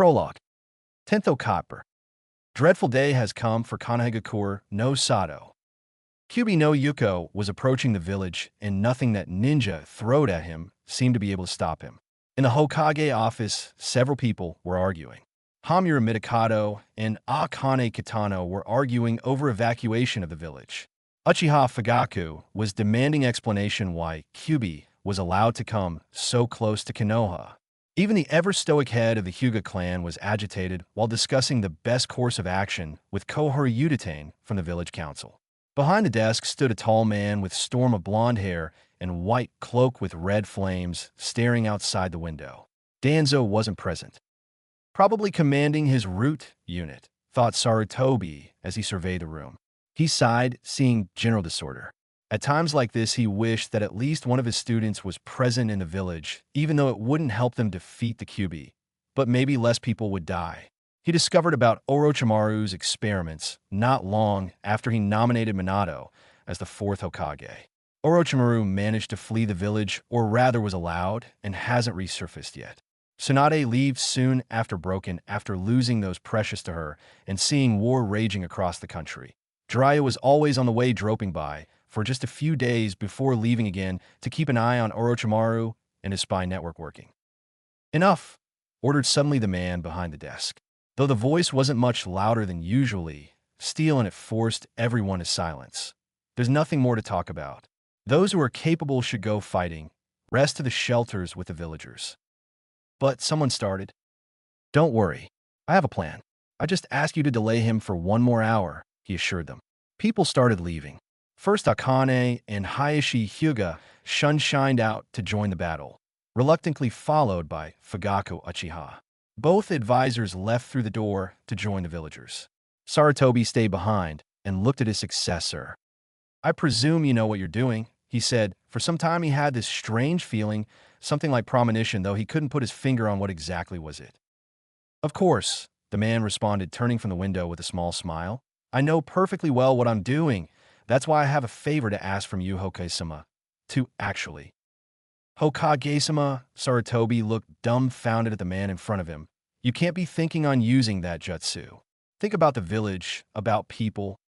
Prologue. 10th Okappar. Dreadful day has come for Kanehagakure no Sato. Kyubi no Yuko was approaching the village, and nothing that ninja throwed at him seemed to be able to stop him. In the Hokage office, several people were arguing. Hamura Mitakato and Akane Kitano were arguing over evacuation of the village. Uchiha Fugaku was demanding explanation why Kyubi was allowed to come so close to Konoha. Even the ever-stoic head of the Hyuga clan was agitated while discussing the best course of action with Kohori Udatane from the village council. Behind the desk stood a tall man with storm of blonde hair and white cloak with red flames staring outside the window. Danzo wasn't present. Probably commanding his root unit, thought Sarutobi as he surveyed the room. He sighed, seeing general disorder. At times like this, he wished that at least one of his students was present in the village, even though it wouldn't help them defeat the Kyubi. But maybe less people would die. He discovered about Orochimaru's experiments not long after he nominated Minato as the 4th Hokage. Orochimaru managed to flee the village, or rather was allowed, and hasn't resurfaced yet. Tsunade leaves soon after Broken after losing those precious to her and seeing war raging across the country. Jiraiya was always on the way dropping by for just a few days before leaving again to keep an eye on Orochimaru and his spy network working. "Enough," ordered suddenly the man behind the desk. Though the voice wasn't much louder than usually, still and it forced everyone to silence. There's nothing more to talk about. Those who are capable should go fighting, rest to the shelters with the villagers. But someone started. "Don't worry, I have a plan. I just ask you to delay him for 1 more hour," he assured them. People started leaving. First Akane and Hayashi Hyuga shined out to join the battle, reluctantly followed by Fugaku Uchiha. Both advisors left through the door to join the villagers. Sarutobi stayed behind and looked at his successor. "I presume you know what you're doing," he said. For some time he had this strange feeling, something like premonition, though he couldn't put his finger on what exactly was it. "Of course," the man responded, turning from the window with a small smile. "I know perfectly well what I'm doing. That's why I have a favor to ask from you, Hokage-sama. Actually." "Hokage-sama?" Sarutobi looked dumbfounded at the man in front of him. "You can't be thinking on using that jutsu. Think about the village, about people.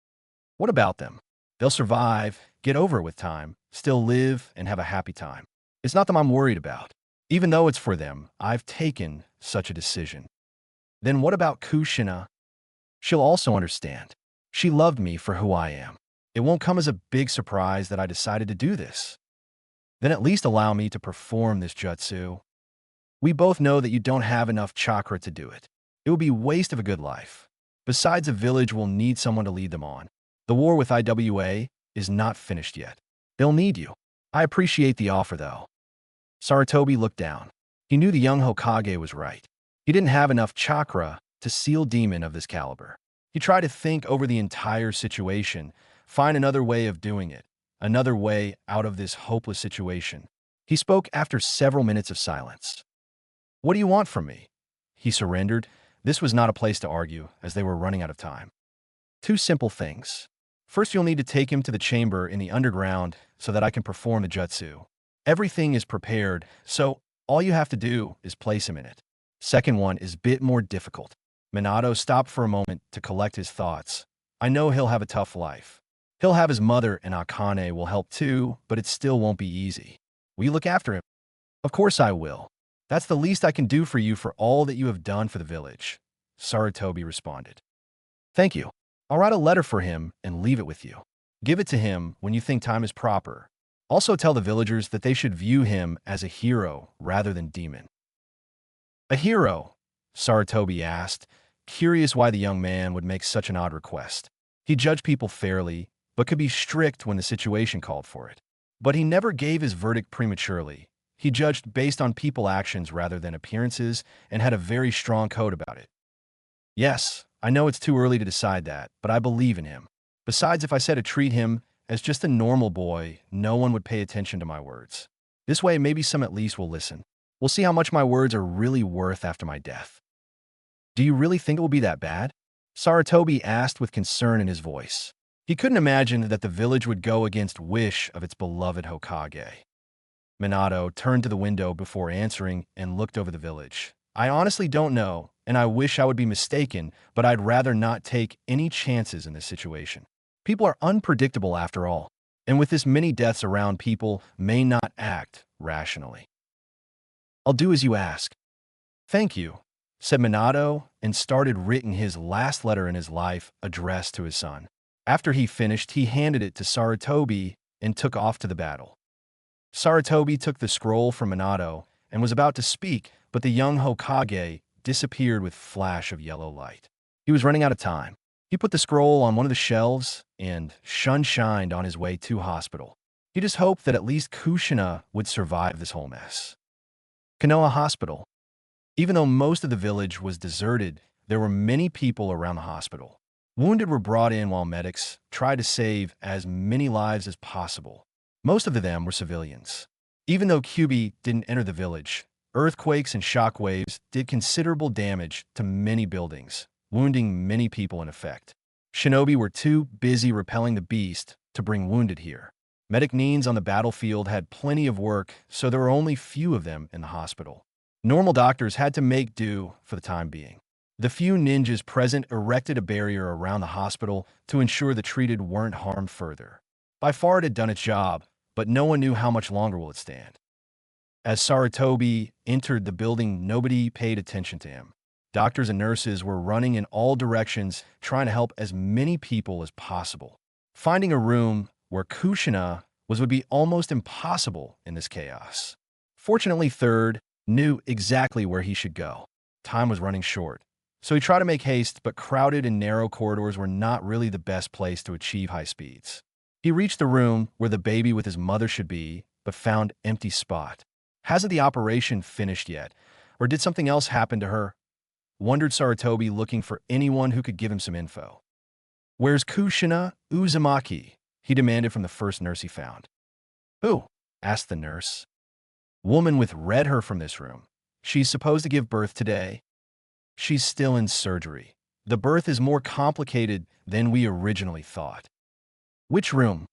What about them? They'll survive, get over it with time, still live, and have a happy time. It's not them I'm worried about. Even though it's for them, I've taken such a decision." "Then what about Kushina? She'll also understand. She loved me for who I am. It won't come as a big surprise that I decided to do this. Then at least allow me to perform this jutsu. We both know that you don't have enough chakra to do it. It would be a waste of a good life. Besides, a village will need someone to lead them on. The war with IWA is not finished yet. They'll need you. I appreciate the offer, though." Sarutobi looked down. He knew the young Hokage was right. He didn't have enough chakra to seal demon of this caliber. He tried to think over the entire situation, find another way of doing it, another way out of this hopeless situation. He spoke after several minutes of silence. "What do you want from me?" He surrendered. This was not a place to argue, as they were running out of time. "2 simple things. First, you'll need to take him to the chamber in the underground so that I can perform the jutsu. Everything is prepared, so all you have to do is place him in it. Second one is a bit more difficult." Minato stopped for a moment to collect his thoughts. "I know he'll have a tough life. He'll have his mother, and Akane will help too, but it still won't be easy. Will you look after him?" "Of course I will. That's the least I can do for you for all that you have done for the village," Sarutobi responded. "Thank you. I'll write a letter for him and leave it with you. Give it to him when you think time is proper. Also tell the villagers that they should view him as a hero rather than demon." "A hero?" Sarutobi asked, curious why the young man would make such an odd request. He judged people fairly, but could be strict when the situation called for it. But he never gave his verdict prematurely. He judged based on people actions rather than appearances and had a very strong code about it. "Yes, I know it's too early to decide that, but I believe in him. Besides, if I said to treat him as just a normal boy, no one would pay attention to my words. This way, maybe some at least will listen. We'll see how much my words are really worth after my death." "Do you really think it will be that bad?" Sarutobi asked with concern in his voice. He couldn't imagine that the village would go against wish of its beloved Hokage. Minato turned to the window before answering and looked over the village. "I honestly don't know, and I wish I would be mistaken, but I'd rather not take any chances in this situation. People are unpredictable after all, and with this many deaths around, people may not act rationally. I'll do as you ask. Thank you, said Minato, and started writing his last letter in his life addressed to his son. After he finished, he handed it to Sarutobi and took off to the battle. Sarutobi took the scroll from Minato and was about to speak, but the young Hokage disappeared with flash of yellow light. He was running out of time. He put the scroll on one of the shelves and shined on his way to hospital. He just hoped that at least Kushina would survive this whole mess. Konoha Hospital. Even though most of the village was deserted, there were many people around the hospital. Wounded were brought in while medics tried to save as many lives as possible. Most of them were civilians. Even though Kyuubi didn't enter the village, earthquakes and shockwaves did considerable damage to many buildings, wounding many people in effect. Shinobi were too busy repelling the beast to bring wounded here. Medic neens on the battlefield had plenty of work, so there were only few of them in the hospital. Normal doctors had to make do for the time being. The few ninjas present erected a barrier around the hospital to ensure the treated weren't harmed further. By far it had done its job, but no one knew how much longer will it stand. As Sarutobi entered the building, nobody paid attention to him. Doctors and nurses were running in all directions, trying to help as many people as possible. Finding a room where Kushina was would be almost impossible in this chaos. Fortunately, Third knew exactly where he should go. Time was running short, so he tried to make haste, but crowded and narrow corridors were not really the best place to achieve high speeds. He reached the room where the baby with his mother should be, but found empty spot. Hasn't the operation finished yet? Or did something else happen to her? Wondered Sarutobi, looking for anyone who could give him some info. Where's Kushina Uzumaki? He demanded from the first nurse he found. Who? Asked the nurse. Woman with read her from this room. She's supposed to give birth today. She's still in surgery. The birth is more complicated than we originally thought. Which room?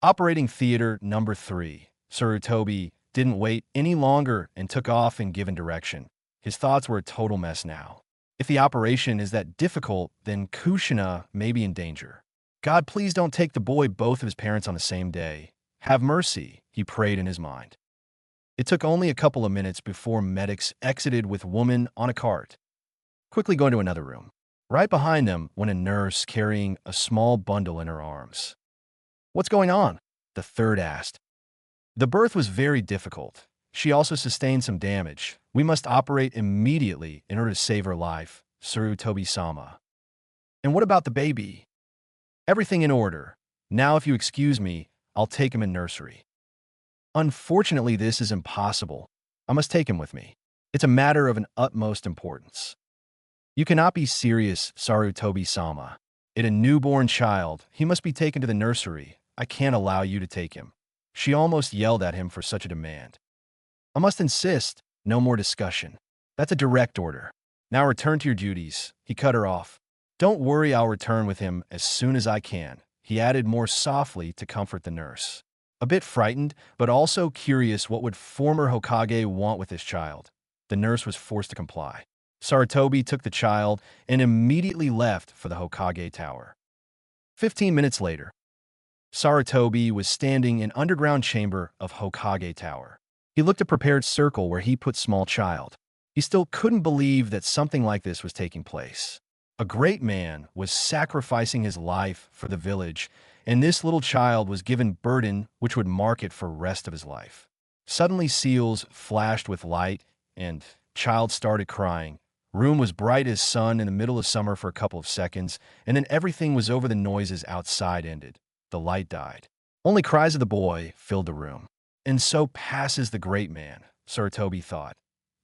Operating theater number 3. Sarutobi didn't wait any longer and took off in given direction. His thoughts were a total mess now. If the operation is that difficult, then Kushina may be in danger. God, please don't take the boy both of his parents on the same day. Have mercy, he prayed in his mind. It took only a couple of minutes before medics exited with woman on a cart, quickly going to another room. Right behind them went a nurse carrying a small bundle in her arms. What's going on? The third asked. The birth was very difficult. She also sustained some damage. We must operate immediately in order to save her life, Sarutobi-sama. And what about the baby? Everything in order. Now, if you excuse me, I'll take him in nursery. Unfortunately, this is impossible. I must take him with me. It's a matter of an utmost importance. You cannot be serious, Sarutobi-sama. It's a newborn child. He must be taken to the nursery. I can't allow you to take him. She almost yelled at him for such a demand. I must insist. No more discussion. That's a direct order. Now return to your duties. He cut her off. Don't worry, I'll return with him as soon as I can, he added more softly to comfort the nurse. A bit frightened, but also curious what would former Hokage want with this child. The nurse was forced to comply. Sarutobi took the child and immediately left for the Hokage Tower. 15 minutes later, Sarutobi was standing in underground chamber of Hokage Tower. He looked at prepared circle where he put small child. He still couldn't believe that something like this was taking place. A great man was sacrificing his life for the village, and this little child was given burden which would mark it for the rest of his life. Suddenly seals flashed with light, and child started crying. Room was bright as sun in the middle of summer for a couple of seconds, and then everything was over. The noises outside ended. The light died. Only cries of the boy filled the room. And so passes the great man, Sarutobi thought.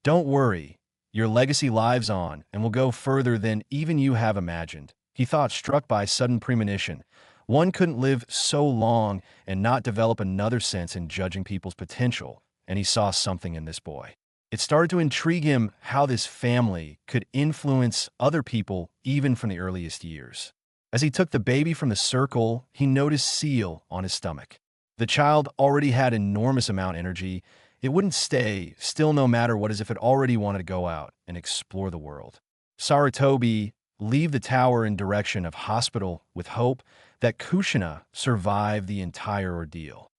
Don't worry. Your legacy lives on and will go further than even you have imagined, he thought, struck by sudden premonition. One couldn't live so long and not develop another sense in judging people's potential, and he saw something in this boy. It started to intrigue him how this family could influence other people even from the earliest years. As he took the baby from the circle, he noticed seal on his stomach. The child already had enormous amount of energy, It wouldn't stay still no matter what, as if it already wanted to go out and explore the world. Sarutobi leave the tower in direction of hospital with hope that Kushina survived the entire ordeal.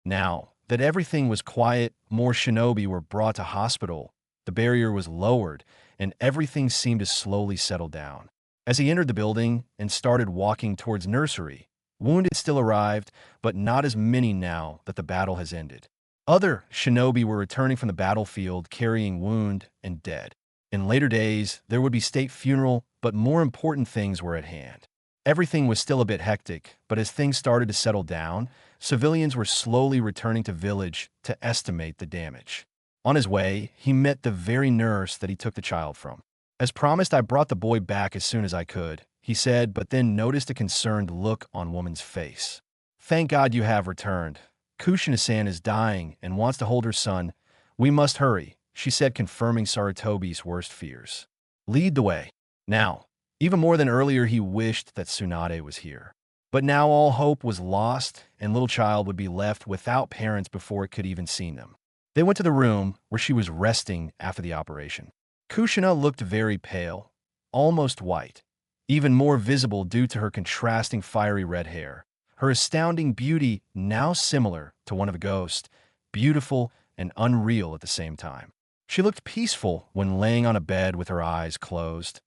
Now that everything was quiet, more shinobi were brought to hospital, the barrier was lowered, and everything seemed to slowly settle down. As he entered the building and started walking towards nursery, wounded still arrived, but not as many now that the battle has ended. Other shinobi were returning from the battlefield carrying wound and dead. In later days, there would be state funeral, but more important things were at hand. Everything was still a bit hectic, but as things started to settle down, civilians were slowly returning to village to estimate the damage. On his way, he met the very nurse that he took the child from. As promised, I brought the boy back as soon as I could, he said, but then noticed a concerned look on woman's face. Thank God you have returned. Kushina-san is dying and wants to hold her son. We must hurry, she said, confirming Sarutobi's worst fears. Lead the way. Now, even more than earlier, he wished that Tsunade was here. But now all hope was lost, and little child would be left without parents before it could even see them. They went to the room where she was resting after the operation. Kushina looked very pale, almost white, even more visible due to her contrasting fiery red hair. Her astounding beauty, now similar to one of a ghost, beautiful and unreal at the same time. She looked peaceful when laying on a bed with her eyes closed,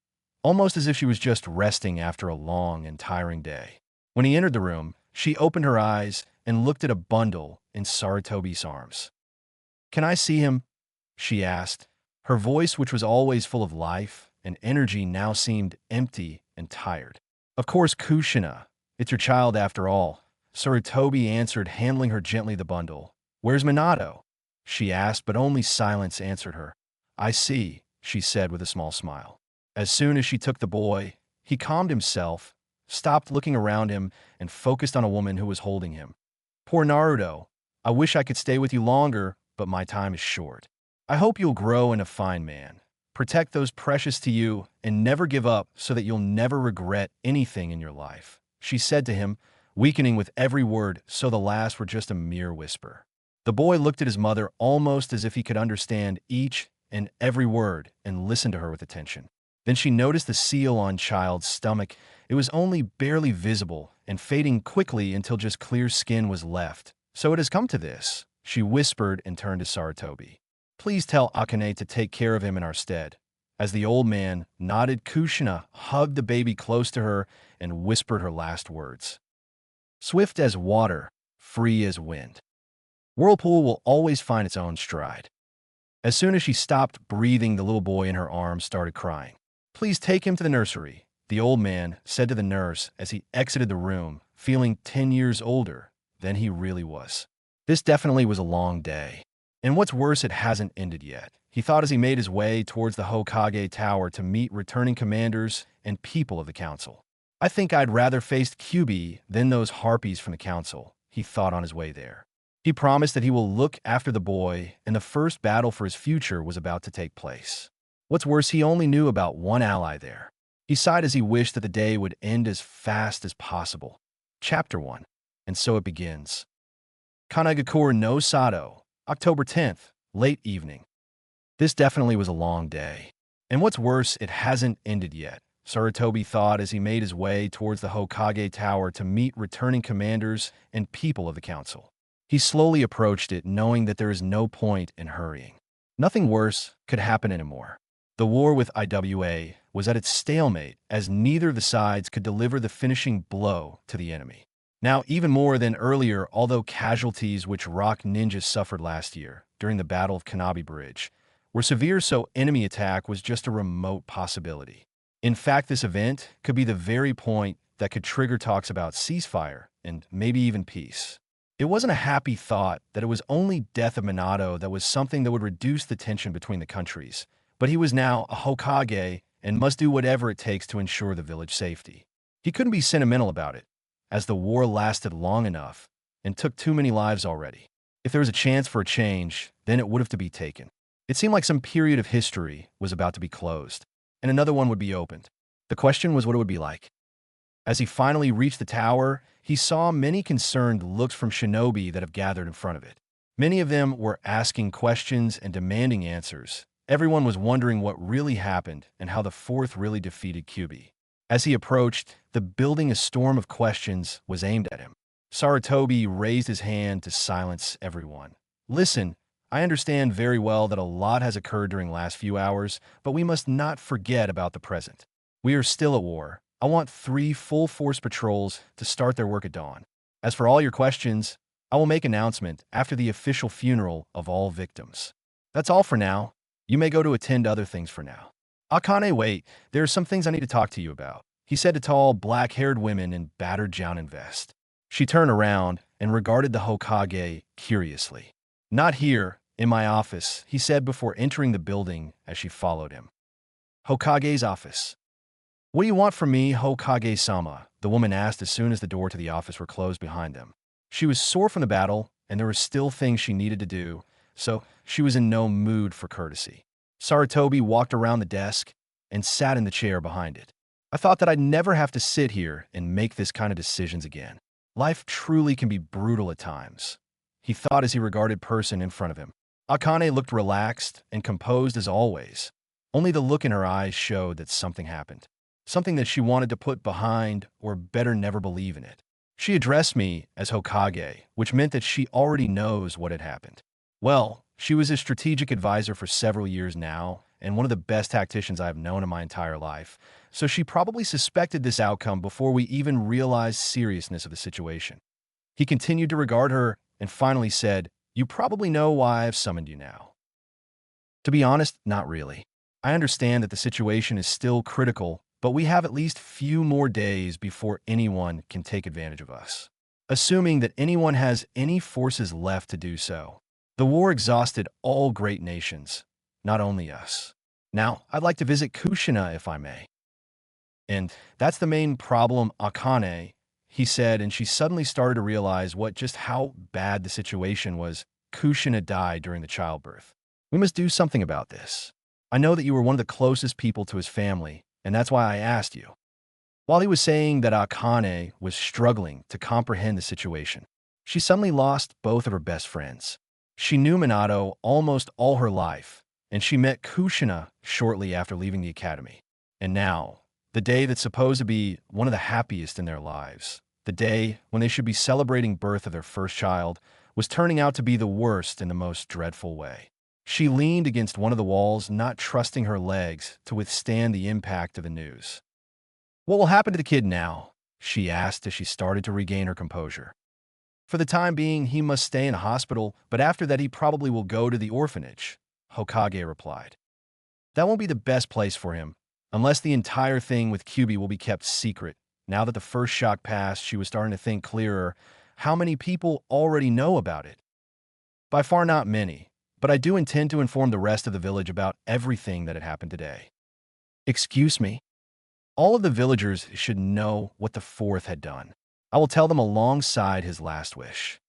almost as if she was just resting after a long and tiring day. When he entered the room, she opened her eyes and looked at a bundle in Sarutobi's arms. "Can I see him?" she asked. Her voice, which was always full of life and energy, now seemed empty and tired. "Of course, Kushina. It's your child after all," Sarutobi answered, handling her gently the bundle. "Where's Minato?" she asked, but only silence answered her. "I see," she said with a small smile. As soon as she took the boy, he calmed himself, stopped looking around him, and focused on a woman who was holding him. "Poor Naruto. I wish I could stay with you longer, but my time is short. I hope you'll grow into a fine man. Protect those precious to you and never give up so that you'll never regret anything in your life," she said to him, weakening with every word so the last were just a mere whisper. The boy looked at his mother almost as if he could understand each and every word and listened to her with attention. Then she noticed the seal on child's stomach. It was only barely visible and fading quickly until just clear skin was left. "So it has come to this," she whispered and turned to Sarutobi. "Please tell Akane to take care of him in our stead." As the old man nodded, Kushina hugged the baby close to her and whispered her last words. "Swift as water, free as wind. Whirlpool will always find its own stride." As soon as she stopped breathing, the little boy in her arms started crying. "Please take him to the nursery," the old man said to the nurse as he exited the room, feeling 10 years older than he really was. This definitely was a long day. And what's worse, it hasn't ended yet, he thought as he made his way towards the Hokage Tower to meet returning commanders and people of the council. "I think I'd rather face Kyubi than those harpies from the council," he thought on his way there. He promised that he will look after the boy, and the first battle for his future was about to take place. What's worse, he only knew about one ally there. He sighed as he wished that the day would end as fast as possible. Chapter 1. And so it begins. Kanagakur no Sato, October 10th, late evening. This definitely was a long day. And what's worse, it hasn't ended yet, Sarutobi thought as he made his way towards the Hokage Tower to meet returning commanders and people of the council. He slowly approached it, knowing that there is no point in hurrying. Nothing worse could happen anymore. The war with IWA was at its stalemate, as neither of the sides could deliver the finishing blow to the enemy. Now, even more than earlier, although casualties which rock ninjas suffered last year during the Battle of Kanabi Bridge were severe, so enemy attack was just a remote possibility. In fact, this event could be the very point that could trigger talks about ceasefire and maybe even peace. It wasn't a happy thought that it was only death of Minato that was something that would reduce the tension between the countries, but he was now a Hokage and must do whatever it takes to ensure the village safety. He couldn't be sentimental about it, as the war lasted long enough and took too many lives already. If there was a chance for a change, then it would have to be taken. It seemed like some period of history was about to be closed, and another one would be opened. The question was what it would be like. As he finally reached the tower, he saw many concerned looks from shinobi that have gathered in front of it. Many of them were asking questions and demanding answers. Everyone was wondering what really happened and how the fourth really defeated Kyubi. As he approached, the building a storm of questions was aimed at him. Saratobi raised his hand to silence everyone. Listen, I understand very well that a lot has occurred during the last few hours, but we must not forget about the present. We are still at war. I want 3 full-force patrols to start their work at dawn. As for all your questions, I will make announcement after the official funeral of all victims. That's all for now. You may go to attend to other things for now. Akane, wait, there are some things I need to talk to you about, he said to tall, black-haired women in battered jounin vest. She turned around and regarded the Hokage curiously. Not here, in my office, he said before entering the building as she followed him. Hokage's office. What do you want from me, Hokage-sama? The woman asked as soon as the door to the office were closed behind them. She was sore from the battle, and there were still things she needed to do, so she was in no mood for courtesy. Saratobi walked around the desk and sat in the chair behind it. I thought that I'd never have to sit here and make this kind of decisions again. Life truly can be brutal at times, he thought as he regarded the person in front of him. Akane looked relaxed and composed as always. Only the look in her eyes showed that something happened. Something that she wanted to put behind, or better never believe in it. She addressed me as Hokage, which meant that she already knows what had happened. Well, she was a strategic advisor for several years now, and one of the best tacticians I have known in my entire life, so she probably suspected this outcome before we even realized seriousness of the situation. He continued to regard her and finally said, "You probably know why I've summoned you now." To be honest, not really. I understand that the situation is still critical, but we have at least few more days before anyone can take advantage of us. Assuming that anyone has any forces left to do so. The war exhausted all great nations, not only us. Now, I'd like to visit Kushina if I may. And that's the main problem, Akane, he said, and she suddenly started to realize just how bad the situation was. Kushina died during the childbirth. We must do something about this. I know that you were one of the closest people to his family, and that's why I asked you. While he was saying that, Akane was struggling to comprehend the situation. She suddenly lost both of her best friends. She knew Minato almost all her life, and she met Kushina shortly after leaving the academy. And now, the day that's supposed to be one of the happiest in their lives, the day when they should be celebrating birth of their first child, was turning out to be the worst in the most dreadful way. She leaned against one of the walls, not trusting her legs to withstand the impact of the news. What will happen to the kid now? She asked as she started to regain her composure. For the time being, he must stay in a hospital, but after that he probably will go to the orphanage, Hokage replied. That won't be the best place for him, unless the entire thing with Kyubi will be kept secret. Now that the first shock passed, she was starting to think clearer. How many people already know about it? By far not many, but I do intend to inform the rest of the village about everything that had happened today. Excuse me? All of the villagers should know what the fourth had done. I will tell them alongside his last wish.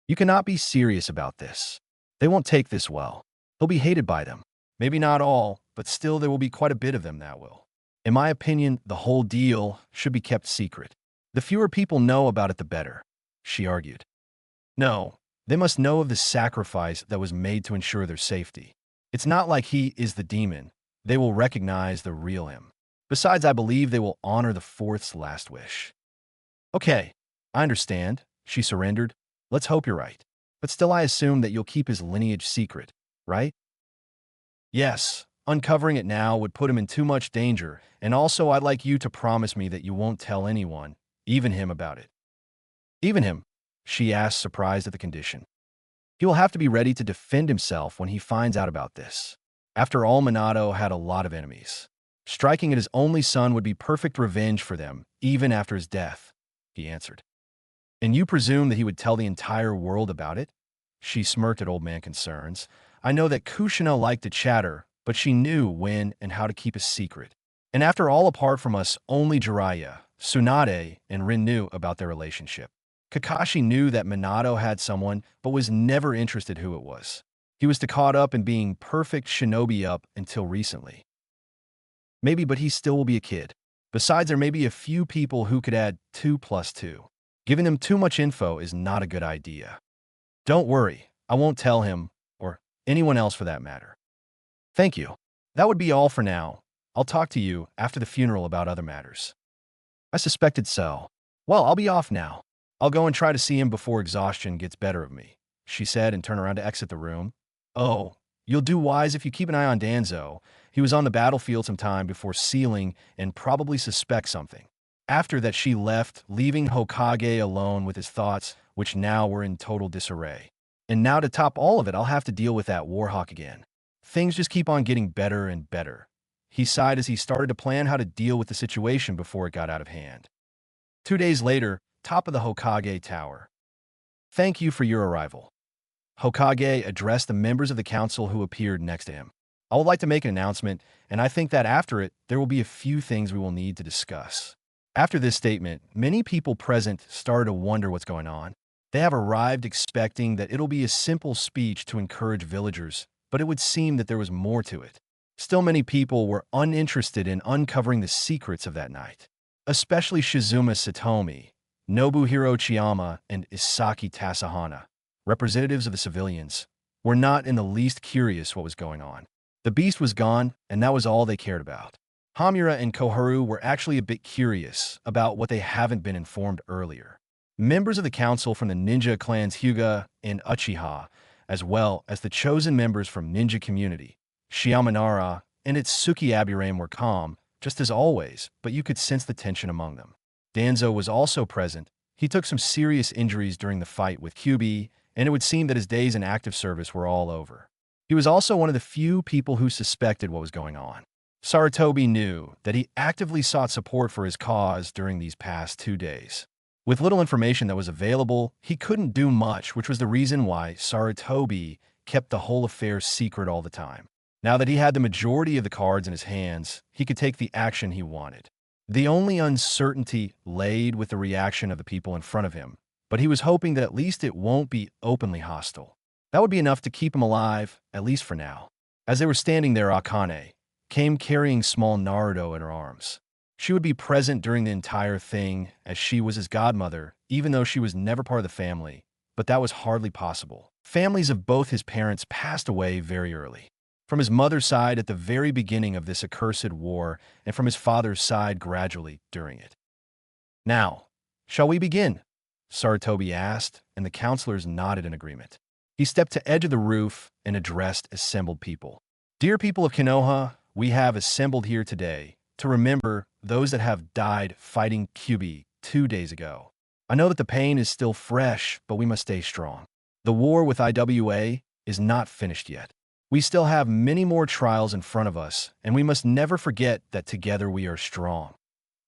You cannot be serious about this. They won't take this well. He'll be hated by them. Maybe not all, but still there will be quite a bit of them that will. In my opinion, the whole deal should be kept secret. The fewer people know about it, the better, she argued. No, they must know of the sacrifice that was made to ensure their safety. It's not like he is the demon. They will recognize the real him. Besides, I believe they will honor the fourth's last wish. Okay, I understand, she surrendered. Let's hope you're right. But still I assume that you'll keep his lineage secret, right? Yes, uncovering it now would put him in too much danger, and also I'd like you to promise me that you won't tell anyone, even him, about it. Even him? She asked, surprised at the condition. He will have to be ready to defend himself when he finds out about this. After all, Minato had a lot of enemies. Striking at his only son would be perfect revenge for them, even after his death, he answered. And you presume that he would tell the entire world about it? She smirked at Old Man Concerns. I know that Kushina liked to chatter, but she knew when and how to keep a secret. And after all, apart from us, only Jiraiya, Tsunade, and Rin knew about their relationship. Kakashi knew that Minato had someone, but was never interested who it was. He was too caught up in being perfect shinobi up until recently. Maybe, but he still will be a kid. Besides, there may be a few people who could add 2 plus 2. Giving them too much info is not a good idea. Don't worry, I won't tell him, or anyone else for that matter. Thank you. That would be all for now. I'll talk to you after the funeral about other matters. I suspected so. Well, I'll be off now. I'll go and try to see him before exhaustion gets better of me, she said and turned around to exit the room. Oh, you'll do wise if you keep an eye on Danzo. He was on the battlefield some time before sealing and probably suspects something. After that, she left, leaving Hokage alone with his thoughts, which now were in total disarray. And now to top all of it, I'll have to deal with that Warhawk again. Things just keep on getting better and better. He sighed as he started to plan how to deal with the situation before it got out of hand. 2 days later, top of the Hokage Tower. Thank you for your arrival. Hokage addressed the members of the council who appeared next to him. I would like to make an announcement, and I think that after it, there will be a few things we will need to discuss. After this statement, many people present started to wonder what's going on. They have arrived expecting that it'll be a simple speech to encourage villagers, but it would seem that there was more to it. Still, many people were uninterested in uncovering the secrets of that night. Especially Shizuma Satomi, Nobuhiro Chiyama, and Isaki Tasahana, representatives of the civilians, were not in the least curious what was going on. The beast was gone, and that was all they cared about. Hamura and Koharu were actually a bit curious about what they haven't been informed earlier. Members of the council from the ninja clans Hyuga and Uchiha, as well as the chosen members from ninja community, Shiamanara and Itsuki Aburame, were calm, just as always, but you could sense the tension among them. Danzo was also present. He took some serious injuries during the fight with Kyubi, and it would seem that his days in active service were all over. He was also one of the few people who suspected what was going on. Sarutobi knew that he actively sought support for his cause during these past 2 days. With little information that was available, he couldn't do much, which was the reason why Sarutobi kept the whole affair secret all the time. Now that he had the majority of the cards in his hands, he could take the action he wanted. The only uncertainty laid with the reaction of the people in front of him, but he was hoping that at least it won't be openly hostile. That would be enough to keep him alive, at least for now. As they were standing there, Akane came carrying small Naruto in her arms. She would be present during the entire thing, as she was his godmother, even though she was never part of the family, but that was hardly possible. Families of both his parents passed away very early. From his mother's side at the very beginning of this accursed war, and from his father's side gradually during it. Now, shall we begin? Sarutobi asked, and the counselors nodded in agreement. He stepped to the edge of the roof and addressed assembled people. Dear people of Konoha, we have assembled here today to remember those that have died fighting Kyubi 2 days ago. I know that the pain is still fresh, but we must stay strong. The war with IWA is not finished yet. We still have many more trials in front of us, and we must never forget that together we are strong.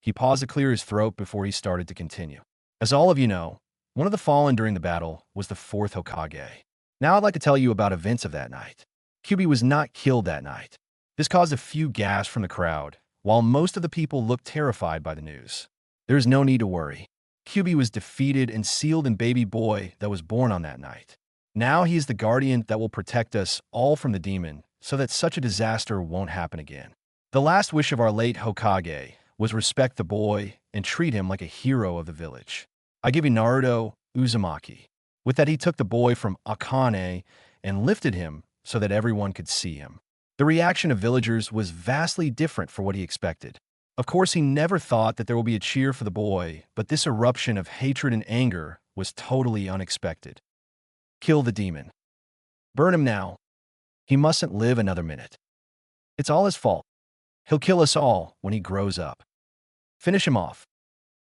He paused to clear his throat before he started to continue. As all of you know, one of the fallen during the battle was the 4th Hokage. Now I'd like to tell you about events of that night. Kyubi was not killed that night. This caused a few gasps from the crowd, while most of the people looked terrified by the news. There is no need to worry. Kyubi was defeated and sealed in baby boy that was born on that night. Now he is the guardian that will protect us all from the demon, so that such a disaster won't happen again. The last wish of our late Hokage was respect the boy and treat him like a hero of the village. I give you Naruto Uzumaki. With that, he took the boy from Akane and lifted him so that everyone could see him. The reaction of villagers was vastly different for what he expected. Of course, he never thought that there will be a cheer for the boy, but this eruption of hatred and anger was totally unexpected. Kill the demon. Burn him now. He mustn't live another minute. It's all his fault. He'll kill us all when he grows up. Finish him off.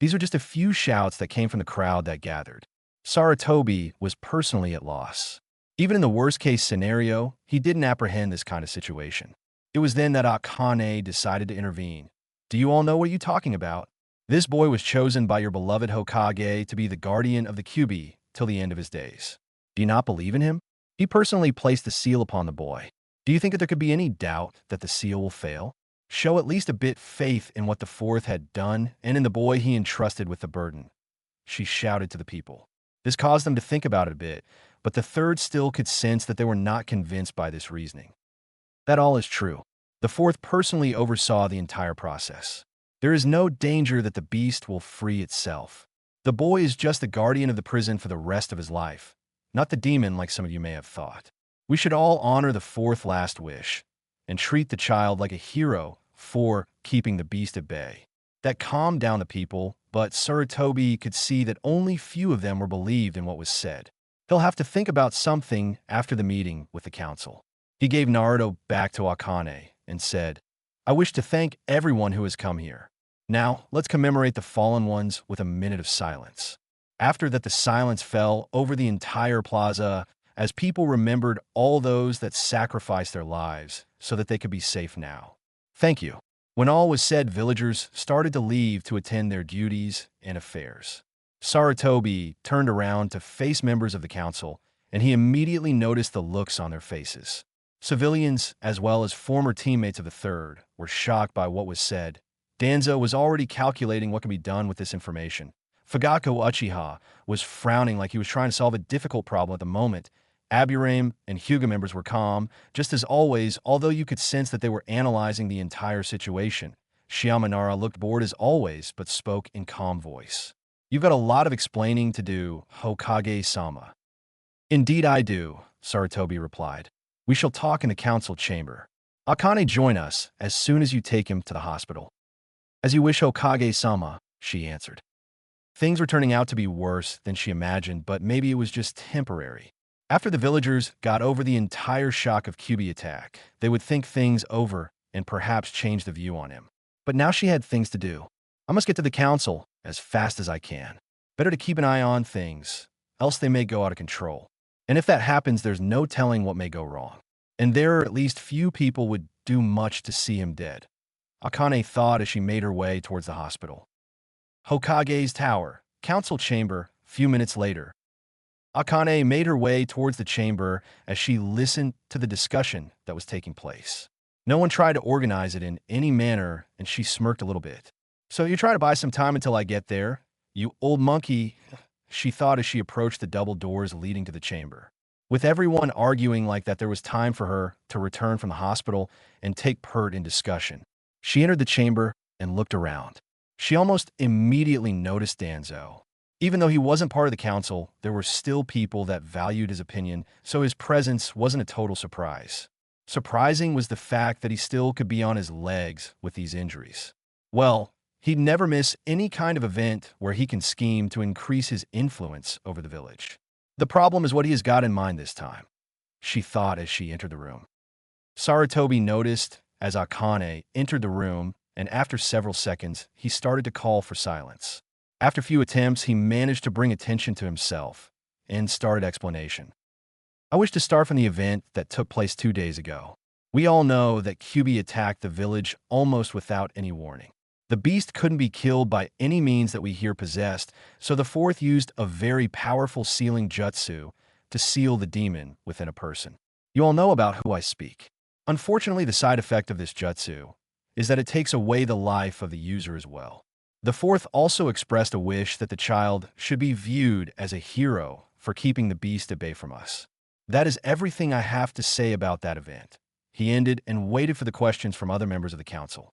These are just a few shouts that came from the crowd that gathered. Sarutobi was personally at loss. Even in the worst-case scenario, he didn't apprehend this kind of situation. It was then that Akane decided to intervene. Do you all know what you're talking about? This boy was chosen by your beloved Hokage to be the guardian of the Kyubi till the end of his days. Do you not believe in him? He personally placed the seal upon the boy. Do you think that there could be any doubt that the seal will fail? Show at least a bit faith in what the 4th had done and in the boy he entrusted with the burden. She shouted to the people. This caused them to think about it a bit, but the 3rd still could sense that they were not convinced by this reasoning. That all is true. The 4th personally oversaw the entire process. There is no danger that the beast will free itself. The boy is just the guardian of the prison for the rest of his life, not the demon like some of you may have thought. We should all honor the fourth last wish and treat the child like a hero for keeping the beast at bay. That calmed down the people, but Sarutobi could see that only few of them were believed in what was said. He'll have to think about something after the meeting with the council. He gave Naruto back to Akane and said, I wish to thank everyone who has come here. Now, let's commemorate the fallen ones with a minute of silence. After that, the silence fell over the entire plaza as people remembered all those that sacrificed their lives so that they could be safe now. Thank you. When all was said, villagers started to leave to attend their duties and affairs. Sarutobi turned around to face members of the council, and he immediately noticed the looks on their faces. Civilians, as well as former teammates of the Third, were shocked by what was said. Danzo was already calculating what could be done with this information. Fugako Uchiha was frowning like he was trying to solve a difficult problem at the moment. Aburame and Hyuga members were calm, just as always, although you could sense that they were analyzing the entire situation. Shiamanara looked bored as always, but spoke in calm voice. You've got a lot of explaining to do, Hokage-sama. Indeed I do, Sarutobi replied. We shall talk in the council chamber. Akane, join us as soon as you take him to the hospital. As you wish, Hokage-sama, she answered. Things were turning out to be worse than she imagined, but maybe it was just temporary. After the villagers got over the entire shock of Kyuubi attack, they would think things over and perhaps change the view on him. But now she had things to do. I must get to the council as fast as I can. Better to keep an eye on things, else they may go out of control. And if that happens, there's no telling what may go wrong. And there are at least few people would do much to see him dead. Akane thought as she made her way towards the hospital. Hokage's tower, council chamber, few minutes later. Akane made her way towards the chamber as she listened to the discussion that was taking place. No one tried to organize it in any manner, and she smirked a little bit. So you try to buy some time until I get there? You old monkey, she thought as she approached the double doors leading to the chamber. With everyone arguing like that, there was time for her to return from the hospital and take part in discussion. She entered the chamber and looked around. She almost immediately noticed Danzo. Even though he wasn't part of the council, there were still people that valued his opinion, so his presence wasn't a total surprise. Surprising was the fact that he still could be on his legs with these injuries. Well, he'd never miss any kind of event where he can scheme to increase his influence over the village. The problem is what he has got in mind this time, she thought as she entered the room. Sarutobi noticed as Akane entered the room, and after several seconds, he started to call for silence. After a few attempts, he managed to bring attention to himself and started explanation. I wish to start from the event that took place 2 days ago. We all know that Kyuubi attacked the village almost without any warning. The beast couldn't be killed by any means that we hear possessed, so the fourth used a very powerful sealing jutsu to seal the demon within a person. You all know about who I speak. Unfortunately, the side effect of this jutsu is that it takes away the life of the user as well. The fourth also expressed a wish that the child should be viewed as a hero for keeping the beast at bay from us. That is everything I have to say about that event. He ended and waited for the questions from other members of the council.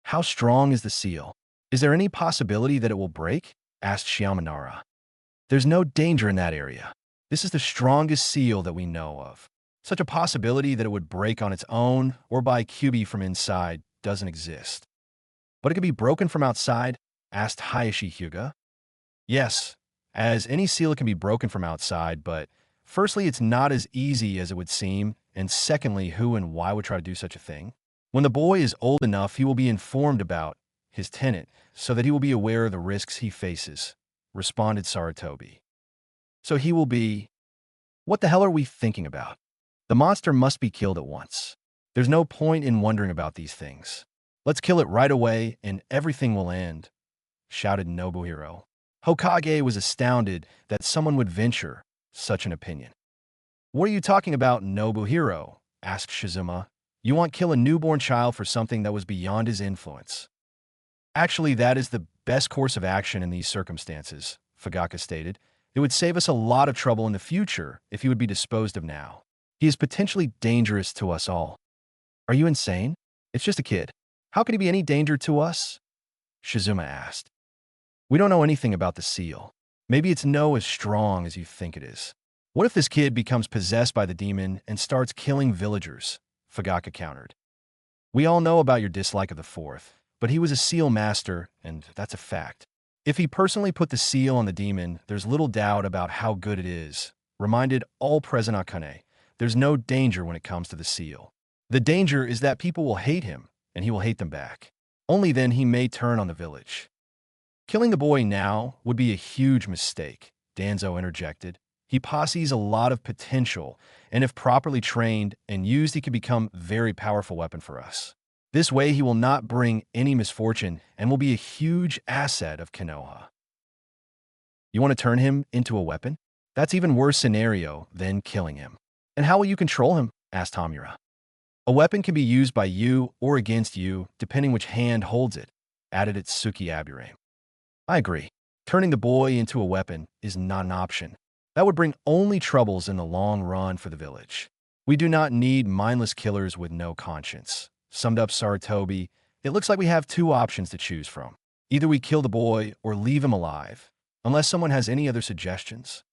How strong is the seal? Is there any possibility that it will break? Asked Shiamanara. There's no danger in that area. This is the strongest seal that we know of. Such a possibility that it would break on its own or by Kyuubi from inside doesn't exist. But it could be broken from outside? Asked Hayashi Hyuga. Yes, as any seal can be broken from outside, but firstly, it's not as easy as it would seem, and secondly, who and why would try to do such a thing? When the boy is old enough, he will be informed about his tenant so that he will be aware of the risks he faces, responded Sarutobi. So he will be... What the hell are we thinking about? The monster must be killed at once. There's no point in wondering about these things. Let's kill it right away and everything will end, shouted Nobuhiro. Hokage was astounded that someone would venture such an opinion. What are you talking about, Nobuhiro? Asked Shizuma. You want to kill a newborn child for something that was beyond his influence. Actually, that is the best course of action in these circumstances, Fugaka stated. It would save us a lot of trouble in the future if he would be disposed of now. He is potentially dangerous to us all. Are you insane? It's just a kid. How could he be any danger to us? Shizuma asked. We don't know anything about the seal. Maybe it's no as strong as you think it is. What if this kid becomes possessed by the demon and starts killing villagers? Fugaka countered. We all know about your dislike of the fourth, but he was a seal master, and that's a fact. If he personally put the seal on the demon, there's little doubt about how good it is. Reminded all present Akane, there's no danger when it comes to the seal. The danger is that people will hate him, and he will hate them back. Only then he may turn on the village. Killing the boy now would be a huge mistake, Danzo interjected. He possesses a lot of potential, and if properly trained and used, he could become a very powerful weapon for us. This way, he will not bring any misfortune and will be a huge asset of Konoha. You want to turn him into a weapon? That's even worse scenario than killing him. And how will you control him? Asked Hamura. A weapon can be used by you or against you, depending which hand holds it, added Itsuki Aburame. I agree. Turning the boy into a weapon is not an option. That would bring only troubles in the long run for the village. We do not need mindless killers with no conscience. Summed up Sarutobi, it looks like we have two options to choose from. Either we kill the boy or leave him alive, unless someone has any other suggestions.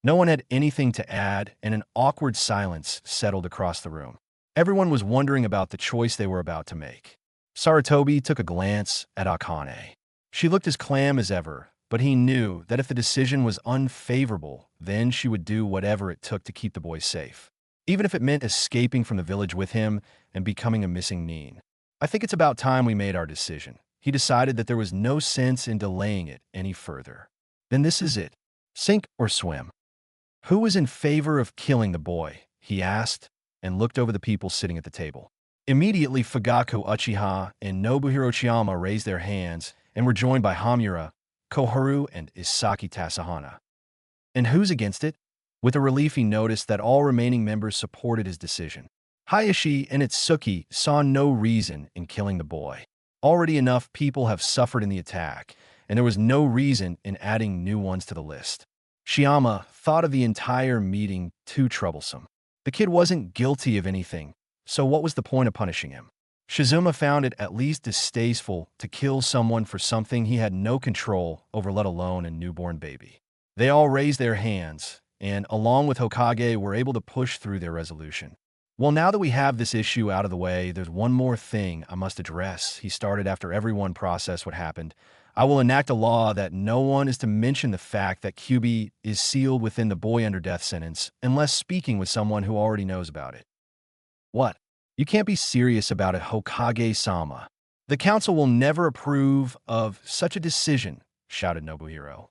No one had anything to add, and an awkward silence settled across the room. Everyone was wondering about the choice they were about to make. Sarutobi took a glance at Akane. She looked as calm as ever, but he knew that if the decision was unfavorable, then she would do whatever it took to keep the boy safe, even if it meant escaping from the village with him and becoming a missing nin. I think it's about time we made our decision. He decided that there was no sense in delaying it any further. Then this is it. Sink or swim. Who is in favor of killing the boy? He asked, and looked over the people sitting at the table. Immediately, Fugaku Uchiha and Nobuhiro Chiyama raised their hands and were joined by Hamura, Koharu, and Isaki Tasahana. And who's against it? With a relief, he noticed that all remaining members supported his decision. Hayashi and Itsuki saw no reason in killing the boy. Already enough people have suffered in the attack, and there was no reason in adding new ones to the list. Chiyama thought of the entire meeting too troublesome. The kid wasn't guilty of anything, so what was the point of punishing him? Shizuma found it at least distasteful to kill someone for something he had no control over, let alone a newborn baby. They all raised their hands, and along with Hokage, were able to push through their resolution. Well, now that we have this issue out of the way, there's one more thing I must address. He started after everyone processed what happened. I will enact a law that no one is to mention the fact that Kyuubi is sealed within the boy under death sentence unless speaking with someone who already knows about it. What? You can't be serious about it, Hokage-sama. The council will never approve of such a decision, shouted Nobuhiro.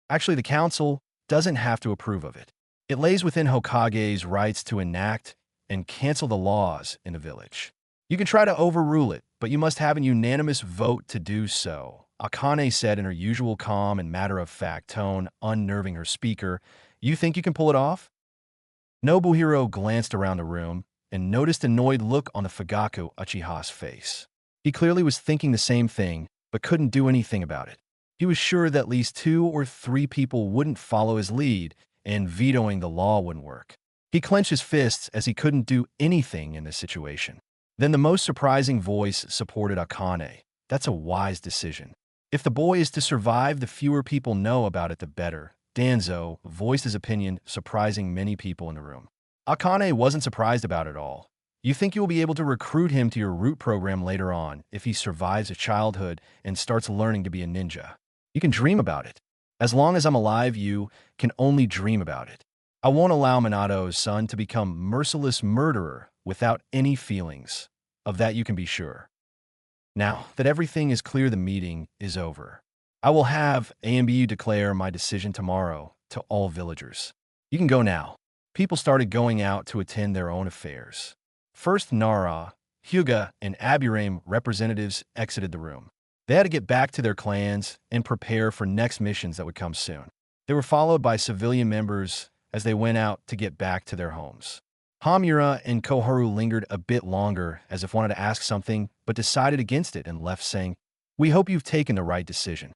Actually, the council doesn't have to approve of it. It lays within Hokage's rights to enact and cancel the laws in the village. You can try to overrule it, but you must have a unanimous vote to do so, Akane said in her usual calm and matter-of-fact tone, unnerving her speaker. You think you can pull it off? Nobuhiro glanced around the room and noticed an annoyed look on the Fugaku Uchiha's face. He clearly was thinking the same thing, but couldn't do anything about it. He was sure that at least 2 or 3 people wouldn't follow his lead, and vetoing the law wouldn't work. He clenched his fists as he couldn't do anything in this situation. Then the most surprising voice supported Akane. That's a wise decision. If the boy is to survive, the fewer people know about it, the better. Danzo voiced his opinion, surprising many people in the room. Akane wasn't surprised about it all. You think you will be able to recruit him to your root program later on if he survives a childhood and starts learning to be a ninja. You can dream about it. As long as I'm alive, you can only dream about it. I won't allow Minato's son to become merciless murderer without any feelings. Of that you can be sure. Now that everything is clear, the meeting is over. I will have AMBU declare my decision tomorrow to all villagers. You can go now. People started going out to attend their own affairs. First, Nara, Hyuga, and Aburame representatives exited the room. They had to get back to their clans and prepare for next missions that would come soon. They were followed by civilian members as they went out to get back to their homes. Hamura and Koharu lingered a bit longer as if wanted to ask something, but decided against it and left saying, "We hope you've taken the right decision."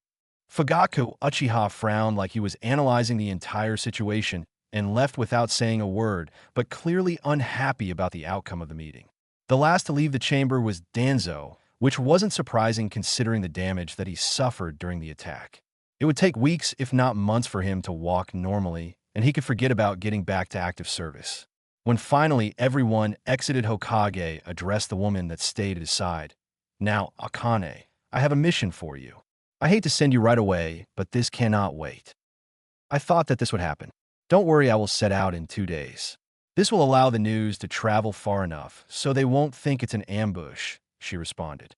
Fugaku Uchiha frowned like he was analyzing the entire situation and left without saying a word, but clearly unhappy about the outcome of the meeting. The last to leave the chamber was Danzo, which wasn't surprising considering the damage that he suffered during the attack. It would take weeks, if not months, for him to walk normally, and he could forget about getting back to active service. When finally everyone exited, Hokage addressed the woman that stayed at his side. Now, Akane, I have a mission for you. I hate to send you right away, but this cannot wait. I thought that this would happen. Don't worry, I will set out in 2 days. This will allow the news to travel far enough so they won't think it's an ambush, she responded.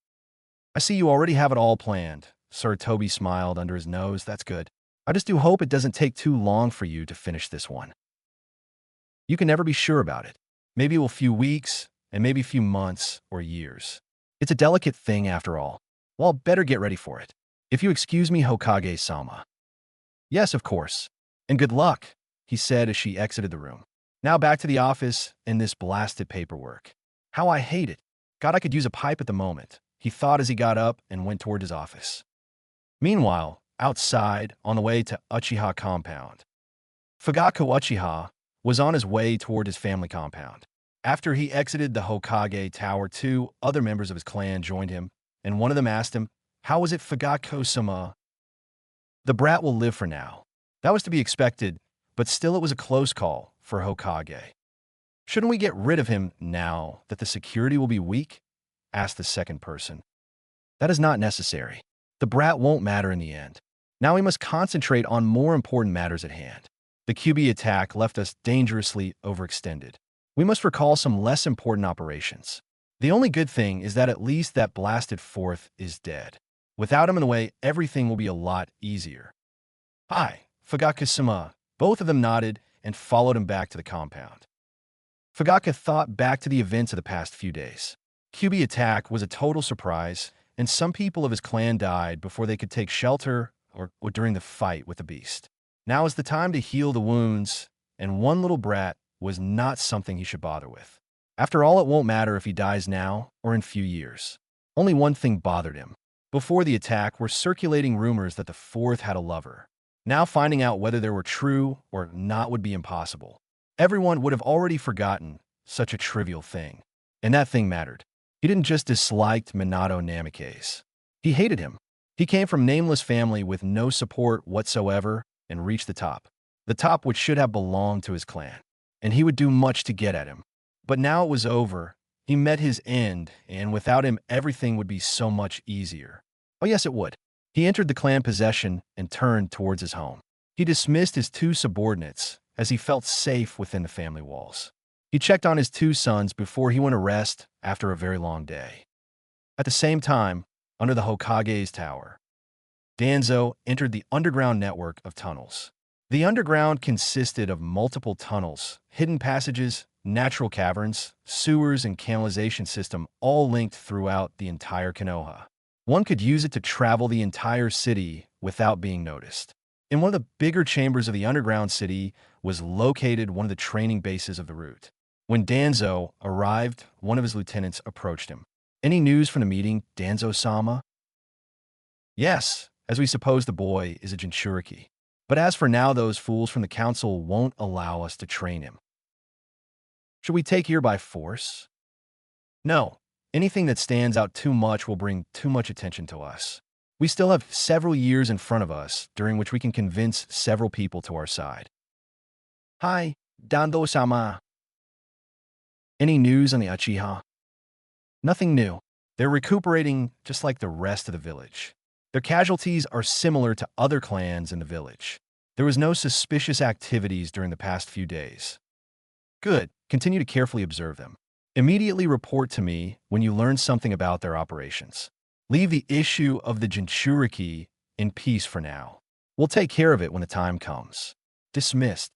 I see you already have it all planned. Sir Toby smiled under his nose. That's good. I just do hope it doesn't take too long for you to finish this one. You can never be sure about it. Maybe a few weeks, and maybe a few months or years. It's a delicate thing after all. Well, better get ready for it. If you excuse me, Hokage-sama. Yes, of course. And good luck, he said as she exited the room. Now back to the office and this blasted paperwork. How I hate it. God, I could use a pipe at the moment, he thought as he got up and went toward his office. Meanwhile, outside, on the way to Uchiha compound, Fugaku Uchiha was on his way toward his family compound. After he exited the Hokage Tower, 2 other members of his clan joined him, and one of them asked him, "How was it, Fugaku-sama?" The brat will live for now. That was to be expected, but still it was a close call for Hokage. Shouldn't we get rid of him now that the security will be weak? Asked the second person. That is not necessary. The brat won't matter in the end. Now we must concentrate on more important matters at hand. The QB attack left us dangerously overextended. We must recall some less important operations. The only good thing is that at least that blasted fourth is dead. Without him in the way, everything will be a lot easier. Hi, Fugaku-sama. Both of them nodded and followed him back to the compound. Fugaku thought back to the events of the past few days. QB attack was a total surprise, and some people of his clan died before they could take shelter or during the fight with the beast. Now is the time to heal the wounds, and one little brat was not something he should bother with. After all, it won't matter if he dies now or in a few years. Only one thing bothered him. Before the attack were circulating rumors that the fourth had a lover. Now finding out whether they were true or not would be impossible. Everyone would have already forgotten such a trivial thing. And that thing mattered. He didn't just dislike Minato Namikaze. He hated him. He came from nameless family with no support whatsoever and reached the top. The top which should have belonged to his clan. And he would do much to get at him. But now it was over. He met his end, and without him everything would be so much easier. Oh yes, it would. He entered the clan possession and turned towards his home. He dismissed his 2 subordinates as he felt safe within the family walls. He checked on his 2 sons before he went to rest after a very long day. At the same time, under the Hokage's tower, Danzo entered the underground network of tunnels. The underground consisted of multiple tunnels, hidden passages, natural caverns, sewers, and canalization system all linked throughout the entire Konoha. One could use it to travel the entire city without being noticed. In one of the bigger chambers of the underground city was located one of the training bases of the route. When Danzo arrived, one of his lieutenants approached him. Any news from the meeting, Danzo-sama? Yes, as we suppose the boy is a Jinchuriki. But as for now, those fools from the council won't allow us to train him. Should we take here by force? No. Anything that stands out too much will bring too much attention to us. We still have several years in front of us, during which we can convince several people to our side. Hi, Dando-sama. Any news on the Uchiha? Nothing new. They're recuperating just like the rest of the village. Their casualties are similar to other clans in the village. There was no suspicious activities during the past few days. Good. Continue to carefully observe them. Immediately report to me when you learn something about their operations. Leave the issue of the Jinchuriki in peace for now. We'll take care of it when the time comes. Dismissed.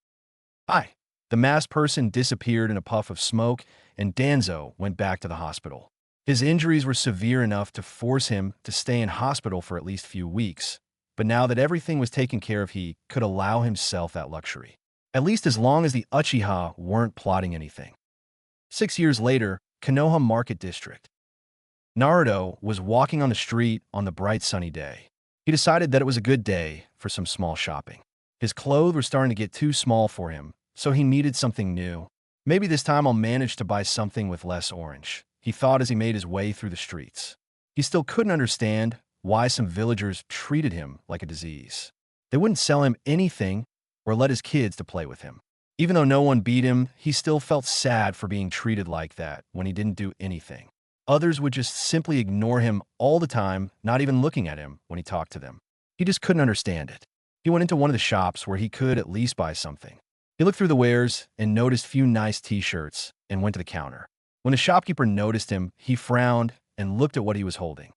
Hi. The masked person disappeared in a puff of smoke, and Danzo went back to the hospital. His injuries were severe enough to force him to stay in hospital for at least a few weeks, but now that everything was taken care of, he could allow himself that luxury. At least as long as the Uchiha weren't plotting anything. 6 years later, Konoha Market District. Naruto was walking on the street on the bright sunny day. He decided that it was a good day for some small shopping. His clothes were starting to get too small for him, so he needed something new. Maybe this time I'll manage to buy something with less orange, he thought as he made his way through the streets. He still couldn't understand why some villagers treated him like a disease. They wouldn't sell him anything, or let his kids to play with him. Even though no one beat him, he still felt sad for being treated like that when he didn't do anything. Others would just simply ignore him all the time, not even looking at him when he talked to them. He just couldn't understand it. He went into one of the shops where he could at least buy something. He looked through the wares and noticed few nice t-shirts and went to the counter. When the shopkeeper noticed him, he frowned and looked at what he was holding.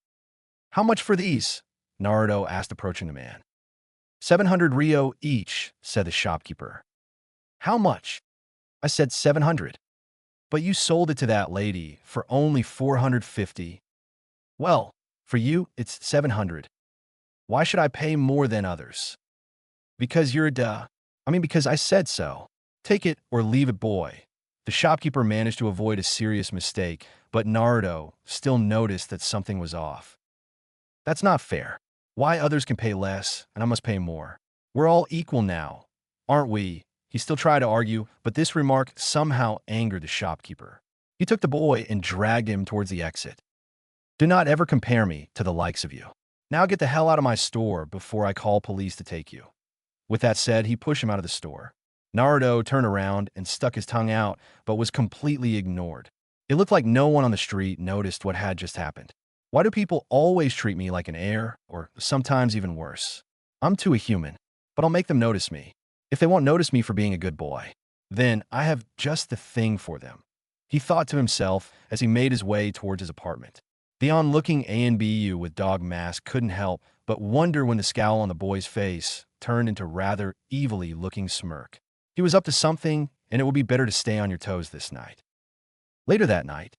"How much for these?" Naruto asked, approaching the man. 700 Rio each, said the shopkeeper. "How much?" I said 700. "But you sold it to that lady for only 450. Well, for you, it's 700. Why should I pay more than others?" "Because you're because I said so. Take it or leave it, boy." The shopkeeper managed to avoid a serious mistake, but Naruto still noticed that something was off. "That's not fair. Why others can pay less and I must pay more? We're all equal now, aren't we?" He still tried to argue, but this remark somehow angered the shopkeeper. He took the boy and dragged him towards the exit. "Do not ever compare me to the likes of you. Now get the hell out of my store before I call police to take you." With that said, he pushed him out of the store. Naruto turned around and stuck his tongue out, but was completely ignored. It looked like no one on the street noticed what had just happened. Why do people always treat me like an heir, or sometimes even worse? I'm too a human, but I'll make them notice me. If they won't notice me for being a good boy, then I have just the thing for them. He thought to himself as he made his way towards his apartment. The on-looking ANBU with dog mask couldn't help but wonder when the scowl on the boy's face turned into rather evilly-looking smirk. He was up to something, and it would be better to stay on your toes this night. Later that night,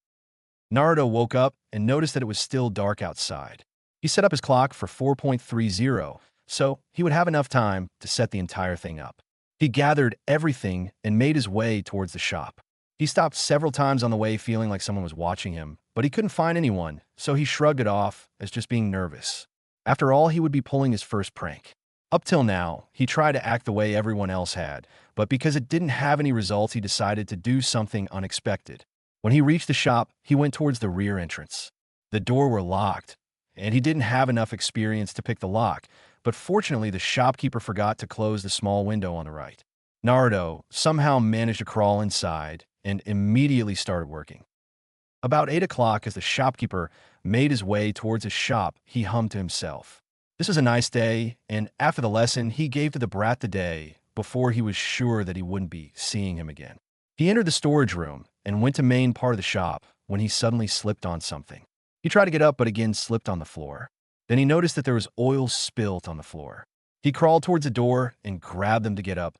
Naruto woke up and noticed that it was still dark outside. He set up his clock for 4:30, so he would have enough time to set the entire thing up. He gathered everything and made his way towards the shop. He stopped several times on the way feeling like someone was watching him, but he couldn't find anyone, so he shrugged it off as just being nervous. After all, he would be pulling his first prank. Up till now, he tried to act the way everyone else had, but because it didn't have any results, he decided to do something unexpected. When he reached the shop, he went towards the rear entrance. The door were locked, and he didn't have enough experience to pick the lock, but fortunately the shopkeeper forgot to close the small window on the right. Naruto somehow managed to crawl inside and immediately started working. About 8 o'clock, as the shopkeeper made his way towards his shop, he hummed to himself. This was a nice day, and after the lesson, he gave to the brat the day before he was sure that he wouldn't be seeing him again. He entered the storage room and went to main part of the shop when he suddenly slipped on something. He tried to get up, but again slipped on the floor. Then he noticed that there was oil spilt on the floor. He crawled towards the door and grabbed them to get up,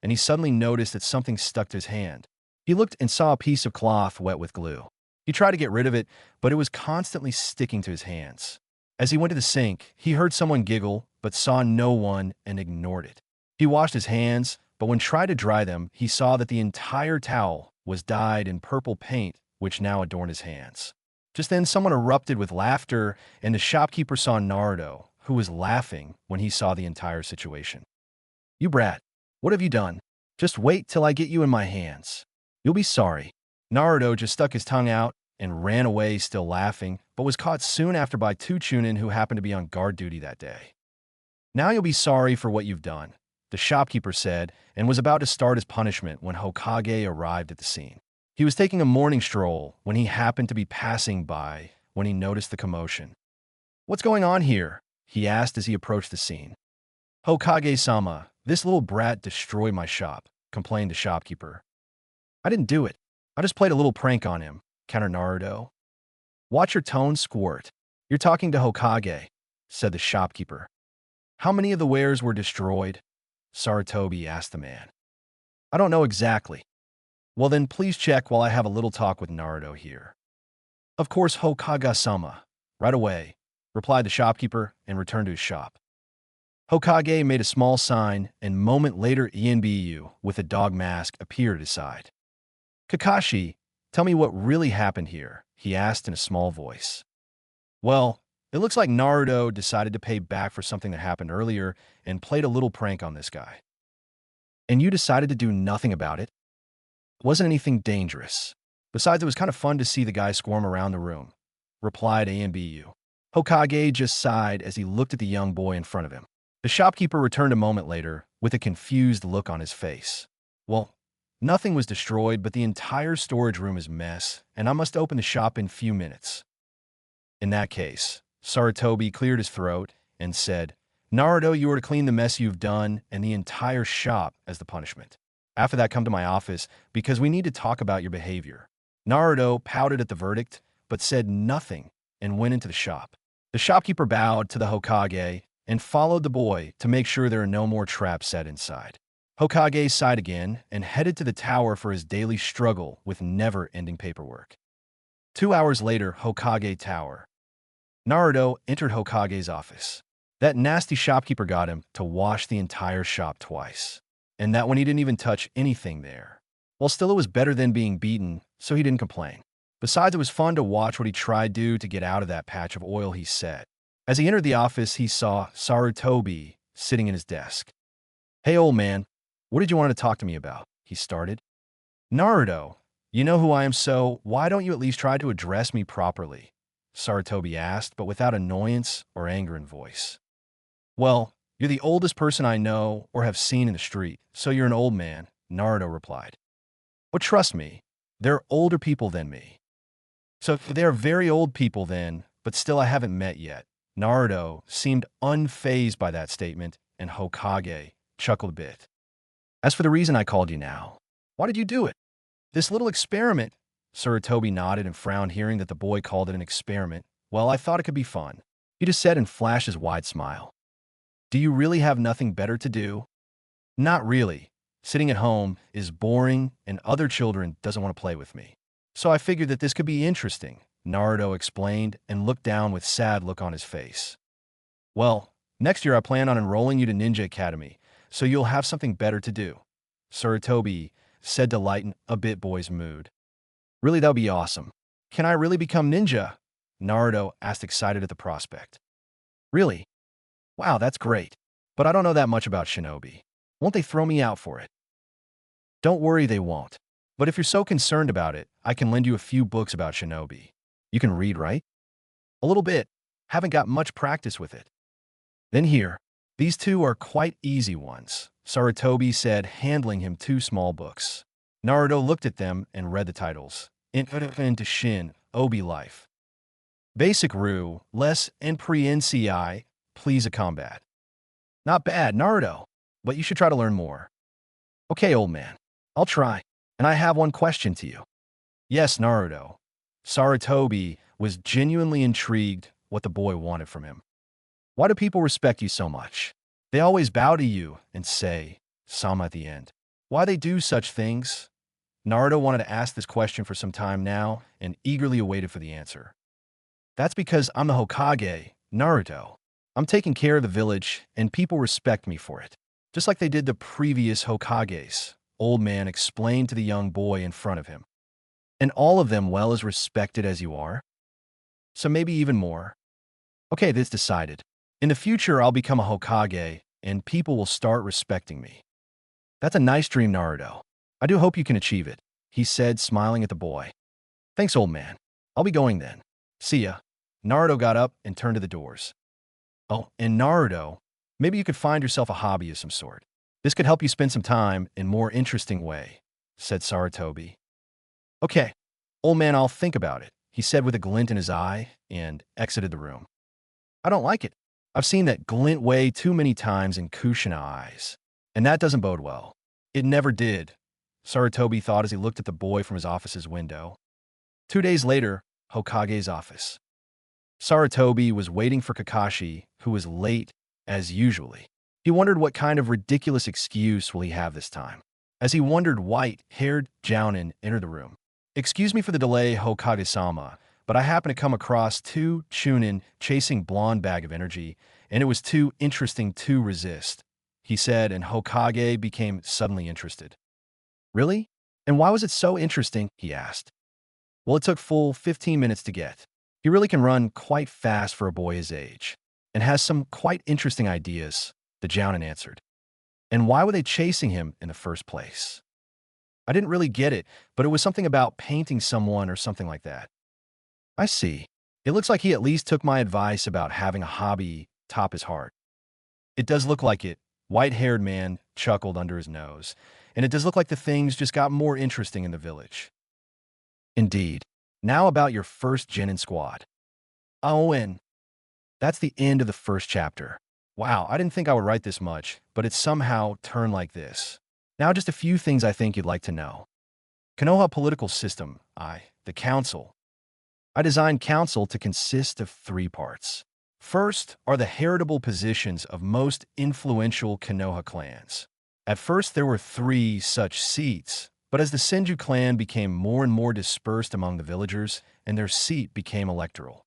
and he suddenly noticed that something stuck to his hand. He looked and saw a piece of cloth wet with glue. He tried to get rid of it, but it was constantly sticking to his hands. As he went to the sink, he heard someone giggle, but saw no one and ignored it. He washed his hands, but when trying to dry them, he saw that the entire towel was dyed in purple paint, which now adorned his hands. Just then, someone erupted with laughter, and the shopkeeper saw Naruto, who was laughing when he saw the entire situation. "You brat, what have you done? Just wait till I get you in my hands. You'll be sorry." Naruto just stuck his tongue out and ran away, still laughing, but was caught soon after by 2 Chunin who happened to be on guard duty that day. "Now you'll be sorry for what you've done," the shopkeeper said, and was about to start his punishment when Hokage arrived at the scene. He was taking a morning stroll when he happened to be passing by when he noticed the commotion. "What's going on here?" he asked as he approached the scene. "Hokage-sama, this little brat destroyed my shop," complained the shopkeeper. "I didn't do it. I just played a little prank on him," countered Naruto. "Watch your tone, squirt. You're talking to Hokage," said the shopkeeper. "How many of the wares were destroyed?" Sarutobi asked the man. "I don't know exactly." "Well then, please check while I have a little talk with Naruto here." "Of course, Hokage-sama. Right away," replied the shopkeeper and returned to his shop. Hokage made a small sign, and a moment later Ianbu, with a dog mask, appeared at his side. "Kakashi, tell me what really happened here," he asked in a small voice. "Well, it looks like Naruto decided to pay back for something that happened earlier and played a little prank on this guy." "And you decided to do nothing about it?" "It wasn't anything dangerous. Besides, it was kind of fun to see the guy squirm around the room," replied Anbu. Hokage just sighed as he looked at the young boy in front of him. The shopkeeper returned a moment later, with a confused look on his face. Well, nothing was destroyed, but the entire storage room is a mess, and I must open the shop in few minutes. In that case, Sarutobi cleared his throat and said, Naruto, you are to clean the mess you've done and the entire shop as the punishment. After that, come to my office because we need to talk about your behavior. Naruto pouted at the verdict, but said nothing and went into the shop. The shopkeeper bowed to the Hokage and followed the boy to make sure there are no more traps set inside. Hokage sighed again and headed to the tower for his daily struggle with never-ending paperwork. 2 hours later, Hokage Tower. Naruto entered Hokage's office. That nasty shopkeeper got him to wash the entire shop twice. And that when he didn't even touch anything there. Well, still it was better than being beaten, so he didn't complain. Besides, it was fun to watch what he tried to do to get out of that patch of oil he set. As he entered the office, he saw Sarutobi sitting in his desk. Hey, old man, what did you want to talk to me about? He started. Naruto, you know who I am, so why don't you at least try to address me properly? Sarutobi asked, but without annoyance or anger in voice. Well, you're the oldest person I know or have seen in the street, so you're an old man, Naruto replied. But trust me, they're older people than me. So they're very old people then, but still I haven't met yet. Naruto seemed unfazed by that statement, and Hokage chuckled a bit. As for the reason I called you now, why did you do it? This little experiment. Sarutobi nodded and frowned, hearing that the boy called it an experiment. Well, I thought it could be fun. He just said and flashed his wide smile. Do you really have nothing better to do? Not really. Sitting at home is boring and other children doesn't want to play with me. So I figured that this could be interesting, Naruto explained and looked down with sad look on his face. Well, next year I plan on enrolling you to Ninja Academy, so you'll have something better to do, Sarutobi said to lighten a bit boy's mood. Really, that would be awesome. Can I really become ninja? Naruto asked, excited at the prospect. Really? Wow, that's great. But I don't know that much about shinobi. Won't they throw me out for it? Don't worry, they won't. But if you're so concerned about it, I can lend you a few books about shinobi. You can read, right? A little bit. Haven't got much practice with it. Then here, these two are quite easy ones, Sarutobi said, handling him 2 small books. Naruto looked at them and read the titles. Into Shin, Obi Life. Basic Ru, Less and Pre-NCI, Please a Combat. Not bad, Naruto, but you should try to learn more. Okay, old man, I'll try. And I have one question to you. Yes, Naruto. Sarutobi was genuinely intrigued what the boy wanted from him. Why do people respect you so much? They always bow to you and say, Sama at the end. Why they do such things? Naruto wanted to ask this question for some time now and eagerly awaited for the answer. That's because I'm the Hokage, Naruto. I'm taking care of the village and people respect me for it. Just like they did the previous Hokages, old man explained to the young boy in front of him. And all of them well as respected as you are? So maybe even more. Okay, this decided. In the future, I'll become a Hokage and people will start respecting me. That's a nice dream, Naruto. I do hope you can achieve it, he said, smiling at the boy. Thanks, old man. I'll be going then. See ya. Naruto got up and turned to the doors. Oh, and Naruto, maybe you could find yourself a hobby of some sort. This could help you spend some time in a more interesting way, said Sarutobi. Okay, old man, I'll think about it, he said with a glint in his eye and exited the room. I don't like it. I've seen that glint way too many times in Kushina eyes, and that doesn't bode well. It never did, Sarutobi thought as he looked at the boy from his office's window. 2 days later, Hokage's office. Sarutobi was waiting for Kakashi, who was late, as usually. He wondered what kind of ridiculous excuse will he have this time. As he wondered, white-haired Jounin entered the room. Excuse me for the delay, Hokage-sama, but I happened to come across 2 Chunin chasing blonde bag of energy, and it was too interesting to resist, he said, and Hokage became suddenly interested. Really? And why was it so interesting? He asked. Well, it took full 15 minutes to get. He really can run quite fast for a boy his age, and has some quite interesting ideas, the Jounin answered. And why were they chasing him in the first place? I didn't really get it, but it was something about painting someone or something like that. I see. It looks like he at least took my advice about having a hobby top his heart. It does look like it, White-haired man chuckled under his nose, and it does look like the things just got more interesting in the village. Indeed. Now about your first Genin squad. Oh, and that's the end of the first chapter. Wow, I didn't think I would write this much, but it's somehow turned like this. Now just a few things I think you'd like to know. Konoha political system, the council. I designed council to consist of 3 parts. First are the heritable positions of most influential Konoha clans. At first there were 3 such seats, but as the Senju clan became more and more dispersed among the villagers, and their seat became electoral.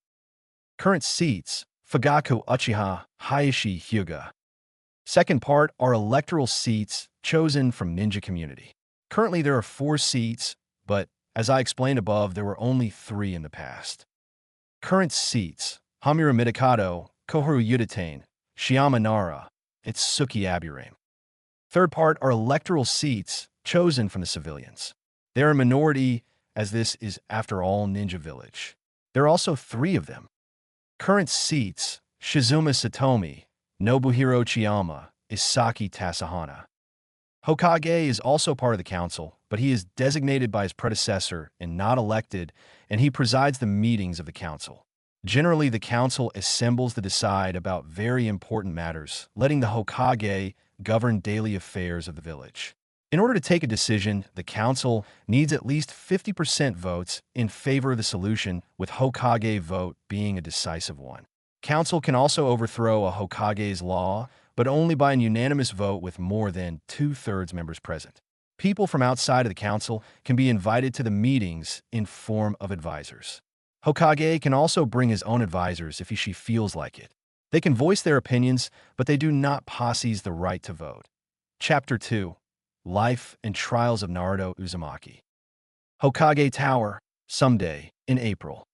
Current seats, Fugaku Uchiha, Hayashi Hyuga. Second part are electoral seats chosen from ninja community. Currently there are 4 seats, but as I explained above, there were only 3 in the past. Current seats, Hamura Midokado, Koharu Yudatain, Shiyama Nara, Itsuki Aburame. Third part are electoral seats chosen from the civilians. They are a minority, as this is, after all, Ninja Village. There are also 3 of them. Current seats, Shizuma Satomi, Nobuhiro Chiyama, Isaki Tasahana. Hokage is also part of the council, but he is designated by his predecessor and not elected, and he presides the meetings of the council. Generally, the council assembles to decide about very important matters, letting the Hokage govern daily affairs of the village. In order to take a decision, the council needs at least 50% votes in favor of the solution, with Hokage vote being a decisive one. Council can also overthrow a Hokage's law, but only by an unanimous vote with more than 2/3 members present. People from outside of the council can be invited to the meetings in form of advisors. Hokage can also bring his own advisors if she feels like it. They can voice their opinions, but they do not possess the right to vote. Chapter 2. Life and Trials of Naruto Uzumaki. Hokage Tower, someday, in April.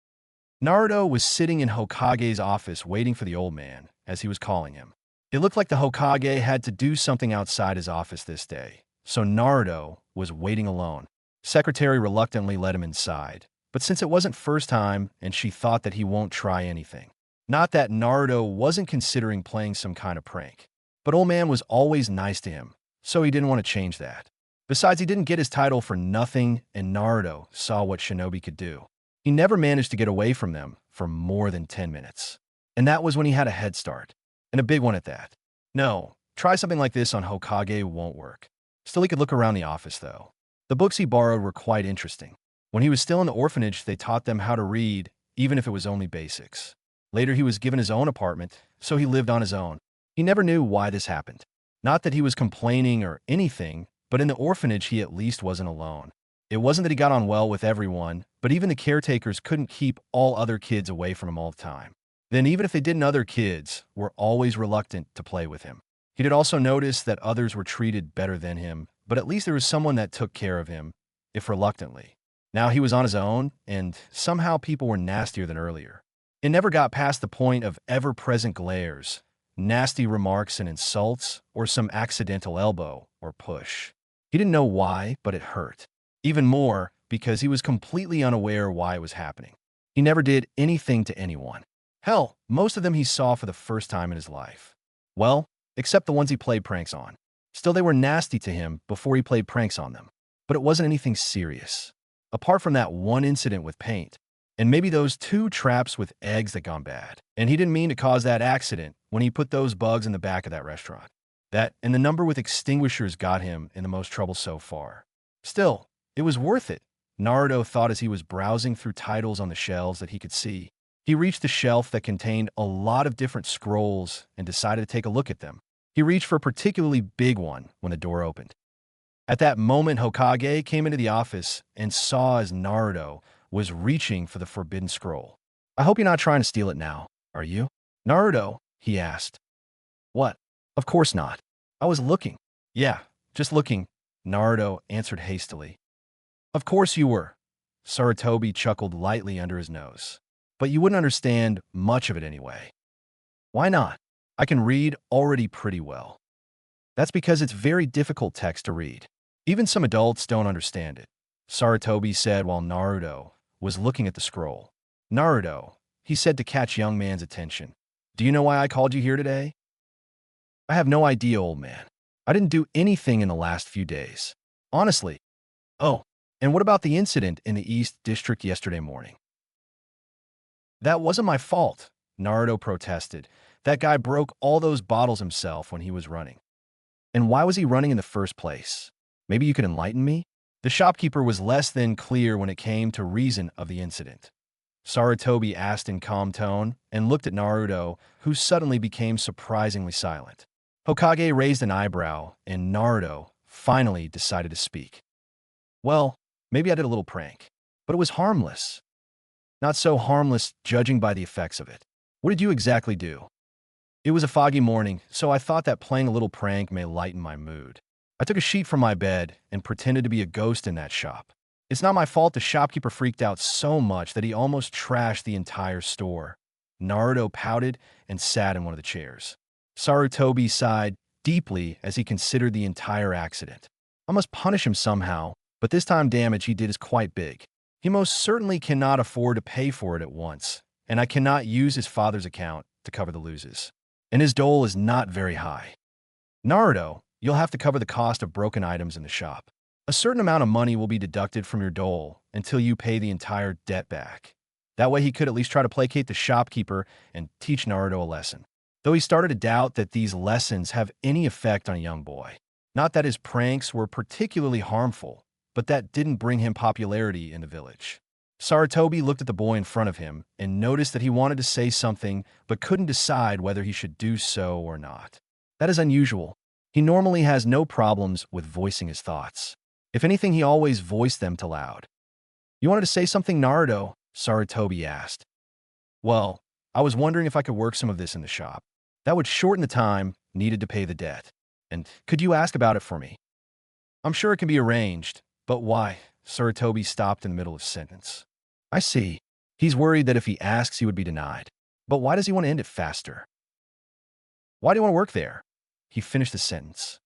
Naruto was sitting in Hokage's office waiting for the old man, as he was calling him. It looked like the Hokage had to do something outside his office this day, so Naruto was waiting alone. Secretary reluctantly let him inside, but since it wasn't first time and she thought that he won't try anything. Not that Naruto wasn't considering playing some kind of prank, but old man was always nice to him, so he didn't want to change that. Besides, he didn't get his title for nothing, and Naruto saw what shinobi could do. He never managed to get away from them for more than 10 minutes. And that was when he had a head start. And a big one at that. No, try something like this on Hokage won't work. Still, he could look around the office, though. The books he borrowed were quite interesting. When he was still in the orphanage, they taught them how to read, even if it was only basics. Later, he was given his own apartment, so he lived on his own. He never knew why this happened. Not that he was complaining or anything, but in the orphanage, he at least wasn't alone. It wasn't that he got on well with everyone, but even the caretakers couldn't keep all other kids away from him all the time. Then even if they didn't, other kids were always reluctant to play with him. He did also notice that others were treated better than him, but at least there was someone that took care of him, if reluctantly. Now he was on his own, and somehow people were nastier than earlier. It never got past the point of ever-present glares, nasty remarks and insults, or some accidental elbow or push. He didn't know why, but it hurt. Even more, because he was completely unaware why it was happening. He never did anything to anyone. Hell, most of them he saw for the first time in his life. Well, except the ones he played pranks on. Still, they were nasty to him before he played pranks on them. But it wasn't anything serious. Apart from that one incident with paint, and maybe those 2 traps with eggs that gone bad. And he didn't mean to cause that accident when he put those bugs in the back of that restaurant. That and the number with extinguishers got him in the most trouble so far. Still, it was worth it, Naruto thought as he was browsing through titles on the shelves that he could see. He reached the shelf that contained a lot of different scrolls and decided to take a look at them. He reached for a particularly big one when the door opened. At that moment, Hokage came into the office and saw as Naruto was reaching for the forbidden scroll. I hope you're not trying to steal it now, are you? Naruto, he asked. What? Of course not. I was looking. Yeah, just looking, Naruto answered hastily. Of course you were. Sarutobi chuckled lightly under his nose. But you wouldn't understand much of it anyway. Why not? I can read already pretty well. That's because it's very difficult text to read. Even some adults don't understand it, Sarutobi said while Naruto was looking at the scroll. Naruto, he said to catch young man's attention. Do you know why I called you here today? I have no idea, old man. I didn't do anything in the last few days. Honestly. Oh, and what about the incident in the East District yesterday morning? That wasn't my fault, Naruto protested. That guy broke all those bottles himself when he was running. And why was he running in the first place? Maybe you could enlighten me? The shopkeeper was less than clear when it came to reason of the incident. Sarutobi asked in calm tone and looked at Naruto, who suddenly became surprisingly silent. Hokage raised an eyebrow, and Naruto finally decided to speak. Well, maybe I did a little prank, but it was harmless. Not so harmless judging by the effects of it. What did you exactly do? It was a foggy morning, so I thought that playing a little prank may lighten my mood. I took a sheet from my bed and pretended to be a ghost in that shop. It's not my fault the shopkeeper freaked out so much that he almost trashed the entire store. Naruto pouted and sat in one of the chairs. Sarutobi sighed deeply as he considered the entire accident. I must punish him somehow, but this time damage he did is quite big. He most certainly cannot afford to pay for it at once, and I cannot use his father's account to cover the losses. And his dole is not very high. Naruto, you'll have to cover the cost of broken items in the shop. A certain amount of money will be deducted from your dole until you pay the entire debt back. That way he could at least try to placate the shopkeeper and teach Naruto a lesson. Though he started to doubt that these lessons have any effect on a young boy. Not that his pranks were particularly harmful, but that didn't bring him popularity in the village. Sarutobi looked at the boy in front of him and noticed that he wanted to say something but couldn't decide whether he should do so or not. That is unusual. He normally has no problems with voicing his thoughts. If anything, he always voiced them to loud. You wanted to say something, Naruto? Sarutobi asked. Well, I was wondering if I could work some of this in the shop. That would shorten the time needed to pay the debt. And could you ask about it for me? I'm sure it can be arranged, but why? Sarutobi stopped in the middle of a sentence. I see. He's worried that if he asks, he would be denied. But why does he want to end it faster? Why do you want to work there? He finished the sentence.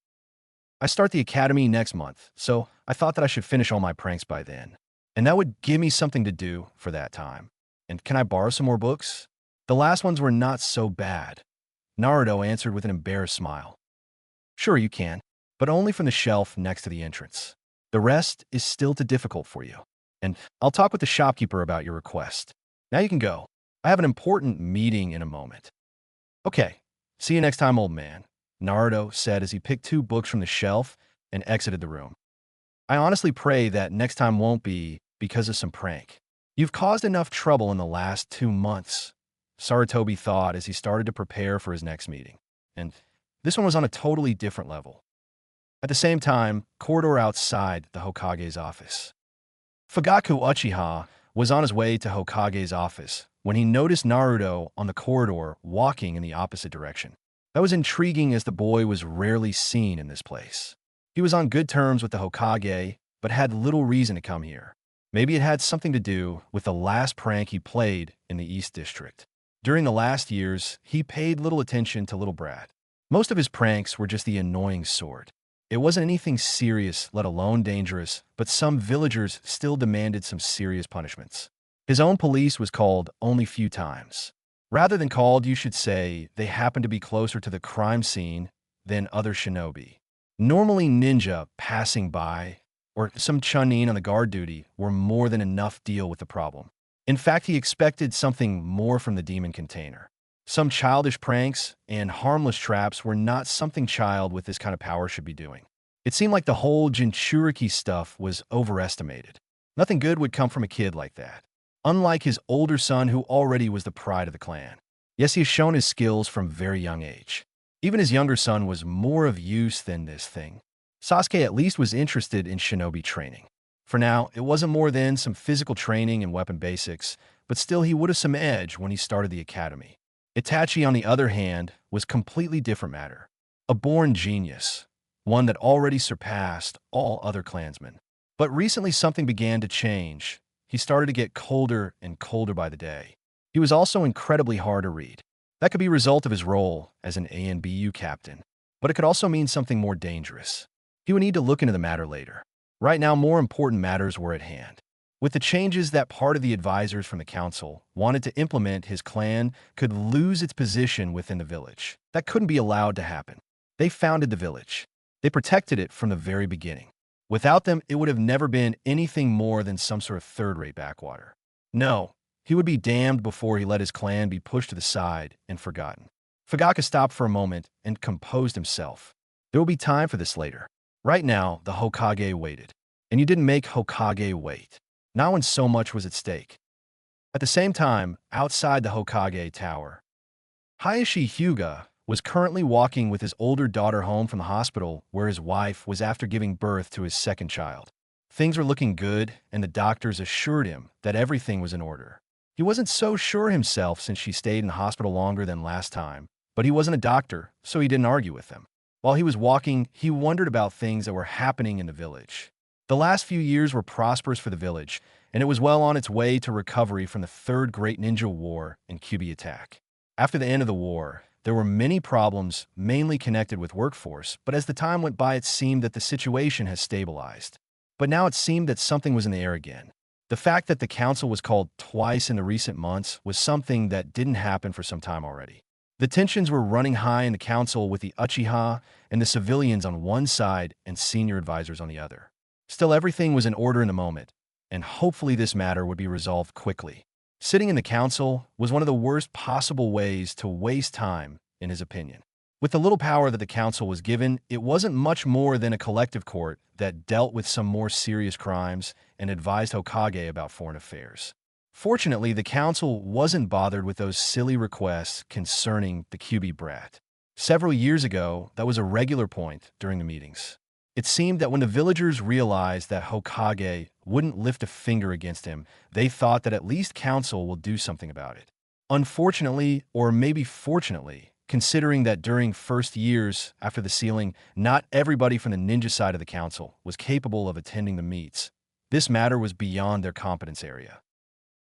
I start the academy next month, so I thought that I should finish all my pranks by then. And that would give me something to do for that time. And can I borrow some more books? The last ones were not so bad. Naruto answered with an embarrassed smile. Sure you can, but only from the shelf next to the entrance. The rest is still too difficult for you. And I'll talk with the shopkeeper about your request. Now you can go. I have an important meeting in a moment. Okay, see you next time, old man, Naruto said as he picked 2 books from the shelf and exited the room. I honestly pray that next time won't be because of some prank. You've caused enough trouble in the last 2 months, Sarutobi thought as he started to prepare for his next meeting. And this one was on a totally different level. At the same time, corridor outside the Hokage's office. Fugaku Uchiha was on his way to Hokage's office when he noticed Naruto on the corridor walking in the opposite direction. That was intriguing as the boy was rarely seen in this place. He was on good terms with the Hokage, but had little reason to come here. Maybe it had something to do with the last prank he played in the East District. During the last years, he paid little attention to Little Brat. Most of his pranks were just the annoying sort. It wasn't anything serious, let alone dangerous, but some villagers still demanded some serious punishments. His own police was called only few times. Rather than called, you should say they happened to be closer to the crime scene than other shinobi. Normally ninja passing by or some chunin on the guard duty were more than enough deal with the problem. In fact, he expected something more from the demon container. Some childish pranks and harmless traps were not something child with this kind of power should be doing. It seemed like the whole Jinchuriki stuff was overestimated. Nothing good would come from a kid like that. Unlike his older son who already was the pride of the clan. Yes, he has shown his skills from a very young age. Even his younger son was more of use than this thing. Sasuke at least was interested in shinobi training. For now, it wasn't more than some physical training and weapon basics, but still he would have some edge when he started the academy. Itachi, on the other hand, was completely different matter. A born genius, one that already surpassed all other clansmen. But recently something began to change. He started to get colder and colder by the day. He was also incredibly hard to read. That could be a result of his role as an ANBU captain, but it could also mean something more dangerous. He would need to look into the matter later. Right now, more important matters were at hand. With the changes that part of the advisors from the council wanted to implement, his clan could lose its position within the village. That couldn't be allowed to happen. They founded the village. They protected it from the very beginning. Without them, it would have never been anything more than some sort of third-rate backwater. No, he would be damned before he let his clan be pushed to the side and forgotten. Fugaka stopped for a moment and composed himself. There will be time for this later. Right now, the Hokage waited. And you didn't make Hokage wait. Not when so much was at stake. At the same time, outside the Hokage tower, Hayashi Hyuga was currently walking with his older daughter home from the hospital where his wife was after giving birth to his second child. Things were looking good, and the doctors assured him that everything was in order. He wasn't so sure himself since she stayed in the hospital longer than last time, but he wasn't a doctor, so he didn't argue with them. While he was walking, he wondered about things that were happening in the village. The last few years were prosperous for the village, and it was well on its way to recovery from the Third Great Ninja War and Kyuubi attack. After the end of the war, there were many problems, mainly connected with workforce, but as the time went by it seemed that the situation has stabilized. But now it seemed that something was in the air again. The fact that the council was called twice in the recent months was something that didn't happen for some time already. The tensions were running high in the council with the Uchiha and the civilians on one side and senior advisors on the other. Still, everything was in order in the moment, and hopefully this matter would be resolved quickly. Sitting in the council was one of the worst possible ways to waste time, in his opinion. With the little power that the council was given, it wasn't much more than a collective court that dealt with some more serious crimes and advised Hokage about foreign affairs. Fortunately, the council wasn't bothered with those silly requests concerning the Kyuubi brat. Several years ago, that was a regular point during the meetings. It seemed that when the villagers realized that Hokage wouldn't lift a finger against him, they thought that at least council will do something about it. Unfortunately, or maybe fortunately, considering that during first years after the sealing, not everybody from the ninja side of the council was capable of attending the meets, this matter was beyond their competence area.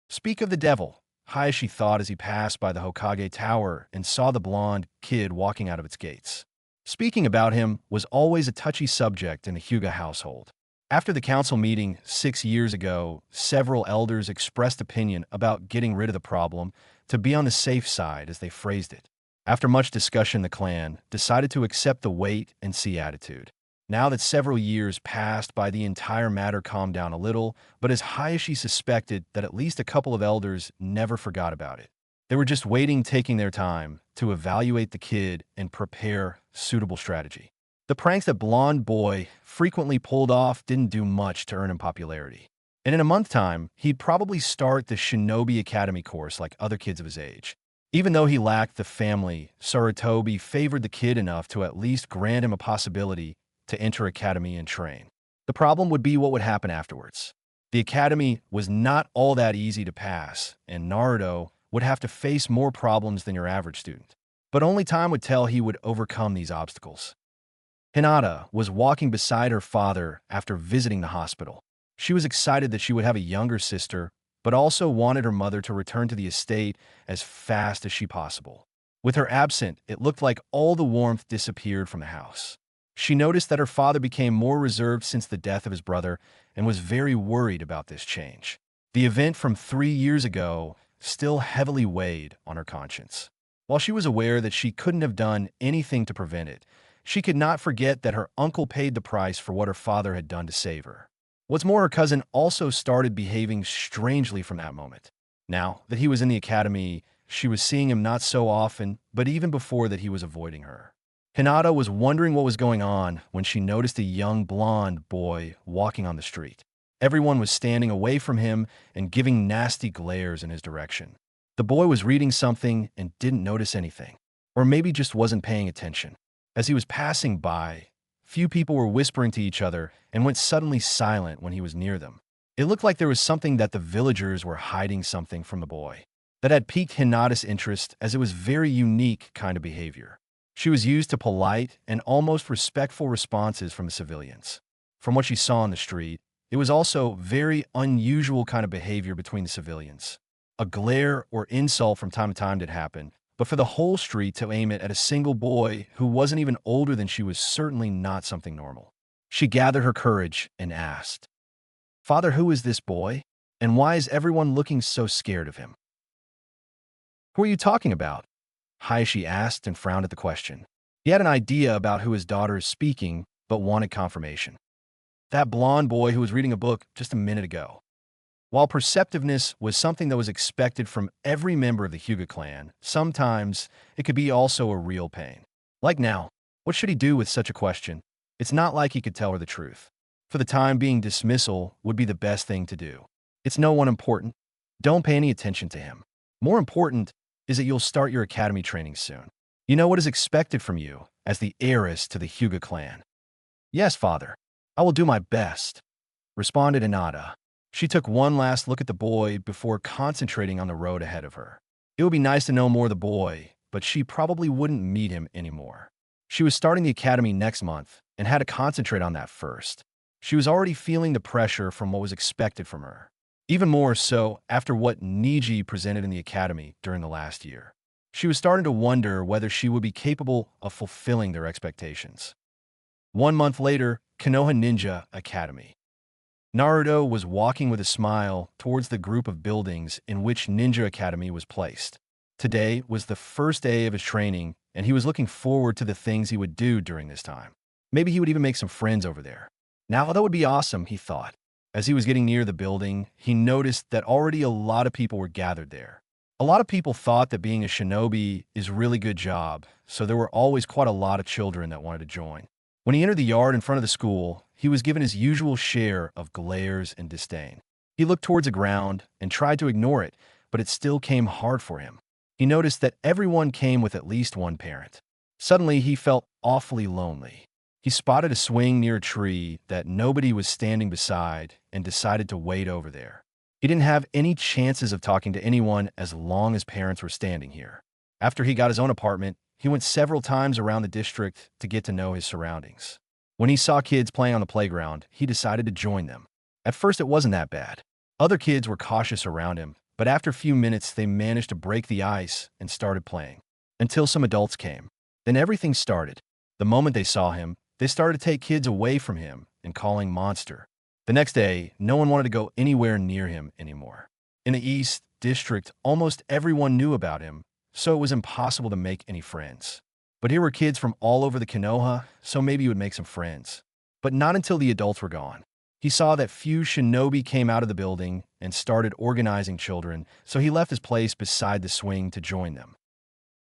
Speak of the devil, Hayashi thought as he passed by the Hokage tower and saw the blonde kid walking out of its gates. Speaking about him was always a touchy subject in the Hyuga household. After the council meeting 6 years ago, several elders expressed opinion about getting rid of the problem to be on the safe side, as they phrased it. After much discussion, the clan decided to accept the wait-and-see attitude. Now that several years passed by, the entire matter calmed down a little, but as Hayashi suspected that at least a couple of elders never forgot about it. They were just waiting, taking their time to evaluate the kid and prepare suitable strategy. The pranks that blonde boy frequently pulled off didn't do much to earn him popularity. And in a month's time, he'd probably start the Shinobi Academy course like other kids of his age. Even though he lacked the family, Sarutobi favored the kid enough to at least grant him a possibility to enter academy and train. The problem would be what would happen afterwards. The academy was not all that easy to pass, and Naruto would have to face more problems than your average student. But only time would tell he would overcome these obstacles. Hinata was walking beside her father after visiting the hospital. She was excited that she would have a younger sister, but also wanted her mother to return to the estate as fast as she possible. With her absent, it looked like all the warmth disappeared from the house. She noticed that her father became more reserved since the death of his brother and was very worried about this change. The event from 3 years ago still heavily weighed on her conscience. While she was aware that she couldn't have done anything to prevent it, she could not forget that her uncle paid the price for what her father had done to save her. What's more, her cousin also started behaving strangely from that moment. Now that he was in the academy, she was seeing him not so often, but even before that he was avoiding her. Hinata was wondering what was going on when she noticed a young blonde boy walking on the street. Everyone was standing away from him and giving nasty glares in his direction. The boy was reading something and didn't notice anything, or maybe just wasn't paying attention. As he was passing by, few people were whispering to each other and went suddenly silent when he was near them. It looked like there was something that the villagers were hiding something from the boy. That had piqued Hinata's interest, as it was very unique kind of behavior. She was used to polite and almost respectful responses from the civilians. From what she saw on the street, it was also very unusual kind of behavior between the civilians. A glare or insult from time to time did happen, but for the whole street to aim it at a single boy who wasn't even older than she was certainly not something normal. She gathered her courage and asked, "Father, who is this boy? And why is everyone looking so scared of him?" "Who are you talking about?" Hayashi asked and frowned at the question. He had an idea about who his daughter is speaking, but wanted confirmation. That blonde boy who was reading a book just a minute ago. While perceptiveness was something that was expected from every member of the Hyuga clan, sometimes it could be also a real pain. Like now, what should he do with such a question? It's not like he could tell her the truth. For the time being, dismissal would be the best thing to do. It's no one important. Don't pay any attention to him. More important is that you'll start your academy training soon. You know what is expected from you as the heiress to the Hyuga clan. Yes, father. I will do my best, responded Inada. She took one last look at the boy before concentrating on the road ahead of her. It would be nice to know more of the boy, but she probably wouldn't meet him anymore. She was starting the academy next month and had to concentrate on that first. She was already feeling the pressure from what was expected from her. Even more so after what Niji presented in the academy during the last year. She was starting to wonder whether she would be capable of fulfilling their expectations. 1 month later, Konoha Ninja Academy. Naruto was walking with a smile towards the group of buildings in which Ninja Academy was placed. Today was the first day of his training, and he was looking forward to the things he would do during this time. Maybe he would even make some friends over there. Now, that would be awesome, he thought. As he was getting near the building, he noticed that already a lot of people were gathered there. A lot of people thought that being a shinobi is a really good job, so there were always quite a lot of children that wanted to join. When he entered the yard in front of the school, he was given his usual share of glares and disdain. He looked towards the ground and tried to ignore it, but it still came hard for him. He noticed that everyone came with at least one parent. Suddenly, he felt awfully lonely. He spotted a swing near a tree that nobody was standing beside and decided to wait over there. He didn't have any chances of talking to anyone as long as parents were standing here. After he got his own apartment, he went several times around the district to get to know his surroundings. When he saw kids playing on the playground, he decided to join them. At first, it wasn't that bad. Other kids were cautious around him, but after a few minutes, they managed to break the ice and started playing. Until some adults came. Then everything started. The moment they saw him, they started to take kids away from him and calling monster. The next day, no one wanted to go anywhere near him anymore. In the East District, almost everyone knew about him, so it was impossible to make any friends. But here were kids from all over the Konoha, so maybe he would make some friends. But not until the adults were gone. He saw that few shinobi came out of the building and started organizing children, so he left his place beside the swing to join them.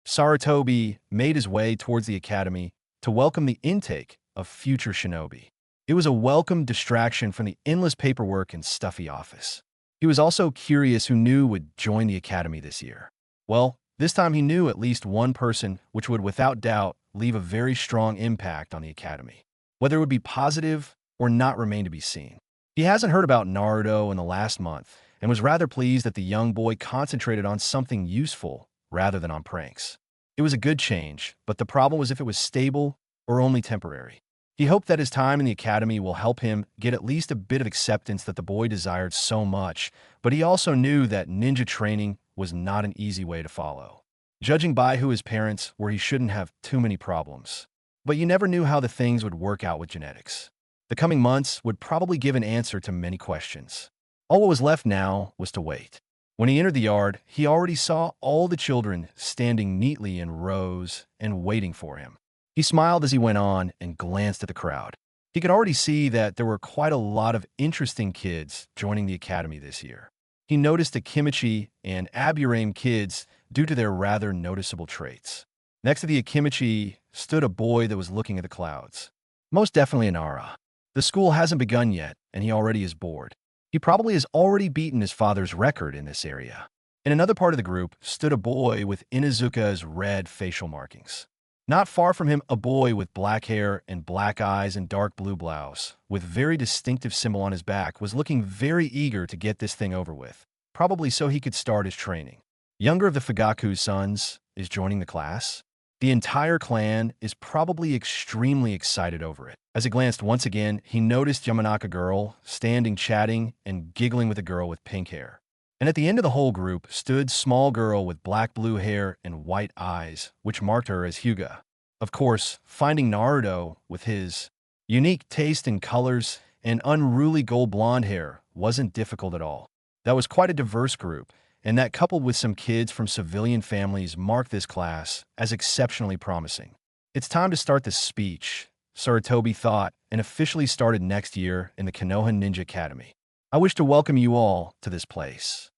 Sarutobi made his way towards the academy to welcome the intake of future shinobi. It was a welcome distraction from the endless paperwork and stuffy office. He was also curious who knew would join the academy this year. Well, this time he knew at least one person which would without doubt leave a very strong impact on the academy. Whether it would be positive or not remained to be seen. He hasn't heard about Naruto in the last month and was rather pleased that the young boy concentrated on something useful rather than on pranks. It was a good change, but the problem was if it was stable or only temporary. He hoped that his time in the academy will help him get at least a bit of acceptance that the boy desired so much, but he also knew that ninja training was not an easy way to follow. Judging by who his parents were, he shouldn't have too many problems. But you never knew how the things would work out with genetics. The coming months would probably give an answer to many questions. All what was left now was to wait. When he entered the yard, he already saw all the children standing neatly in rows and waiting for him. He smiled as he went on and glanced at the crowd. He could already see that there were quite a lot of interesting kids joining the academy this year. He noticed the Akimichi and Aburame kids due to their rather noticeable traits. Next to the Akimichi stood a boy that was looking at the clouds. Most definitely an Ara. The school hasn't begun yet, and he already is bored. He probably has already beaten his father's record in this area. In another part of the group stood a boy with Inuzuka's red facial markings. Not far from him, a boy with black hair and black eyes and dark blue blouse, with very distinctive symbol on his back, was looking very eager to get this thing over with, probably so he could start his training. Younger of the Fugaku's sons is joining the class. The entire clan is probably extremely excited over it. As he glanced once again, he noticed Yamanaka girl standing chatting and giggling with a girl with pink hair. And at the end of the whole group stood small girl with black-blue hair and white eyes, which marked her as Hyuga. Of course, finding Naruto with his unique taste in colors and unruly gold blonde hair wasn't difficult at all. That was quite a diverse group, and that coupled with some kids from civilian families marked this class as exceptionally promising. It's time to start the speech, Saratobi thought, and officially started next year in the Konoha Ninja Academy. I wish to welcome you all to this place.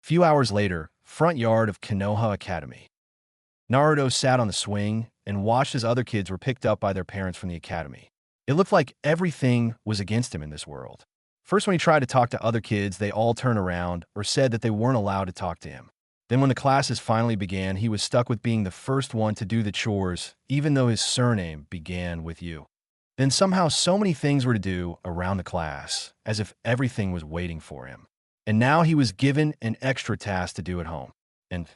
Few hours later, front yard of Konoha Academy. Naruto sat on the swing and watched as other kids were picked up by their parents from the academy. It looked like everything was against him in this world. First, when he tried to talk to other kids, they all turned around or said that they weren't allowed to talk to him. Then when the classes finally began, he was stuck with being the first one to do the chores, even though his surname began with U. Then somehow so many things were to do around the class, as if everything was waiting for him. And now he was given an extra task to do at home. And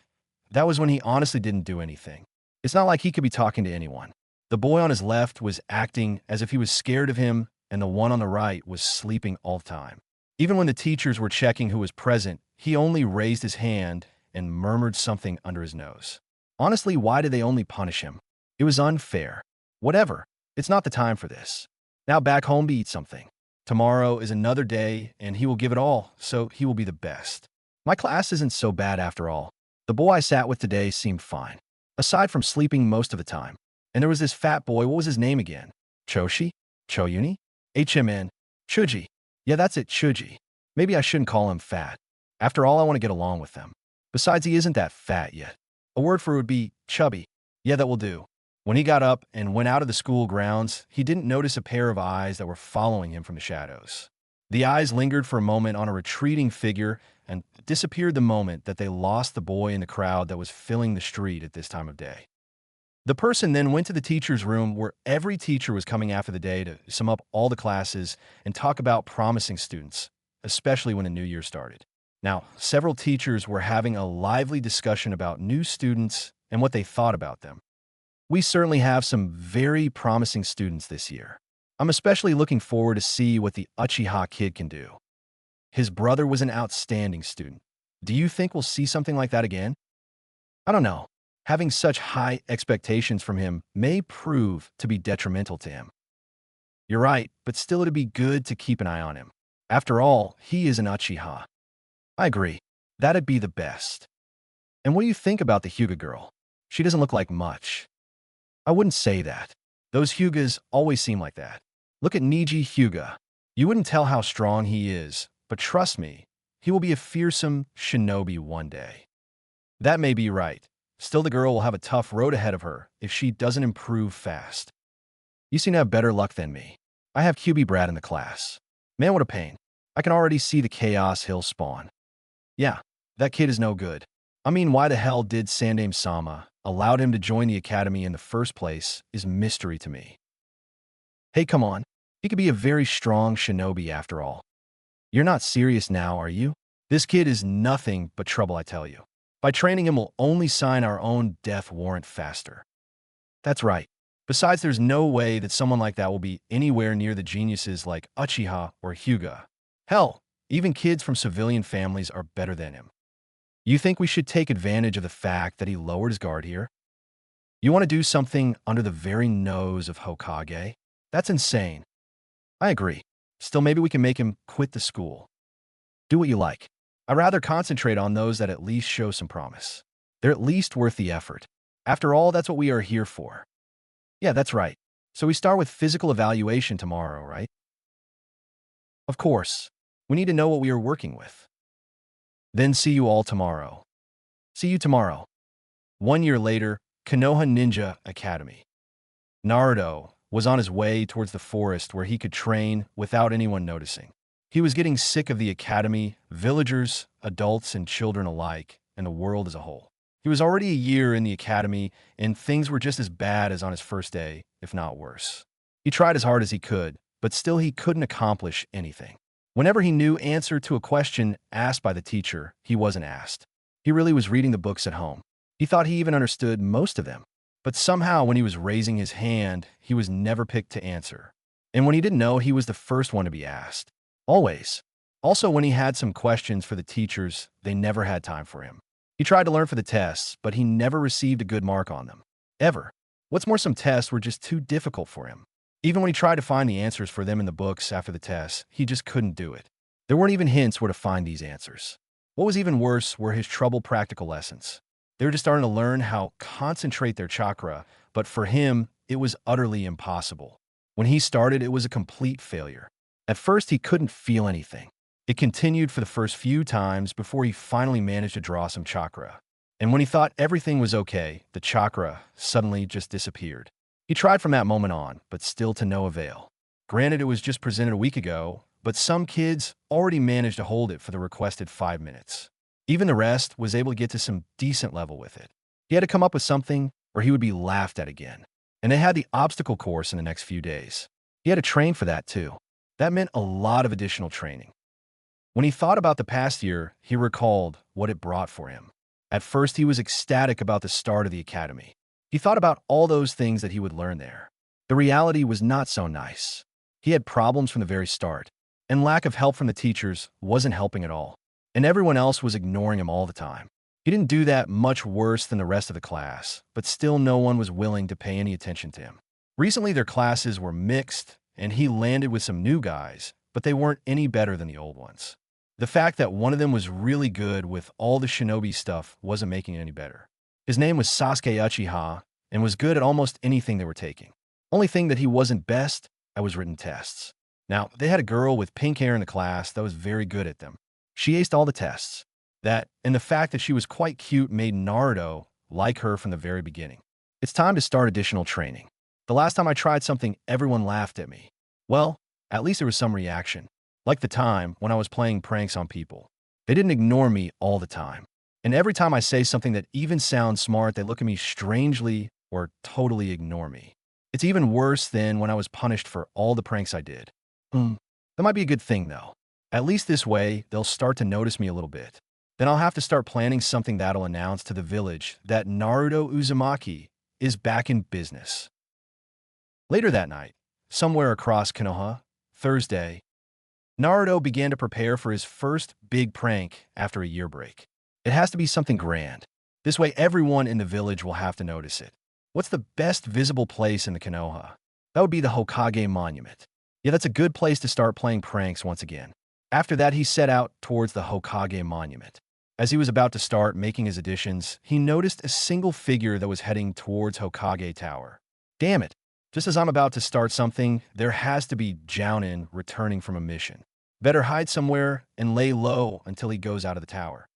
that was when he honestly didn't do anything. It's not like he could be talking to anyone. The boy on his left was acting as if he was scared of him, and the one on the right was sleeping all the time. Even when the teachers were checking who was present, he only raised his hand and murmured something under his nose. Honestly, why did they only punish him? It was unfair. Whatever. It's not the time for this. Now back home to eat something. Tomorrow is another day, and he will give it all, so he will be the best. My class isn't so bad after all. The boy I sat with today seemed fine, aside from sleeping most of the time. And there was this fat boy, what was his name again? Choshi? Choyuni? HMN? Chuji. Yeah, that's it, Chuji. Maybe I shouldn't call him fat. After all, I want to get along with them. Besides, he isn't that fat yet. A word for it would be chubby. Yeah, that will do. When he got up and went out of the school grounds, he didn't notice a pair of eyes that were following him from the shadows. The eyes lingered for a moment on a retreating figure and disappeared the moment that they lost the boy in the crowd that was filling the street at this time of day. The person then went to the teacher's room where every teacher was coming after the day to sum up all the classes and talk about promising students, especially when the new year started. Now, several teachers were having a lively discussion about new students and what they thought about them. We certainly have some very promising students this year. I'm especially looking forward to see what the Uchiha kid can do. His brother was an outstanding student. Do you think we'll see something like that again? I don't know. Having such high expectations from him may prove to be detrimental to him. You're right, but still it'd be good to keep an eye on him. After all, he is an Uchiha. I agree. That'd be the best. And what do you think about the Hyuga girl? She doesn't look like much. I wouldn't say that. Those Hyugas always seem like that. Look at Niji Hyuga. You wouldn't tell how strong he is, but trust me, he will be a fearsome shinobi one day. That may be right. Still, the girl will have a tough road ahead of her if she doesn't improve fast. You seem to have better luck than me. I have QB Brad in the class. Man, what a pain. I can already see the chaos he'll spawn. Yeah, that kid is no good. I mean, why the hell did Sandaime-sama allowed him to join the academy in the first place is mystery to me. Hey, come on. He could be a very strong shinobi after all. You're not serious now, are you? This kid is nothing but trouble, I tell you. By training him, we'll only sign our own death warrant faster. That's right. Besides, there's no way that someone like that will be anywhere near the geniuses like Uchiha or Hyuga. Hell, even kids from civilian families are better than him. You think we should take advantage of the fact that he lowered his guard here? You want to do something under the very nose of Hokage? That's insane. I agree. Still, maybe we can make him quit the school. Do what you like. I'd rather concentrate on those that at least show some promise. They're at least worth the effort. After all, that's what we are here for. Yeah, that's right. So we start with physical evaluation tomorrow, right? Of course. We need to know what we are working with. Then see you all tomorrow. See you tomorrow. 1 year later, Konoha Ninja Academy. Naruto was on his way towards the forest where he could train without anyone noticing. He was getting sick of the academy, villagers, adults, and children alike, and the world as a whole. He was already a year in the academy, and things were just as bad as on his first day, if not worse. He tried as hard as he could, but still he couldn't accomplish anything. Whenever he knew answer to a question asked by the teacher, he wasn't asked. He really was reading the books at home. He thought he even understood most of them. But somehow when he was raising his hand, he was never picked to answer. And when he didn't know, he was the first one to be asked. Always. Also, when he had some questions for the teachers, they never had time for him. He tried to learn for the tests, but he never received a good mark on them. Ever. What's more, some tests were just too difficult for him. Even when he tried to find the answers for them in the books after the tests, he just couldn't do it. There weren't even hints where to find these answers. What was even worse were his troubled practical lessons. They were just starting to learn how to concentrate their chakra, but for him, it was utterly impossible. When he started, it was a complete failure. At first, he couldn't feel anything. It continued for the first few times before he finally managed to draw some chakra. And when he thought everything was okay, the chakra suddenly just disappeared. He tried from that moment on, but still to no avail. Granted, it was just presented a week ago, but some kids already managed to hold it for the requested 5 minutes. Even the rest was able to get to some decent level with it. He had to come up with something or he would be laughed at again. And they had the obstacle course in the next few days. He had to train for that too. That meant a lot of additional training. When he thought about the past year, he recalled what it brought for him. At first, he was ecstatic about the start of the academy. He thought about all those things that he would learn there. The reality was not so nice. He had problems from the very start, and lack of help from the teachers wasn't helping at all. And everyone else was ignoring him all the time. He didn't do that much worse than the rest of the class, but still no one was willing to pay any attention to him. Recently, their classes were mixed, and he landed with some new guys, but they weren't any better than the old ones. The fact that one of them was really good with all the shinobi stuff wasn't making it any better. His name was Sasuke Uchiha, and was good at almost anything they were taking. Only thing that he wasn't best at was written tests. Now, they had a girl with pink hair in the class that was very good at them. She aced all the tests. That, and the fact that she was quite cute made Naruto like her from the very beginning. It's time to start additional training. The last time I tried something, everyone laughed at me. Well, at least there was some reaction. Like the time when I was playing pranks on people. They didn't ignore me all the time. And every time I say something that even sounds smart, they look at me strangely or totally ignore me. It's even worse than when I was punished for all the pranks I did. That might be a good thing, though. At least this way, they'll start to notice me a little bit. Then I'll have to start planning something that'll announce to the village that Naruto Uzumaki is back in business. Later that night, somewhere across Konoha, Thursday, Naruto began to prepare for his first big prank after a year break. It has to be something grand. This way everyone in the village will have to notice it. What's the best visible place in the Konoha? That would be the Hokage Monument. Yeah, that's a good place to start playing pranks once again. After that, he set out towards the Hokage Monument. As he was about to start making his additions, he noticed a single figure that was heading towards Hokage Tower. Damn it! Just as I'm about to start something, there has to be Jounin returning from a mission. Better hide somewhere and lay low until he goes out of the tower.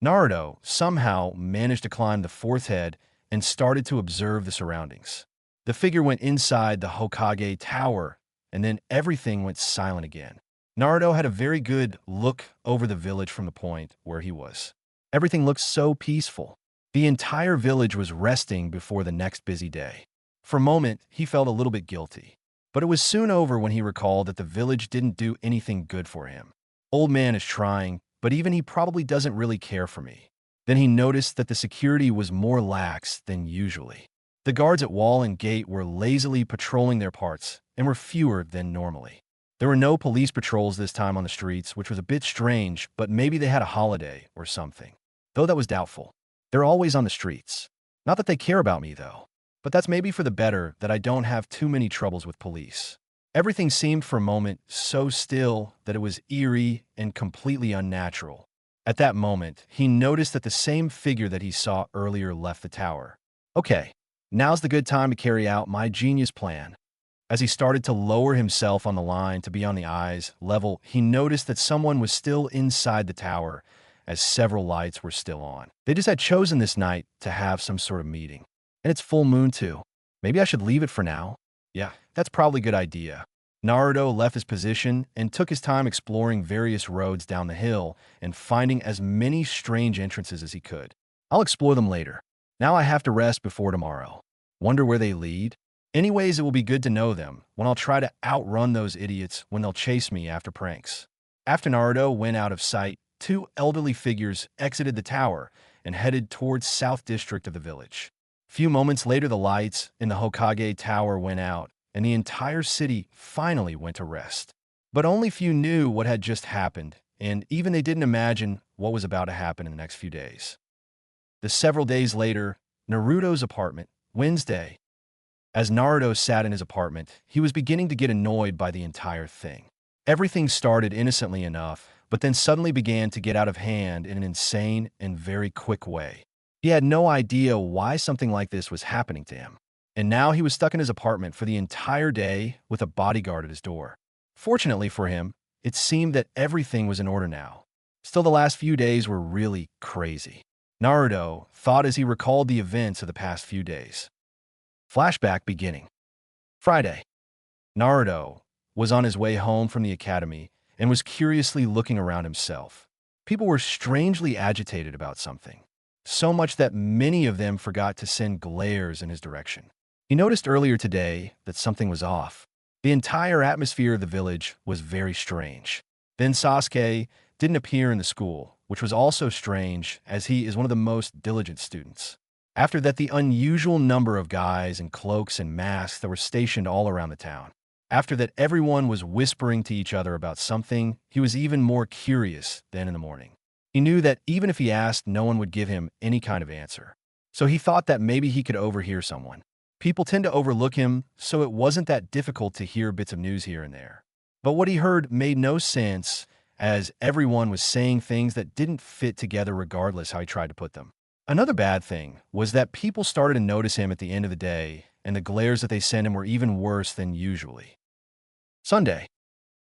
Naruto somehow managed to climb the fourth head and started to observe the surroundings. The figure went inside the Hokage Tower, and then everything went silent again. Naruto had a very good look over the village from the point where he was. Everything looked so peaceful. The entire village was resting before the next busy day. For a moment, he felt a little bit guilty. But it was soon over when he recalled that the village didn't do anything good for him. Old man is trying, but even he probably doesn't really care for me. Then he noticed that the security was more lax than usually. The guards at wall and gate were lazily patrolling their parts and were fewer than normally. There were no police patrols this time on the streets, which was a bit strange, but maybe they had a holiday or something. Though that was doubtful. They're always on the streets. Not that they care about me, though. But that's maybe for the better that I don't have too many troubles with police. Everything seemed for a moment so still that it was eerie and completely unnatural. At that moment, he noticed that the same figure that he saw earlier left the tower. Okay, now's the good time to carry out my genius plan. As he started to lower himself on the line to be on the eyes level, he noticed that someone was still inside the tower, as several lights were still on. They just had chosen this night to have some sort of meeting. And it's full moon too. Maybe I should leave it for now. Yeah, that's probably a good idea. Naruto left his position and took his time exploring various roads down the hill and finding as many strange entrances as he could. I'll explore them later. Now I have to rest before tomorrow. Wonder where they lead? Anyways, it will be good to know them when I'll try to outrun those idiots when they'll chase me after pranks. After Naruto went out of sight, two elderly figures exited the tower and headed towards South District of the village. Few moments later, the lights in the Hokage Tower went out, and the entire city finally went to rest. But only few knew what had just happened, and even they didn't imagine what was about to happen in the next few days. The several days later, Naruto's apartment, Wednesday. As Naruto sat in his apartment, he was beginning to get annoyed by the entire thing. Everything started innocently enough, but then suddenly began to get out of hand in an insane and very quick way. He had no idea why something like this was happening to him. And now he was stuck in his apartment for the entire day with a bodyguard at his door. Fortunately for him, it seemed that everything was in order now. Still, the last few days were really crazy. Naruto thought as he recalled the events of the past few days. Flashback beginning. Friday. Naruto was on his way home from the academy and was curiously looking around himself. People were strangely agitated about something, so much that many of them forgot to send glares in his direction. He noticed earlier today that something was off. The entire atmosphere of the village was very strange. Then Sasuke didn't appear in the school, which was also strange as he is one of the most diligent students. After that, the unusual number of guys in cloaks and masks that were stationed all around the town. After that, everyone was whispering to each other about something. He was even more curious than in the morning. He knew that even if he asked, no one would give him any kind of answer. So he thought that maybe he could overhear someone. People tend to overlook him, so it wasn't that difficult to hear bits of news here and there. But what he heard made no sense, as everyone was saying things that didn't fit together regardless how he tried to put them. Another bad thing was that people started to notice him at the end of the day, and the glares that they sent him were even worse than usually. Sunday.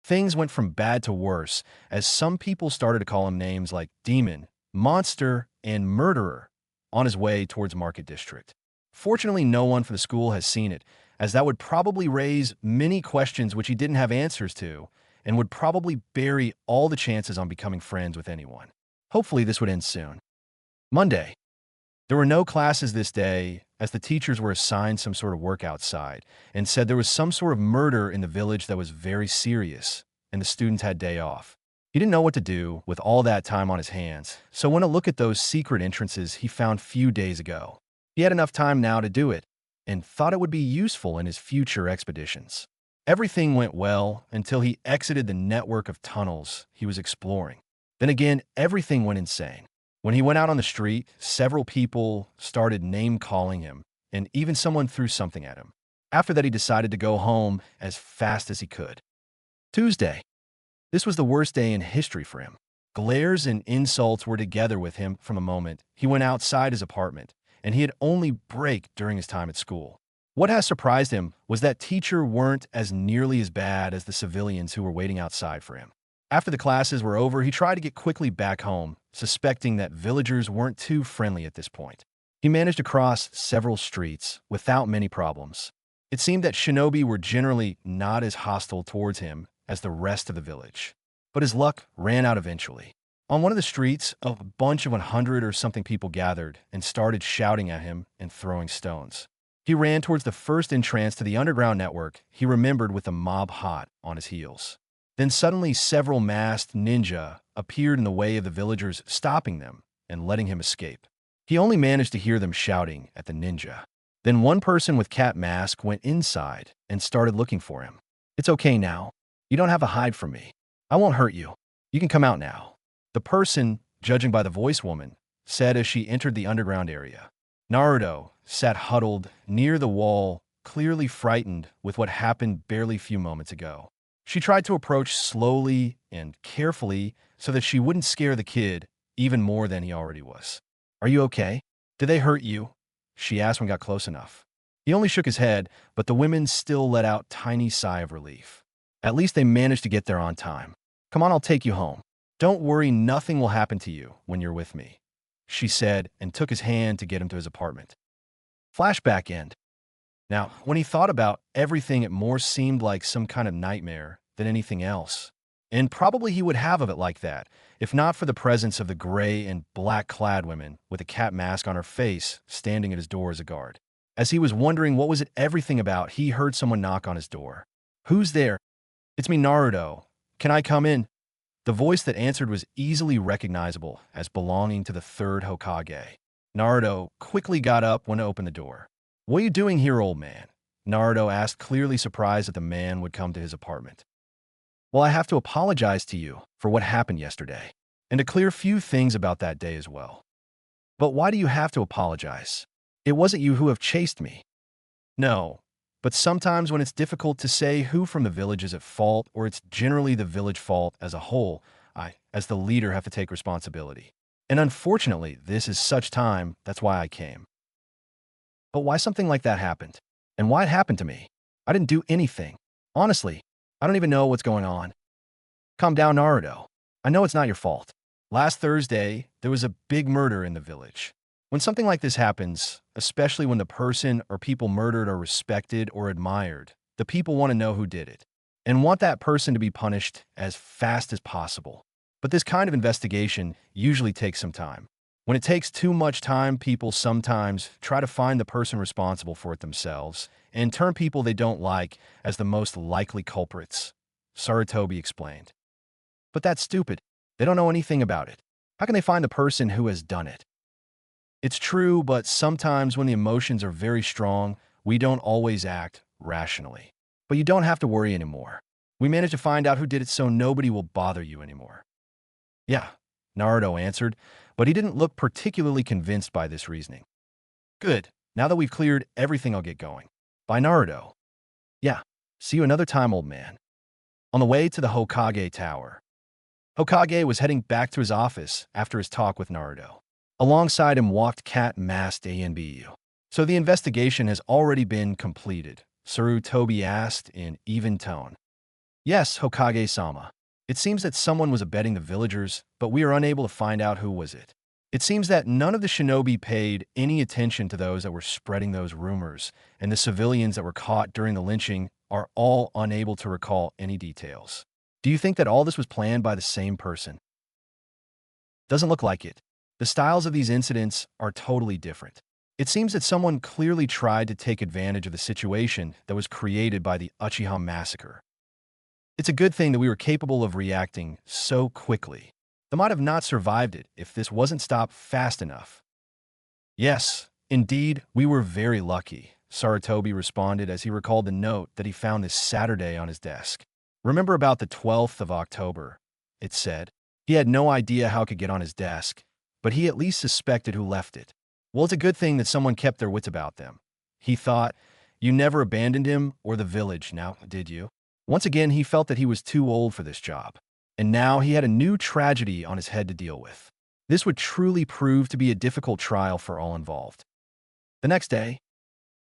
Things went from bad to worse, as some people started to call him names like demon, monster, and murderer on his way towards Market District. Fortunately, no one from the school has seen it, as that would probably raise many questions which he didn't have answers to, and would probably bury all the chances on becoming friends with anyone. Hopefully, this would end soon. Monday. There were no classes this day, as the teachers were assigned some sort of work outside, and said there was some sort of murder in the village that was very serious, and the students had day off. He didn't know what to do with all that time on his hands, so went to look at those secret entrances he found few days ago. He had enough time now to do it, and thought it would be useful in his future expeditions. Everything went well until he exited the network of tunnels he was exploring. Then again, everything went insane. When he went out on the street, several people started name-calling him, and even someone threw something at him. After that, he decided to go home as fast as he could. Tuesday. This was the worst day in history for him. Glares and insults were together with him from the moment he went outside his apartment, and he had only break during his time at school. What has surprised him was that teachers weren't as nearly as bad as the civilians who were waiting outside for him. After the classes were over, he tried to get quickly back home, suspecting that villagers weren't too friendly at this point. He managed to cross several streets without many problems. It seemed that shinobi were generally not as hostile towards him as the rest of the village. But his luck ran out eventually. On one of the streets, a bunch of 100 or something people gathered and started shouting at him and throwing stones. He ran towards the first entrance to the underground network he remembered with the mob hot on his heels. Then suddenly several masked ninja appeared in the way of the villagers, stopping them and letting him escape. He only managed to hear them shouting at the ninja. Then one person with cat mask went inside and started looking for him. "It's okay now. You don't have to hide from me. I won't hurt you. You can come out now," the person, judging by the voice woman, said as she entered the underground area. Naruto sat huddled near the wall, clearly frightened with what happened barely few moments ago. She tried to approach slowly and carefully so that she wouldn't scare the kid even more than he already was. "Are you okay? Did they hurt you?" she asked when he got close enough. He only shook his head, but the women still let out a tiny sigh of relief. "At least they managed to get there on time. Come on, I'll take you home. Don't worry, nothing will happen to you when you're with me," she said and took his hand to get him to his apartment. Flashback end. Now, when he thought about everything, it more seemed like some kind of nightmare than anything else. And probably he would have of it like that, if not for the presence of the gray and black-clad woman with a cat mask on her face standing at his door as a guard. As he was wondering what was it everything about, he heard someone knock on his door. "Who's there?" "It's me, Naruto. Can I come in?" The voice that answered was easily recognizable as belonging to the third Hokage. Naruto quickly got up when to open the door. "What are you doing here, old man?" Naruto asked, clearly surprised that the man would come to his apartment. "Well, I have to apologize to you for what happened yesterday, and to clear a few things about that day as well." "But why do you have to apologize? It wasn't you who have chased me." "No, but sometimes when it's difficult to say who from the village is at fault, or it's generally the village fault as a whole, I, as the leader, have to take responsibility. And unfortunately, this is such time, that's why I came." "But why something like that happened?" And why it happened to me? I didn't do anything. Honestly, I don't even know what's going on. Calm down, Naruto. I know it's not your fault. Last Thursday, there was a big murder in the village. When something like this happens, especially when the person or people murdered are respected or admired, the people want to know who did it and want that person to be punished as fast as possible. But this kind of investigation usually takes some time. When it takes too much time, people sometimes try to find the person responsible for it themselves and turn people they don't like as the most likely culprits, Sarutobi explained. But that's stupid. They don't know anything about it. How can they find the person who has done it? It's true, but sometimes when the emotions are very strong, we don't always act rationally. But you don't have to worry anymore. We managed to find out who did it so nobody will bother you anymore. Yeah, Naruto answered, but he didn't look particularly convinced by this reasoning. Good. Now that we've cleared everything, I'll get going. Bye, Naruto. Yeah, see you another time, old man. On the way to the Hokage Tower, Hokage was heading back to his office after his talk with Naruto. Alongside him walked cat-masked Anbu. So the investigation has already been completed, Sarutobi asked in even tone. Yes, Hokage-sama. It seems that someone was abetting the villagers, but we are unable to find out who was it. It seems that none of the shinobi paid any attention to those that were spreading those rumors, and the civilians that were caught during the lynching are all unable to recall any details. Do you think that all this was planned by the same person? Doesn't look like it. The styles of these incidents are totally different. It seems that someone clearly tried to take advantage of the situation that was created by the Uchiha massacre. It's a good thing that we were capable of reacting so quickly. They might have not survived it if this wasn't stopped fast enough. Yes, indeed, we were very lucky, Sarutobi responded as he recalled the note that he found this Saturday on his desk. Remember about the 12th of October, it said. He had no idea how it could get on his desk, but he at least suspected who left it. Well, it's a good thing that someone kept their wits about them. He thought, you never abandoned him or the village, now, did you? Once again, he felt that he was too old for this job. And now he had a new tragedy on his head to deal with. This would truly prove to be a difficult trial for all involved. The next day,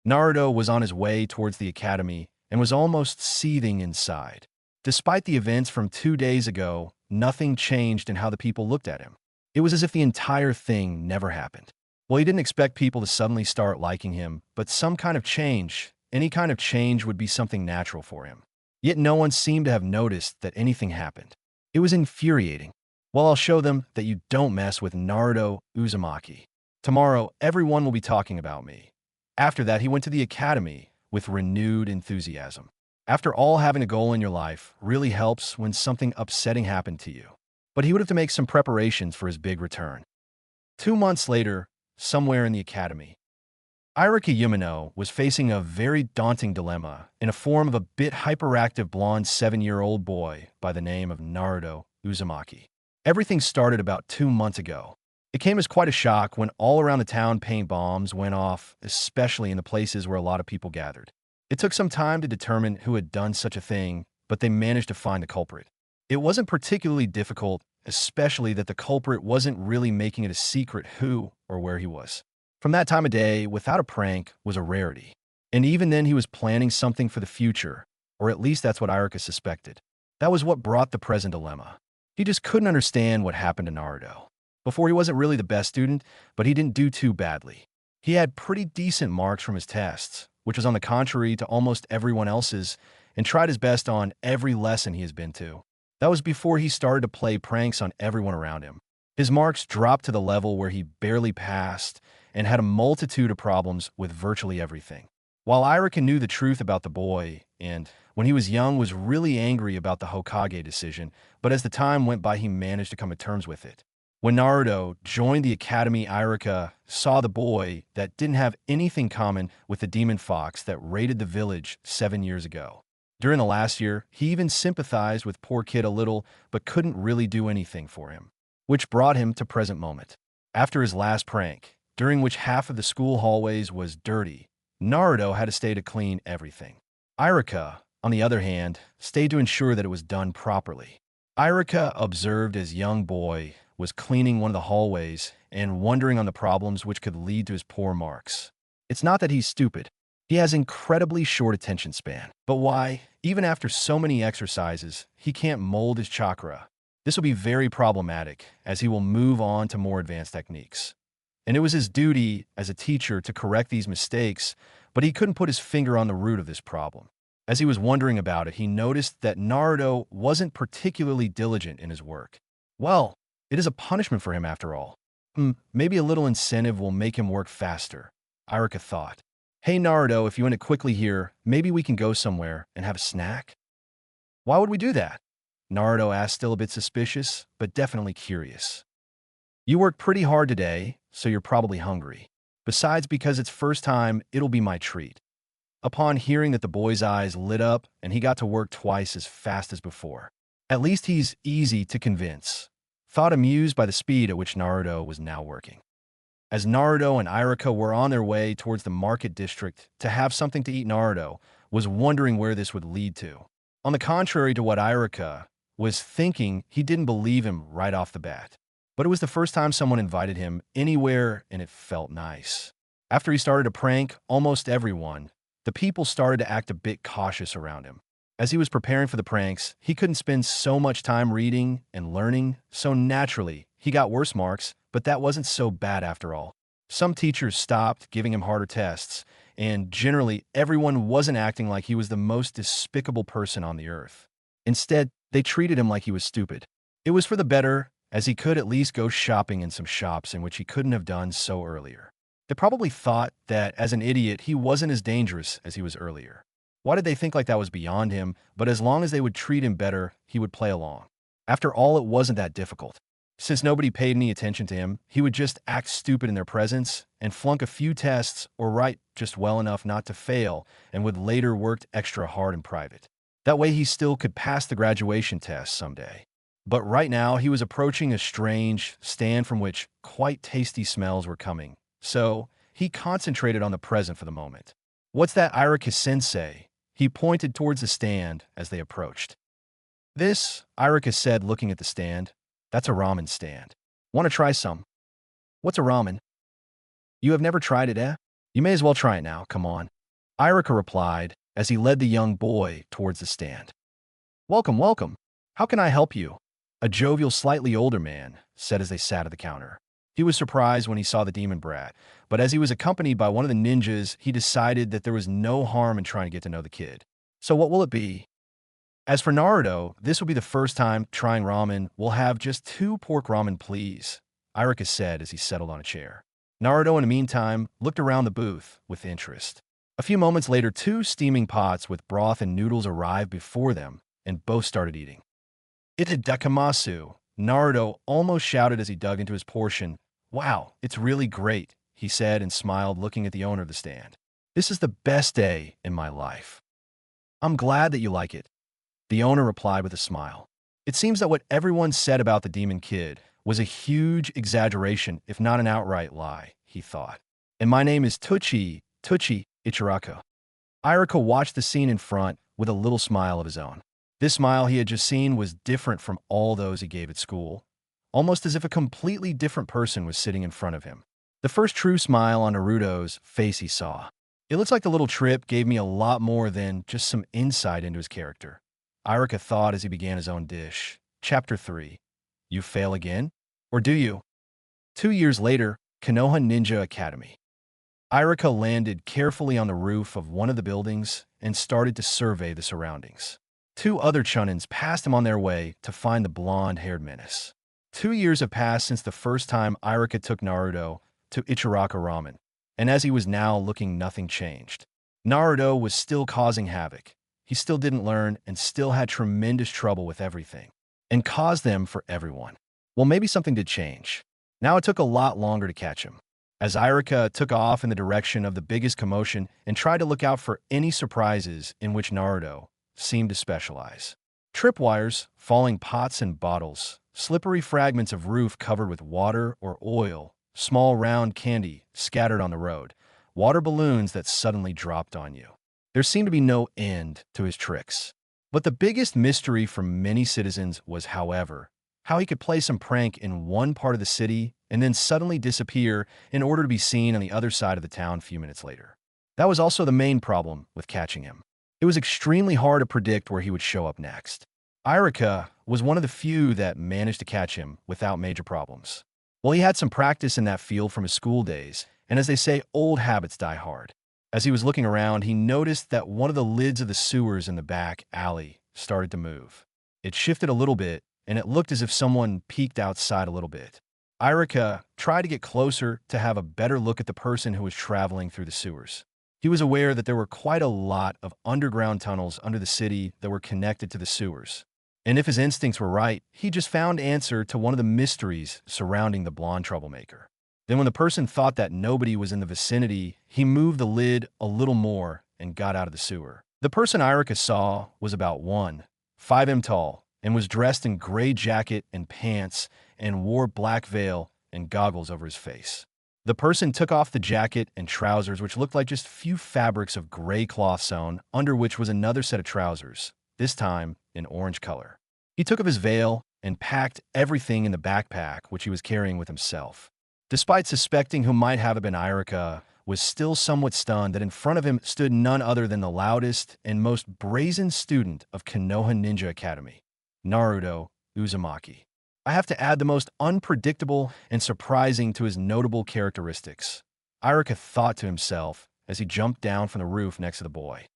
Naruto was on his way towards the academy and was almost seething inside. Despite the events from 2 days ago, nothing changed in how the people looked at him. It was as if the entire thing never happened. Well, he didn't expect people to suddenly start liking him, but some kind of change, any kind of change would be something natural for him. Yet no one seemed to have noticed that anything happened. It was infuriating. Well, I'll show them that you don't mess with Naruto Uzumaki. Tomorrow, everyone will be talking about me. After that, he went to the academy with renewed enthusiasm. After all, having a goal in your life really helps when something upsetting happened to you. But he would have to make some preparations for his big return. 2 months later, somewhere in the academy, Irika Yumino was facing a very daunting dilemma in a form of a bit hyperactive blonde 7-year-old boy by the name of Naruto Uzumaki. Everything started about 2 months ago. It came as quite a shock when all around the town paint bombs went off, especially in the places where a lot of people gathered. It took some time to determine who had done such a thing, but they managed to find the culprit. It wasn't particularly difficult, especially that the culprit wasn't really making it a secret who or where he was. From that time of day, without a prank was a rarity. And even then he was planning something for the future, or at least that's what Irika suspected. That was what brought the present dilemma. He just couldn't understand what happened to Naruto. Before, he wasn't really the best student, but he didn't do too badly. He had pretty decent marks from his tests, which was on the contrary to almost everyone else's, and tried his best on every lesson he has been to. That was before he started to play pranks on everyone around him. His marks dropped to the level where he barely passed and had a multitude of problems with virtually everything. While Irika knew the truth about the boy, and when he was young was really angry about the Hokage decision, but as the time went by he managed to come to terms with it. When Naruto joined the academy, Irika saw the boy that didn't have anything common with the demon fox that raided the village 7 years ago. During the last year, he even sympathized with poor kid a little, but couldn't really do anything for him, which brought him to present moment. After his last prank, during which half of the school hallways was dirty, Naruto had to stay to clean everything. Irika, on the other hand, stayed to ensure that it was done properly. Irika observed as young boy was cleaning one of the hallways and wondering on the problems which could lead to his poor marks. It's not that he's stupid. He has incredibly short attention span. But why? Even after so many exercises, he can't mold his chakra. This will be very problematic, as he will move on to more advanced techniques. And it was his duty as a teacher to correct these mistakes, but he couldn't put his finger on the root of this problem. As he was wondering about it, he noticed that Naruto wasn't particularly diligent in his work. Well, it is a punishment for him after all. Maybe a little incentive will make him work faster, Iruka thought. Hey Naruto, if you end it quickly here, maybe we can go somewhere and have a snack? Why would we do that? Naruto asked, still a bit suspicious, but definitely curious. You worked pretty hard today, so you're probably hungry. Besides, because it's first time, it'll be my treat. Upon hearing that, the boy's eyes lit up and he got to work twice as fast as before. At least he's easy to convince, thought, amused by the speed at which Naruto was now working. As Naruto and Iruka were on their way towards the market district to have something to eat, Naruto was wondering where this would lead to. On the contrary to what Iruka was thinking, he didn't believe him right off the bat. But it was the first time someone invited him anywhere, and it felt nice. After he started to prank almost everyone, the people started to act a bit cautious around him. As he was preparing for the pranks, he couldn't spend so much time reading and learning, so naturally, he got worse marks, but that wasn't so bad after all. Some teachers stopped giving him harder tests, and generally, everyone wasn't acting like he was the most despicable person on the earth. Instead, they treated him like he was stupid. It was for the better, as he could at least go shopping in some shops in which he couldn't have done so earlier. They probably thought that, as an idiot, he wasn't as dangerous as he was earlier. Why did they think like that was beyond him? But as long as they would treat him better, he would play along. After all, it wasn't that difficult. Since nobody paid any attention to him, he would just act stupid in their presence and flunk a few tests or write just well enough not to fail, and would later work extra hard in private. That way he still could pass the graduation test someday. But right now, he was approaching a strange stand from which quite tasty smells were coming. So he concentrated on the present for the moment. What's that, Iruka-sensei? He pointed towards the stand as they approached. This, Iruka said, looking at the stand. That's a ramen stand. Want to try some? What's a ramen? You have never tried it, eh? You may as well try it now, come on. Iruka replied as he led the young boy towards the stand. Welcome, welcome. How can I help you? A jovial, slightly older man said as they sat at the counter. He was surprised when he saw the demon brat, but as he was accompanied by one of the ninjas, he decided that there was no harm in trying to get to know the kid. So what will it be? As for Naruto, this will be the first time trying ramen. We'll have just 2 pork ramen, please, Iruka said as he settled on a chair. Naruto, in the meantime, looked around the booth with interest. A few moments later, 2 steaming pots with broth and noodles arrived before them, and both started eating. Itadakamasu, Naruto almost shouted as he dug into his portion. Wow, it's really great, he said and smiled, looking at the owner of the stand. This is the best day in my life. I'm glad that you like it, the owner replied with a smile. It seems that what everyone said about the demon kid was a huge exaggeration, if not an outright lie, he thought. And my name is Tuchi Ichiraka. Iruka watched the scene in front with a little smile of his own. This smile he had just seen was different from all those he gave at school, almost as if a completely different person was sitting in front of him. The first true smile on Naruto's face he saw. It looks like the little trip gave me a lot more than just some insight into his character, Iruka thought as he began his own dish. Chapter 3. You fail again? Or do you? 2 years later, Konoha Ninja Academy. Iruka landed carefully on the roof of one of the buildings and started to survey the surroundings. 2 other chunins passed him on their way to find the blonde-haired menace. 2 years have passed since the first time Iruka took Naruto to Ichiraka Ramen, and as he was now looking, nothing changed. Naruto was still causing havoc. He still didn't learn and still had tremendous trouble with everything, and caused them for everyone. Well, maybe something did change. Now it took a lot longer to catch him. As Iruka took off in the direction of the biggest commotion and tried to look out for any surprises in which Naruto seemed to specialize. Tripwires, falling pots and bottles, slippery fragments of roof covered with water or oil, small round candy scattered on the road, water balloons that suddenly dropped on you. There seemed to be no end to his tricks. But the biggest mystery for many citizens was, however, how he could play some prank in one part of the city and then suddenly disappear in order to be seen on the other side of the town a few minutes later. That was also the main problem with catching him. It was extremely hard to predict where he would show up next. Irika was one of the few that managed to catch him without major problems. Well, he had some practice in that field from his school days, and as they say, old habits die hard. As he was looking around, he noticed that one of the lids of the sewers in the back alley started to move. It shifted a little bit, and it looked as if someone peeked outside a little bit. Irika tried to get closer to have a better look at the person who was traveling through the sewers. He was aware that there were quite a lot of underground tunnels under the city that were connected to the sewers. And if his instincts were right, he just found answer to one of the mysteries surrounding the blonde troublemaker. Then when the person thought that nobody was in the vicinity, he moved the lid a little more and got out of the sewer. The person Irika saw was about 1.5 tall and was dressed in gray jacket and pants and wore black veil and goggles over his face. The person took off the jacket and trousers, which looked like just few fabrics of gray cloth sewn, under which was another set of trousers, this time in orange color. He took off his veil and packed everything in the backpack which he was carrying with himself. Despite suspecting who might have been Irika, was still somewhat stunned that in front of him stood none other than the loudest and most brazen student of Konoha Ninja Academy, Naruto Uzumaki. I have to add the most unpredictable and surprising to his notable characteristics, Irika thought to himself as he jumped down from the roof next to the boy.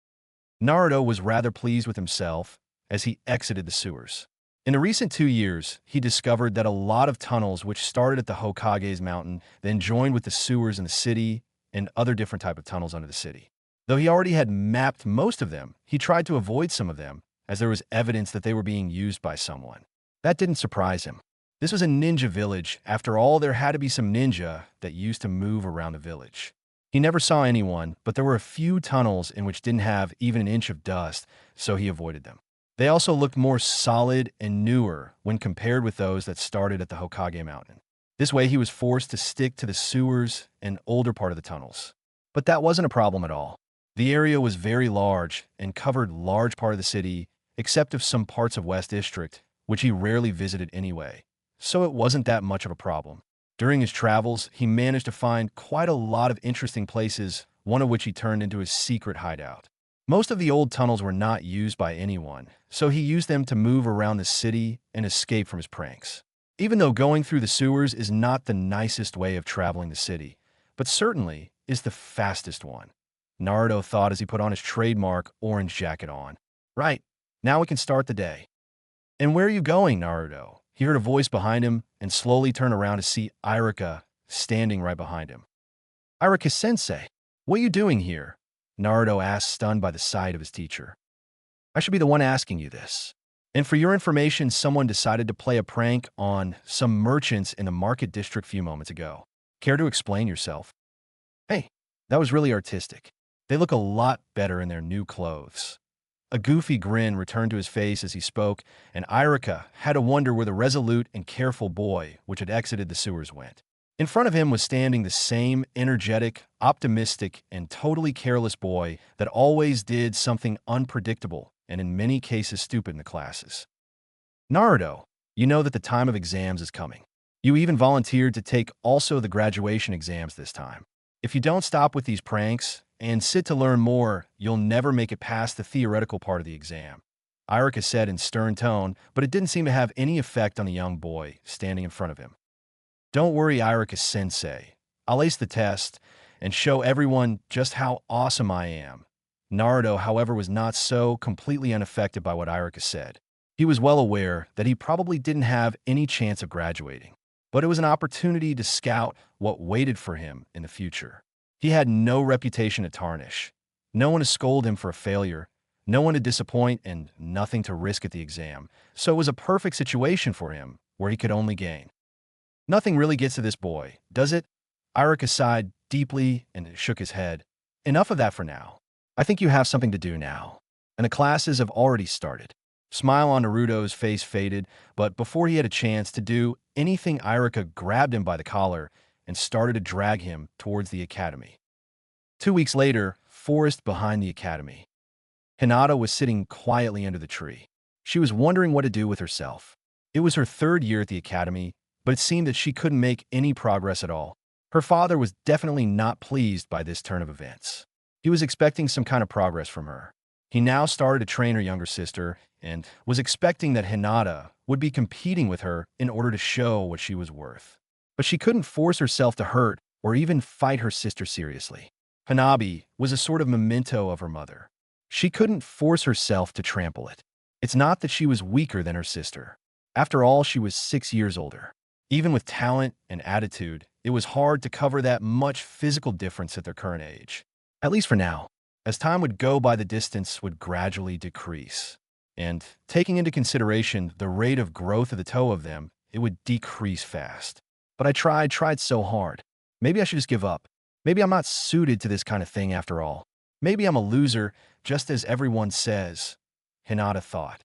Naruto was rather pleased with himself as he exited the sewers. In the recent 2 years, he discovered that a lot of tunnels which started at the Hokage's mountain then joined with the sewers in the city and other different type of tunnels under the city. Though he already had mapped most of them, he tried to avoid some of them as there was evidence that they were being used by someone. That didn't surprise him. This was a ninja village. After all, there had to be some ninja that used to move around the village. He never saw anyone, but there were a few tunnels in which didn't have even an inch of dust, so he avoided them. They also looked more solid and newer when compared with those that started at the Hokage mountain. This way, he was forced to stick to the sewers and older part of the tunnels. But that wasn't a problem at all. The area was very large and covered large part of the city, except of some parts of West District, which he rarely visited anyway, so it wasn't that much of a problem. During his travels, he managed to find quite a lot of interesting places, one of which he turned into his secret hideout. Most of the old tunnels were not used by anyone, so he used them to move around the city and escape from his pranks. Even though going through the sewers is not the nicest way of traveling the city, but certainly is the fastest one, Naruto thought as he put on his trademark orange jacket on. Right, now we can start the day. And where are you going, Naruto? He heard a voice behind him and slowly turned around to see Irika standing right behind him. Irika-sensei, what are you doing here? Naruto asked, stunned by the sight of his teacher. I should be the one asking you this. And for your information, someone decided to play a prank on some merchants in the market district a few moments ago. Care to explain yourself? Hey, that was really artistic. They look a lot better in their new clothes. A goofy grin returned to his face as he spoke, and Irika had to wonder where the resolute and careful boy which had exited the sewers went. In front of him was standing the same energetic, optimistic, and totally careless boy that always did something unpredictable and in many cases stupid in the classes. Naruto, you know that the time of exams is coming. You even volunteered to take also the graduation exams this time. If you don't stop with these pranks and sit to learn more, you'll never make it past the theoretical part of the exam, Irika said in stern tone, but it didn't seem to have any effect on the young boy standing in front of him. Don't worry, Irika-sensei. I'll ace the test and show everyone just how awesome I am. Naruto, however, was not so completely unaffected by what Irika said. He was well aware that he probably didn't have any chance of graduating, but it was an opportunity to scout what waited for him in the future. He had no reputation to tarnish, no one to scold him for a failure, no one to disappoint, and nothing to risk at the exam, so it was a perfect situation for him where he could only gain. Nothing really gets to this boy, does it? Irika sighed deeply and shook his head. Enough of that for now. I think you have something to do now, and the classes have already started. Smile on Naruto's face faded, but before he had a chance to do anything, Irika grabbed him by the collar and started to drag him towards the academy. 2 weeks later, forest behind the academy. Hinata was sitting quietly under the tree. She was wondering what to do with herself. It was her 3rd year at the academy, but it seemed that she couldn't make any progress at all. Her father was definitely not pleased by this turn of events. He was expecting some kind of progress from her. He now started to train her younger sister and was expecting that Hinata would be competing with her in order to show what she was worth. But she couldn't force herself to hurt or even fight her sister seriously. Hanabi was a sort of memento of her mother. She couldn't force herself to trample it. It's not that she was weaker than her sister. After all, she was 6 years older. Even with talent and attitude, it was hard to cover that much physical difference at their current age. At least for now. As time would go by, the distance would gradually decrease. And taking into consideration the rate of growth of the two of them, it would decrease fast. But I tried so hard. Maybe I should just give up. Maybe I'm not suited to this kind of thing after all. Maybe I'm a loser, just as everyone says, Hinata thought.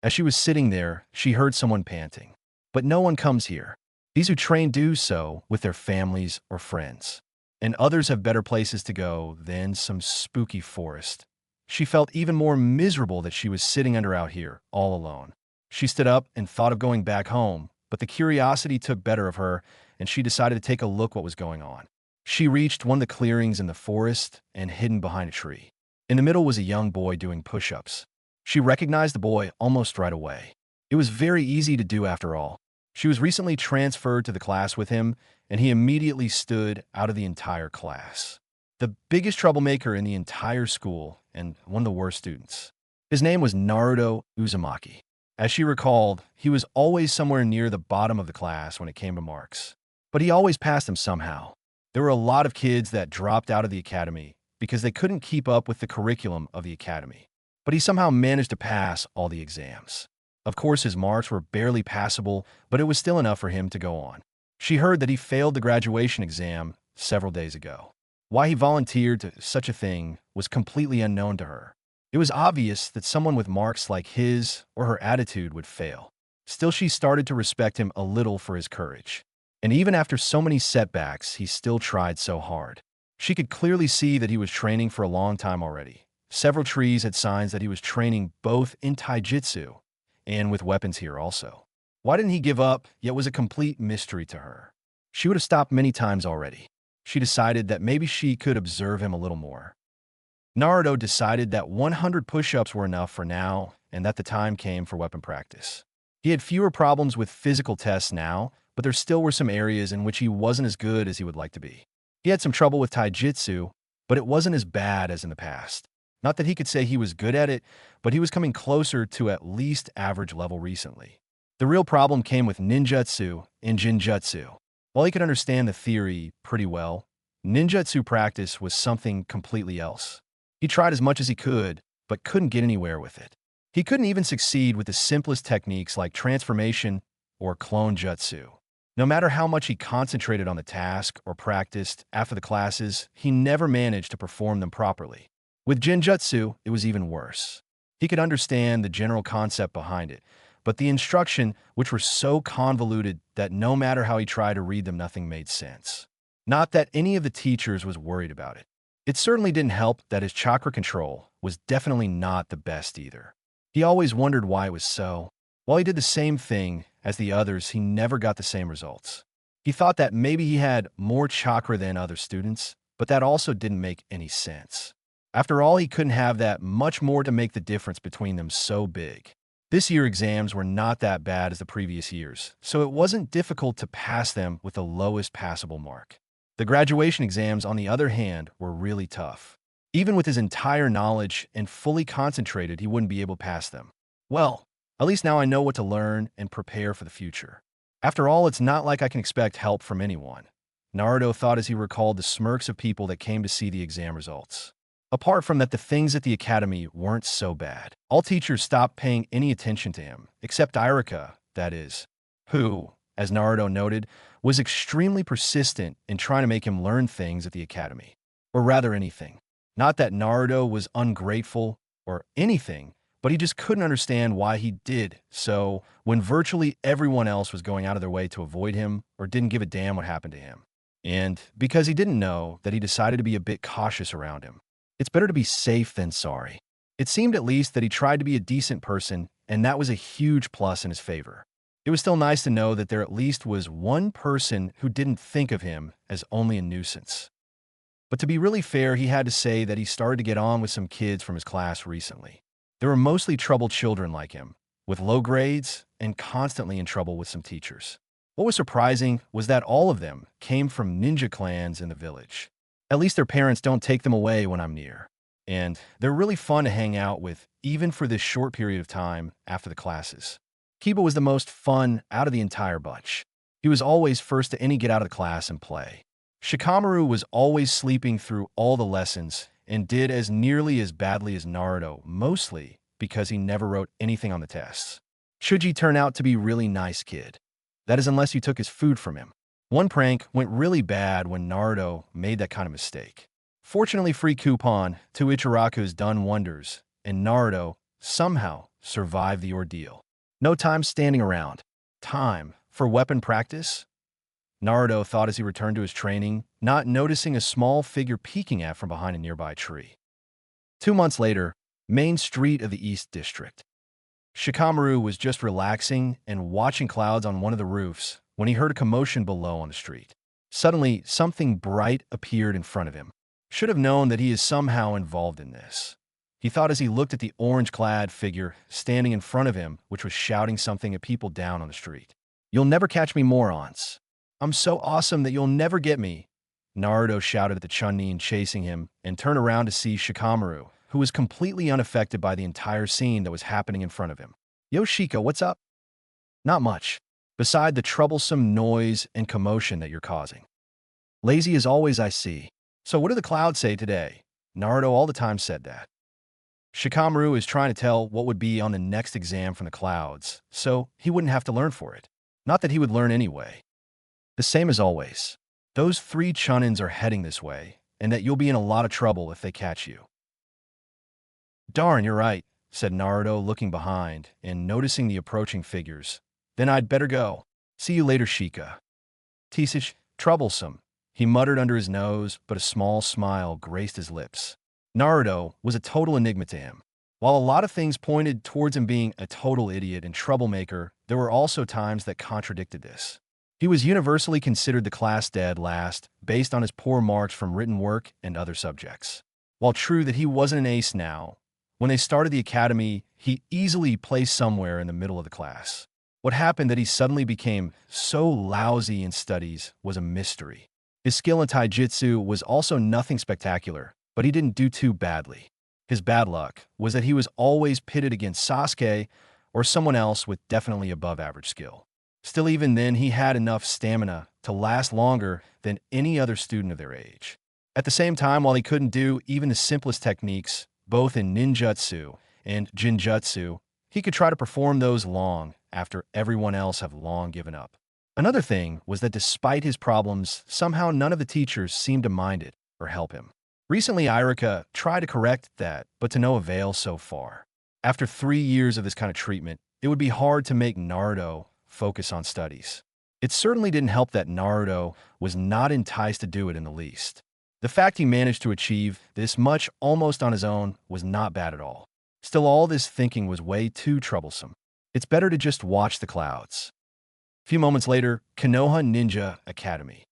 As she was sitting there, she heard someone panting. But no one comes here. These who train do so with their families or friends. And others have better places to go than some spooky forest. She felt even more miserable that she was sitting under out here, all alone. She stood up and thought of going back home, but the curiosity took better of her, and she decided to take a look what was going on. She reached one of the clearings in the forest and hidden behind a tree. In the middle was a young boy doing push-ups. She recognized the boy almost right away. It was very easy to do after all. She was recently transferred to the class with him, and he immediately stood out of the entire class. The biggest troublemaker in the entire school and one of the worst students. His name was Naruto Uzumaki. As she recalled, he was always somewhere near the bottom of the class when it came to marks. But he always passed them somehow. There were a lot of kids that dropped out of the academy because they couldn't keep up with the curriculum of the academy. But he somehow managed to pass all the exams. Of course, his marks were barely passable, but it was still enough for him to go on. She heard that he failed the graduation exam several days ago. Why he volunteered to such a thing was completely unknown to her. It was obvious that someone with marks like his or her attitude would fail. Still, she started to respect him a little for his courage. And even after so many setbacks, he still tried so hard. She could clearly see that he was training for a long time already. Several trees had signs that he was training both in taijutsu and with weapons here also. Why didn't he give up, yet was a complete mystery to her. She would have stopped many times already. She decided that maybe she could observe him a little more. Naruto decided that 100 push-ups were enough for now and that the time came for weapon practice. He had fewer problems with physical tests now, but there still were some areas in which he wasn't as good as he would like to be. He had some trouble with taijutsu, but it wasn't as bad as in the past. Not that he could say he was good at it, but he was coming closer to at least average level recently. The real problem came with ninjutsu and jinjutsu. While he could understand the theory pretty well, ninjutsu practice was something completely else. He tried as much as he could, but couldn't get anywhere with it. He couldn't even succeed with the simplest techniques like transformation or clone jutsu. No matter how much he concentrated on the task or practiced after the classes, he never managed to perform them properly. With jinjutsu, it was even worse. He could understand the general concept behind it, but the instruction, which were so convoluted that no matter how he tried to read them, nothing made sense. Not that any of the teachers was worried about it. It certainly didn't help that his chakra control was definitely not the best either. He always wondered why it was so. While he did the same thing as the others, he never got the same results. He thought that maybe he had more chakra than other students, but that also didn't make any sense. After all, he couldn't have that much more to make the difference between them so big. This year exams were not that bad as the previous years, so it wasn't difficult to pass them with the lowest passable mark. The graduation exams, on the other hand, were really tough. Even with his entire knowledge and fully concentrated, he wouldn't be able to pass them. Well, at least now I know what to learn and prepare for the future. After all, it's not like I can expect help from anyone. Naruto thought as he recalled the smirks of people that came to see the exam results. Apart from that, the things at the academy weren't so bad. All teachers stopped paying any attention to him, except Irika, that is, who, as Naruto noted, was extremely persistent in trying to make him learn things at the academy. Or rather, anything. Not that Naruto was ungrateful or anything, but he just couldn't understand why he did so when virtually everyone else was going out of their way to avoid him or didn't give a damn what happened to him. And because he didn't know, that he decided to be a bit cautious around him. It's better to be safe than sorry. It seemed at least that he tried to be a decent person, and that was a huge plus in his favor. It was still nice to know that there at least was one person who didn't think of him as only a nuisance. But to be really fair, he had to say that he started to get on with some kids from his class recently. They were mostly troubled children like him, with low grades and constantly in trouble with some teachers. What was surprising was that all of them came from ninja clans in the village. At least their parents don't take them away when I'm near. And they're really fun to hang out with, even for this short period of time after the classes. Kiba was the most fun out of the entire bunch. He was always first to any get out of the class and play. Shikamaru was always sleeping through all the lessons and did as nearly as badly as Naruto, mostly because he never wrote anything on the tests. Shuji turned out to be a really nice kid. That is unless you took his food from him. One prank went really bad when Naruto made that kind of mistake. Fortunately, free coupon to Ichiraku's done wonders, and Naruto somehow survived the ordeal. No time standing around. Time for weapon practice? Naruto thought as he returned to his training, not noticing a small figure peeking at from behind a nearby tree. 2 months later, Main Street of the East District. Shikamaru was just relaxing and watching clouds on one of the roofs when he heard a commotion below on the street. Suddenly, something bright appeared in front of him. Should have known that he is somehow involved in this. He thought as he looked at the orange-clad figure standing in front of him, which was shouting something at people down on the street. "You'll never catch me, morons. I'm so awesome that you'll never get me," Naruto shouted at the Chunin chasing him and turned around to see Shikamaru, who was completely unaffected by the entire scene that was happening in front of him. "Yo, Shika, what's up?" "Not much, beside the troublesome noise and commotion that you're causing. Lazy as always, I see. So what do the clouds say today?" Naruto all the time said that. Shikamaru is trying to tell what would be on the next exam from the clouds, so he wouldn't have to learn for it. Not that he would learn anyway. The same as always. Those 3 Chunins are heading this way, and that you'll be in a lot of trouble if they catch you. "Darn, you're right," said Naruto, looking behind and noticing the approaching figures. "Then I'd better go. See you later, Shika." "Tisich, troublesome," he muttered under his nose, but a small smile graced his lips. Naruto was a total enigma to him. While a lot of things pointed towards him being a total idiot and troublemaker, there were also times that contradicted this. He was universally considered the class dead last, based on his poor marks from written work and other subjects. While true that he wasn't an ace now, when they started the academy, he easily placed somewhere in the middle of the class. What happened that he suddenly became so lousy in studies was a mystery. His skill in taijutsu was also nothing spectacular, but he didn't do too badly. His bad luck was that he was always pitted against Sasuke or someone else with definitely above average skill. Still, even then, he had enough stamina to last longer than any other student of their age. At the same time, while he couldn't do even the simplest techniques, both in ninjutsu and jinjutsu, he could try to perform those long after everyone else have long given up. Another thing was that despite his problems, somehow none of the teachers seemed to mind it or help him. Recently, Irika tried to correct that, but to no avail so far. After 3 years of this kind of treatment, it would be hard to make Naruto focus on studies. It certainly didn't help that Naruto was not enticed to do it in the least. The fact he managed to achieve this much almost on his own was not bad at all. Still, all this thinking was way too troublesome. It's better to just watch the clouds. A few moments later, Konoha Ninja Academy.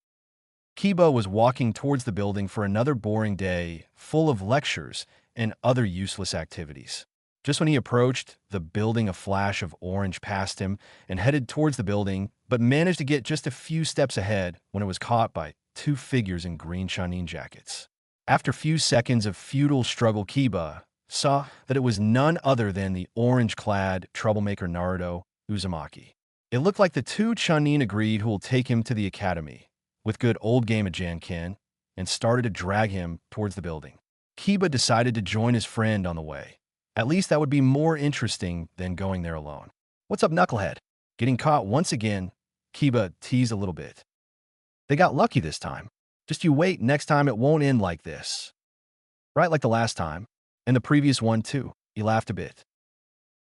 Kiba was walking towards the building for another boring day, full of lectures and other useless activities. Just when he approached the building, a flash of orange passed him and headed towards the building, but managed to get just a few steps ahead when it was caught by 2 figures in green Chunin jackets. After a few seconds of futile struggle, Kiba saw that it was none other than the orange-clad troublemaker Naruto Uzumaki. It looked like the 2 Chunin agreed who will take him to the academy, with good old game of Janken, and started to drag him towards the building. Kiba decided to join his friend on the way. At least that would be more interesting than going there alone. "What's up, knucklehead?" Getting caught once again, Kiba teased a little bit. "They got lucky this time. Just you wait, next time it won't end like this. Right like the last time. And the previous one too." He laughed a bit.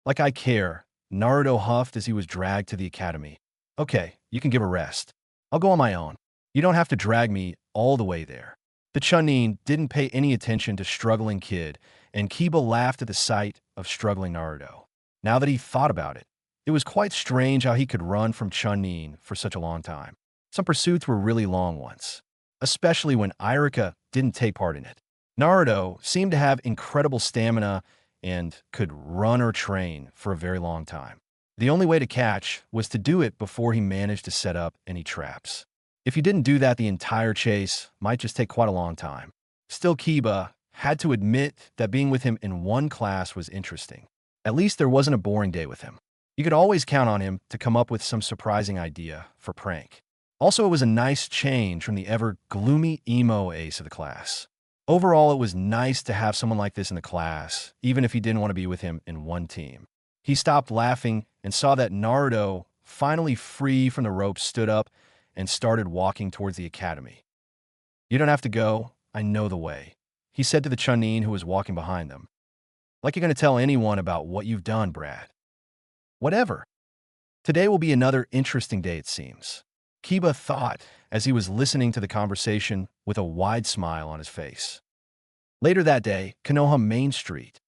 "Like I care," Naruto huffed as he was dragged to the academy. "Okay, you can give a rest. I'll go on my own. You don't have to drag me all the way there." The Chunin didn't pay any attention to struggling kid, and Kiba laughed at the sight of struggling Naruto. Now that he thought about it, it was quite strange how he could run from Chunin for such a long time. Some pursuits were really long ones, especially when Irika didn't take part in it. Naruto seemed to have incredible stamina and could run or train for a very long time. The only way to catch was to do it before he managed to set up any traps. If he didn't do that, the entire chase might just take quite a long time. Still, Kiba had to admit that being with him in one class was interesting. At least there wasn't a boring day with him. You could always count on him to come up with some surprising idea for prank. Also, it was a nice change from the ever gloomy emo ace of the class. Overall, it was nice to have someone like this in the class, even if he didn't want to be with him in one team. He stopped laughing and saw that Naruto, finally free from the ropes, stood up and started walking towards the academy. "You don't have to go. I know the way," he said to the Chunin who was walking behind them. "Like you're going to tell anyone about what you've done, Brad." "Whatever. Today will be another interesting day, it seems," Kiba thought as he was listening to the conversation with a wide smile on his face. Later that day, Konoha Main Street.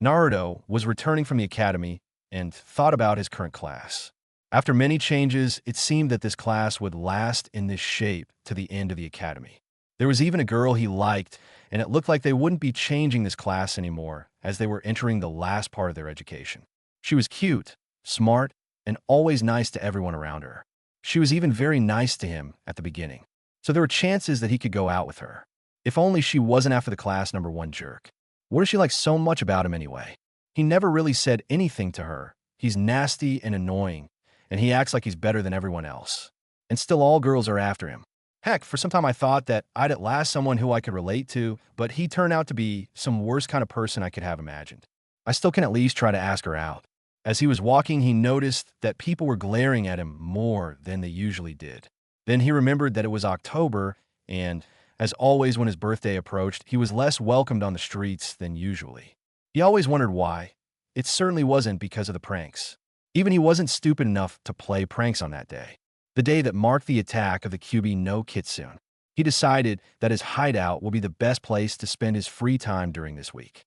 Naruto was returning from the academy and thought about his current class. After many changes, it seemed that this class would last in this shape to the end of the academy. There was even a girl he liked, and it looked like they wouldn't be changing this class anymore as they were entering the last part of their education. She was cute, smart, and always nice to everyone around her. She was even very nice to him at the beginning, so there were chances that he could go out with her. If only she wasn't after the class number one jerk. What does she like so much about him anyway? He never really said anything to her. He's nasty and annoying, and he acts like he's better than everyone else. And still all girls are after him. Heck, for some time I thought that I'd at last someone who I could relate to, but he turned out to be some worst kind of person I could have imagined. I still can at least try to ask her out. As he was walking, he noticed that people were glaring at him more than they usually did. Then he remembered that it was October, and as always when his birthday approached, he was less welcomed on the streets than usually. He always wondered why. It certainly wasn't because of the pranks. Even he wasn't stupid enough to play pranks on that day, the day that marked the attack of the Kyuubi no Kitsune. He decided that his hideout will be the best place to spend his free time during this week.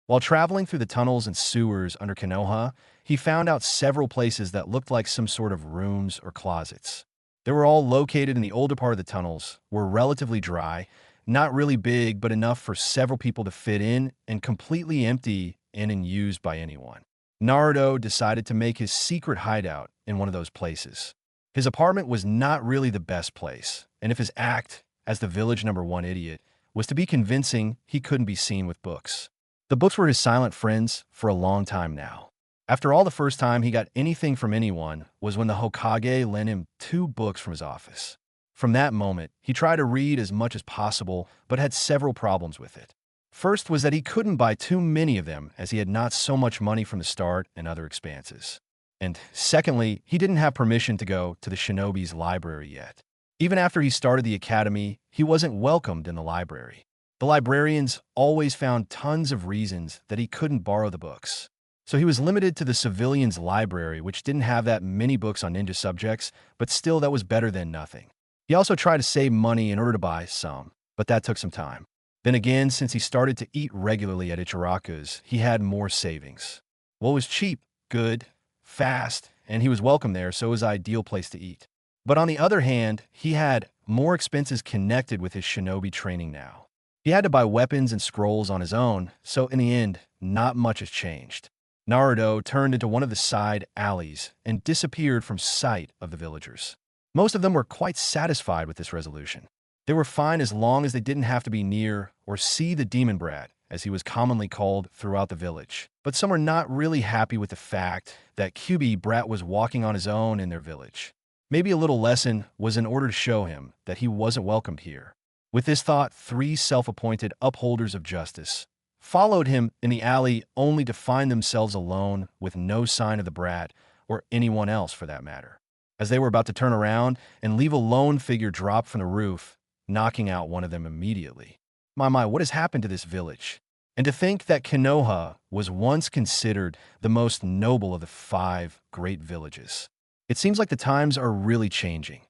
While traveling through the tunnels and sewers under Konoha, he found out several places that looked like some sort of rooms or closets. They were all located in the older part of the tunnels, were relatively dry, not really big, but enough for several people to fit in, and completely empty and unused by anyone. Naruto decided to make his secret hideout in one of those places. His apartment was not really the best place, and if his act, as the village number one idiot, was to be convincing, he couldn't be seen with books. The books were his silent friends for a long time now. After all, the first time he got anything from anyone was when the Hokage lent him 2 books from his office. From that moment, he tried to read as much as possible, but had several problems with it. First was that he couldn't buy too many of them as he had not so much money from the start and other expenses. And secondly, he didn't have permission to go to the shinobi's library yet. Even after he started the academy, he wasn't welcomed in the library. The librarians always found tons of reasons that he couldn't borrow the books. So he was limited to the civilian's library, which didn't have that many books on ninja subjects, but still that was better than nothing. He also tried to save money in order to buy some, but that took some time. Then again, since he started to eat regularly at Ichiraku's, he had more savings. Well, it was cheap, good, fast, and he was welcome there, so it was an ideal place to eat. But on the other hand, he had more expenses connected with his shinobi training now. He had to buy weapons and scrolls on his own, so in the end, not much has changed. Naruto turned into one of the side alleys and disappeared from sight of the villagers. Most of them were quite satisfied with this resolution. They were fine as long as they didn't have to be near or see the demon brat, as he was commonly called throughout the village. But some were not really happy with the fact that Kyuubi brat was walking on his own in their village. Maybe a little lesson was in order to show him that he wasn't welcomed here. With this thought, 3 self-appointed upholders of justice followed him in the alley only to find themselves alone with no sign of the brat or anyone else for that matter. As they were about to turn around and leave a lone figure drop from the roof, knocking out one of them immediately. My, what has happened to this village? And to think that Konoha was once considered the most noble of the 5 great villages. It seems like the times are really changing,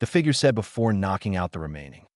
the figure said before knocking out the remaining.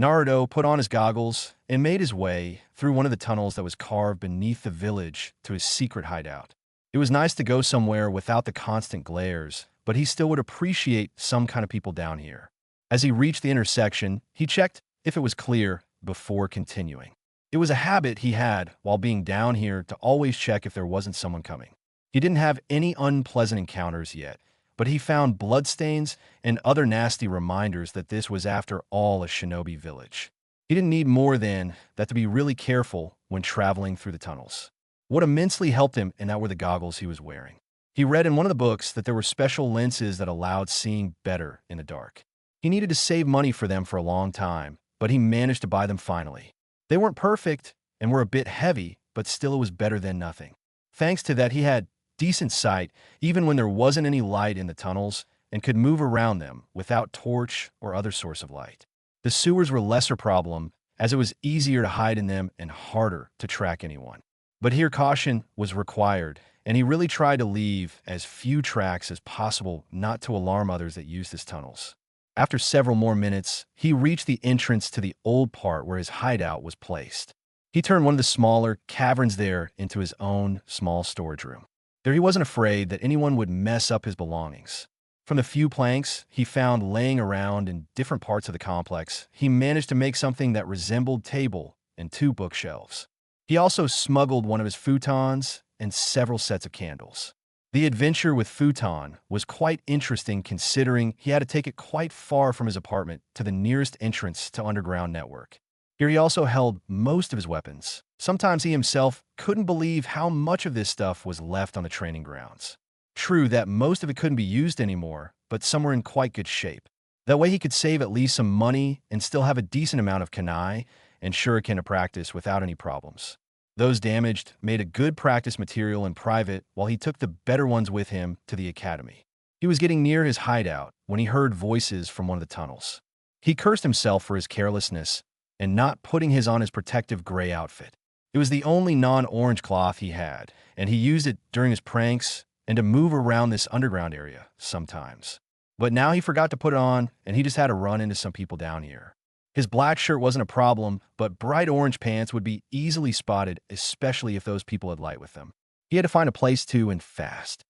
Naruto put on his goggles and made his way through one of the tunnels that was carved beneath the village to his secret hideout. It was nice to go somewhere without the constant glares, but he still would appreciate some kind of people down here. As he reached the intersection, he checked if it was clear, before continuing. It was a habit he had while being down here to always check if there wasn't someone coming. He didn't have any unpleasant encounters yet, but he found bloodstains and other nasty reminders that this was after all a shinobi village. He didn't need more than that to be really careful when traveling through the tunnels. What immensely helped him, and that were the goggles he was wearing. He read in one of the books that there were special lenses that allowed seeing better in the dark. He needed to save money for them for a long time, but he managed to buy them finally. They weren't perfect and were a bit heavy, but still it was better than nothing. Thanks to that, he had decent sight even when there wasn't any light in the tunnels and could move around them without torch or other source of light. The sewers were a lesser problem, as it was easier to hide in them and harder to track anyone. But here caution was required, and he really tried to leave as few tracks as possible not to alarm others that used his tunnels. After several more minutes, he reached the entrance to the old part where his hideout was placed. He turned one of the smaller caverns there into his own small storage room. There he wasn't afraid that anyone would mess up his belongings. From the few planks he found laying around in different parts of the complex, he managed to make something that resembled table and 2 bookshelves. He also smuggled one of his futons and several sets of candles. The adventure with futon was quite interesting considering he had to take it quite far from his apartment to the nearest entrance to underground network. Here he also held most of his weapons. Sometimes he himself couldn't believe how much of this stuff was left on the training grounds. True that most of it couldn't be used anymore, but some were in quite good shape. That way he could save at least some money and still have a decent amount of kunai and shuriken to practice without any problems. Those damaged made a good practice material in private while he took the better ones with him to the academy. He was getting near his hideout when he heard voices from one of the tunnels. He cursed himself for his carelessness and not putting his on his protective gray outfit. It was the only non-orange cloth he had, and he used it during his pranks and to move around this underground area sometimes. But now he forgot to put it on, and he just had to run into some people down here. His black shirt wasn't a problem, but bright orange pants would be easily spotted, especially if those people had light with them. He had to find a place to, and fast.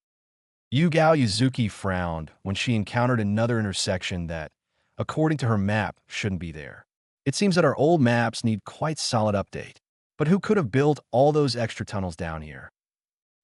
Yugao Yuzuki frowned when she encountered another intersection that, according to her map, shouldn't be there. It seems that our old maps need quite solid update. But who could have built all those extra tunnels down here?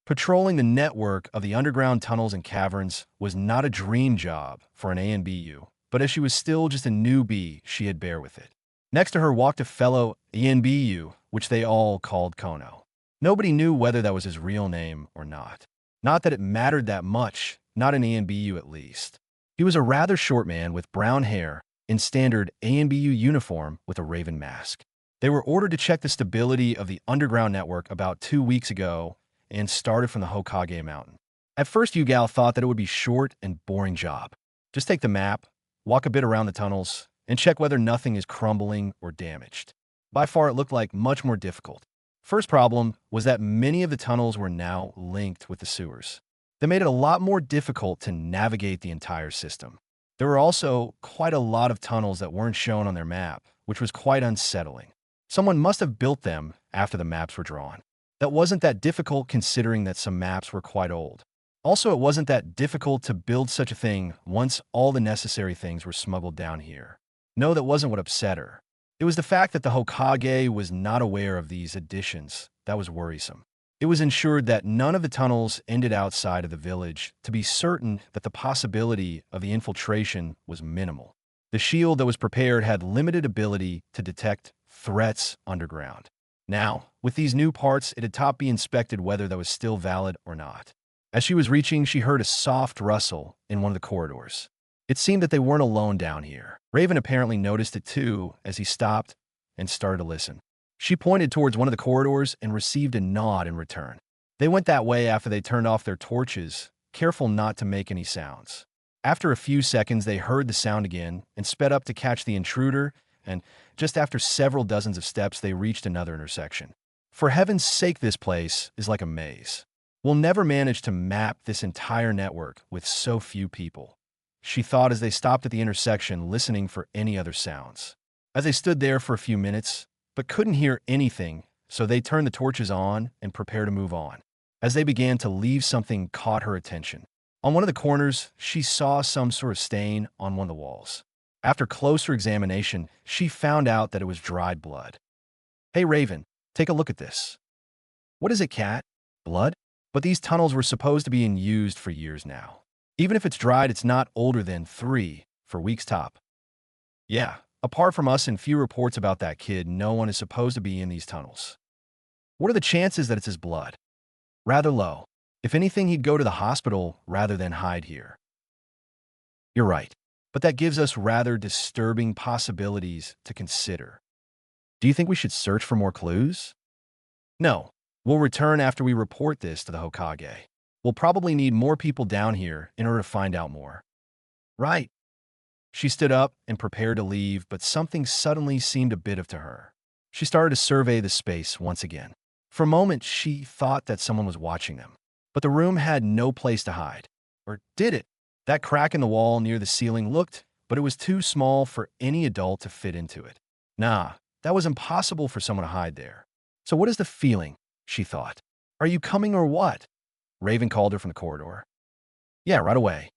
Patrolling the network of the underground tunnels and caverns was not a dream job for an ANBU, but as she was still just a newbie, she had bear with it. Next to her walked a fellow ANBU, which they all called Kono. Nobody knew whether that was his real name or not. Not that it mattered that much, not an ANBU at least. He was a rather short man with brown hair in standard ANBU uniform with a raven mask. They were ordered to check the stability of the underground network about 2 weeks ago and started from the Hokage Mountain. At first, Yugao thought that it would be a short and boring job. Just take the map, walk a bit around the tunnels, and check whether nothing is crumbling or damaged. By far, it looked like much more difficult. First problem was that many of the tunnels were now linked with the sewers. That made it a lot more difficult to navigate the entire system. There were also quite a lot of tunnels that weren't shown on their map, which was quite unsettling. Someone must have built them after the maps were drawn. That wasn't that difficult considering that some maps were quite old. Also, it wasn't that difficult to build such a thing once all the necessary things were smuggled down here. No, that wasn't what upset her. It was the fact that the Hokage was not aware of these additions that was worrisome. It was ensured that none of the tunnels ended outside of the village to be certain that the possibility of the infiltration was minimal. The shield that was prepared had limited ability to detect threats underground. Now, with these new parts, it had to be inspected whether that was still valid or not. As she was reaching, she heard a soft rustle in one of the corridors. It seemed that they weren't alone down here. Raven apparently noticed it too as he stopped and started to listen. She pointed towards one of the corridors and received a nod in return. They went that way after they turned off their torches, careful not to make any sounds. After a few seconds, they heard the sound again and sped up to catch the intruder, and just after several dozens of steps, they reached another intersection. For heaven's sake, this place is like a maze. We'll never manage to map this entire network with so few people, she thought as they stopped at the intersection, listening for any other sounds. As they stood there for a few minutes, but couldn't hear anything, so they turned the torches on and prepared to move on. As they began to leave, something caught her attention. On one of the corners, she saw some sort of stain on one of the walls. After closer examination, she found out that it was dried blood. Hey, Raven, take a look at this. What is it, Cat? Blood? But these tunnels were supposed to be in used for years now. Even if it's dried, it's not older than 3 for weeks top. Yeah, apart from us and few reports about that kid, no one is supposed to be in these tunnels. What are the chances that it's his blood? Rather low. If anything, he'd go to the hospital rather than hide here. You're right, but that gives us rather disturbing possibilities to consider. Do you think we should search for more clues? No. We'll return after we report this to the Hokage. We'll probably need more people down here in order to find out more. Right. She stood up and prepared to leave, but something suddenly seemed a bit of to her. She started to survey the space once again. For a moment, she thought that someone was watching them. But the room had no place to hide. Or did it? That crack in the wall near the ceiling looked, but it was too small for any adult to fit into it. Nah, that was impossible for someone to hide there. So what is the feeling? She thought. Are you coming or what? Raven called her from the corridor. Yeah, right away.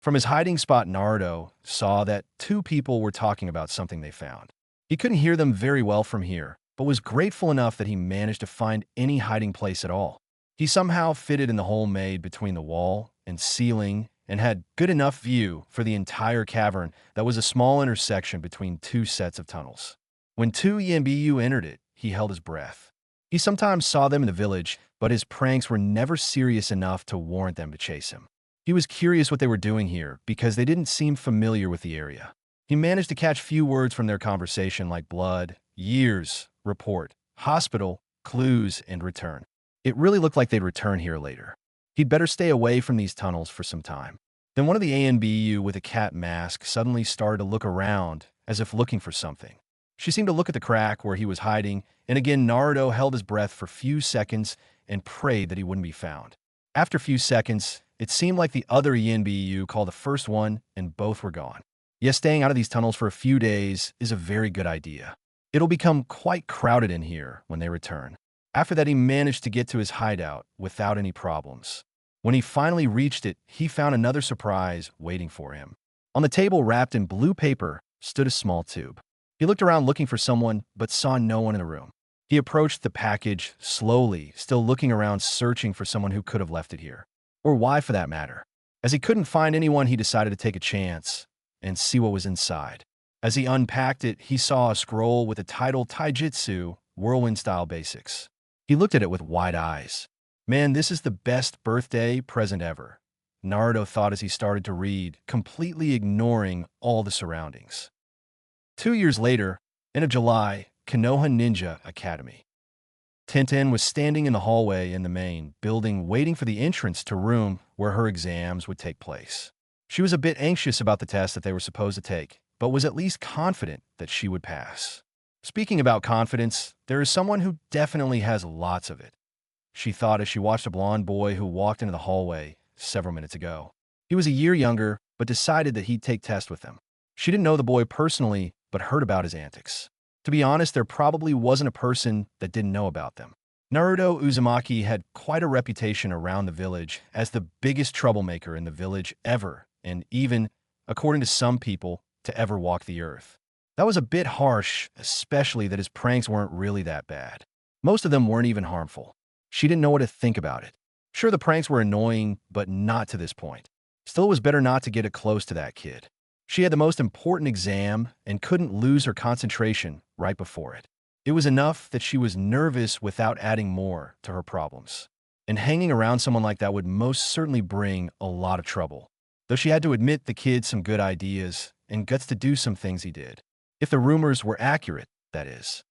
From his hiding spot, Naruto saw that 2 people were talking about something they found. He couldn't hear them very well from here, but was grateful enough that he managed to find any hiding place at all. He somehow fitted in the hole made between the wall and ceiling and had good enough view for the entire cavern that was a small intersection between 2 sets of tunnels. When 2 Yanbu entered it, he held his breath. He sometimes saw them in the village, but his pranks were never serious enough to warrant them to chase him. He was curious what they were doing here because they didn't seem familiar with the area. He managed to catch few words from their conversation like blood, years, report, hospital, clues, and return. It really looked like they'd return here later. He'd better stay away from these tunnels for some time. Then one of the ANBU with a cat mask suddenly started to look around as if looking for something. She seemed to look at the crack where he was hiding, and again Naruto held his breath for a few seconds and prayed that he wouldn't be found. After a few seconds, it seemed like the other ENBU called the first one, and both were gone. Yes, staying out of these tunnels for a few days is a very good idea. It'll become quite crowded in here when they return. After that, he managed to get to his hideout without any problems. When he finally reached it, he found another surprise waiting for him. On the table, wrapped in blue paper, stood a small tube. He looked around looking for someone, but saw no one in the room. He approached the package slowly, still looking around searching for someone who could have left it here. Or why, for that matter. As he couldn't find anyone, he decided to take a chance and see what was inside. As he unpacked it, he saw a scroll with the title Taijutsu, Whirlwind Style Basics. He looked at it with wide eyes. Man, this is the best birthday present ever, Naruto thought as he started to read, completely ignoring all the surroundings. 2 years later, end of July, Konoha Ninja Academy. Tenten was standing in the hallway in the main building waiting for the entrance to room where her exams would take place. She was a bit anxious about the test that they were supposed to take, but was at least confident that she would pass. Speaking about confidence, there is someone who definitely has lots of it, she thought as she watched a blonde boy who walked into the hallway several minutes ago. He was a year younger, but decided that he'd take tests with him. She didn't know the boy personally, but heard about his antics. To be honest, there probably wasn't a person that didn't know about them. Naruto Uzumaki had quite a reputation around the village as the biggest troublemaker in the village ever, and even, according to some people, to ever walk the earth. That was a bit harsh, especially that his pranks weren't really that bad. Most of them weren't even harmful. She didn't know what to think about it. Sure, the pranks were annoying, but not to this point. Still, it was better not to get it close to that kid. She had the most important exam and couldn't lose her concentration right before it. It was enough that she was nervous without adding more to her problems. And hanging around someone like that would most certainly bring a lot of trouble. Though she had to admit the kid some good ideas and guts to do some things he did. If the rumors were accurate, that is.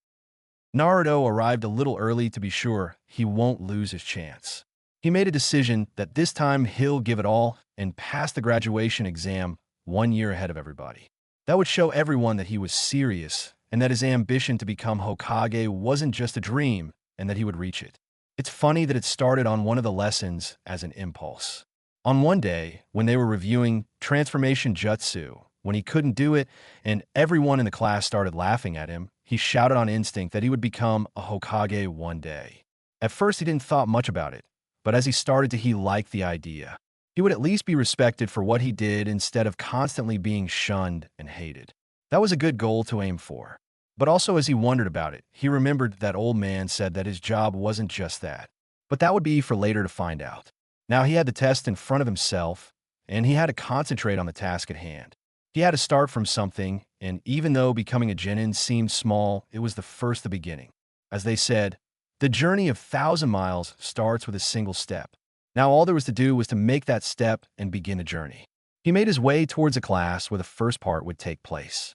Naruto arrived a little early to be sure he won't lose his chance. He made a decision that this time he'll give it all and pass the graduation exam 1 year ahead of everybody. That would show everyone that he was serious and that his ambition to become Hokage wasn't just a dream and that he would reach it. It's funny that it started on one of the lessons as an impulse. On one day, when they were reviewing transformation jutsu, when he couldn't do it and everyone in the class started laughing at him, he shouted on instinct that he would become a Hokage one day. At first, he didn't thought much about it, but as he started to, he liked the idea. He would at least be respected for what he did instead of constantly being shunned and hated. That was a good goal to aim for. But also, as he wondered about it, he remembered that old man said that his job wasn't just that. But that would be for later to find out. Now he had the test in front of himself, and he had to concentrate on the task at hand. He had to start from something, and even though becoming a genin seemed small, it was the first the beginning. As they said, the journey of 1,000 miles starts with a single step. Now all there was to do was to make that step and begin a journey. He made his way towards a class where the first part would take place.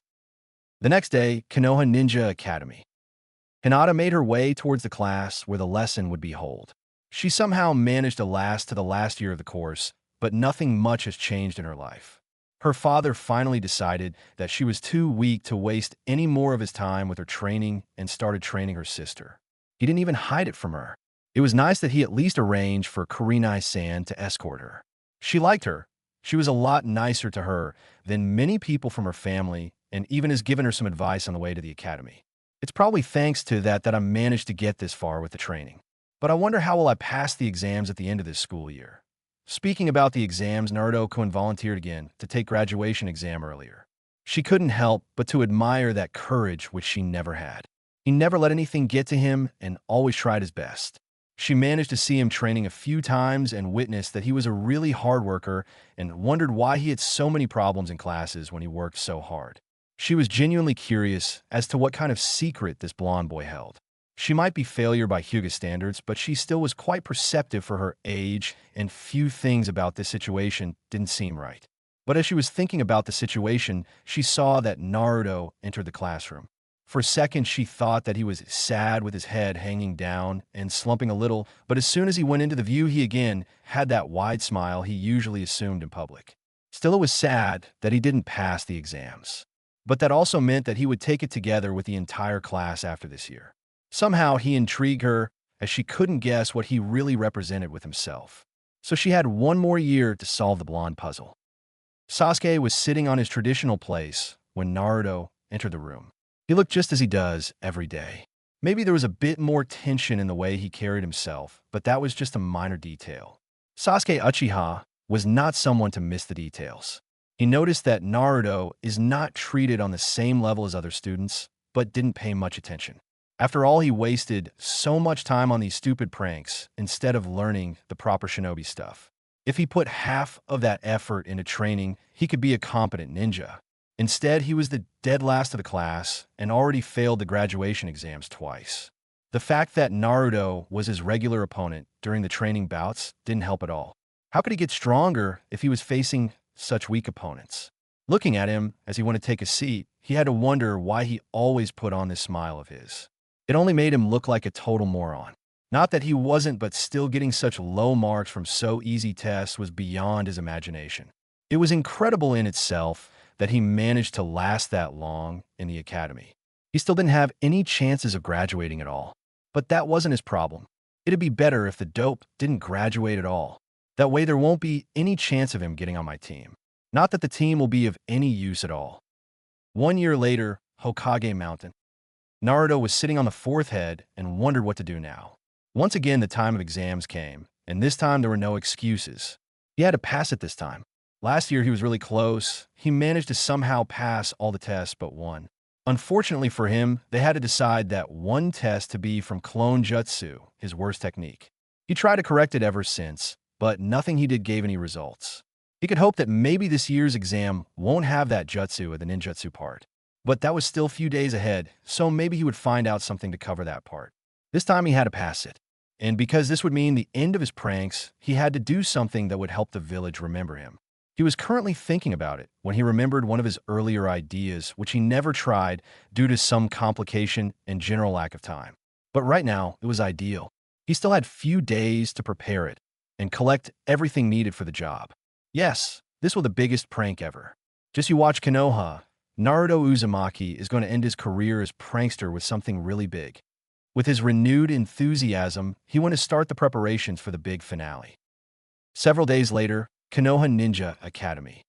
The next day, Konoha Ninja Academy. Hinata made her way towards the class where the lesson would be held. She somehow managed to last to the last year of the course, but nothing much has changed in her life. Her father finally decided that she was too weak to waste any more of his time with her training and started training her sister. He didn't even hide it from her. It was nice that he at least arranged for Kurenai-san to escort her. She liked her. She was a lot nicer to her than many people from her family, and even has given her some advice on the way to the academy. It's probably thanks to that I managed to get this far with the training. But I wonder how will I pass the exams at the end of this school year. Speaking about the exams, Naruto volunteered again to take graduation exam earlier. She couldn't help but to admire that courage which she never had. He never let anything get to him and always tried his best. She managed to see him training a few times and witnessed that he was a really hard worker and wondered why he had so many problems in classes when he worked so hard. She was genuinely curious as to what kind of secret this blonde boy held. She might be failure by Hyuga standards, but she still was quite perceptive for her age, and few things about this situation didn't seem right. But as she was thinking about the situation, she saw that Naruto entered the classroom. For a second, she thought that he was sad with his head hanging down and slumping a little, but as soon as he went into the view, he again had that wide smile he usually assumed in public. Still, it was sad that he didn't pass the exams. But that also meant that he would take it together with the entire class after this year. Somehow, he intrigued her, as she couldn't guess what he really represented with himself. So she had one more year to solve the blonde puzzle. Sasuke was sitting on his traditional place when Naruto entered the room. He looked just as he does every day. Maybe there was a bit more tension in the way he carried himself, but that was just a minor detail. Sasuke Uchiha was not someone to miss the details. He noticed that Naruto is not treated on the same level as other students, but didn't pay much attention. After all, he wasted so much time on these stupid pranks instead of learning the proper shinobi stuff. If he put half of that effort into training, he could be a competent ninja. Instead, he was the dead last of the class and already failed the graduation exams twice. The fact that Naruto was his regular opponent during the training bouts didn't help at all. How could he get stronger if he was facing such weak opponents? Looking at him as he went to take a seat, he had to wonder why he always put on this smile of his. It only made him look like a total moron. Not that he wasn't, but still getting such low marks from so easy tests was beyond his imagination. It was incredible in itself that he managed to last that long in the academy. He still didn't have any chances of graduating at all. But that wasn't his problem. It'd be better if the dope didn't graduate at all. That way there won't be any chance of him getting on my team. Not that the team will be of any use at all. 1 year later, Hokage Mountain. Naruto was sitting on the fourth head and wondered what to do now. Once again, the time of exams came, and this time there were no excuses. He had to pass it this time. Last year he was really close. He managed to somehow pass all the tests but one. Unfortunately for him, they had to decide that one test to be from clone jutsu, his worst technique. He tried to correct it ever since, but nothing he did gave any results. He could hope that maybe this year's exam won't have that jutsu or the ninjutsu part. But that was still a few days ahead, so maybe he would find out something to cover that part. This time he had to pass it. And because this would mean the end of his pranks, he had to do something that would help the village remember him. He was currently thinking about it when he remembered one of his earlier ideas, which he never tried due to some complication and general lack of time. But right now, it was ideal. He still had few days to prepare it and collect everything needed for the job. Yes, this was the biggest prank ever. Just you watch Konoha. Naruto Uzumaki is going to end his career as prankster with something really big. With his renewed enthusiasm, he went to start the preparations for the big finale. Several days later, Konoha Ninja Academy.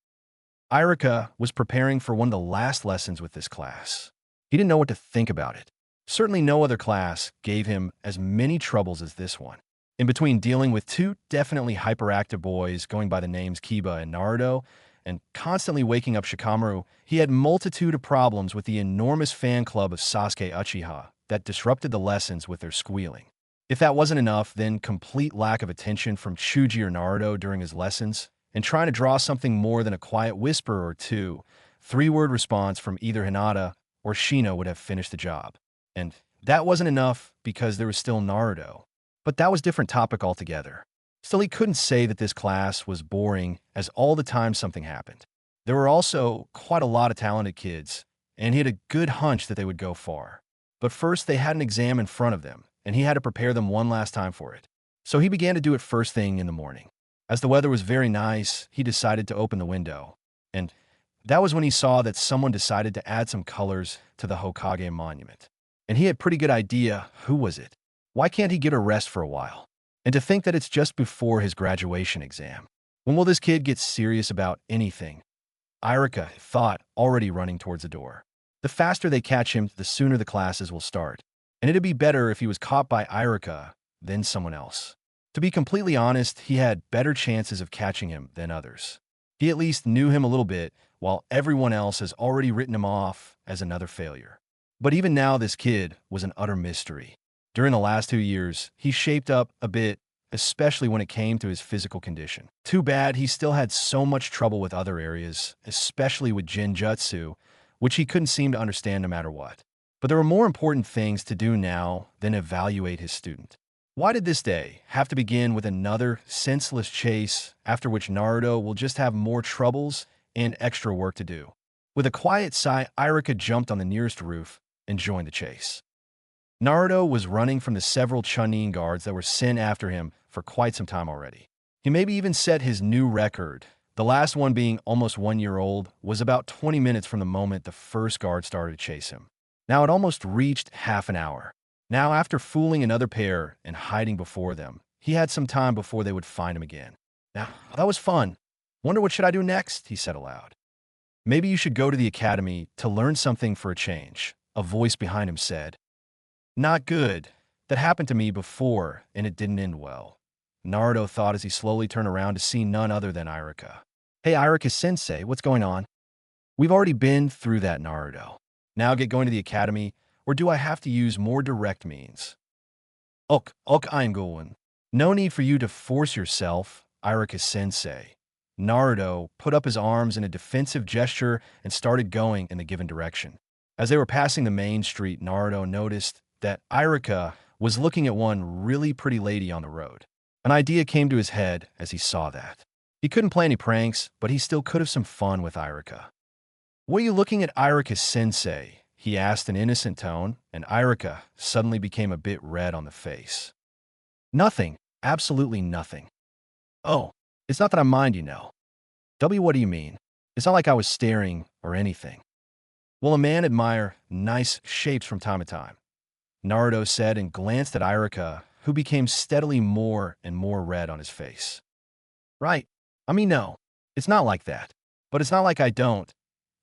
Irika was preparing for one of the last lessons with this class. He didn't know what to think about it. Certainly no other class gave him as many troubles as this one. In between dealing with two definitely hyperactive boys going by the names Kiba and Naruto, and constantly waking up Shikamaru, he had multitude of problems with the enormous fan club of Sasuke Uchiha that disrupted the lessons with their squealing. If that wasn't enough, then complete lack of attention from Chuji or Naruto during his lessons, and trying to draw something more than a quiet whisper or two, three-word response from either Hinata or Shino would have finished the job. And that wasn't enough because there was still Naruto. But that was a different topic altogether. Still, he couldn't say that this class was boring, as all the time something happened. There were also quite a lot of talented kids, and he had a good hunch that they would go far. But first, they had an exam in front of them, and he had to prepare them one last time for it. So he began to do it first thing in the morning. As the weather was very nice, he decided to open the window. And that was when he saw that someone decided to add some colors to the Hokage monument. And he had a pretty good idea who was it. Why can't he get a rest for a while? And to think that it's just before his graduation exam. When will this kid get serious about anything? Irika thought, already running towards the door. The faster they catch him, the sooner the classes will start. And it'd be better if he was caught by Irika than someone else. To be completely honest, he had better chances of catching him than others. He at least knew him a little bit, while everyone else has already written him off as another failure. But even now, this kid was an utter mystery. During the last 2 years, he shaped up a bit, especially when it came to his physical condition. Too bad he still had so much trouble with other areas, especially with Jinjutsu, which he couldn't seem to understand no matter what. But there were more important things to do now than evaluate his student. Why did this day have to begin with another senseless chase, after which Naruto will just have more troubles and extra work to do? With a quiet sigh, Irika jumped on the nearest roof and joined the chase. Naruto was running from the several Chunin guards that were sent after him for quite some time already. He maybe even set his new record. The last one, being almost 1 year old, was about 20 minutes from the moment the first guard started to chase him. Now it almost reached half an hour. Now, after fooling another pair and hiding before them, he had some time before they would find him again. Now, that was fun. Wonder what should I do next, he said aloud. Maybe you should go to the academy to learn something for a change, a voice behind him said. Not good. That happened to me before, and it didn't end well. Naruto thought as he slowly turned around to see none other than Irika. Hey, Irika-sensei, what's going on? We've already been through that, Naruto. Now get going to the academy, or do I have to use more direct means? Ok, I'm going. No need for you to force yourself, Irika-sensei. Naruto put up his arms in a defensive gesture and started going in the given direction. As they were passing the main street, Naruto noticed that Irika was looking at one really pretty lady on the road. An idea came to his head as he saw that. He couldn't play any pranks, but he still could have some fun with Irika. What are you looking at, Irika-sensei? He asked in an innocent tone, and Irika suddenly became a bit red on the face. Nothing. Absolutely nothing. Oh, it's not that I mind, you know. What do you mean? It's not like I was staring or anything. Well, a man admire nice shapes from time to time, Naruto said and glanced at Irika, who became steadily more and more red on his face. Right. I mean, no, it's not like that. But it's not like I don't.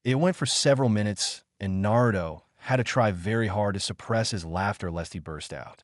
It went for several minutes, and Naruto had to try very hard to suppress his laughter lest he burst out.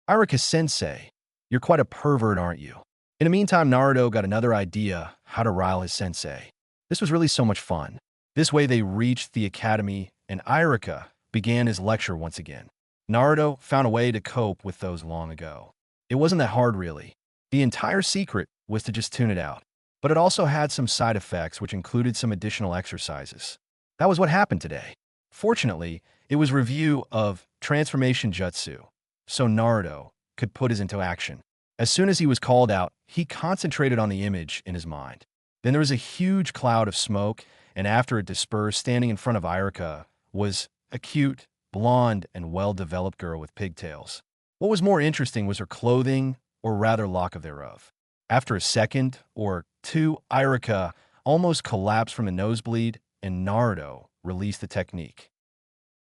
Irika-sensei, you're quite a pervert, aren't you? In the meantime, Naruto got another idea how to rile his sensei. This was really so much fun. This way they reached the academy, and Irika began his lecture once again. Naruto found a way to cope with those long ago. It wasn't that hard, really. The entire secret was to just tune it out. But it also had some side effects, which included some additional exercises. That was what happened today. Fortunately, it was review of transformation jutsu, so Naruto could put it into action. As soon as he was called out, he concentrated on the image in his mind. Then there was a huge cloud of smoke, and after it dispersed, standing in front of Irika was a cute, blonde, and well-developed girl with pigtails. What was more interesting was her clothing, or rather lack of thereof. After a second or two, Irika almost collapsed from a nosebleed, and Naruto released the technique.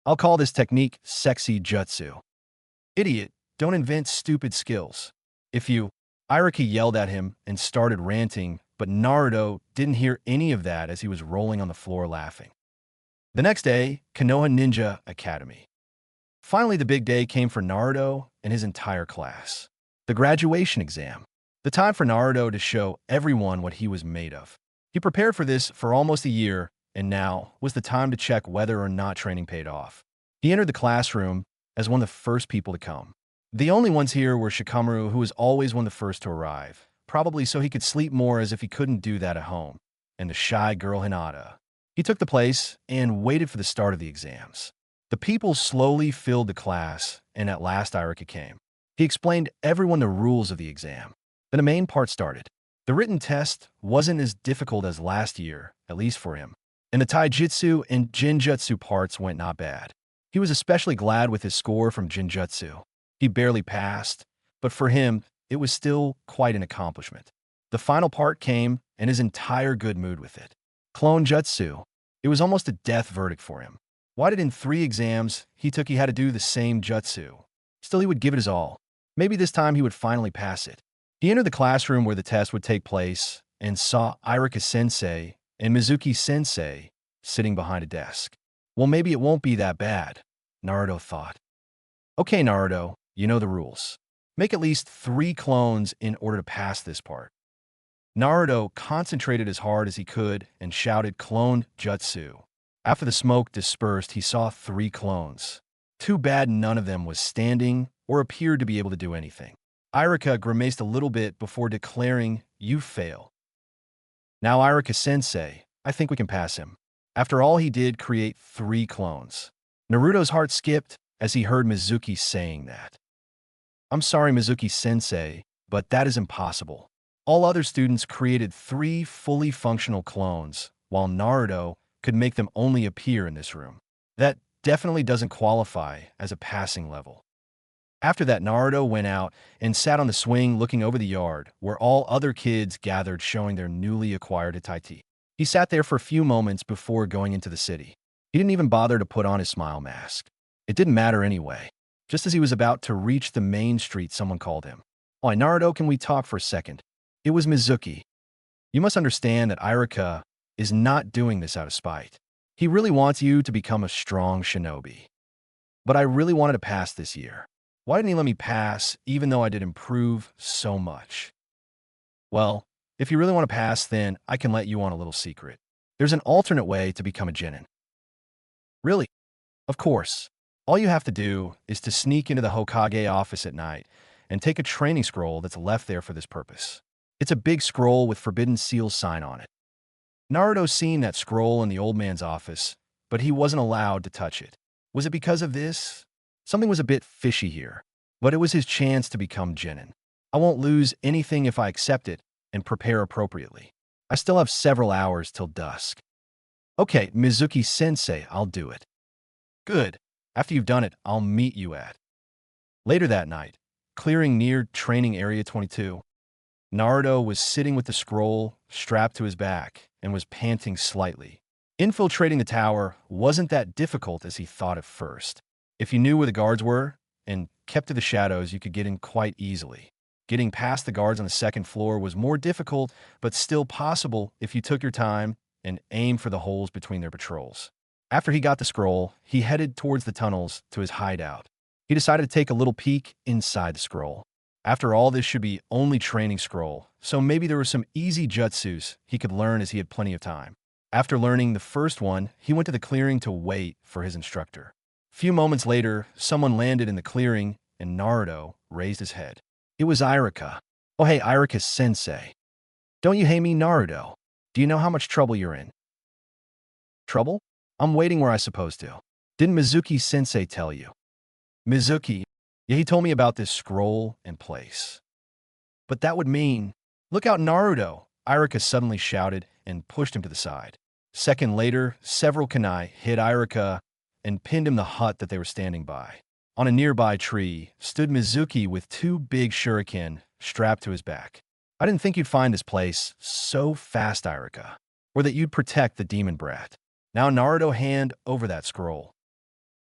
I'll call this technique sexy jutsu. Idiot, don't invent stupid skills. Irika yelled at him and started ranting, but Naruto didn't hear any of that as he was rolling on the floor laughing. The next day, Konoha Ninja Academy. Finally, the big day came for Naruto and his entire class. The graduation exam. The time for Naruto to show everyone what he was made of. He prepared for this for almost a year, and now was the time to check whether or not training paid off. He entered the classroom as one of the first people to come. The only ones here were Shikamaru, who was always one of the first to arrive, probably so he could sleep more as if he couldn't do that at home, and the shy girl Hinata. He took the place and waited for the start of the exams. The people slowly filled the class, and at last Irika came. He explained everyone the rules of the exam. Then the main part started. The written test wasn't as difficult as last year, at least for him, and the taijutsu and jinjutsu parts went not bad. He was especially glad with his score from jinjutsu. He barely passed, but for him, it was still quite an accomplishment. The final part came, and his entire good mood with it. Clone jutsu. It was almost a death verdict for him. Why did in 3 exams he took he had to do the same jutsu? Still, he would give it his all. Maybe this time he would finally pass it. He entered the classroom where the test would take place and saw Irika-sensei and Mizuki-sensei sitting behind a desk. Well, maybe it won't be that bad, Naruto thought. Okay, Naruto, you know the rules. Make at least 3 clones in order to pass this part. Naruto concentrated as hard as he could and shouted clone jutsu. After the smoke dispersed, he saw 3 clones. Too bad none of them was standing or appeared to be able to do anything. Irika grimaced a little bit before declaring, "You fail." Now Irika-sensei, I think we can pass him. After all, he did create 3 clones. Naruto's heart skipped as he heard Mizuki saying that. I'm sorry, Mizuki-sensei, but that is impossible. All other students created 3 fully functional clones, while Naruto could make them only appear in this room. That definitely doesn't qualify as a passing level. After that, Naruto went out and sat on the swing looking over the yard, where all other kids gathered showing their newly acquired Itachi. He sat there for a few moments before going into the city. He didn't even bother to put on his smile mask. It didn't matter anyway. Just as he was about to reach the main street, someone called him. "Oi, Naruto, can we talk for a second?" It was Mizuki. You must understand that Irika is not doing this out of spite. He really wants you to become a strong shinobi. But I really wanted to pass this year. Why didn't he let me pass, even though I did improve so much? Well, if you really want to pass, then I can let you on a little secret. There's an alternate way to become a genin. Really? Of course. All you have to do is to sneak into the Hokage office at night and take a training scroll that's left there for this purpose. It's a big scroll with Forbidden Seal sign on it. Naruto's seen that scroll in the old man's office, but he wasn't allowed to touch it. Was it because of this? Something was a bit fishy here, but it was his chance to become genin. I won't lose anything if I accept it and prepare appropriately. I still have several hours till dusk. Okay, Mizuki-sensei, I'll do it. Good. After you've done it, I'll meet you at. Later that night, clearing near Training Area 22, Naruto was sitting with the scroll strapped to his back and was panting slightly. Infiltrating the tower wasn't that difficult as he thought at first. If you knew where the guards were and kept to the shadows, you could get in quite easily. Getting past the guards on the second floor was more difficult, but still possible if you took your time and aimed for the holes between their patrols. After he got the scroll, he headed towards the tunnels to his hideout. He decided to take a little peek inside the scroll. After all, this should be only training scroll, so maybe there were some easy jutsus he could learn as he had plenty of time. After learning the first one, he went to the clearing to wait for his instructor. A few moments later, someone landed in the clearing, and Naruto raised his head. It was Irika. Oh hey, Irika-sensei. Don't you hate me, Naruto? Do you know how much trouble you're in? Trouble? I'm waiting where I'm supposed to. Didn't Mizuki-sensei tell you? Mizuki? Yeah, he told me about this scroll and place. But that would mean... Look out, Naruto! Irika suddenly shouted and pushed him to the side. A second later, several kunai hit Irika and pinned him the hut that they were standing by. On a nearby tree stood Mizuki with 2 big shuriken strapped to his back. I didn't think you'd find this place so fast, Irika, or that you'd protect the demon brat. Now Naruto, hand over that scroll.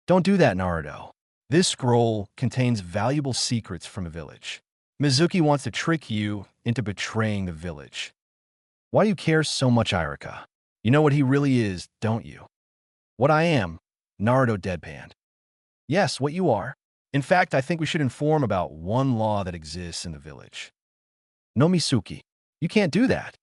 Don't do that, Naruto. This scroll contains valuable secrets from a village. Mizuki wants to trick you into betraying the village. Why do you care so much, Irika? You know what he really is, don't you? What I am, Naruto deadpanned. Yes, what you are. In fact, I think we should inform about one law that exists in the village. No Misuki. You can't do that.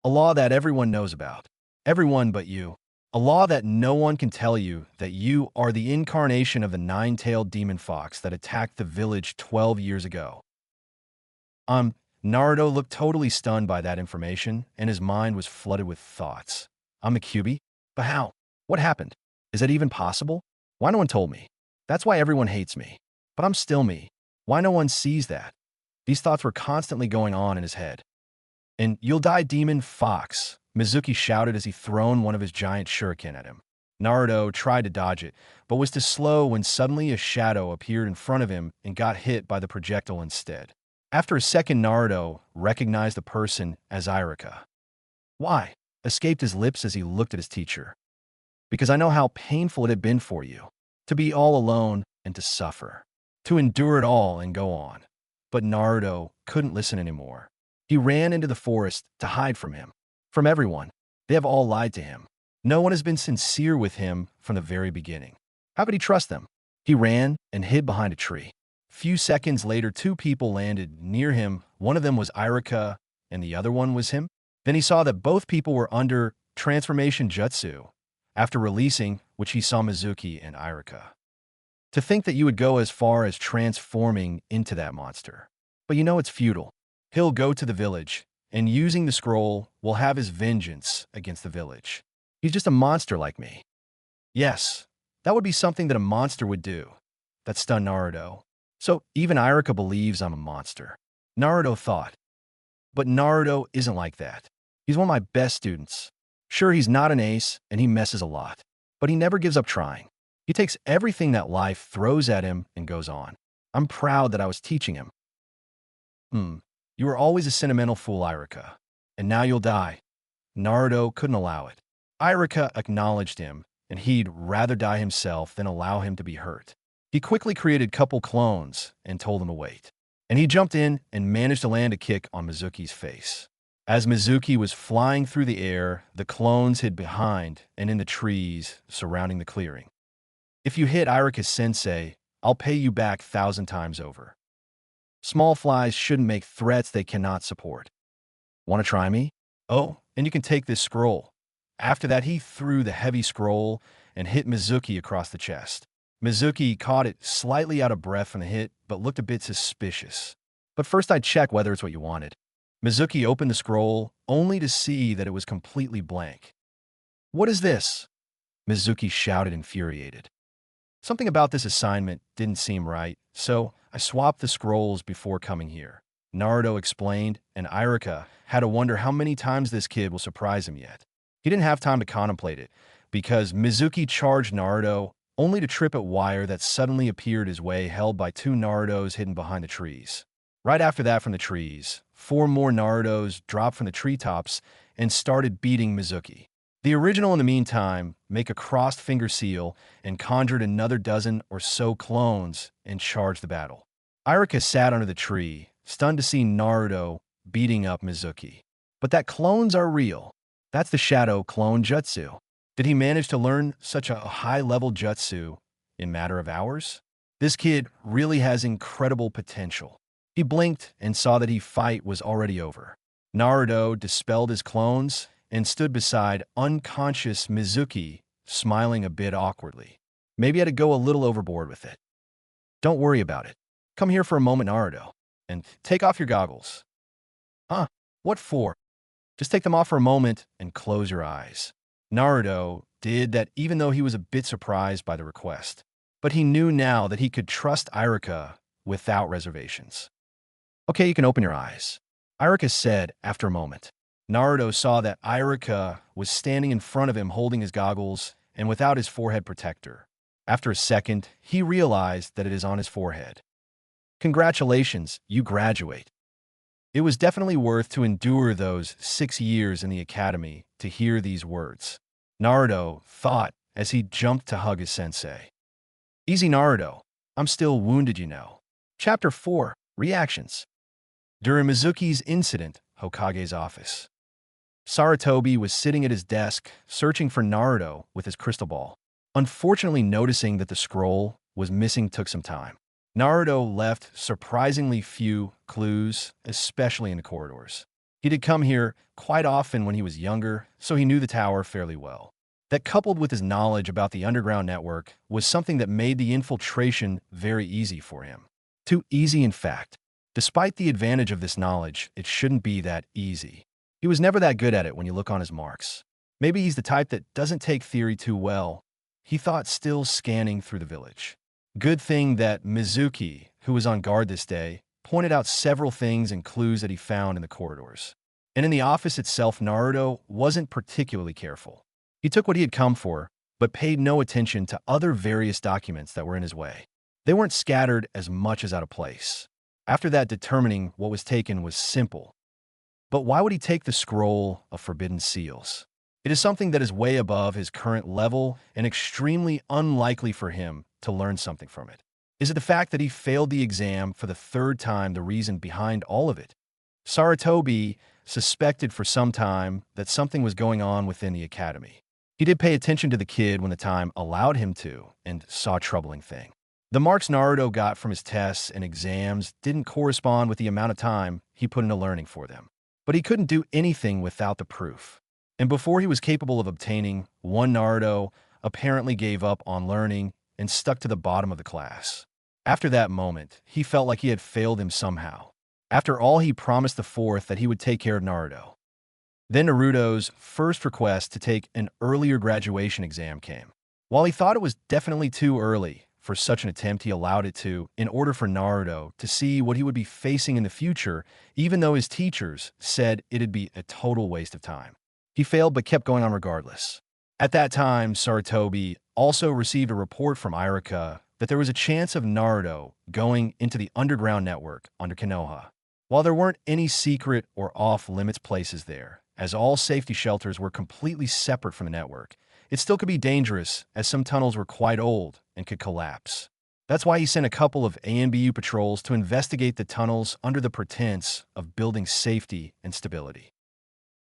A law that everyone knows about. Everyone but you. A law that no one can tell you that you are the incarnation of the nine-tailed demon fox that attacked the village 12 years ago. Naruto looked totally stunned by that information, and his mind was flooded with thoughts. I'm a Kyuubi? But how? What happened? Is that even possible? Why no one told me? That's why everyone hates me. But I'm still me. Why no one sees that? These thoughts were constantly going on in his head. And you'll die, demon fox, Mizuki shouted as he thrown one of his giant shuriken at him. Naruto tried to dodge it, but was too slow when suddenly a shadow appeared in front of him and got hit by the projectile instead. After a second, Naruto recognized the person as Iruka. Why? Escaped his lips as he looked at his teacher. Because I know how painful it had been for you. To be all alone and to suffer. To endure it all and go on. But Naruto couldn't listen anymore. He ran into the forest to hide from him. From everyone. They have all lied to him. No one has been sincere with him from the very beginning. How could he trust them? He ran and hid behind a tree. Few seconds later, two people landed near him. One of them was Iruka, and the other one was him. Then he saw that both people were under transformation jutsu, after releasing which he saw Mizuki and Iruka. To think that you would go as far as transforming into that monster. But you know it's futile. He'll go to the village, and using the scroll, will have his vengeance against the village. He's just a monster like me. Yes, that would be something that a monster would do. That stunned Naruto. So even Iruka believes I'm a monster. Naruto thought. But Naruto isn't like that. He's one of my best students. Sure, he's not an ace, and he messes a lot. But he never gives up trying. He takes everything that life throws at him and goes on. I'm proud that I was teaching him. You were always a sentimental fool, Iruka. And now you'll die. Naruto couldn't allow it. Iruka acknowledged him, and he'd rather die himself than allow him to be hurt. He quickly created a couple clones and told them to wait. And he jumped in and managed to land a kick on Mizuki's face. As Mizuki was flying through the air, the clones hid behind and in the trees surrounding the clearing. If you hit Iruka-sensei, I'll pay you back 1,000 times over. Small flies shouldn't make threats they cannot support. Want to try me? Oh, and you can take this scroll. After that, he threw the heavy scroll and hit Mizuki across the chest. Mizuki caught it slightly out of breath from the hit, but looked a bit suspicious. But first I'd check whether it's what you wanted. Mizuki opened the scroll, only to see that it was completely blank. What is this? Mizuki shouted, infuriated. Something about this assignment didn't seem right, so I swapped the scrolls before coming here. Naruto explained, and Iruka had to wonder how many times this kid will surprise him yet. He didn't have time to contemplate it, because Mizuki charged Naruto only to trip a wire that suddenly appeared his way, held by two Narutos hidden behind the trees. Right after that, from the trees, 4 more Narutos dropped from the treetops and started beating Mizuki. The original, in the meantime, make a crossed finger seal and conjured another dozen or so clones and charged the battle. Iruka sat under the tree, stunned to see Naruto beating up Mizuki. But that clones are real. That's the Shadow Clone Jutsu. Did he manage to learn such a high-level jutsu in a matter of hours? This kid really has incredible potential. He blinked and saw that his fight was already over. Naruto dispelled his clones and stood beside unconscious Mizuki, smiling a bit awkwardly. Maybe I had to go a little overboard with it. Don't worry about it. Come here for a moment, Naruto, and take off your goggles. Huh? What for? Just take them off for a moment and close your eyes. Naruto did that, even though he was a bit surprised by the request. But he knew now that he could trust Iruka without reservations. Okay, you can open your eyes, Iruka said after a moment. Naruto saw that Iruka was standing in front of him holding his goggles and without his forehead protector. After a second, he realized that it is on his forehead. Congratulations, you graduate. It was definitely worth to endure those 6 years in the academy to hear these words. Naruto thought as he jumped to hug his sensei. Easy, Naruto. I'm still wounded, you know. Chapter 4, Reactions. During Mizuki's incident, Hokage's office. Sarutobi was sitting at his desk, searching for Naruto with his crystal ball. Unfortunately, noticing that the scroll was missing took some time. Naruto left surprisingly few clues, especially in the corridors. He did come here quite often when he was younger, so he knew the tower fairly well. That, coupled with his knowledge about the underground network, was something that made the infiltration very easy for him. Too easy, in fact. Despite the advantage of this knowledge, it shouldn't be that easy. He was never that good at it when you look on his marks. Maybe he's the type that doesn't take theory too well, he thought, still scanning through the village. Good thing that Mizuki, who was on guard this day, pointed out several things and clues that he found in the corridors. And in the office itself, Naruto wasn't particularly careful. He took what he had come for, but paid no attention to other various documents that were in his way. They weren't scattered as much as out of place. After that, determining what was taken was simple. But why would he take the scroll of forbidden seals? It is something that is way above his current level and extremely unlikely for him to learn something from it. Is it the fact that he failed the exam for the third time the reason behind all of it? Sarutobi suspected for some time that something was going on within the academy. He did pay attention to the kid when the time allowed him to, and saw a troubling thing. The marks Naruto got from his tests and exams didn't correspond with the amount of time he put into learning for them. But he couldn't do anything without the proof. And before he was capable of obtaining one, Naruto apparently gave up on learning and stuck to the bottom of the class. After that moment, he felt like he had failed him somehow. After all, he promised the fourth that he would take care of Naruto. Then Naruto's first request to take an earlier graduation exam came. While he thought it was definitely too early for such an attempt, he allowed it to, in order for Naruto to see what he would be facing in the future, even though his teachers said it'd be a total waste of time. He failed but kept going on regardless. At that time, Sarutobi also received a report from Iruka that there was a chance of Naruto going into the underground network under Konoha. While there weren't any secret or off-limits places there, as all safety shelters were completely separate from the network, it still could be dangerous, as some tunnels were quite old and could collapse. That's why he sent a couple of ANBU patrols to investigate the tunnels under the pretense of building safety and stability.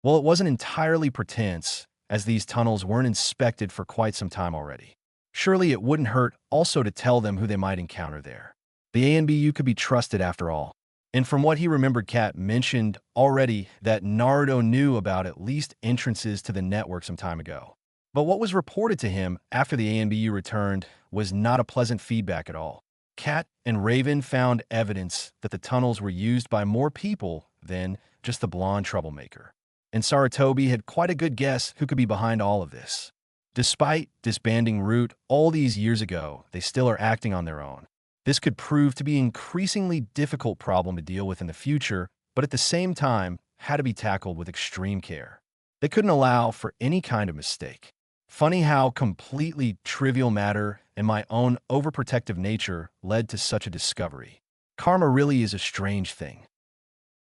Well, it wasn't entirely pretense, as these tunnels weren't inspected for quite some time already. Surely it wouldn't hurt also to tell them who they might encounter there. The ANBU could be trusted after all. And from what he remembered, Kat mentioned already that Naruto knew about at least entrances to the network some time ago. But what was reported to him after the ANBU returned was not a pleasant feedback at all. Kat and Raven found evidence that the tunnels were used by more people than just the blonde troublemaker. And Sarutobi had quite a good guess who could be behind all of this. Despite disbanding Root all these years ago, they still are acting on their own. This could prove to be an increasingly difficult problem to deal with in the future, but at the same time, had to be tackled with extreme care. They couldn't allow for any kind of mistake. Funny how completely trivial matter and my own overprotective nature led to such a discovery. Karma really is a strange thing.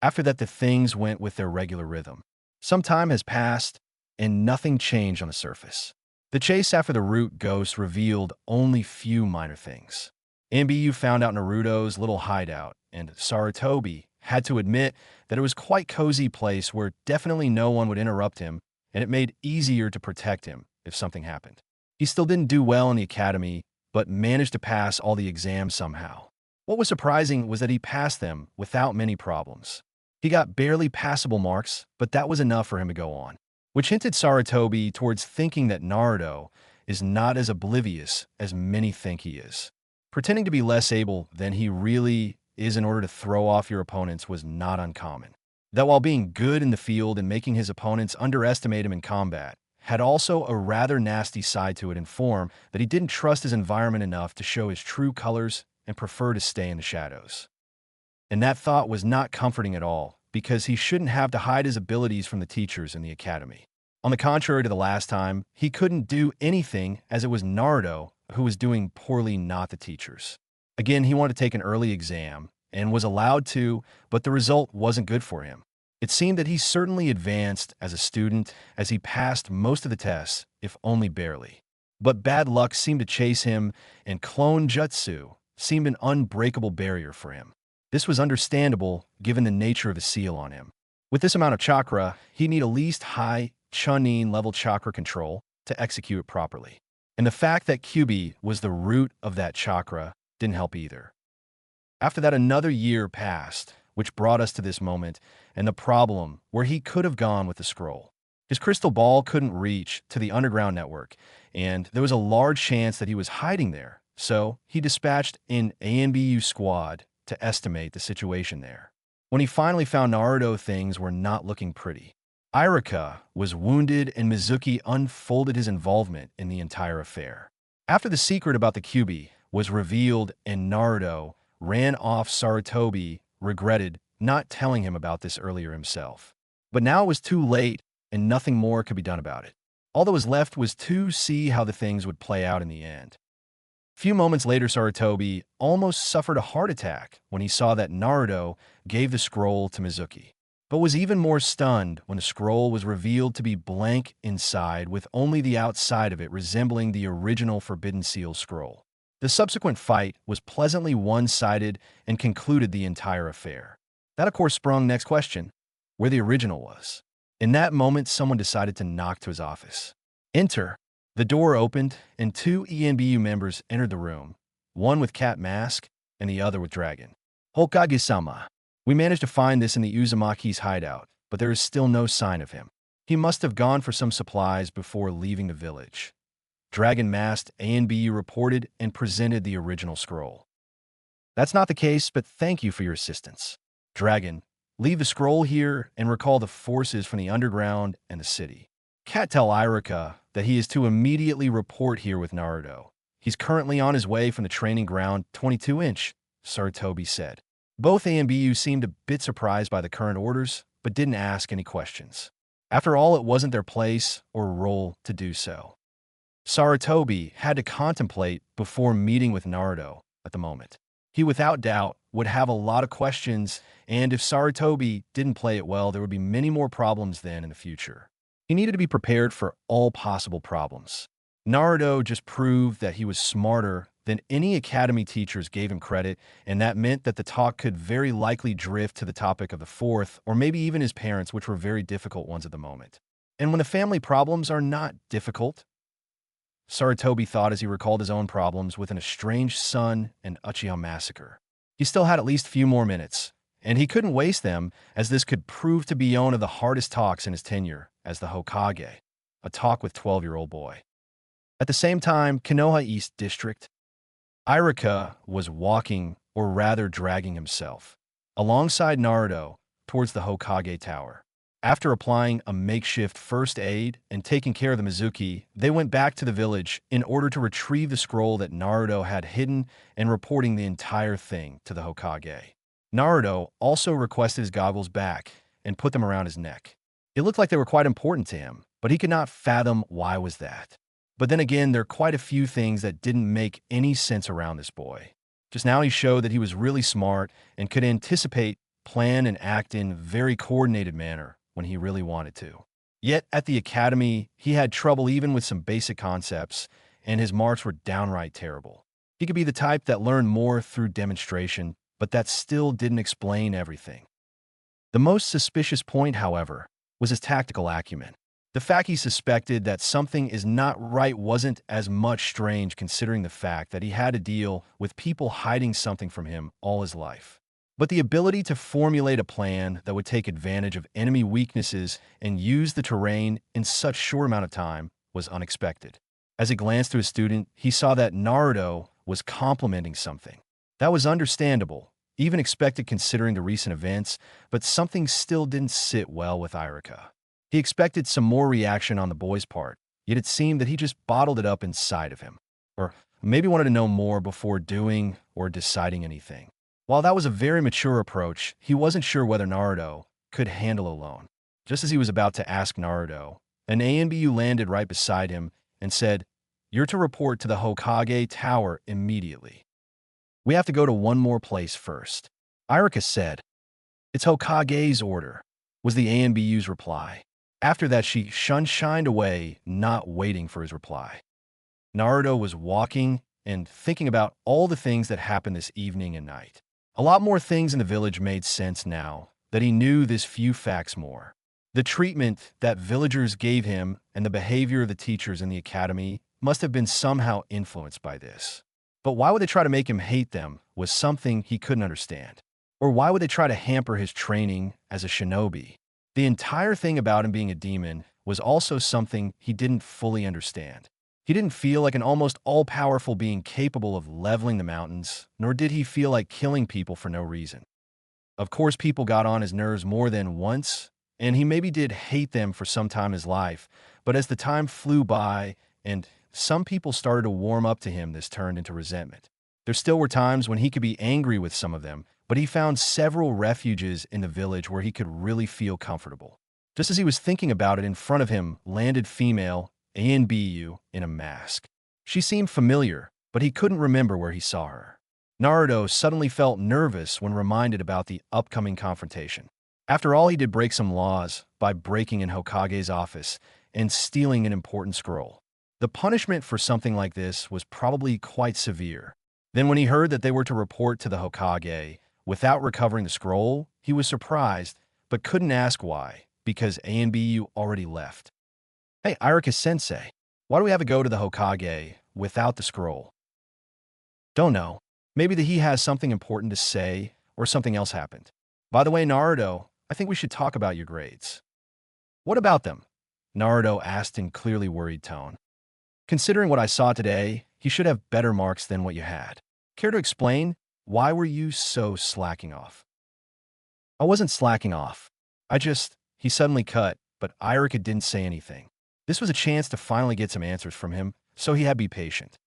After that, the things went with their regular rhythm. Some time has passed, and nothing changed on the surface. The chase after the Root ghost revealed only few minor things. NBU found out Naruto's little hideout, and Sarutobi had to admit that it was quite a cozy place where definitely no one would interrupt him, and it made easier to protect him if something happened. He still didn't do well in the academy, but managed to pass all the exams somehow. What was surprising was that he passed them without many problems. He got barely passable marks, but that was enough for him to go on, which hinted Sarutobi towards thinking that Naruto is not as oblivious as many think he is. Pretending to be less able than he really is in order to throw off your opponents was not uncommon. That while being good in the field and making his opponents underestimate him in combat, had also a rather nasty side to it in form that he didn't trust his environment enough to show his true colors and prefer to stay in the shadows. And that thought was not comforting at all, because he shouldn't have to hide his abilities from the teachers in the academy. On the contrary to the last time, he couldn't do anything as it was Naruto who was doing poorly, not the teachers. Again, he wanted to take an early exam, and was allowed to, but the result wasn't good for him. It seemed that he certainly advanced as a student, as he passed most of the tests, if only barely. But bad luck seemed to chase him, and clone jutsu seemed an unbreakable barrier for him. This was understandable, given the nature of the seal on him. With this amount of chakra, he'd need at least high Chunin level chakra control to execute it properly. And the fact that Kyuubi was the root of that chakra didn't help either. After that, another year passed, which brought us to this moment and the problem where he could have gone with the scroll. His crystal ball couldn't reach to the underground network, and there was a large chance that he was hiding there, so he dispatched an ANBU squad to estimate the situation there. When he finally found Naruto, things were not looking pretty. Iruka was wounded, and Mizuki unfolded his involvement in the entire affair. After the secret about the Kyuubi was revealed and Naruto ran off, Sarutobi regretted not telling him about this earlier himself. But now it was too late, and nothing more could be done about it. All that was left was to see how the things would play out in the end. A few moments later, Sarutobi almost suffered a heart attack when he saw that Naruto gave the scroll to Mizuki, but was even more stunned when the scroll was revealed to be blank inside, with only the outside of it resembling the original Forbidden Seal scroll. The subsequent fight was pleasantly one-sided and concluded the entire affair. That, of course, sprung next question, where the original was. In that moment, someone decided to knock to his office. Enter. The door opened, and two ENBU members entered the room, one with cat mask and the other with dragon. Hokage-sama. We managed to find this in the Uzumaki's hideout, but there is still no sign of him. He must have gone for some supplies before leaving the village. Dragon-masked ANBU reported and presented the original scroll. That's not the case, but thank you for your assistance. Dragon, leave the scroll here and recall the forces from the underground and the city. Cat, tell Iruka that he is to immediately report here with Naruto. He's currently on his way from the training ground 22-inch, Sarutobi said. Both ANBU seemed a bit surprised by the current orders, but didn't ask any questions. After all, it wasn't their place or role to do so. Sarutobi had to contemplate before meeting with Naruto at the moment. He without doubt would have a lot of questions, and if Sarutobi didn't play it well, there would be many more problems then in the future. He needed to be prepared for all possible problems. Naruto just proved that he was smarter than any academy teachers gave him credit, and that meant that the talk could very likely drift to the topic of the fourth, or maybe even his parents, which were very difficult ones at the moment. And when the family problems are not difficult, Sarutobi thought as he recalled his own problems with an estranged son and Uchiha massacre. He still had at least a few more minutes, and he couldn't waste them, as this could prove to be one of the hardest talks in his tenure as the Hokage, a talk with 12-year-old boy. At the same time, Konoha East District, Iruka was walking, or rather dragging himself, alongside Naruto towards the Hokage Tower. After applying a makeshift first aid and taking care of the Mizuki, they went back to the village in order to retrieve the scroll that Naruto had hidden and reporting the entire thing to the Hokage. Naruto also requested his goggles back and put them around his neck. It looked like they were quite important to him, but he could not fathom why was that. But then again, there are quite a few things that didn't make any sense around this boy. Just now he showed that he was really smart and could anticipate, plan, and act in a very coordinated manner when he really wanted to. Yet at the academy, he had trouble even with some basic concepts, and his marks were downright terrible. He could be the type that learned more through demonstration, but that still didn't explain everything. The most suspicious point, however, was his tactical acumen. The fact he suspected that something is not right wasn't as much strange, considering the fact that he had to deal with people hiding something from him all his life. But the ability to formulate a plan that would take advantage of enemy weaknesses and use the terrain in such short amount of time was unexpected. As he glanced to his student, he saw that Naruto was complimenting something. That was understandable, even expected considering the recent events, but something still didn't sit well with Iruka. He expected some more reaction on the boy's part, yet it seemed that he just bottled it up inside of him, or maybe wanted to know more before doing or deciding anything. While that was a very mature approach, he wasn't sure whether Naruto could handle alone. Just as he was about to ask Naruto, an ANBU landed right beside him and said, "You're to report to the Hokage Tower immediately. We have to go to one more place first." Iruka said, "It's Hokage's order," was the ANBU's reply. After that, she shined away, not waiting for his reply. Naruto was walking and thinking about all the things that happened this evening and night. A lot more things in the village made sense now that he knew this few facts more. The treatment that villagers gave him and the behavior of the teachers in the academy must have been somehow influenced by this. But why would they try to make him hate them was something he couldn't understand. Or why would they try to hamper his training as a shinobi? The entire thing about him being a demon was also something he didn't fully understand. He didn't feel like an almost all-powerful being capable of leveling the mountains, nor did he feel like killing people for no reason. Of course, people got on his nerves more than once, and he maybe did hate them for some time in his life, but as the time flew by and some people started to warm up to him, this turned into resentment. There still were times when he could be angry with some of them, but he found several refuges in the village where he could really feel comfortable. Just as he was thinking about it, in front of him landed female Anbu in a mask. She seemed familiar, but he couldn't remember where he saw her. Naruto suddenly felt nervous when reminded about the upcoming confrontation. After all, he did break some laws by breaking in Hokage's office and stealing an important scroll. The punishment for something like this was probably quite severe. Then when he heard that they were to report to the Hokage without recovering the scroll, he was surprised, but couldn't ask why, because Anbu already left. Hey, Iruka-sensei, why do we have to go to the Hokage without the scroll? Don't know. Maybe that he has something important to say, or something else happened. By the way, Naruto, I think we should talk about your grades. What about them? Naruto asked in clearly worried tone. Considering what I saw today, he should have better marks than what you had. Care to explain? Why were you so slacking off? I wasn't slacking off. He suddenly cut, but Iruka didn't say anything. This was a chance to finally get some answers from him, so he had to be patient.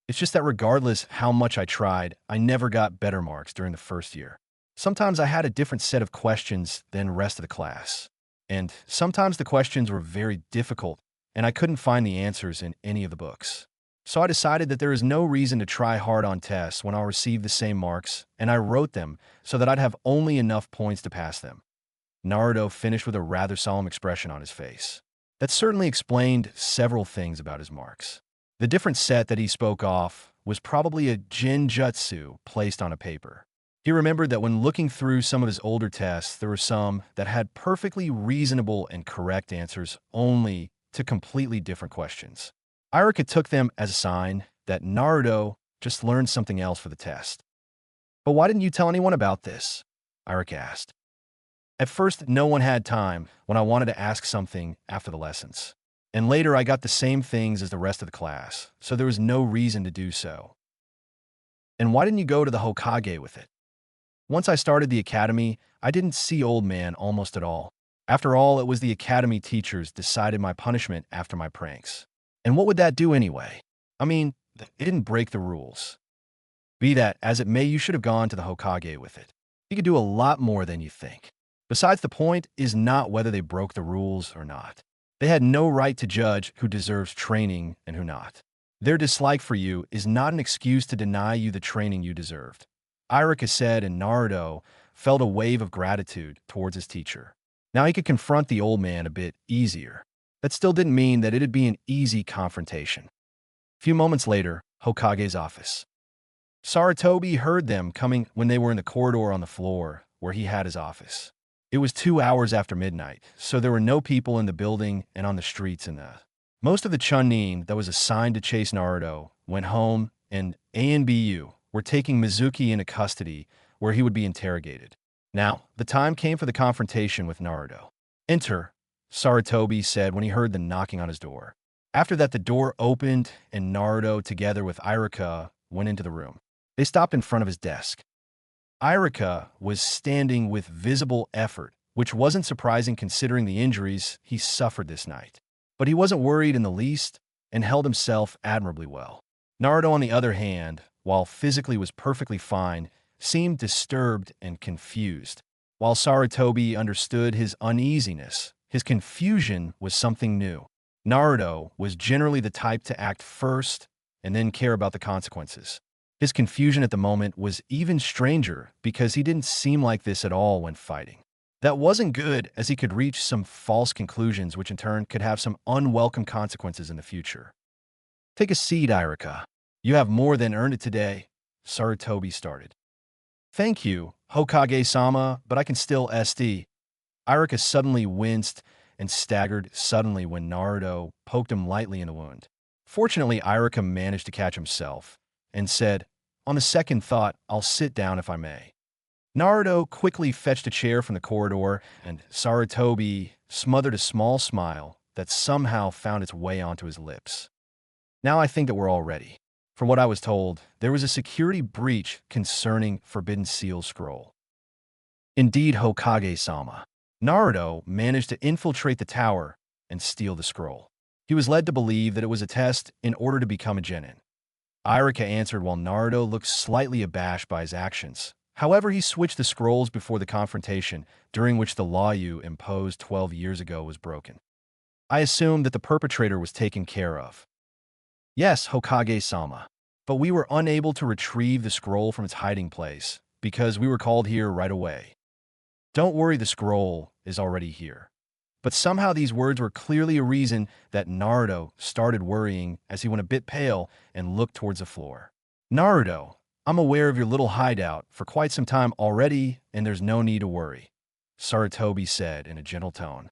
It's just that regardless how much I tried, I never got better marks during the first year. Sometimes I had a different set of questions than the rest of the class. And sometimes the questions were very difficult, and I couldn't find the answers in any of the books. So I decided that there is no reason to try hard on tests when I'll receive the same marks, and I wrote them so that I'd have only enough points to pass them. Naruto finished with a rather solemn expression on his face. That certainly explained several things about his marks. The different set that he spoke off was probably a genjutsu placed on a paper. He remembered that when looking through some of his older tests, there were some that had perfectly reasonable and correct answers only to completely different questions. Iruka took them as a sign that Naruto just learned something else for the test. But why didn't you tell anyone about this? Iruka asked. At first, no one had time when I wanted to ask something after the lessons. And later, I got the same things as the rest of the class, so there was no reason to do so. And why didn't you go to the Hokage with it? Once I started the academy, I didn't see Old Man almost at all. After all, it was the academy teachers decided my punishment after my pranks. And what would that do anyway? I mean, it didn't break the rules. Be that as it may, you should have gone to the Hokage with it. He could do a lot more than you think. Besides, the point is not whether they broke the rules or not. They had no right to judge who deserves training and who not. Their dislike for you is not an excuse to deny you the training you deserved. Iruka said, and Naruto felt a wave of gratitude towards his teacher. Now he could confront the old man a bit easier. That still didn't mean that it'd be an easy confrontation. A few moments later, Hokage's office. Sarutobi heard them coming when they were in the corridor on the floor where he had his office. It was 2 hours after midnight, so there were no people in the building and on the streets most of the Chunin that was assigned to chase Naruto went home, and A and BU were taking Mizuki into custody where he would be interrogated. Now, the time came for the confrontation with Naruto. Enter, Sarutobi said when he heard the knocking on his door. After that, the door opened and Naruto, together with Iruka, went into the room. They stopped in front of his desk. Iruka was standing with visible effort, which wasn't surprising considering the injuries he suffered this night. But he wasn't worried in the least and held himself admirably well. Naruto, on the other hand, while physically was perfectly fine, seemed disturbed and confused. While Sarutobi understood his uneasiness, his confusion was something new. Naruto was generally the type to act first and then care about the consequences. His confusion at the moment was even stranger because he didn't seem like this at all when fighting. That wasn't good, as he could reach some false conclusions which in turn could have some unwelcome consequences in the future. Take a seat, Iruka. You have more than earned it today, Sarutobi started. Thank you, Hokage-sama, but I can still SD. Iruka suddenly winced and staggered suddenly when Naruto poked him lightly in the wound. Fortunately, Iruka managed to catch himself and said, "On the second thought, I'll sit down if I may." Naruto quickly fetched a chair from the corridor, and Sarutobi smothered a small smile that somehow found its way onto his lips. "Now I think that we're all ready. From what I was told, there was a security breach concerning Forbidden Seal Scroll." Indeed, Hokage-sama. Naruto managed to infiltrate the tower and steal the scroll. He was led to believe that it was a test in order to become a genin. Iruka answered while Naruto looked slightly abashed by his actions. However, he switched the scrolls before the confrontation, during which the law you imposed 12 years ago was broken. "I assumed that the perpetrator was taken care of." "Yes, Hokage-sama. But we were unable to retrieve the scroll from its hiding place, because we were called here right away." "Don't worry, the scroll is already here." But somehow these words were clearly a reason that Naruto started worrying as he went a bit pale and looked towards the floor. "Naruto, I'm aware of your little hideout for quite some time already, and there's no need to worry," Sarutobi said in a gentle tone.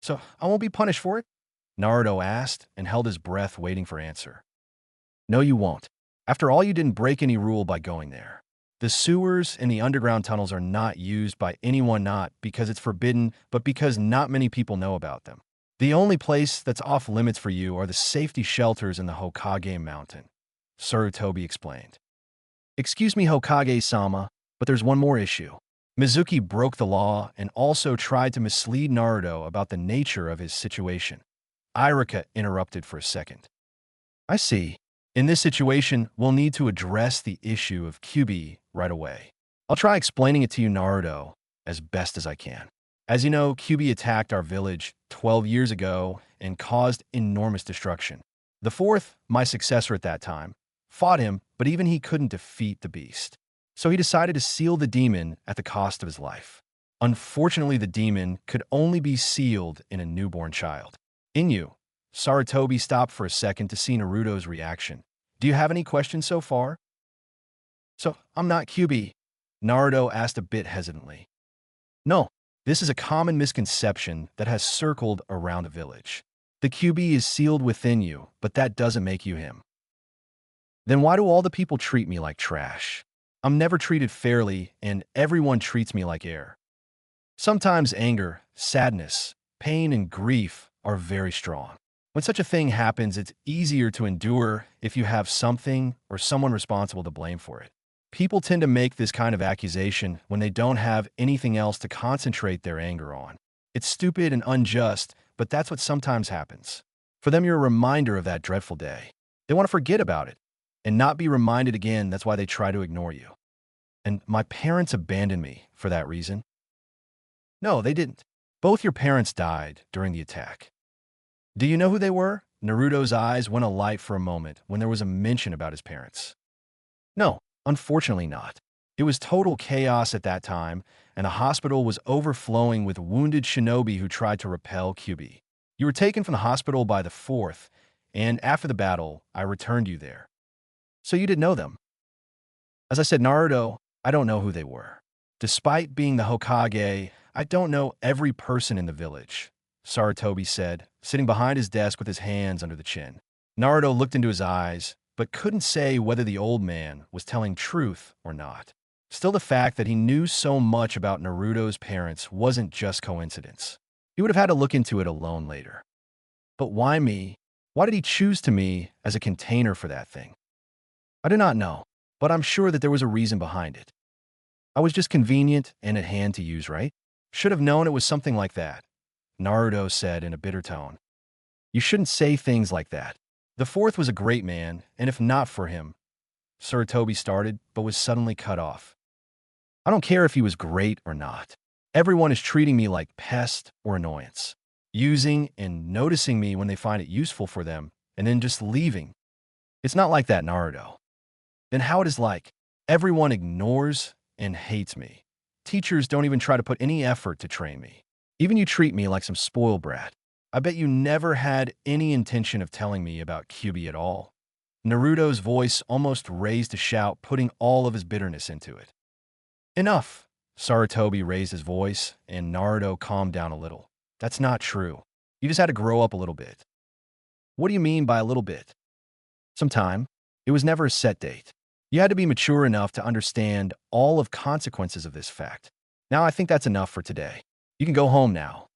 "So I won't be punished for it?" Naruto asked and held his breath waiting for answer. "No, you won't. After all, you didn't break any rule by going there. The sewers and the underground tunnels are not used by anyone, not because it's forbidden, but because not many people know about them. The only place that's off limits for you are the safety shelters in the Hokage Mountain," Sarutobi explained. "Excuse me, Hokage-sama, but there's one more issue." Mizuki broke the law and also tried to mislead Naruto about the nature of his situation. Iruka interrupted for a second. "I see. In this situation, we'll need to address the issue of Kyuubi right away. I'll try explaining it to you, Naruto, as best as I can. As you know, Kyuubi attacked our village 12 years ago and caused enormous destruction. The fourth, my successor at that time, fought him, but even he couldn't defeat the beast. So he decided to seal the demon at the cost of his life. Unfortunately, the demon could only be sealed in a newborn child. Inu." Sarutobi stopped for a second to see Naruto's reaction. "Do you have any questions so far?" "So, I'm not Kyuubi?" Naruto asked a bit hesitantly. "No, this is a common misconception that has circled around the village. The Kyuubi is sealed within you, but that doesn't make you him." "Then why do all the people treat me like trash? I'm never treated fairly, and everyone treats me like air." "Sometimes anger, sadness, pain, and grief are very strong. When such a thing happens, it's easier to endure if you have something or someone responsible to blame for it. People tend to make this kind of accusation when they don't have anything else to concentrate their anger on. It's stupid and unjust, but that's what sometimes happens. For them, you're a reminder of that dreadful day. They want to forget about it and not be reminded again. That's why they try to ignore you. And my parents abandoned me for that reason." "No, they didn't. Both your parents died during the attack." "Do you know who they were?" Naruto's eyes went alight for a moment when there was a mention about his parents. "No, unfortunately not. It was total chaos at that time, and the hospital was overflowing with wounded shinobi who tried to repel Kyuubi. You were taken from the hospital by the fourth, and after the battle, I returned you there. So you didn't know them." "As I said, Naruto, I don't know who they were. Despite being the Hokage, I don't know every person in the village," Sarutobi said, sitting behind his desk with his hands under the chin. Naruto looked into his eyes, but couldn't say whether the old man was telling truth or not. Still, the fact that he knew so much about Naruto's parents wasn't just coincidence. He would have had to look into it alone later. But why me? Why did he choose to me as a container for that thing? I do not know, but I'm sure that there was a reason behind it. I was just convenient and at hand to use, right? Should have known it was something like that," Naruto said in a bitter tone. "You shouldn't say things like that. The fourth was a great man, and if not for him," Sarutobi started, but was suddenly cut off. "I don't care if he was great or not. Everyone is treating me like pest or annoyance, using and noticing me when they find it useful for them, and then just leaving. It's not like that, Naruto. Then how it is like? Everyone ignores and hates me. Teachers don't even try to put any effort to train me. Even you treat me like some spoiled brat. I bet you never had any intention of telling me about Kyuubi at all." Naruto's voice almost raised a shout, putting all of his bitterness into it. "Enough!" Sarutobi raised his voice, and Naruto calmed down a little. "That's not true. You just had to grow up a little bit." "What do you mean by a little bit?" "Some time. It It was never a set date. You had to be mature enough to understand all of consequences of this fact. Now I think that's enough for today. You can go home now.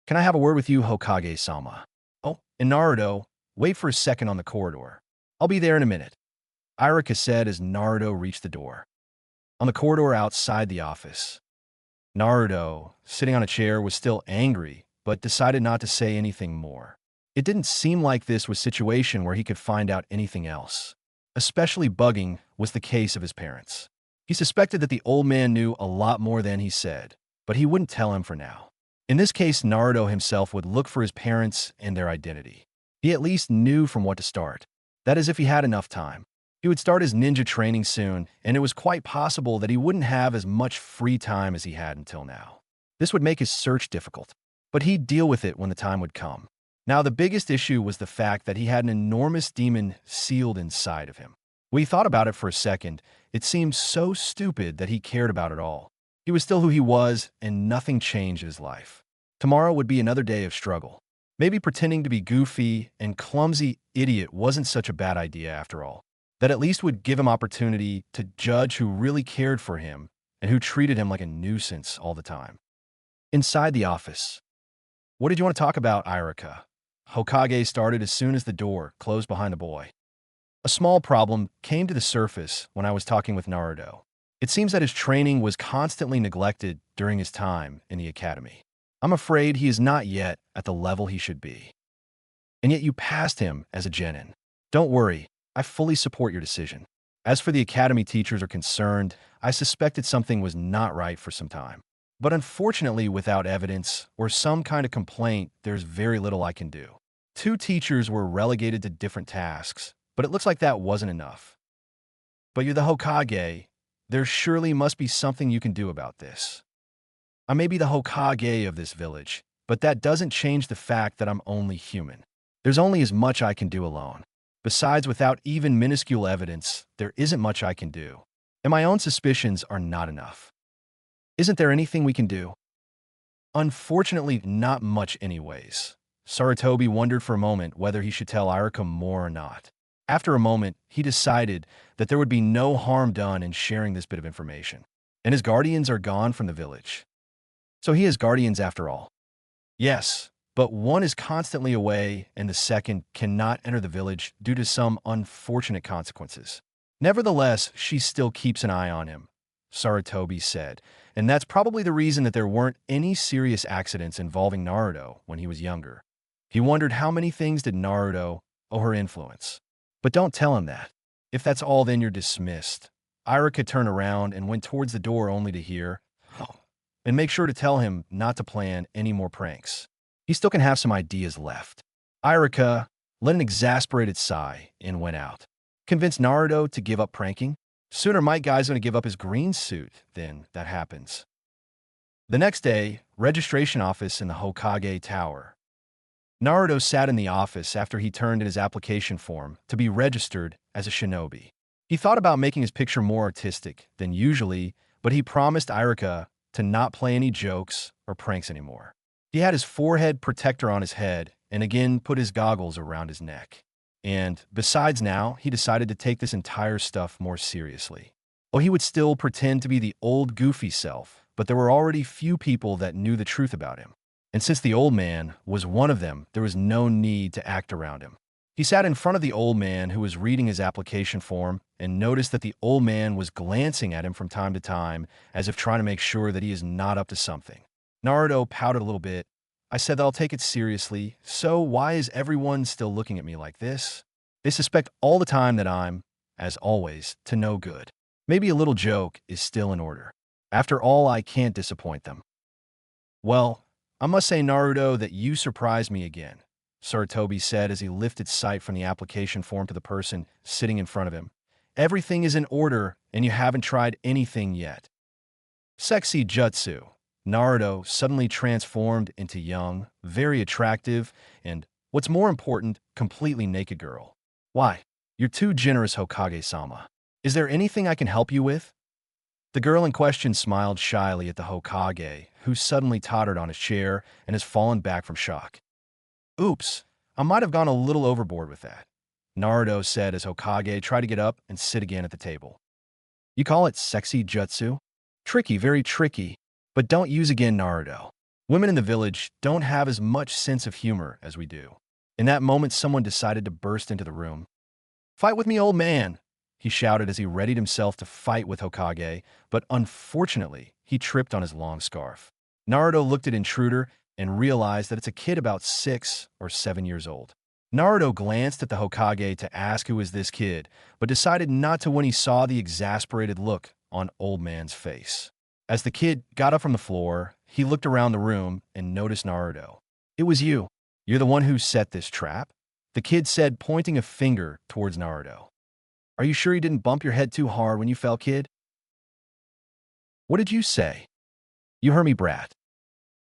Can I have a word with you, Hokage-sama? Oh, and Naruto, wait for a second on the corridor. I'll be there in a minute, Irika said as Naruto reached the door. On the corridor outside the office, Naruto, sitting on a chair, was still angry, but decided not to say anything more. It didn't seem like this was a situation where he could find out anything else. Especially bugging was the case of his parents. He suspected that the old man knew a lot more than he said, but he wouldn't tell him for now. In this case, Naruto himself would look for his parents and their identity. He at least knew from what to start. That is, if he had enough time. He would start his ninja training soon, and it was quite possible that he wouldn't have as much free time as he had until now. This would make his search difficult, but he'd deal with it when the time would come. Now, the biggest issue was the fact that he had an enormous demon sealed inside of him. When he thought about it for a second, it seemed so stupid that he cared about it all. He was still who he was, and nothing changed in his life. Tomorrow would be another day of struggle. Maybe pretending to be goofy and clumsy idiot wasn't such a bad idea after all. That at least would give him opportunity to judge who really cared for him and who treated him like a nuisance all the time. Inside the office. What did you want to talk about, Irika? Hokage started as soon as the door closed behind the boy. A small problem came to the surface when I was talking with Naruto. It seems that his training was constantly neglected during his time in the academy. I'm afraid he is not yet at the level he should be. And yet you passed him as a genin. Don't worry, I fully support your decision. As for the academy teachers are concerned, I suspected something was not right for some time. But unfortunately, without evidence or some kind of complaint, there's very little I can do. 2 teachers were relegated to different tasks, but it looks like that wasn't enough. But you're the Hokage. There surely must be something you can do about this. I may be the Hokage of this village, but that doesn't change the fact that I'm only human. There's only as much I can do alone. Besides, without even minuscule evidence, there isn't much I can do. And my own suspicions are not enough. Isn't there anything we can do? Unfortunately, not much anyways. Sarutobi wondered for a moment whether he should tell Irika more or not. After a moment, he decided that there would be no harm done in sharing this bit of information. And his guardians are gone from the village. So he has guardians after all. Yes, but one is constantly away and the second cannot enter the village due to some unfortunate consequences. Nevertheless, she still keeps an eye on him, Sarutobi said, and that's probably the reason that there weren't any serious accidents involving Naruto when he was younger. He wondered how many things did Naruto owe her influence. But don't tell him that. If that's all, then you're dismissed. Irika turned around and went towards the door only to hear, "Oh," and make sure to tell him not to plan any more pranks. He still can have some ideas left. Irika let an exasperated sigh and went out. Convinced Naruto to give up pranking? Sooner Might Guy's going to give up his green suit than that happens. The next day, registration office in the Hokage Tower. Naruto sat in the office after he turned in his application form to be registered as a shinobi. He thought about making his picture more artistic than usually, but he promised Irika to not play any jokes or pranks anymore. He had his forehead protector on his head and again put his goggles around his neck. And besides now, he decided to take this entire stuff more seriously. Oh, he would still pretend to be the old goofy self, but there were already few people that knew the truth about him. And since the old man was one of them, there was no need to act around him. He sat in front of the old man who was reading his application form and noticed that the old man was glancing at him from time to time as if trying to make sure that he is not up to something. Naruto pouted a little bit. I said that I'll take it seriously, so why is everyone still looking at me like this? They suspect all the time that I'm, as always, to no good. Maybe a little joke is still in order. After all, I can't disappoint them. Well, I must say, Naruto, that you surprised me again, Sarutobi said as he lifted sight from the application form to the person sitting in front of him. Everything is in order, and you haven't tried anything yet. Sexy jutsu. Naruto suddenly transformed into young, very attractive, and, what's more important, completely naked girl. Why? You're too generous, Hokage-sama. Is there anything I can help you with? The girl in question smiled shyly at the Hokage, who suddenly tottered on his chair and has fallen back from shock. Oops, I might have gone a little overboard with that. Naruto said as Hokage tried to get up and sit again at the table. You call it sexy jutsu? Tricky, very tricky. But don't use again, Naruto. Women in the village don't have as much sense of humor as we do. In that moment, someone decided to burst into the room. Fight with me, old man, he shouted as he readied himself to fight with Hokage, but unfortunately, he tripped on his long scarf. Naruto looked at intruder and realized that it's a kid about 6 or 7 years old. Naruto glanced at the Hokage to ask who is this kid, but decided not to when he saw the exasperated look on old man's face. As the kid got up from the floor, he looked around the room and noticed Naruto. It was you. You're the one who set this trap? The kid said, pointing a finger towards Naruto. Are you sure you didn't bump your head too hard when you fell, kid? What did you say? You heard me, brat.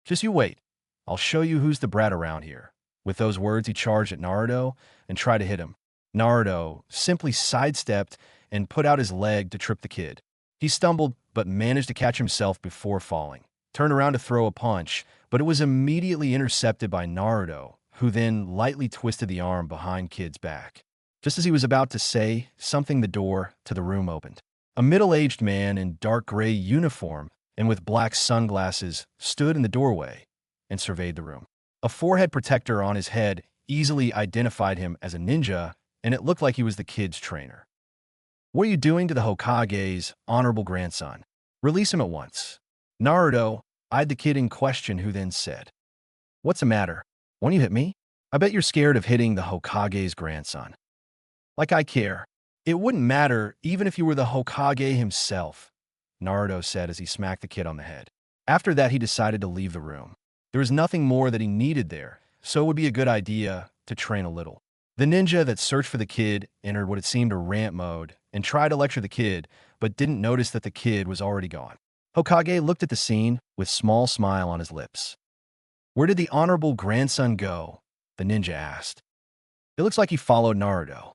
Just you wait. I'll show you who's the brat around here. With those words, he charged at Naruto and tried to hit him. Naruto simply sidestepped and put out his leg to trip the kid. He stumbled, but managed to catch himself before falling. Turned around to throw a punch, but it was immediately intercepted by Naruto, who then lightly twisted the arm behind kid's back. Just as he was about to say something, the door to the room opened. A middle-aged man in dark gray uniform and with black sunglasses stood in the doorway and surveyed the room. A forehead protector on his head easily identified him as a ninja, and it looked like he was the kid's trainer. What are you doing to the Hokage's honorable grandson? Release him at once. Naruto eyed the kid in question, who then said, What's the matter? Won't you hit me? I bet you're scared of hitting the Hokage's grandson. Like I care. It wouldn't matter even if you were the Hokage himself, Naruto said as he smacked the kid on the head. After that, he decided to leave the room. There was nothing more that he needed there, so it would be a good idea to train a little. The ninja that searched for the kid entered what it seemed a rant mode and tried to lecture the kid, but didn't notice that the kid was already gone. Hokage looked at the scene with a small smile on his lips. Where did the honorable grandson go? The ninja asked. It looks like he followed Naruto.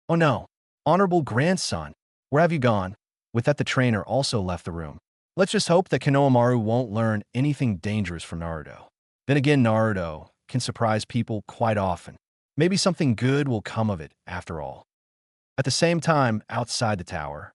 Oh no, honorable grandson, where have you gone? With that, the trainer also left the room. Let's just hope that Konohamaru won't learn anything dangerous from Naruto. Then again, Naruto can surprise people quite often. Maybe something good will come of it after all. At the same time, outside the tower,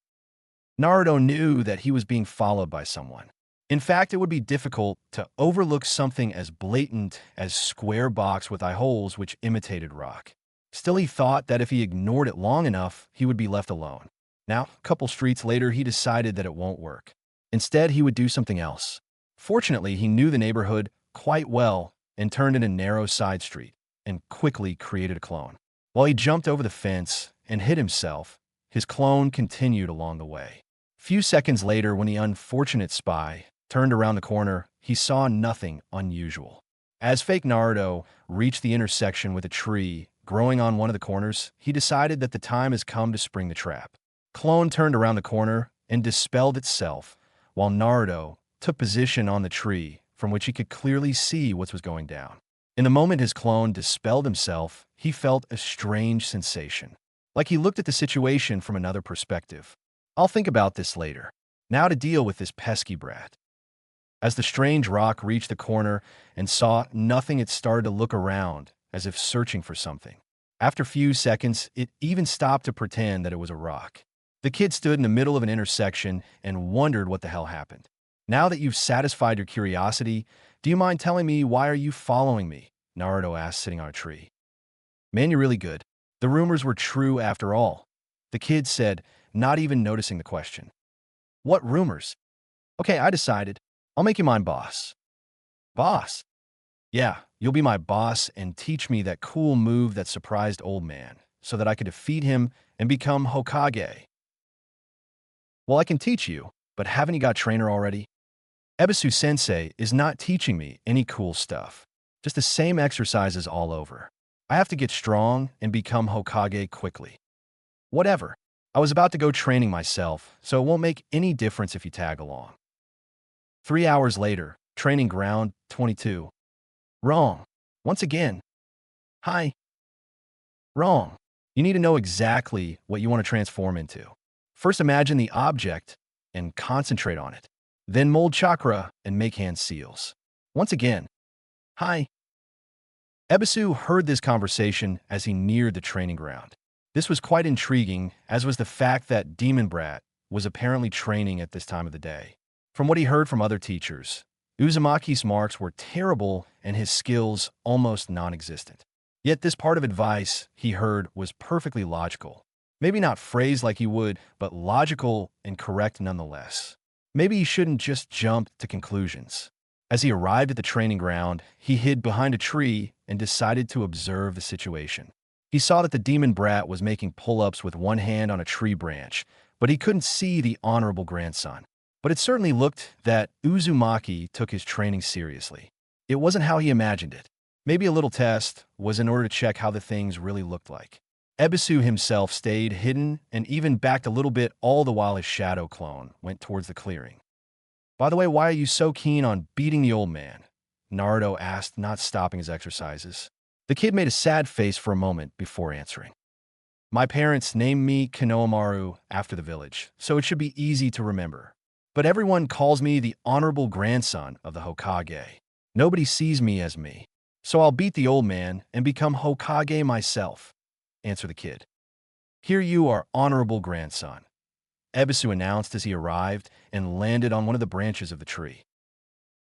Naruto knew that he was being followed by someone. In fact, it would be difficult to overlook something as blatant as square box with eye holes which imitated rock. Still, he thought that if he ignored it long enough, he would be left alone. Now, a couple streets later, he decided that it won't work. Instead, he would do something else. Fortunately, he knew the neighborhood quite well and turned in a narrow side street and quickly created a clone. While he jumped over the fence and hid himself, his clone continued along the way. Few seconds later, when the unfortunate spy turned around the corner, he saw nothing unusual. As fake Naruto reached the intersection with a tree growing on one of the corners, he decided that the time has come to spring the trap. Clone turned around the corner and dispelled itself, while Naruto took position on the tree from which he could clearly see what was going down. In the moment his clone dispelled himself, he felt a strange sensation, like he looked at the situation from another perspective. I'll think about this later. Now to deal with this pesky brat. As the strange rock reached the corner and saw nothing, it started to look around as if searching for something. After a few seconds, it even stopped to pretend that it was a rock. The kid stood in the middle of an intersection and wondered what the hell happened. Now that you've satisfied your curiosity, do you mind telling me why are you following me? Naruto asked, sitting on a tree. Man, you're really good. The rumors were true after all, the kid said, not even noticing the question. What rumors? Okay, I decided. I'll make you my boss. Boss? Yeah, you'll be my boss and teach me that cool move that surprised old man, so that I could defeat him and become Hokage. Well, I can teach you, but haven't you got trainer already? Ebisu-sensei is not teaching me any cool stuff. Just the same exercises all over. I have to get strong and become Hokage quickly. Whatever. I was about to go training myself, so it won't make any difference if you tag along. 3 hours later, training ground 22. Wrong. Once again. Hi. Wrong. You need to know exactly what you want to transform into. First, imagine the object and concentrate on it. Then mold chakra and make hand seals. Once again. Hi. Ebisu heard this conversation as he neared the training ground. This was quite intriguing, as was the fact that Demon Brat was apparently training at this time of the day. From what he heard from other teachers, Uzumaki's marks were terrible and his skills almost non-existent. Yet this part of advice he heard was perfectly logical. Maybe not phrased like he would, but logical and correct nonetheless. Maybe he shouldn't just jump to conclusions. As he arrived at the training ground, he hid behind a tree and decided to observe the situation. He saw that the demon brat was making pull-ups with one hand on a tree branch, but he couldn't see the honorable grandson. But it certainly looked that Uzumaki took his training seriously. It wasn't how he imagined it. Maybe a little test was in order to check how the things really looked like. Ebisu himself stayed hidden and even backed a little bit, all the while his shadow clone went towards the clearing. "By the way, why are you so keen on beating the old man?" Naruto asked, not stopping his exercises. The kid made a sad face for a moment before answering. "My parents named me Konohamaru after the village, so it should be easy to remember. But everyone calls me the honorable grandson of the Hokage. Nobody sees me as me. So I'll beat the old man and become Hokage myself," answered the kid. "Here you are, honorable grandson," Ebisu announced as he arrived and landed on one of the branches of the tree.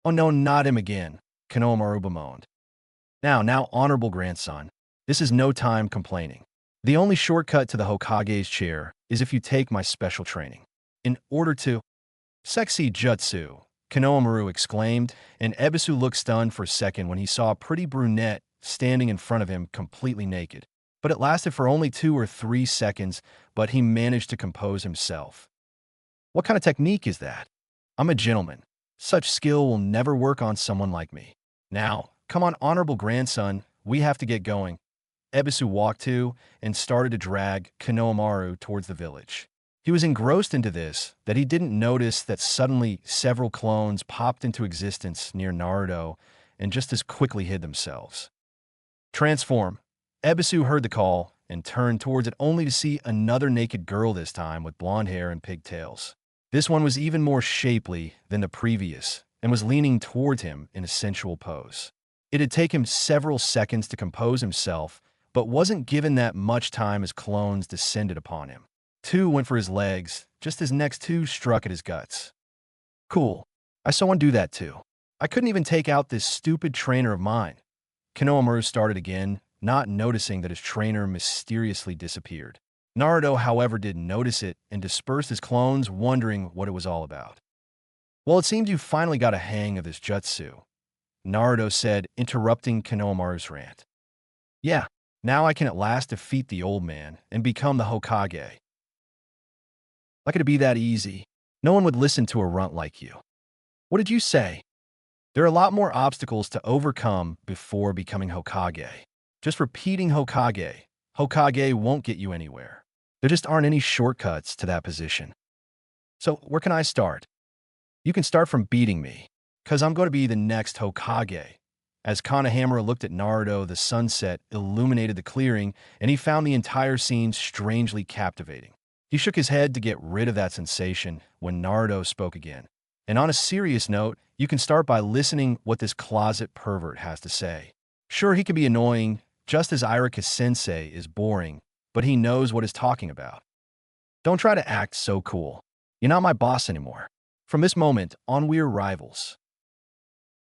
"Oh no, not him again," Konohamaru bemoaned. Now, honorable grandson, this is no time complaining. The only shortcut to the Hokage's chair is if you take my special training. In order to... Sexy jutsu, Konohamaru exclaimed, and Ebisu looked stunned for a second when he saw a pretty brunette standing in front of him completely naked. But it lasted for only 2 or 3 seconds, but he managed to compose himself. "What kind of technique is that? I'm a gentleman. Such skill will never work on someone like me. Now, come on, honorable grandson, we have to get going." Ebisu walked to and started to drag Konohamaru towards the village. He was engrossed into this that he didn't notice that suddenly several clones popped into existence near Naruto and just as quickly hid themselves. "Transform." Ebisu heard the call and turned towards it only to see another naked girl, this time with blonde hair and pigtails. This one was even more shapely than the previous and was leaning towards him in a sensual pose. It had taken him several seconds to compose himself, but wasn't given that much time as clones descended upon him. 2 went for his legs, just as next 2 struck at his guts. "Cool. I saw one do that too. I couldn't even take out this stupid trainer of mine." Konohamaru started again, not noticing that his trainer mysteriously disappeared. Naruto, however, did notice it and dispersed his clones, wondering what it was all about. "Well, it seems you finally got a hang of this jutsu," Naruto said, interrupting Konohamaru's rant. "Yeah, now I can at last defeat the old man and become the Hokage. Like it'd be that easy. No one would listen to a runt like you." "What did you say?" "There are a lot more obstacles to overcome before becoming Hokage. Just repeating Hokage. Hokage won't get you anywhere. There just aren't any shortcuts to that position. So where can I start?" "You can start from beating me, because I'm going to be the next Hokage." As Konohamaru looked at Naruto, the sunset illuminated the clearing, and he found the entire scene strangely captivating. He shook his head to get rid of that sensation when Naruto spoke again. "And on a serious note, you can start by listening what this closet pervert has to say. Sure, he can be annoying, just as Irika-sensei is boring, but he knows what he's talking about. Don't try to act so cool. You're not my boss anymore. From this moment on, we're rivals."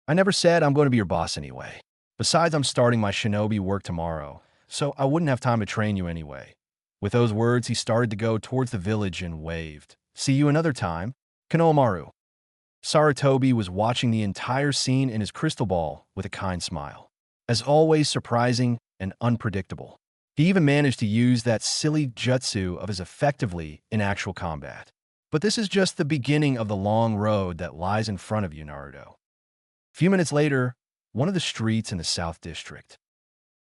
"I never said I'm going to be your boss anyway. Besides, I'm starting my shinobi work tomorrow, so I wouldn't have time to train you anyway." With those words, he started to go towards the village and waved. "See you another time, Konohamaru." Sarutobi was watching the entire scene in his crystal ball with a kind smile. As always, surprising and unpredictable. He even managed to use that silly jutsu of his effectively in actual combat. But this is just the beginning of the long road that lies in front of you, Naruto. A few minutes later, one of the streets in the South District.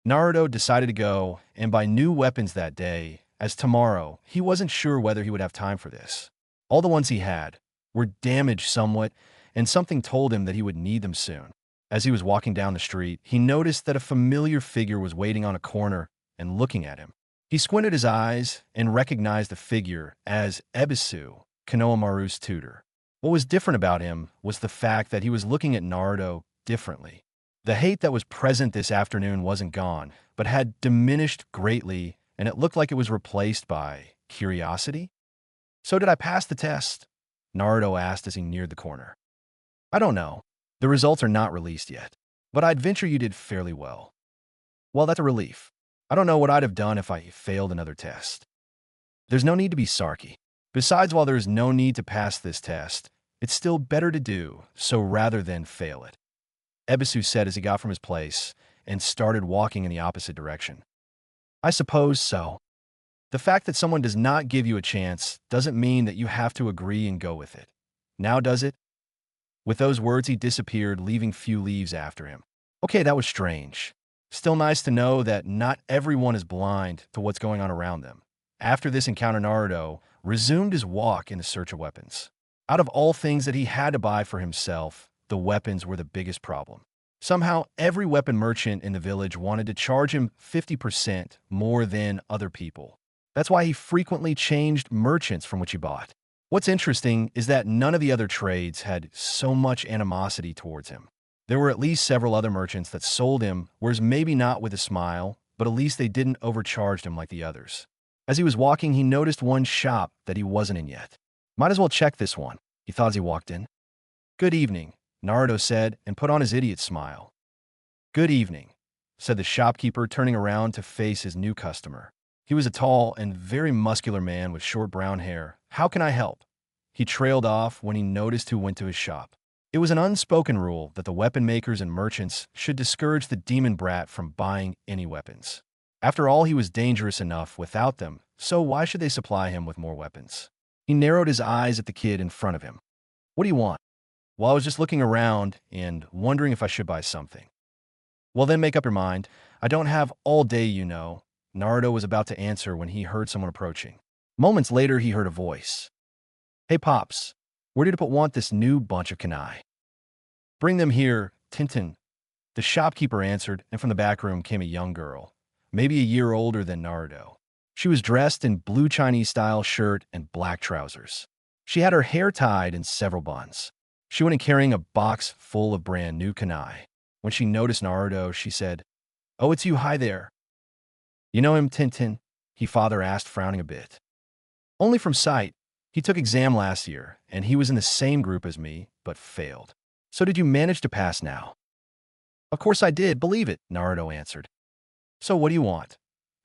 Naruto decided to go and buy new weapons that day, as tomorrow he wasn't sure whether he would have time for this. All the ones he had were damaged somewhat, and something told him that he would need them soon. As he was walking down the street, he noticed that a familiar figure was waiting on a corner and looking at him. He squinted his eyes and recognized the figure as Ebisu, Konohamaru's tutor. What was different about him was the fact that he was looking at Naruto differently. The hate that was present this afternoon wasn't gone, but had diminished greatly and it looked like it was replaced by curiosity. So did I pass the test? Naruto asked as he neared the corner. I don't know. The results are not released yet, but I'd venture you did fairly well. Well, that's a relief. I don't know what I'd have done if I failed another test. There's no need to be sarky. Besides, while there's no need to pass this test, it's still better to do so rather than fail it, Ebisu said as he got from his place and started walking in the opposite direction. I suppose so. The fact that someone does not give you a chance doesn't mean that you have to agree and go with it. Now does it? With those words, he disappeared, leaving few leaves after him. Okay, that was strange. Still nice to know that not everyone is blind to what's going on around them. After this encounter, Naruto resumed his walk in the search of weapons. Out of all things that he had to buy for himself, the weapons were the biggest problem. Somehow, every weapon merchant in the village wanted to charge him 50% more than other people. That's why he frequently changed merchants from which he bought. What's interesting is that none of the other trades had so much animosity towards him. There were at least several other merchants that sold him, whereas maybe not with a smile, but at least they didn't overcharge him like the others. As he was walking, he noticed one shop that he wasn't in yet. Might as well check this one, he thought as he walked in. Good evening, Naruto said and put on his idiot smile. Good evening, said the shopkeeper, turning around to face his new customer. He was a tall and very muscular man with short brown hair. How can I help? He trailed off when he noticed who went to his shop. It was an unspoken rule that the weapon makers and merchants should discourage the demon brat from buying any weapons. After all, he was dangerous enough without them, so why should they supply him with more weapons? He narrowed his eyes at the kid in front of him. What do you want? Well, I was just looking around and wondering if I should buy something. Well, then make up your mind. I don't have all day, you know. Naruto was about to answer when he heard someone approaching. Moments later, he heard a voice. Hey, Pops, where did you want this new bunch of kanai? Bring them here, Tintin. The shopkeeper answered, and from the back room came a young girl, maybe a year older than Naruto. She was dressed in blue Chinese-style shirt and black trousers. She had her hair tied in several buns. She went in carrying a box full of brand new kanai. When she noticed Naruto, she said, Oh, it's you, hi there. You know him, Tintin? He father asked, frowning a bit. Only from sight. He took exam last year, and he was in the same group as me, but failed. So did you manage to pass now? Of course I did, believe it, Naruto answered. So what do you want?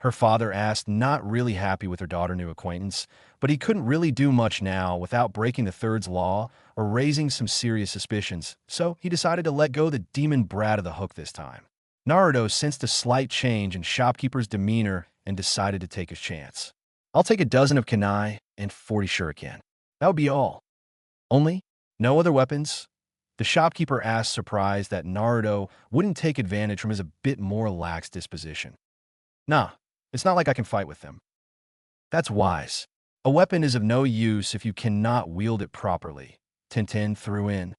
Her father asked, not really happy with her daughter's new acquaintance, but he couldn't really do much now without breaking the third's law or raising some serious suspicions, so he decided to let go the demon brat of the hook this time. Naruto sensed a slight change in shopkeeper's demeanor and decided to take his chance. I'll take a dozen of kanai and 40 shuriken. That would be all. Only? No other weapons? The shopkeeper asked, surprised that Naruto wouldn't take advantage from his a bit more lax disposition. Nah, it's not like I can fight with them. That's wise. A weapon is of no use if you cannot wield it properly, Tintin threw in.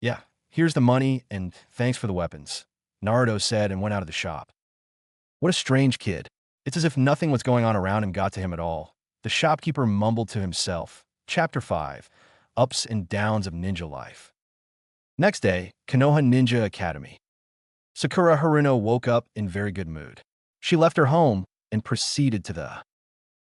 Yeah, here's the money and thanks for the weapons, Naruto said and went out of the shop. What a strange kid. It's as if nothing was going on around him got to him at all. The shopkeeper mumbled to himself. Chapter 5. Ups and Downs of Ninja Life. Next day, Konoha Ninja Academy. Sakura Haruno woke up in very good mood. She left her home and proceeded to the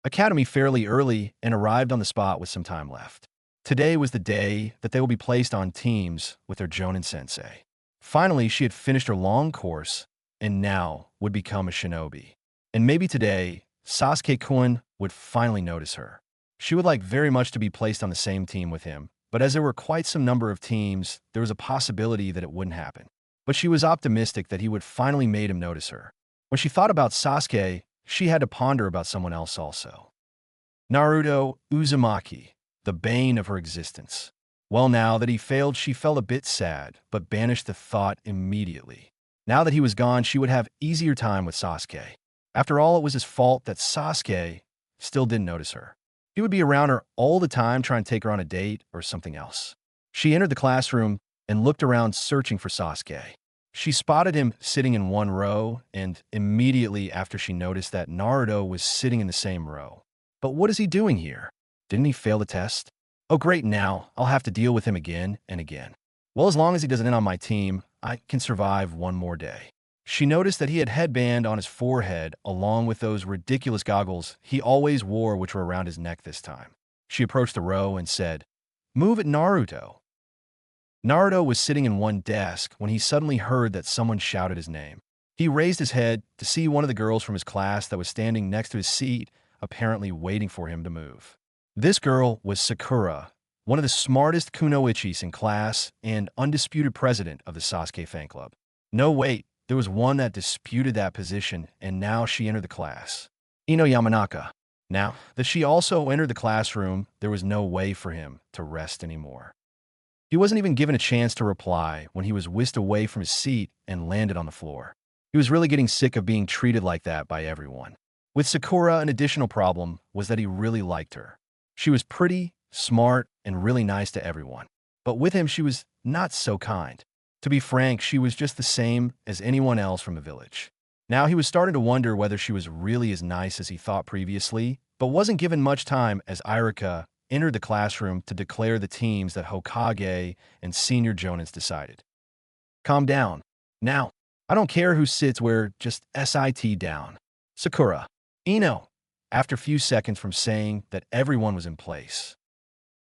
academy fairly early and arrived on the spot with some time left. Today was the day that they will be placed on teams with their Jonin sensei. Finally, she had finished her long course and now would become a shinobi. And maybe today, Sasuke-kun would finally notice her. She would like very much to be placed on the same team with him, but as there were quite some number of teams, there was a possibility that it wouldn't happen. But she was optimistic that he would finally make him notice her. When she thought about Sasuke, she had to ponder about someone else also. Naruto Uzumaki, the bane of her existence. Well, now that he failed, she felt a bit sad, but banished the thought immediately. Now that he was gone, she would have easier time with Sasuke. After all, it was his fault that Sasuke still didn't notice her. He would be around her all the time trying to take her on a date or something else. She entered the classroom and looked around searching for Sasuke. She spotted him sitting in one row, and immediately after she noticed that Naruto was sitting in the same row. But what is he doing here? Didn't he fail the test? Oh great, now I'll have to deal with him again and again. Well, as long as he doesn't end on my team, I can survive one more day. She noticed that he had headband on his forehead along with those ridiculous goggles he always wore which were around his neck this time. She approached the row and said, "Move it, Naruto." Naruto was sitting in one desk when he suddenly heard that someone shouted his name. He raised his head to see one of the girls from his class that was standing next to his seat, apparently waiting for him to move. This girl was Sakura, one of the smartest kunoichis in class and undisputed president of the Sasuke fan club. No, wait, there was one that disputed that position, and now she entered the class. Ino Yamanaka. Now that she also entered the classroom, there was no way for him to rest anymore. He wasn't even given a chance to reply when he was whisked away from his seat and landed on the floor. He was really getting sick of being treated like that by everyone. With Sakura, an additional problem was that he really liked her. She was pretty, smart, and really nice to everyone. But with him, she was not so kind. To be frank, she was just the same as anyone else from the village. Now he was starting to wonder whether she was really as nice as he thought previously, but wasn't given much time as Irika entered the classroom to declare the teams that Hokage and Senior Jonins decided. Calm down. Now, I don't care who sits where, just sit down. Sakura. Ino. After a few seconds from saying that everyone was in place.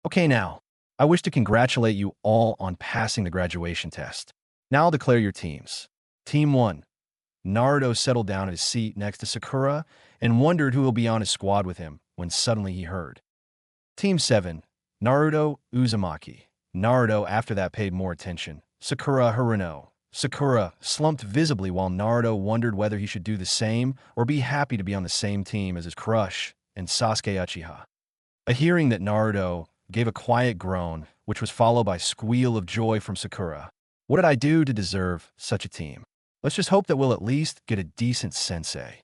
Okay now, I wish to congratulate you all on passing the graduation test. Now I'll declare your teams. Team 1. Naruto settled down at his seat next to Sakura and wondered who will be on his squad with him when suddenly he heard. Team 7. Naruto Uzumaki. Naruto after that paid more attention. Sakura Haruno. Sakura slumped visibly while Naruto wondered whether he should do the same or be happy to be on the same team as his crush and Sasuke Uchiha. A hearing that Naruto gave a quiet groan, which was followed by a squeal of joy from Sakura. What did I do to deserve such a team? Let's just hope that we'll at least get a decent sensei.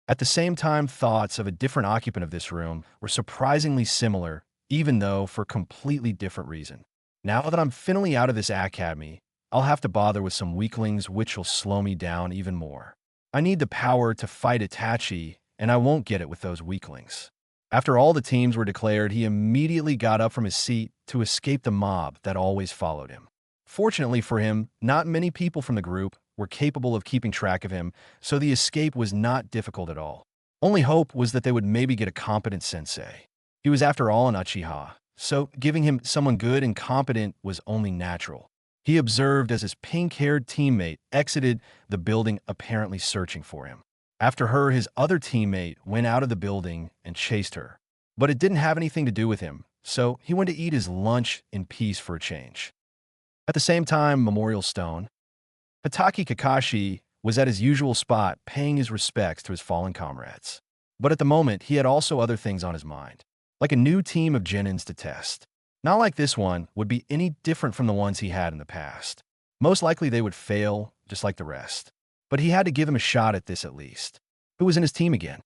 At the same time, thoughts of a different occupant of this room were surprisingly similar, even though for a completely different reason. Now that I'm finally out of this academy, I'll have to bother with some weaklings which will slow me down even more. I need the power to fight Itachi, and I won't get it with those weaklings. After all the teams were declared, he immediately got up from his seat to escape the mob that always followed him. Fortunately for him, not many people from the group were capable of keeping track of him, so the escape was not difficult at all. Only hope was that they would maybe get a competent sensei. He was after all an Uchiha, so giving him someone good and competent was only natural. He observed as his pink-haired teammate exited the building, apparently searching for him. After her, his other teammate went out of the building and chased her. But it didn't have anything to do with him, so he went to eat his lunch in peace for a change. At the same time, Memorial Stone, Hatake Kakashi was at his usual spot paying his respects to his fallen comrades. But at the moment, he had also other things on his mind, like a new team of Genins to test. Not like this one would be any different from the ones he had in the past. Most likely they would fail, just like the rest. But he had to give him a shot at this at least. Who was in his team again?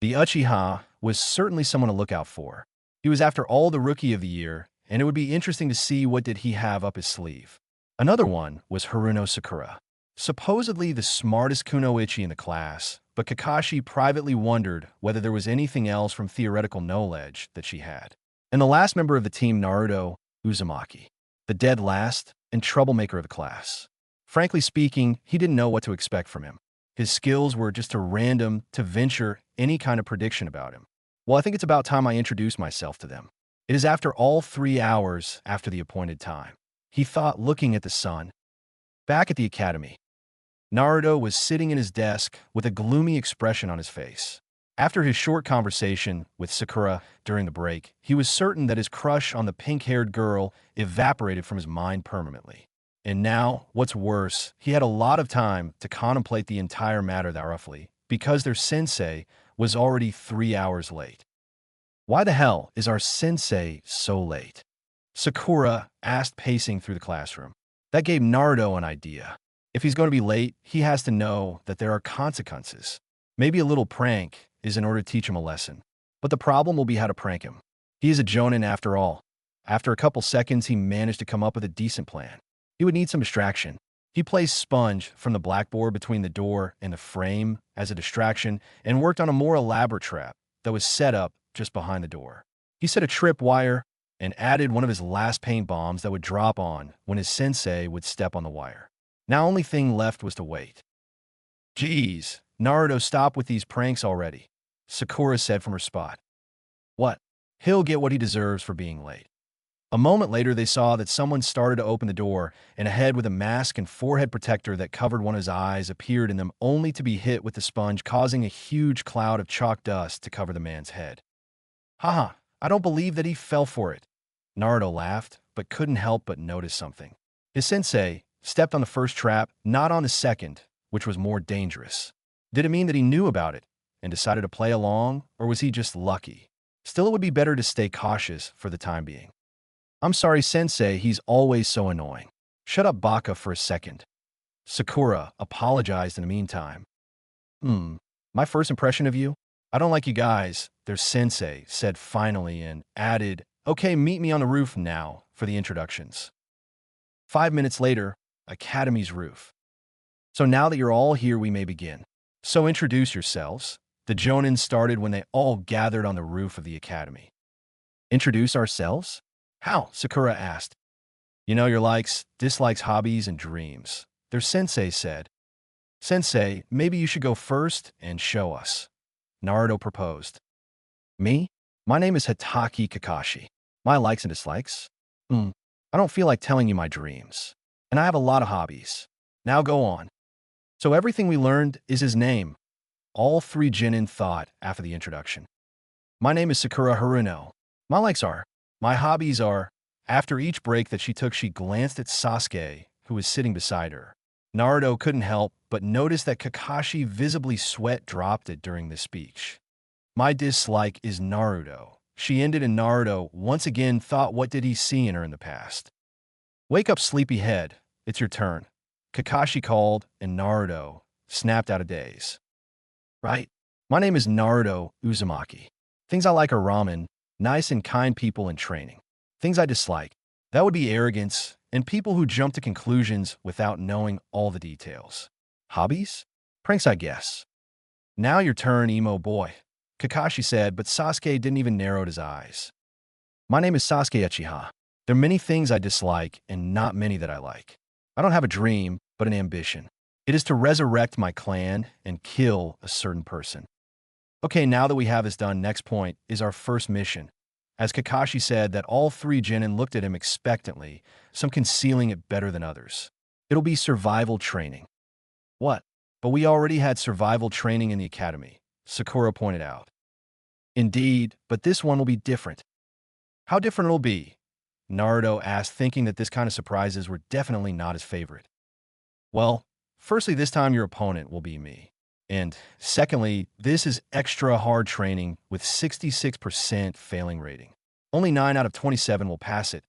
The Uchiha was certainly someone to look out for. He was after all the Rookie of the Year, and it would be interesting to see what did he have up his sleeve. Another one was Haruno Sakura. Supposedly the smartest kunoichi in the class, but Kakashi privately wondered whether there was anything else from theoretical knowledge that she had. And the last member of the team, Naruto Uzumaki, the dead last and troublemaker of the class. Frankly speaking, he didn't know what to expect from him. His skills were just too random to venture any kind of prediction about him. Well, I think it's about time I introduce myself to them. It is after all 3 hours after the appointed time, he thought, looking at the sun. Back at the academy, Naruto was sitting in his desk with a gloomy expression on his face. After his short conversation with Sakura during the break, he was certain that his crush on the pink-haired girl evaporated from his mind permanently. And now, what's worse, he had a lot of time to contemplate the entire matter that roughly, because their sensei was already 3 hours late. Why the hell is our sensei so late? Sakura asked, pacing through the classroom. That gave Naruto an idea. If he's going to be late, he has to know that there are consequences. Maybe a little prank is in order to teach him a lesson. But the problem will be how to prank him. He is a jonin after all. After a couple seconds, he managed to come up with a decent plan. He would need some distraction. He placed sponge from the blackboard between the door and the frame as a distraction and worked on a more elaborate trap that was set up just behind the door. He set a trip wire and added one of his last paint bombs that would drop on when his sensei would step on the wire. Now only thing left was to wait. Geez, Naruto, stop with these pranks already, Sakura said from her spot. What? He'll get what he deserves for being late. A moment later, they saw that someone started to open the door, and a head with a mask and forehead protector that covered one of his eyes appeared in them, only to be hit with the sponge, causing a huge cloud of chalk dust to cover the man's head. Haha, I don't believe that he fell for it. Naruto laughed, but couldn't help but notice something. His sensei stepped on the first trap, not on the second, which was more dangerous. Did it mean that he knew about it and decided to play along, or was he just lucky? Still, it would be better to stay cautious for the time being. I'm sorry, Sensei, he's always so annoying. Shut up, Baka, for a second. Sakura apologized in the meantime. My first impression of you? I don't like you guys, their Sensei said finally and added, okay, meet me on the roof now for the introductions. 5 minutes later, Academy's roof. So now that you're all here, we may begin. So introduce yourselves. The Jonin started when they all gathered on the roof of the academy. Introduce ourselves? How? Sakura asked. You know your likes, dislikes, hobbies, and dreams, their sensei said. Sensei, maybe you should go first and show us. Naruto proposed. Me? My name is Hitaki Kakashi. My likes and dislikes? I don't feel like telling you my dreams. And I have a lot of hobbies. Now go on. So everything we learned is his name. All three Genin thought after the introduction. My name is Sakura Haruno. My likes are. My hobbies are. After each break that she took, she glanced at Sasuke, who was sitting beside her. Naruto couldn't help but notice that Kakashi visibly sweat dropped it during this speech. My dislike is Naruto. She ended, and Naruto once again thought, what did he see in her in the past? Wake up, sleepyhead. It's your turn. Kakashi called, and Naruto snapped out of daze. Right? My name is Naruto Uzumaki. Things I like are ramen, nice and kind people, and training. Things I dislike. That would be arrogance and people who jump to conclusions without knowing all the details. Hobbies? Pranks, I guess. Now your turn, emo boy, Kakashi said, but Sasuke didn't even narrow his eyes. My name is Sasuke Uchiha. There are many things I dislike and not many that I like. I don't have a dream, but an ambition. It is to resurrect my clan and kill a certain person. Okay, now that we have this done, next point is our first mission. As Kakashi said that all three Genin looked at him expectantly, some concealing it better than others. It'll be survival training. What? But we already had survival training in the academy, Sakura pointed out. Indeed, but this one will be different. How different it'll be? Naruto asked, thinking that this kind of surprises were definitely not his favorite. Well, firstly, this time your opponent will be me. And secondly, this is extra hard training with 66% failing rating. Only 9 out of 27 will pass it.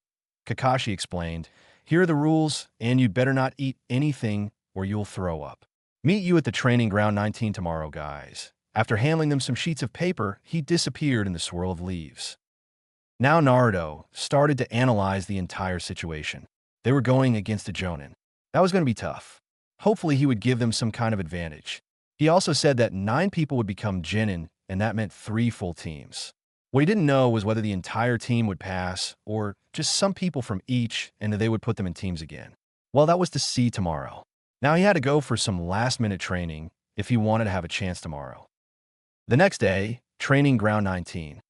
Kakashi explained, here are the rules, and you'd better not eat anything or you'll throw up. Meet you at the training ground 19 tomorrow, guys. After handing them some sheets of paper, he disappeared in the swirl of leaves. Now Naruto started to analyze the entire situation. They were going against a Jonin. That was going to be tough. Hopefully he would give them some kind of advantage. He also said that 9 people would become Genin, and that meant 3 full teams. What he didn't know was whether the entire team would pass, or just some people from each, and that they would put them in teams again. Well, that was to see tomorrow. Now he had to go for some last-minute training if he wanted to have a chance tomorrow. The next day, training ground 19.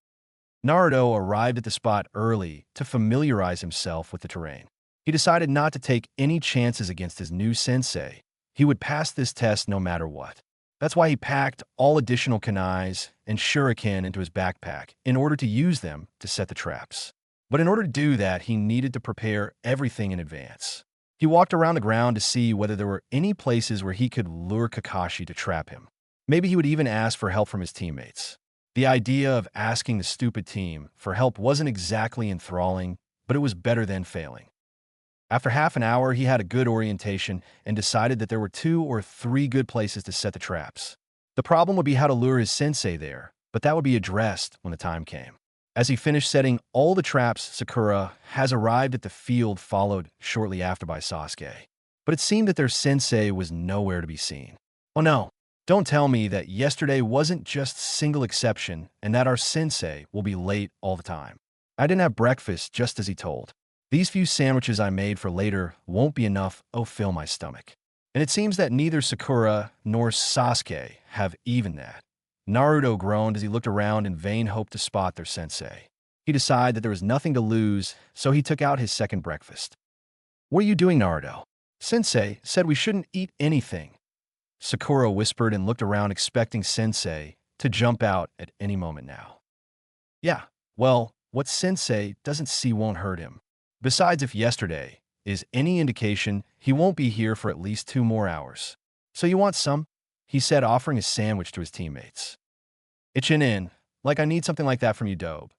Naruto arrived at the spot early to familiarize himself with the terrain. He decided not to take any chances against his new sensei. He would pass this test no matter what. That's why he packed all additional kunais and shuriken into his backpack in order to use them to set the traps. But in order to do that, he needed to prepare everything in advance. He walked around the ground to see whether there were any places where he could lure Kakashi to trap him. Maybe he would even ask for help from his teammates. The idea of asking the stupid team for help wasn't exactly enthralling, but it was better than failing. After half an hour, he had a good orientation and decided that there were 2 or 3 good places to set the traps. The problem would be how to lure his sensei there, but that would be addressed when the time came. As he finished setting all the traps, Sakura has arrived at the field, followed shortly after by Sasuke. But it seemed that their sensei was nowhere to be seen. Oh no, don't tell me that yesterday wasn't just a single exception and that our sensei will be late all the time. I didn't have breakfast just as he told. These few sandwiches I made for later won't be enough, fill my stomach. And it seems that neither Sakura nor Sasuke have even that. Naruto groaned as he looked around in vain hope to spot their sensei. He decided that there was nothing to lose, so he took out his second breakfast. "What are you doing, Naruto?" "Sensei said we shouldn't eat anything." Sakura whispered and looked around expecting Sensei to jump out at any moment now. Yeah, well, what Sensei doesn't see won't hurt him. Besides, if yesterday is any indication, he won't be here for at least 2 more hours. "So you want some?" he said, offering a sandwich to his teammates. "Itchin' in, like I need something like that from you, Dobe,"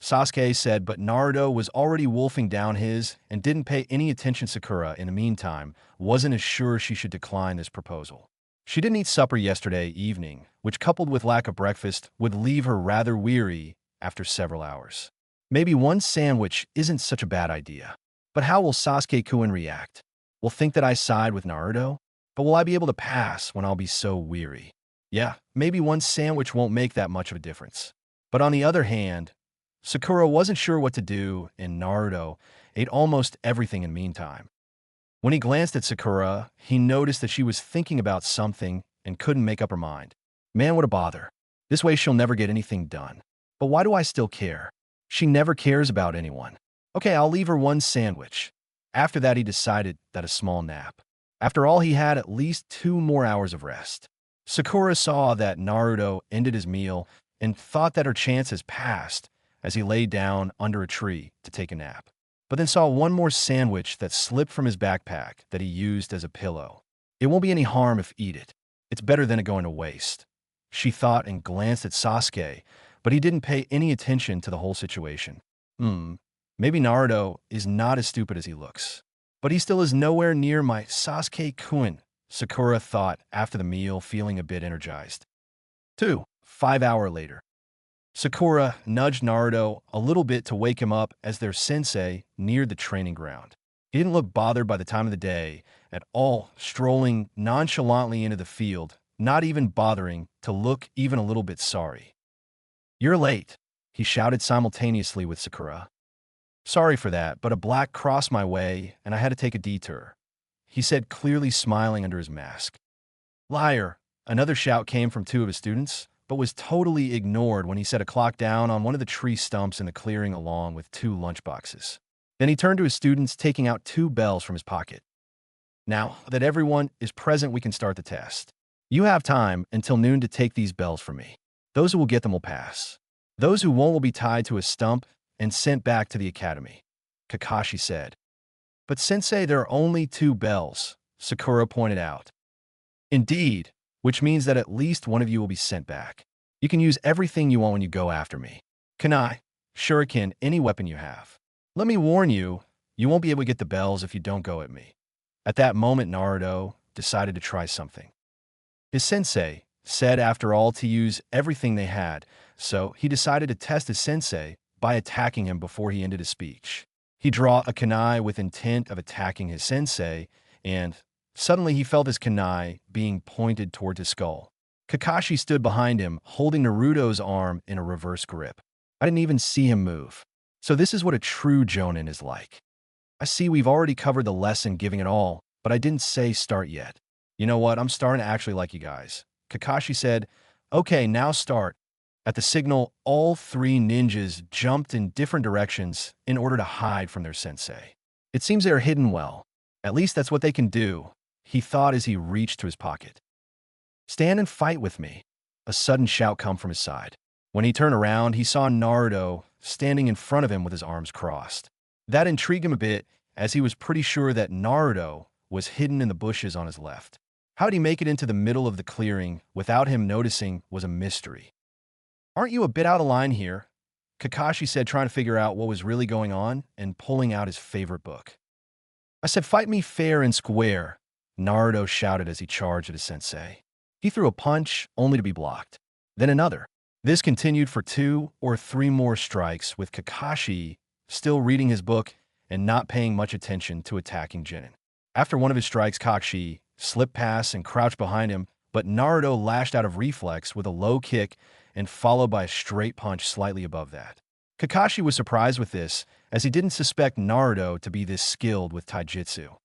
Sasuke said, but Naruto was already wolfing down his and didn't pay any attention. Sakura, in the meantime, wasn't as sure she should decline this proposal. She didn't eat supper yesterday evening, which coupled with lack of breakfast would leave her rather weary after several hours. Maybe one sandwich isn't such a bad idea. But how will Sasuke-kun react? Will think that I side with Naruto? But will I be able to pass when I'll be so weary? Yeah, maybe one sandwich won't make that much of a difference. But on the other hand, Sakura wasn't sure what to do, and Naruto ate almost everything in the meantime. When he glanced at Sakura, he noticed that she was thinking about something and couldn't make up her mind. Man, what a bother. This way she'll never get anything done. But why do I still care? She never cares about anyone. Okay, I'll leave her one sandwich. After that, he decided that a small nap. After all, he had at least 2 more hours of rest. Sakura saw that Naruto ended his meal and thought that her chance has passed as he lay down under a tree to take a nap, but then saw one more sandwich that slipped from his backpack that he used as a pillow. It won't be any harm if eat it. It's better than it going to waste, she thought and glanced at Sasuke, but he didn't pay any attention to the whole situation. Maybe Naruto is not as stupid as he looks. But he still is nowhere near my Sasuke-kun, Sakura thought after the meal, feeling a bit energized. 5 hours later. Sakura nudged Naruto a little bit to wake him up as their sensei neared the training ground. He didn't look bothered by the time of the day at all, strolling nonchalantly into the field, not even bothering to look even a little bit sorry. "You're late," he shouted simultaneously with Sakura. "Sorry for that, but a black crossed my way and I had to take a detour," he said, clearly smiling under his mask. "Liar," another shout came from 2 of his students, but was totally ignored when he set a clock down on one of the tree stumps in the clearing along with 2 lunchboxes. Then he turned to his students, taking out 2 bells from his pocket. "Now that everyone is present, we can start the test. You have time until noon to take these bells from me. Those who will get them will pass. Those who won't will be tied to a stump and sent back to the academy," Kakashi said. "But sensei, there are only 2 bells," Sakura pointed out. "Indeed, which means that at least one of you will be sent back. You can use everything you want when you go after me. Kunai, shuriken, any weapon you have. Let me warn you, you won't be able to get the bells if you don't go at me." At that moment, Naruto decided to try something. His sensei said, after all, to use everything they had, so he decided to test his sensei by attacking him before he ended his speech. He drew a kunai with intent of attacking his sensei, and suddenly he felt his kunai being pointed toward his skull. Kakashi stood behind him, holding Naruto's arm in a reverse grip. I didn't even see him move. So this is what a true Jonin is like. I see we've already covered the lesson giving it all, but I didn't say start yet. You know what, I'm starting to actually like you guys. Kakashi said, "Okay, now start." At the signal, all 3 ninjas jumped in different directions in order to hide from their sensei. It seems they are hidden well. At least that's what they can do, he thought as he reached to his pocket. "Stand and fight with me." A sudden shout came from his side. When he turned around, he saw Naruto standing in front of him with his arms crossed. That intrigued him a bit, as he was pretty sure that Naruto was hidden in the bushes on his left. How did he make it into the middle of the clearing without him noticing was a mystery. "Aren't you a bit out of line here?" Kakashi said, trying to figure out what was really going on and pulling out his favorite book. "I said fight me fair and square," Naruto shouted as he charged at his sensei. He threw a punch, only to be blocked. Then another. This continued for 2 or 3 more strikes, with Kakashi still reading his book and not paying much attention to attacking Jinin. After one of his strikes, Kakashi slipped past and crouched behind him, but Naruto lashed out of reflex with a low kick and followed by a straight punch slightly above that. Kakashi was surprised with this, as he didn't suspect Naruto to be this skilled with taijutsu.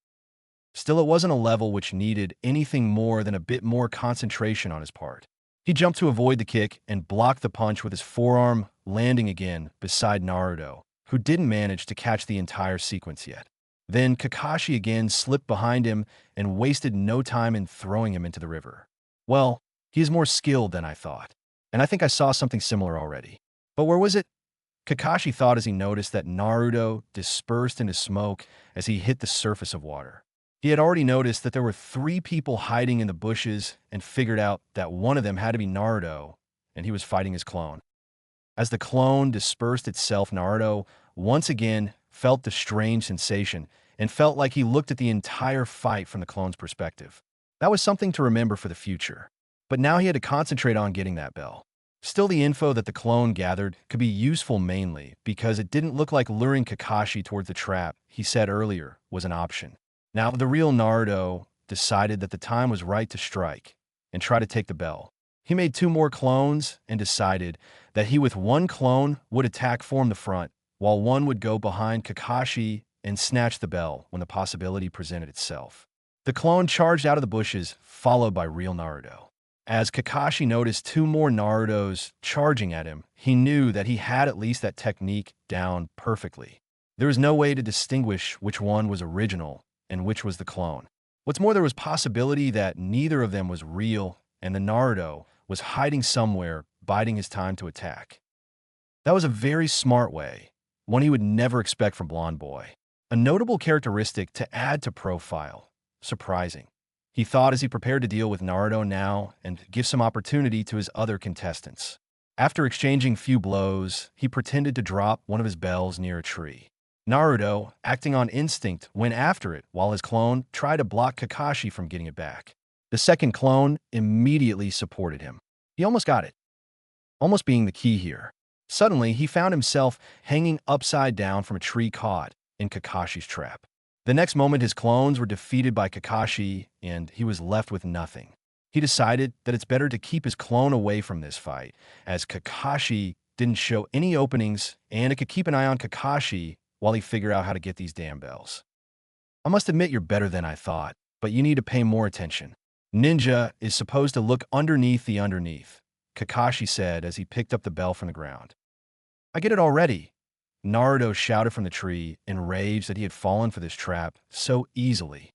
Still, it wasn't a level which needed anything more than a bit more concentration on his part. He jumped to avoid the kick and blocked the punch with his forearm, landing again beside Naruto, who didn't manage to catch the entire sequence yet. Then Kakashi again slipped behind him and wasted no time in throwing him into the river. Well, he is more skilled than I thought, and I think I saw something similar already. But where was it? Kakashi thought as he noticed that Naruto dispersed into smoke as he hit the surface of water. He had already noticed that there were 3 people hiding in the bushes and figured out that one of them had to be Naruto, and he was fighting his clone. As the clone dispersed itself, Naruto once again felt the strange sensation and felt like he looked at the entire fight from the clone's perspective. That was something to remember for the future. But now he had to concentrate on getting that bell. Still, the info that the clone gathered could be useful mainly because it didn't look like luring Kakashi towards the trap he said earlier was an option. Now, the real Naruto decided that the time was right to strike and try to take the bell. He made 2 more clones and decided that he with 1 clone would attack from the front, while 1 would go behind Kakashi and snatch the bell when the possibility presented itself. The clone charged out of the bushes, followed by real Naruto. As Kakashi noticed 2 more Narutos charging at him, he knew that he had at least that technique down perfectly. There was no way to distinguish which one was original and which was the clone. What's more, there was possibility that neither of them was real and the Naruto was hiding somewhere, biding his time to attack. That was a very smart way, one he would never expect from Blonde Boy. A notable characteristic to add to profile. Surprising. He thought as he prepared to deal with Naruto now and give some opportunity to his other contestants. After exchanging few blows, he pretended to drop one of his bells near a tree. Naruto, acting on instinct, went after it while his clone tried to block Kakashi from getting it back. The second clone immediately supported him. He almost got it. Almost being the key here. Suddenly, he found himself hanging upside down from a tree caught in Kakashi's trap. The next moment, his clones were defeated by Kakashi, and he was left with nothing. He decided that it's better to keep his clone away from this fight, as Kakashi didn't show any openings, and it could keep an eye on Kakashi while he figured out how to get these damn bells. I must admit you're better than I thought, but you need to pay more attention. Ninja is supposed to look underneath the underneath, Kakashi said as he picked up the bell from the ground. I get it already. Naruto shouted from the tree, enraged that he had fallen for this trap so easily.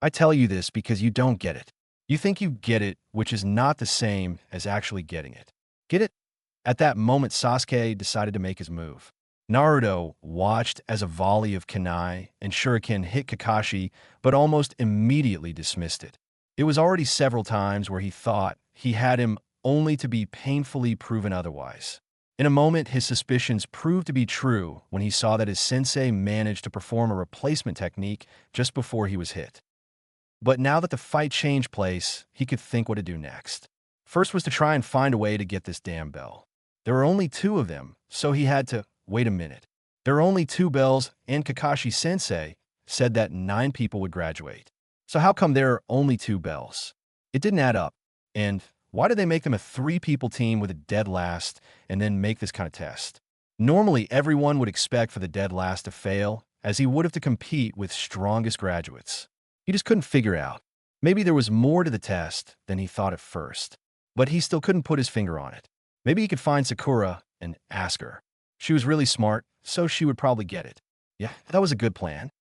I tell you this because you don't get it. You think you get it, which is not the same as actually getting it. Get it? At that moment, Sasuke decided to make his move. Naruto watched as a volley of kunai and shuriken hit Kakashi, but almost immediately dismissed it. It was already several times where he thought he had him only to be painfully proven otherwise. In a moment, his suspicions proved to be true when he saw that his sensei managed to perform a replacement technique just before he was hit. But now that the fight changed place, he could think what to do next. First was to try and find a way to get this damn bell. There were only 2 of them, so he had to wait a minute. There are only 2 bells, and Kakashi-sensei said that 9 people would graduate. So how come there are only 2 bells? It didn't add up, and why did they make them a 3-people team with a dead last and then make this kind of test? Normally, everyone would expect for the dead last to fail, as he would have to compete with strongest graduates. He just couldn't figure out. Maybe there was more to the test than he thought at first, but he still couldn't put his finger on it. Maybe he could find Sakura and ask her. She was really smart, so she would probably get it. Yeah, that was a good plan.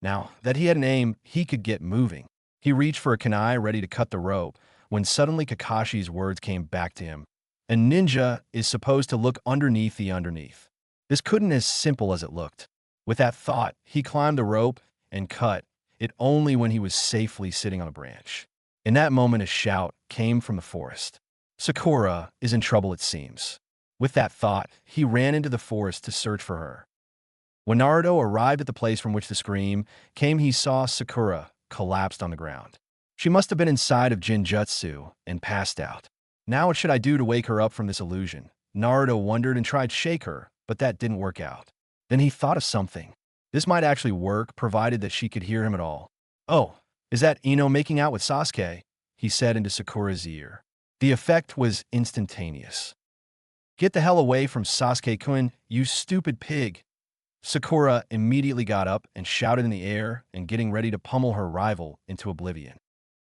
Now that he had an aim, he could get moving. He reached for a kunai ready to cut the rope, when suddenly Kakashi's words came back to him. A ninja is supposed to look underneath the underneath. This couldn't as simple as it looked. With that thought, he climbed the rope and cut it only when he was safely sitting on a branch. In that moment, a shout came from the forest. Sakura is in trouble, it seems. With that thought, he ran into the forest to search for her. When Naruto arrived at the place from which the scream came, he saw Sakura collapsed on the ground. She must have been inside of Jinjutsu and passed out. Now what should I do to wake her up from this illusion? Naruto wondered and tried to shake her, but that didn't work out. Then he thought of something. This might actually work, provided that she could hear him at all. Oh, is that Ino making out with Sasuke? He said into Sakura's ear. The effect was instantaneous. Get the hell away from Sasuke-kun, you stupid pig. Sakura immediately got up and shouted in the air and getting ready to pummel her rival into oblivion.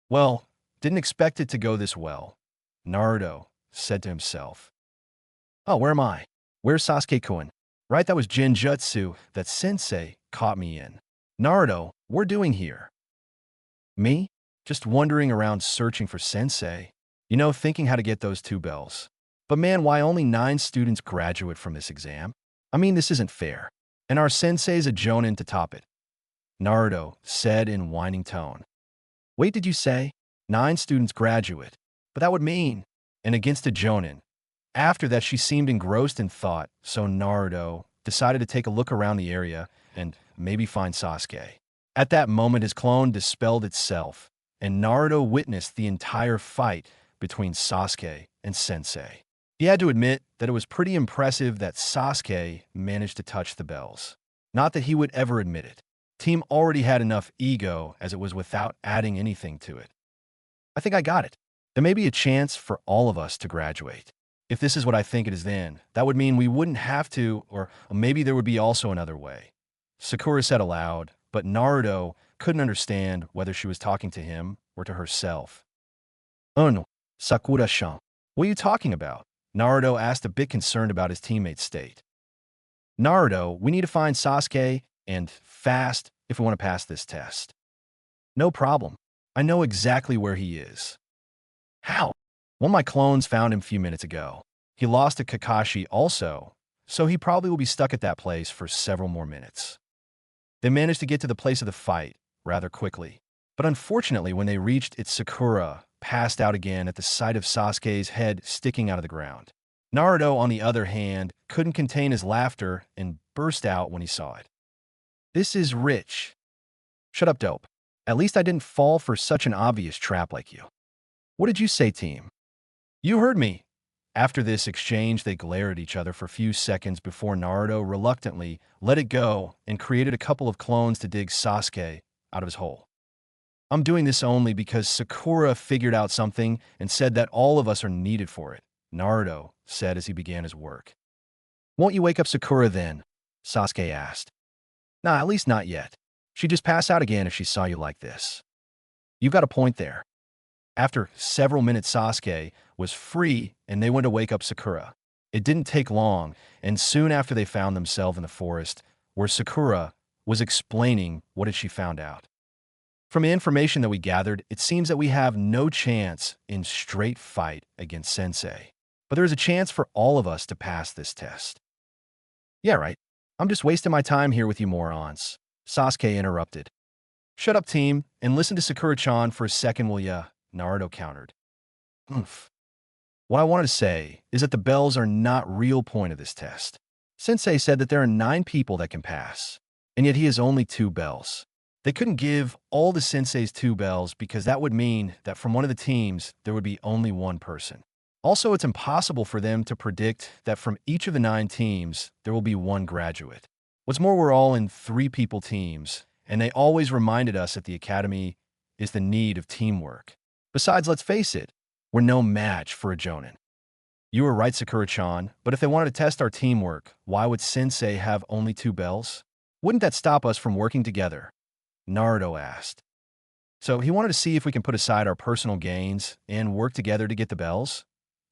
Well, didn't expect it to go this well, Naruto said to himself. Oh, where am I? Where's Sasuke-kun? Right, that was Genjutsu that Sensei caught me in. Naruto, we're doing here. Me? Just wandering around searching for Sensei. Thinking how to get those 2 bells. But man, why only 9 students graduate from this exam? I mean, this isn't fair. And our Sensei's a jonin to top it. Naruto said in whining tone. Wait, did you say? 9 students graduate. But that would mean, and against a jonin. After that, she seemed engrossed in thought, so Naruto decided to take a look around the area and maybe find Sasuke. At that moment, his clone dispelled itself, and Naruto witnessed the entire fight between Sasuke and Sensei. He had to admit that it was pretty impressive that Sasuke managed to touch the bells. Not that he would ever admit it. Team already had enough ego as it was without adding anything to it. I think I got it. There may be a chance for all of us to graduate. If this is what I think it is, then that would mean we wouldn't have to, or maybe there would be also another way. Sakura said aloud, but Naruto couldn't understand whether she was talking to him or to herself. Oh no, Sakura-san. What are you talking about? Naruto asked, a bit concerned about his teammate's state. Naruto, we need to find Sasuke, and fast, if we want to pass this test. No problem. I know exactly where he is. How? One of my clones found him a few minutes ago. He lost to Kakashi also, so he probably will be stuck at that place for several more minutes. They managed to get to the place of the fight rather quickly, but unfortunately when they reached it, Sakura passed out again at the sight of Sasuke's head sticking out of the ground. Naruto, on the other hand, couldn't contain his laughter and burst out when he saw it. This is rich. Shut up, dope. At least I didn't fall for such an obvious trap like you. What did you say, team? You heard me. After this exchange, they glared at each other for a few seconds before Naruto reluctantly let it go and created a couple of clones to dig Sasuke out of his hole. I'm doing this only because Sakura figured out something and said that all of us are needed for it, Naruto said as he began his work. Won't you wake up Sakura then? Sasuke asked. Nah, at least not yet. She'd just pass out again if she saw you like this. You've got a point there. After several minutes, Sasuke was free and they went to wake up Sakura. It didn't take long, and soon after they found themselves in the forest where Sakura was explaining what had she found out. From the information that we gathered, it seems that we have no chance in straight fight against Sensei. But there is a chance for all of us to pass this test. Yeah, right. I'm just wasting my time here with you morons. Sasuke interrupted. Shut up, team, and listen to Sakura-chan for a second, will ya? Naruto countered. Oomph. What I wanted to say is that the bells are not real point of this test. Sensei said that there are 9 people that can pass, and yet he has only 2 bells. They couldn't give all the Sensei's 2 bells because that would mean that from one of the teams, there would be only 1 person. Also, it's impossible for them to predict that from each of the 9 teams, there will be 1 graduate. What's more, we're all in 3-people teams, and they always reminded us at the academy is the need of teamwork. Besides, let's face it, we're no match for a Jonin. You were right, Sakura-chan, but if they wanted to test our teamwork, why would Sensei have only 2 bells? Wouldn't that stop us from working together? Naruto asked. So he wanted to see if we can put aside our personal gains and work together to get the bells?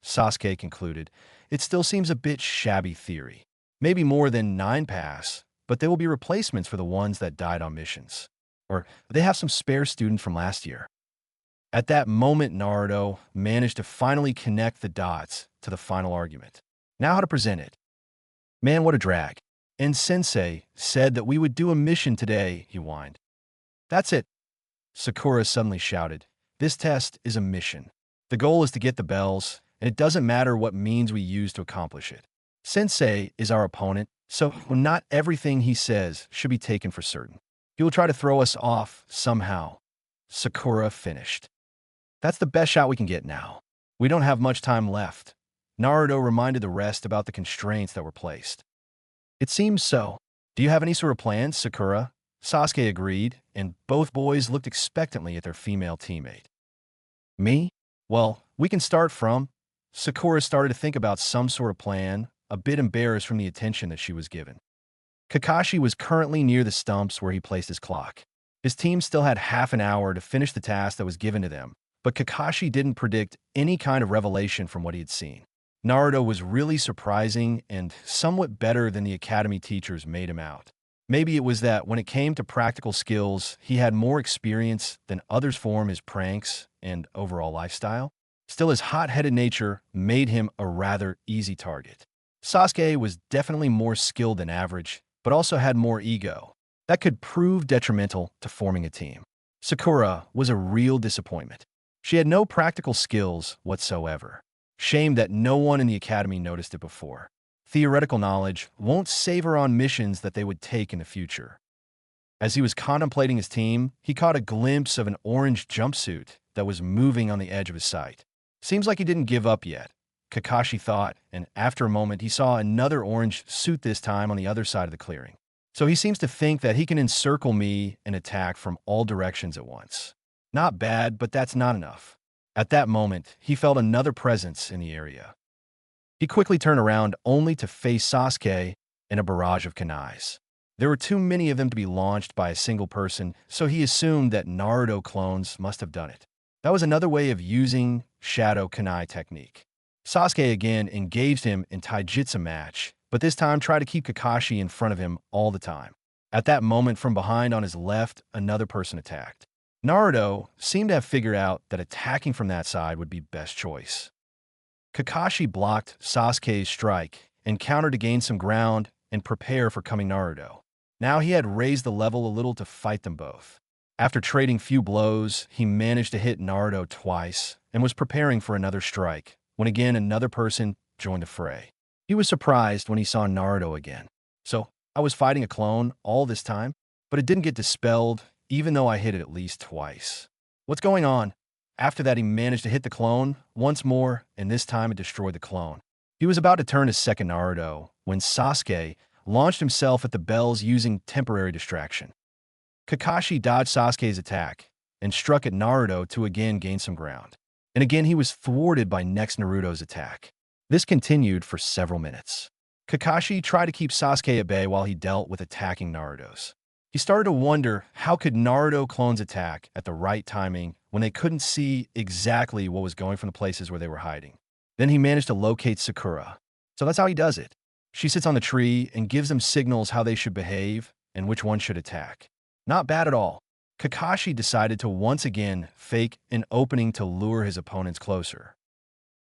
Sasuke concluded. It still seems a bit shabby theory. Maybe more than 9 pass, but they will be replacements for the ones that died on missions. Or they have some spare students from last year. At that moment, Naruto managed to finally connect the dots to the final argument. Now how to present it. Man, what a drag. And Sensei said that we would do a mission today, he whined. That's it. Sakura suddenly shouted. This test is a mission. The goal is to get the bells, and it doesn't matter what means we use to accomplish it. Sensei is our opponent, so not everything he says should be taken for certain. He will try to throw us off somehow. Sakura finished. That's the best shot we can get now. We don't have much time left. Naruto reminded the rest about the constraints that were placed. It seems so. Do you have any sort of plans, Sakura? Sasuke agreed, and both boys looked expectantly at their female teammate. Me? Well, we can start from... Sakura started to think about some sort of plan, a bit embarrassed from the attention that she was given. Kakashi was currently near the stumps where he placed his clock. His team still had half an hour to finish the task that was given to them, but Kakashi didn't predict any kind of revelation from what he had seen. Naruto was really surprising and somewhat better than the academy teachers made him out. Maybe it was that when it came to practical skills, he had more experience than others from his pranks and overall lifestyle. Still, his hot-headed nature made him a rather easy target. Sasuke was definitely more skilled than average, but also had more ego. That could prove detrimental to forming a team. Sakura was a real disappointment. She had no practical skills whatsoever. Shame that no one in the academy noticed it before. Theoretical knowledge won't save her on missions that they would take in the future. As he was contemplating his team, he caught a glimpse of an orange jumpsuit that was moving on the edge of his sight. Seems like he didn't give up yet, Kakashi thought, and after a moment he saw another orange suit, this time on the other side of the clearing. So he seems to think that he can encircle me and attack from all directions at once. Not bad, but that's not enough. At that moment, he felt another presence in the area. He quickly turned around only to face Sasuke in a barrage of kunais. There were too many of them to be launched by a single person, so he assumed that Naruto clones must have done it. That was another way of using shadow kunai technique. Sasuke again engaged him in taijutsu match, but this time tried to keep Kakashi in front of him all the time. At that moment, from behind on his left, another person attacked. Naruto seemed to have figured out that attacking from that side would be best choice. Kakashi blocked Sasuke's strike and countered to gain some ground and prepare for coming Naruto. Now he had raised the level a little to fight them both. After trading few blows, he managed to hit Naruto twice and was preparing for another strike, when again another person joined the fray. He was surprised when he saw Naruto again. So, I was fighting a clone all this time, but it didn't get dispelled even though I hit it at least twice. What's going on? After that, he managed to hit the clone once more, and this time it destroyed the clone. He was about to turn to second Naruto when Sasuke launched himself at the bells using temporary distraction. Kakashi dodged Sasuke's attack and struck at Naruto to again gain some ground. And again he was thwarted by next Naruto's attack. This continued for several minutes. Kakashi tried to keep Sasuke at bay while he dealt with attacking Naruto's. He started to wonder how could Naruto clones attack at the right timing when they couldn't see exactly what was going from the places where they were hiding. Then he managed to locate Sakura. So that's how he does it. She sits on the tree and gives them signals how they should behave and which one should attack. Not bad at all. Kakashi decided to once again fake an opening to lure his opponents closer.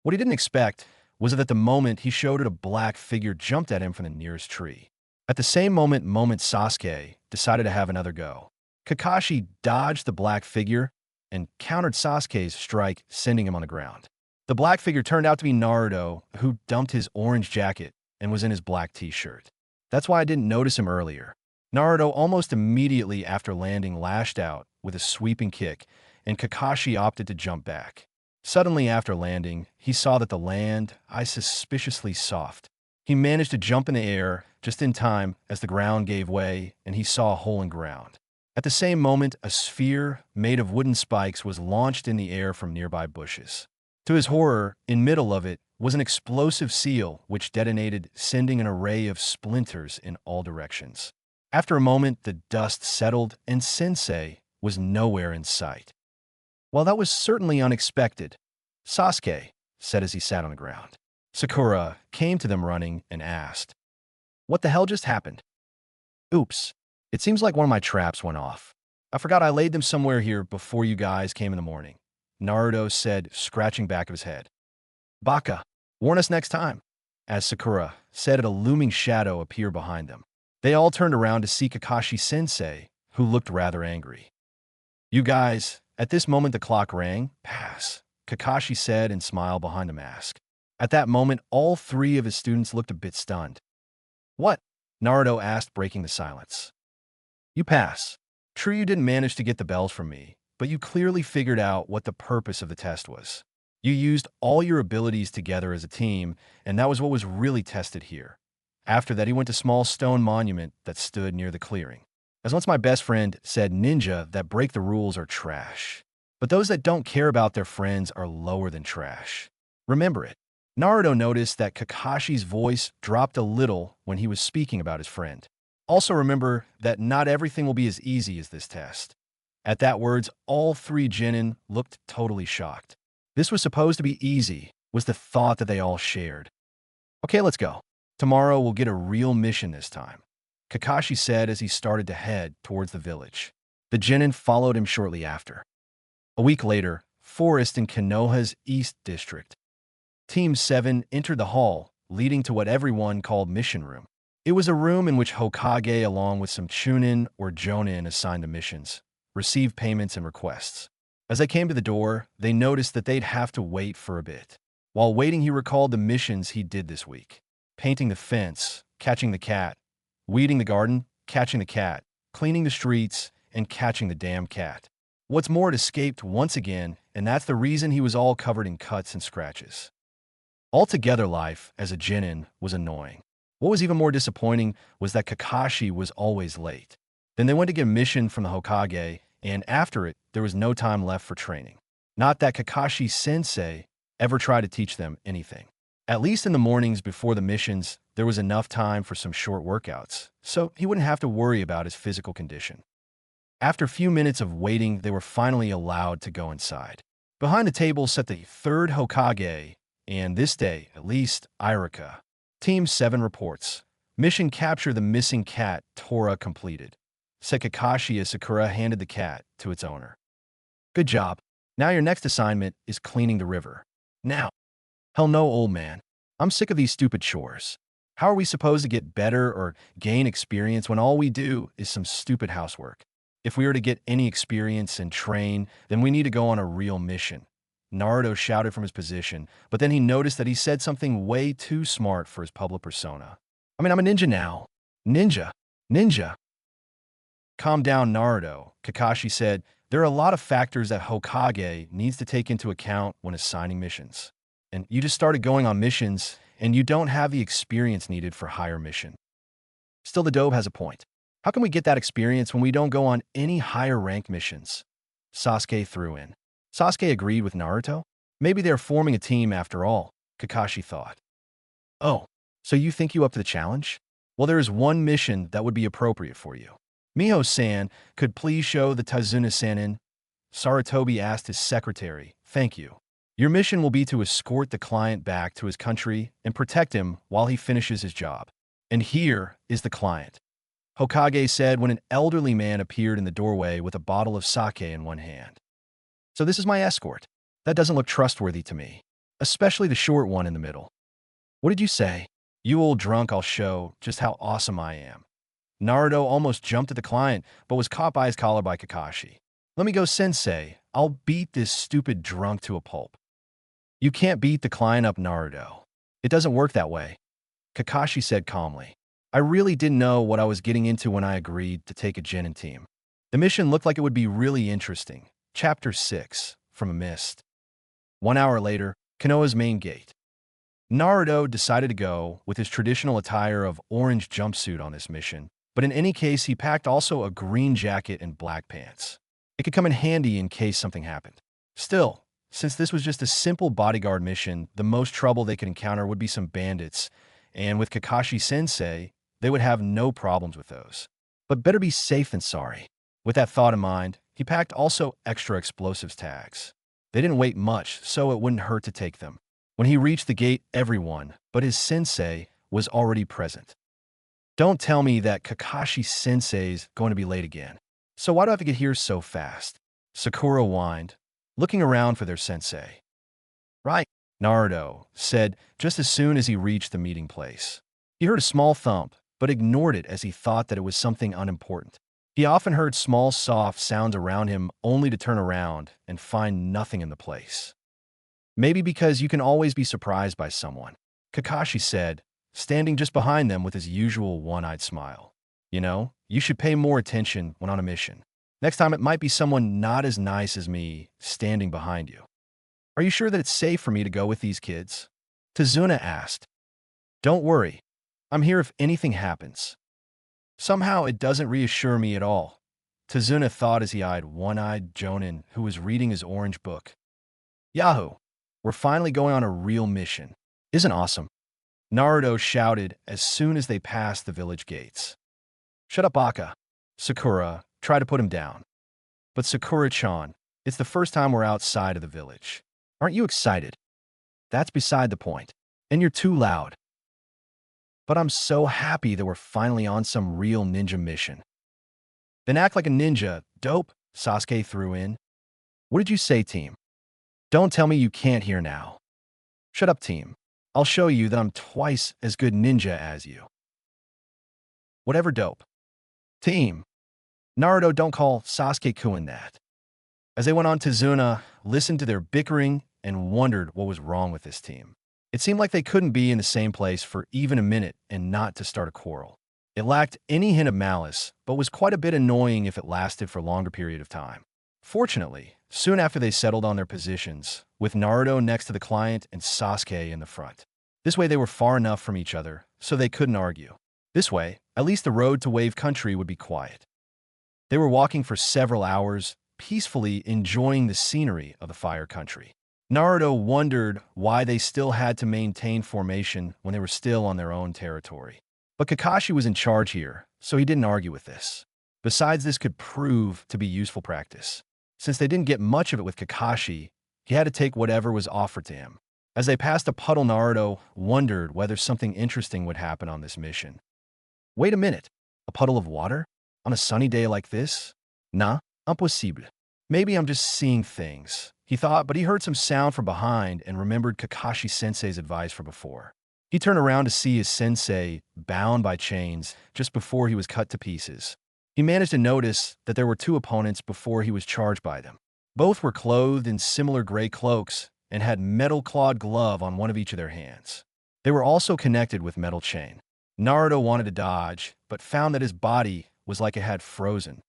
What he didn't expect was that at the moment he showed it, a black figure jumped at him from the nearest tree. At the same moment, Sasuke decided to have another go. Kakashi dodged the black figure and countered Sasuke's strike, sending him on the ground. The black figure turned out to be Naruto, who dumped his orange jacket and was in his black t-shirt. That's why I didn't notice him earlier. Naruto almost immediately after landing lashed out with a sweeping kick, and Kakashi opted to jump back. Suddenly after landing, he saw that the land was suspiciously soft. He managed to jump in the air just in time as the ground gave way and he saw a hole in ground. At the same moment, a sphere made of wooden spikes was launched in the air from nearby bushes. To his horror, in middle of it was an explosive seal which detonated, sending an array of splinters in all directions. After a moment, the dust settled and Sensei was nowhere in sight. Well, that was certainly unexpected, Sasuke said as he sat on the ground. Sakura came to them running and asked, "What the hell just happened?" "Oops, it seems like one of my traps went off. I forgot I laid them somewhere here before you guys came in the morning," Naruto said, scratching back of his head. "Baka, warn us next time," as Sakura said as a looming shadow appeared behind them. They all turned around to see Kakashi-sensei, who looked rather angry. "You guys," at this moment the clock rang. "Pass," Kakashi said and smiled behind the mask. At that moment, all three of his students looked a bit stunned. "What?" Naruto asked, breaking the silence. "You pass. True, you didn't manage to get the bells from me, but you clearly figured out what the purpose of the test was. You used all your abilities together as a team, and that was what was really tested here." After that, he went to a small stone monument that stood near the clearing. As once my best friend said, ninja that break the rules are trash. But those that don't care about their friends are lower than trash. Remember it. Naruto noticed that Kakashi's voice dropped a little when he was speaking about his friend. Also remember that not everything will be as easy as this test. At that words, all three genin looked totally shocked. This was supposed to be easy, was the thought that they all shared. Okay, let's go. Tomorrow we'll get a real mission this time, Kakashi said as he started to head towards the village. The genin followed him shortly after. A week later, forest in Konoha's East District. Team 7 entered the hall, leading to what everyone called Mission Room. It was a room in which Hokage, along with some Chunin or Jonin assigned to missions, received payments and requests. As they came to the door, they noticed that they'd have to wait for a bit. While waiting, he recalled the missions he did this week. Painting the fence, catching the cat, weeding the garden, catching the cat, cleaning the streets, and catching the damn cat. What's more, it escaped once again, and that's the reason he was all covered in cuts and scratches. Altogether, life as a genin was annoying. What was even more disappointing was that Kakashi was always late. Then they went to get a mission from the Hokage, and after it, there was no time left for training. Not that Kakashi-sensei ever tried to teach them anything. At least in the mornings before the missions, there was enough time for some short workouts, so he wouldn't have to worry about his physical condition. After a few minutes of waiting, they were finally allowed to go inside. Behind the table sat the third Hokage, and this day, at least, Irika. Team 7 reports. Mission capture the missing cat, Tora completed. Said Kakashi as Sakura handed the cat to its owner. Good job. Now your next assignment is cleaning the river. Now. Hell no, old man. I'm sick of these stupid chores. How are we supposed to get better or gain experience when all we do is some stupid housework? If we are to get any experience and train, then we need to go on a real mission. Naruto shouted from his position, but then he noticed that he said something way too smart for his public persona. I'm a ninja now. Ninja. Ninja. Calm down, Naruto, Kakashi said. There are a lot of factors that Hokage needs to take into account when assigning missions. And you just started going on missions, and you don't have the experience needed for higher mission. Still, the Dobe has a point. How can we get that experience when we don't go on any higher rank missions? Sasuke threw in. Sasuke agreed with Naruto. Maybe they're forming a team after all, Kakashi thought. Oh, so you think you up to the challenge? Well, there is one mission that would be appropriate for you. Miho-san, could please show the Tazuna-san in? Sarutobi asked his secretary. Thank you. Your mission will be to escort the client back to his country and protect him while he finishes his job. And here is the client, Hokage said when an elderly man appeared in the doorway with a bottle of sake in one hand. So this is my escort. That doesn't look trustworthy to me, especially the short one in the middle. What did you say? You old drunk, I'll show just how awesome I am. Naruto almost jumped at the client, but was caught by his collar by Kakashi. Let me go, sensei. I'll beat this stupid drunk to a pulp. You can't beat the client up, Naruto. It doesn't work that way, Kakashi said calmly. I really didn't know what I was getting into when I agreed to take a genin team. The mission looked like it would be really interesting. Chapter 6, From a Mist. 1 hour later, Konoha's main gate. Naruto decided to go with his traditional attire of orange jumpsuit on this mission, but in any case, he packed also a green jacket and black pants. It could come in handy in case something happened. Still, since this was just a simple bodyguard mission, the most trouble they could encounter would be some bandits, and with Kakashi-sensei, they would have no problems with those. But better be safe than sorry. With that thought in mind, he packed also extra explosives tags. They didn't weigh much, so it wouldn't hurt to take them. When he reached the gate, everyone, but his sensei, was already present. Don't tell me that Kakashi-sensei's going to be late again. So why do I have to get here so fast? Sakura whined, looking around for their sensei. Right, Naruto said just as soon as he reached the meeting place. He heard a small thump, but ignored it as he thought that it was something unimportant. He often heard small, soft sounds around him only to turn around and find nothing in the place. Maybe because you can always be surprised by someone, Kakashi said, standing just behind them with his usual one-eyed smile. You know, you should pay more attention when on a mission. Next time it might be someone not as nice as me standing behind you. Are you sure that it's safe for me to go with these kids? Tazuna asked. Don't worry. I'm here if anything happens. Somehow it doesn't reassure me at all, Tazuna thought as he eyed one-eyed Jonin who was reading his orange book. Yahoo! We're finally going on a real mission. Isn't awesome? Naruto shouted as soon as they passed the village gates. Shut up, Aka. Sakura, try to put him down. But Sakura-chan, it's the first time we're outside of the village. Aren't you excited? That's beside the point. And you're too loud. But I'm so happy that we're finally on some real ninja mission. Then act like a ninja, dope, Sasuke threw in. What did you say, team? Don't tell me you can't hear now. Shut up, team. I'll show you that I'm twice as good ninja as you. Whatever, dope. Team. Naruto, don't call Sasuke-kun that. As they went on, Tazuna listened to their bickering and wondered what was wrong with this team. It seemed like they couldn't be in the same place for even a minute and not to start a quarrel. It lacked any hint of malice, but was quite a bit annoying if it lasted for a longer period of time. Fortunately, soon after they settled on their positions, with Naruto next to the client and Sasuke in the front. This way they were far enough from each other, so they couldn't argue. This way, at least the road to Wave Country would be quiet. They were walking for several hours, peacefully enjoying the scenery of the Fire Country. Naruto wondered why they still had to maintain formation when they were still on their own territory. But Kakashi was in charge here, so he didn't argue with this. Besides, this could prove to be useful practice. Since they didn't get much of it with Kakashi, he had to take whatever was offered to him. As they passed a puddle, Naruto wondered whether something interesting would happen on this mission. Wait a minute, a puddle of water? On a sunny day like this? Nah, impossible. Maybe I'm just seeing things, he thought, but he heard some sound from behind and remembered Kakashi-sensei's advice from before. He turned around to see his sensei bound by chains just before he was cut to pieces. He managed to notice that there were two opponents before he was charged by them. Both were clothed in similar gray cloaks and had metal-clawed glove on one of each of their hands. They were also connected with metal chain. Naruto wanted to dodge, but found that his body was like it had frozen.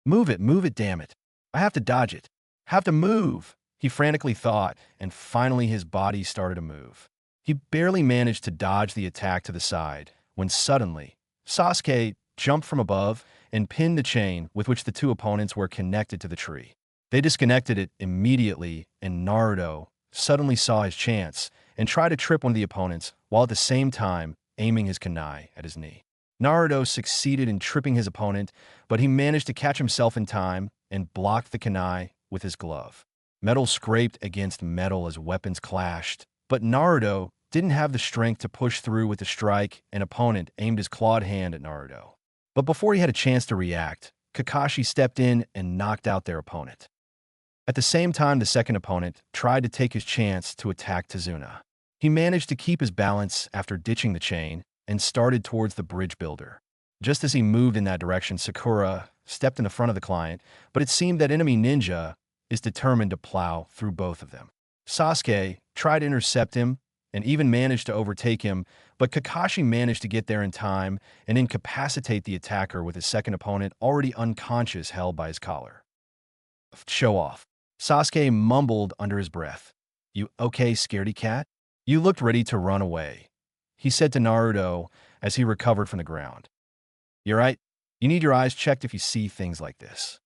Move it, damn it. I have to dodge it. Have to move, he frantically thought, and finally his body started to move. He barely managed to dodge the attack to the side, when suddenly, Sasuke jumped from above and pinned the chain with which the two opponents were connected to the tree. They disconnected it immediately, and Naruto suddenly saw his chance and tried to trip one of the opponents while at the same time aiming his kunai at his knee. Naruto succeeded in tripping his opponent, but he managed to catch himself in time and blocked the kunai with his glove. Metal scraped against metal as weapons clashed, but Naruto didn't have the strength to push through with the strike, and opponent aimed his clawed hand at Naruto. But before he had a chance to react, Kakashi stepped in and knocked out their opponent. At the same time, the second opponent tried to take his chance to attack Tazuna. He managed to keep his balance after ditching the chain and started towards the bridge builder. Just as he moved in that direction, Sakura stepped in the front of the client, but it seemed that enemy ninja is determined to plow through both of them. Sasuke tried to intercept him and even managed to overtake him, but Kakashi managed to get there in time and incapacitate the attacker with his second opponent already unconscious, held by his collar. Show off. Sasuke mumbled under his breath. You okay, scaredy cat? You looked ready to run away, he said to Naruto as he recovered from the ground. You're right. You need your eyes checked if you see things like this.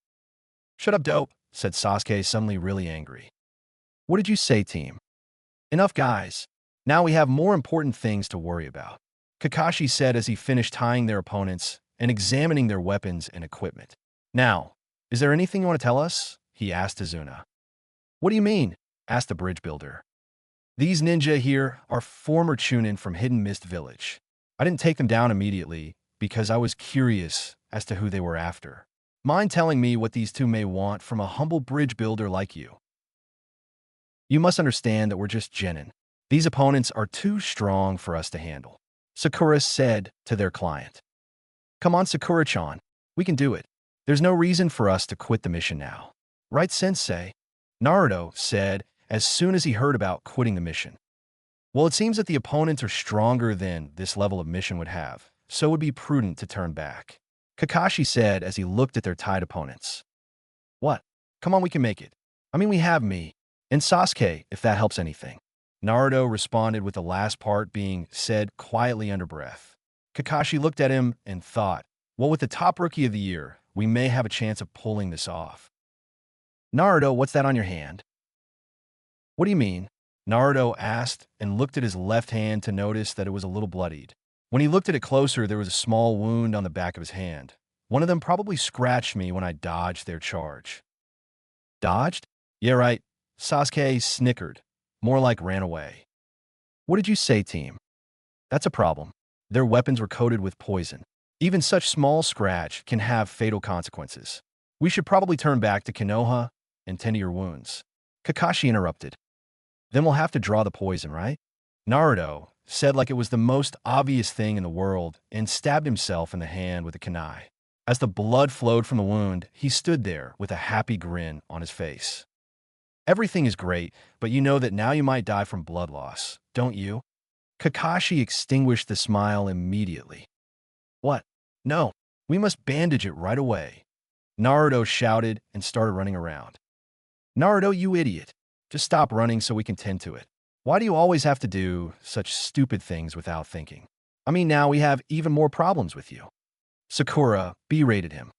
Shut up, dope, said Sasuke, suddenly really angry. What did you say, team? Enough, guys. Now we have more important things to worry about, Kakashi said as he finished tying their opponents and examining their weapons and equipment. Now, is there anything you want to tell us? He asked Tazuna. What do you mean? Asked the bridge builder. These ninja here are former Chunin from Hidden Mist Village. I didn't take them down immediately because I was curious as to who they were after. Mind telling me what these two may want from a humble bridge builder like you? You must understand that we're just genin. These opponents are too strong for us to handle, Sakura said to their client. Come on, Sakura-chan. We can do it. There's no reason for us to quit the mission now. Right, sensei? Naruto said as soon as he heard about quitting the mission. Well, it seems that the opponents are stronger than this level of mission would have, so it would be prudent to turn back, Kakashi said as he looked at their tied opponents. What? Come on, we can make it. I mean, we have me and Sasuke, if that helps anything. Naruto responded with the last part being said quietly under breath. Kakashi looked at him and thought, well, with the top rookie of the year, we may have a chance of pulling this off. Naruto, what's that on your hand? What do you mean? Naruto asked and looked at his left hand to notice that it was a little bloodied. When he looked at it closer, there was a small wound on the back of his hand. One of them probably scratched me when I dodged their charge. Dodged? Yeah, right. Sasuke snickered. More like ran away. What did you say, team? That's a problem. Their weapons were coated with poison. Even such small scratch can have fatal consequences. We should probably turn back to Konoha and tend to your wounds. Kakashi interrupted. Then we'll have to draw the poison, right? Naruto said like it was the most obvious thing in the world and stabbed himself in the hand with a kunai. As the blood flowed from the wound, he stood there with a happy grin on his face. Everything is great, but you know that now you might die from blood loss, don't you? Kakashi extinguished the smile immediately. What? No, we must bandage it right away. Naruto shouted and started running around. Naruto, you idiot. Just stop running so we can tend to it. Why do you always have to do such stupid things without thinking? I mean, now we have even more problems with you. Sakura berated him.